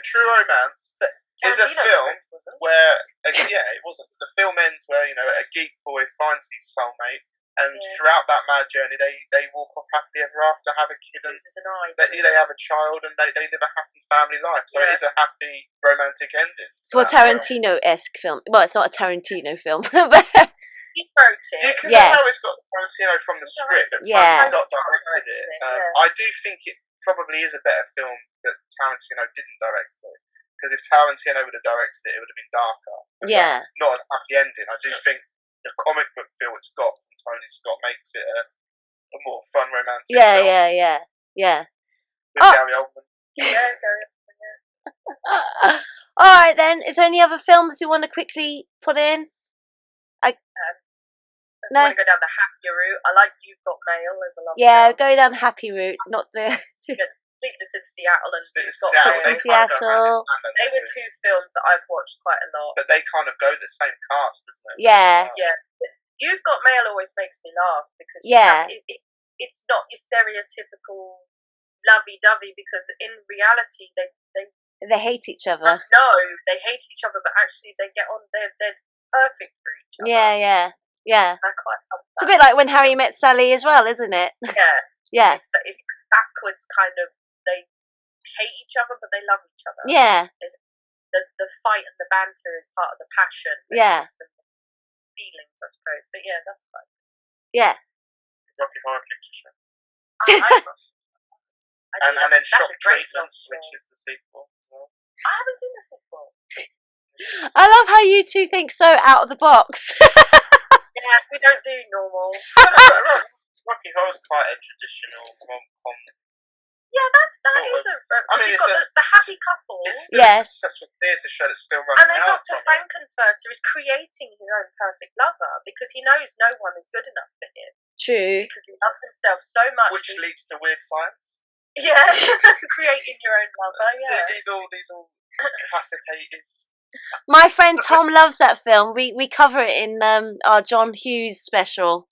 True Romance is a film where, it wasn't. The film ends where, a geek boy finds his soulmate, and throughout that mad journey, they walk off happily ever after, have a kid, and they have a child, and they live a happy family life. So it is a happy romantic ending. For Tarantino-esque film. Well, it's not a Tarantino film, but he wrote it. You can tell it's got Tarantino from the script. That Tony Scott directed it. I do think it probably is a better film that Tarantino didn't direct it. Because if Tarantino would have directed it, it would have been darker. Not a happy ending. I do think the comic book feel it's got from Tony Scott makes it a more fun romantic film. Yeah. With Gary Oldman. Yeah, Gary Oldman. Alright then, is there any other films you want to quickly put in? No. I want to go down the happier route. I like You've Got Mail as a love film. Go down happy route, not the... Sleepless in Seattle and Sleepless in Seattle. They were two films that I've watched quite a lot. But they kind of go the same cast, doesn't it? Yeah. You've Got Mail always makes me laugh because it's not your stereotypical lovey-dovey, because in reality they hate each other. No, they hate each other, but actually they get on. They're perfect for each other. Yeah. I quite love that. It's a bit like When Harry Met Sally as well, isn't it? Yeah. It's backwards kind of. They hate each other, but they love each other. Yeah. the fight and the banter is part of the passion. Yeah. The feelings, I suppose. But yeah, that's fun. Yeah. Rocky Horror Picture Show. And then Shock Treatment, which is the sequel as well. I haven't seen the sequel. I love how you two think so out of the box. Yeah, we don't do normal. Rocky Horror's quite a traditional rom-com. Yeah, that is a. I mean, you've got the happy couple. It's still a successful theatre show that's still running. And then Dr. Frankenfurter is creating his own perfect lover because he knows no one is good enough for him. True. Because he loves himself so much. Which leads to weird science. Yeah, creating your own lover. Yeah. These all classic 80s. My friend Tom loves that film. We cover it in our John Hughes special,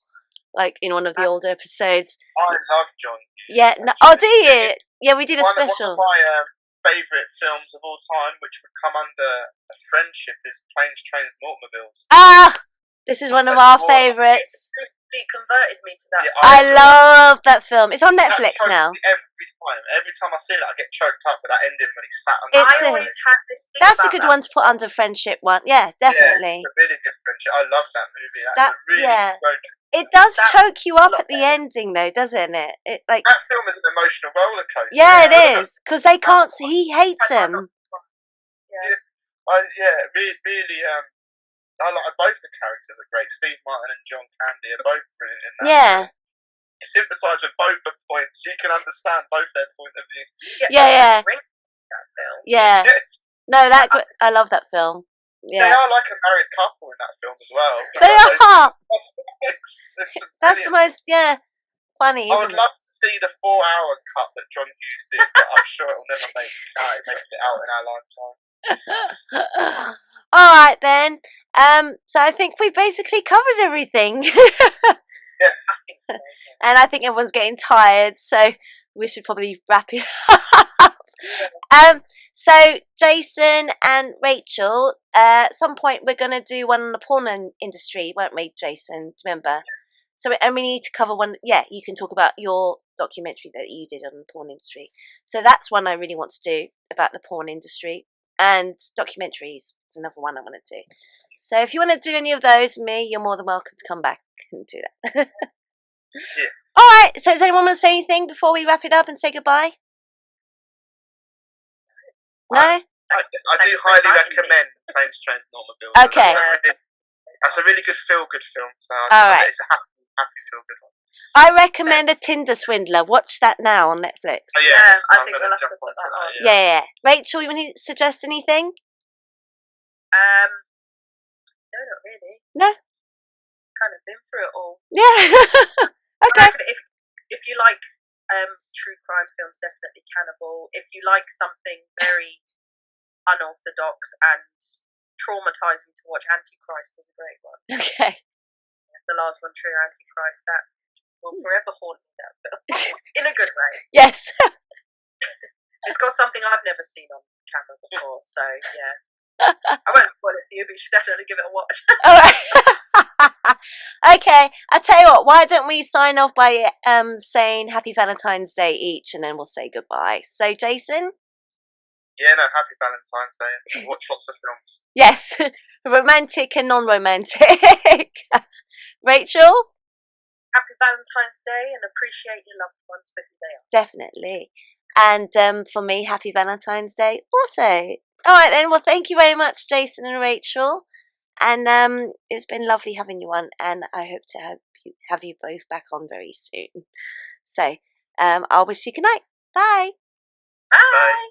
like in one of the older episodes. I love John Hughes. Yeah. No, oh, do you? Yeah, we did a special. One of my favourite films of all time, which would come under a friendship, is Planes, Trains, and Automobiles. Ah, this is one of our favourites. He converted me to that. Yeah, I love that film. It's on Netflix now. Every time I see it, I get choked up with that ending when he sat on the I always had this thing That's a good one to put under friendship one. Yeah, definitely. Yeah, it's a really good friendship. I love that movie. That's a really good. It does choke you up at the ending, though, doesn't it? That film is an emotional roller coaster. Yeah, it is, because they can't. He hates him. Really. I like both the characters are great. Steve Martin and John Candy are both brilliant in that. Yeah. You sympathise with both the points. You can understand both their point of view. Yeah. Yes. No, I love that film. Yeah. They are like a married couple in that film as well. They are. That's the most funny. I would love to see the 4-hour cut that John Hughes did, but I'm sure it'll never make it out in our lifetime. All right then. So I think we basically covered everything. Yeah. And I think everyone's getting tired, so we should probably wrap it up. So Jason and Rachel, at some point we're going to do one on the porn industry, won't we, Jason? Remember? So and we need to cover one. Yeah, you can talk about your documentary that you did on the porn industry. So that's one I really want to do about the porn industry. And documentaries is another one I want to do. So if you want to do any of those, you're more than welcome to come back and do that. Yeah. All right. So does anyone want to say anything before we wrap it up and say goodbye? No? I do highly recommend Planes, Trains, and Automobiles. Okay. That's a really good feel-good film. So all right. It's a happy feel-good one. I recommend A Tinder Swindler. Watch that now on Netflix. Oh, yes. I think I'm going to jump onto that. Yeah. Rachel, you want to suggest anything? No, not really. No? Kind of been through it all. Yeah. Okay. If you like true crime films, definitely Cannibal. If you like something very unorthodox and traumatizing to watch, Antichrist is a great one. Okay. The Lars von Trier Antichrist, that will forever haunt me, that film. In a good way. Yes. It's got something I've never seen on camera before, so yeah. I won't spoil it for you, but you should definitely give it a watch. All right. Okay, I tell you what. Why don't we sign off by saying Happy Valentine's Day each, and then we'll say goodbye. So, Jason. Yeah, no, Happy Valentine's Day. Watch lots of films. Yes, romantic and non-romantic. Rachel. Happy Valentine's Day, and appreciate your loved ones for who they are. Definitely. And for me, Happy Valentine's Day also. All right then. Well, thank you very much, Jason and Rachel. And it's been lovely having you on, and I hope to have you both back on very soon. So I'll wish you good night. Bye. Bye.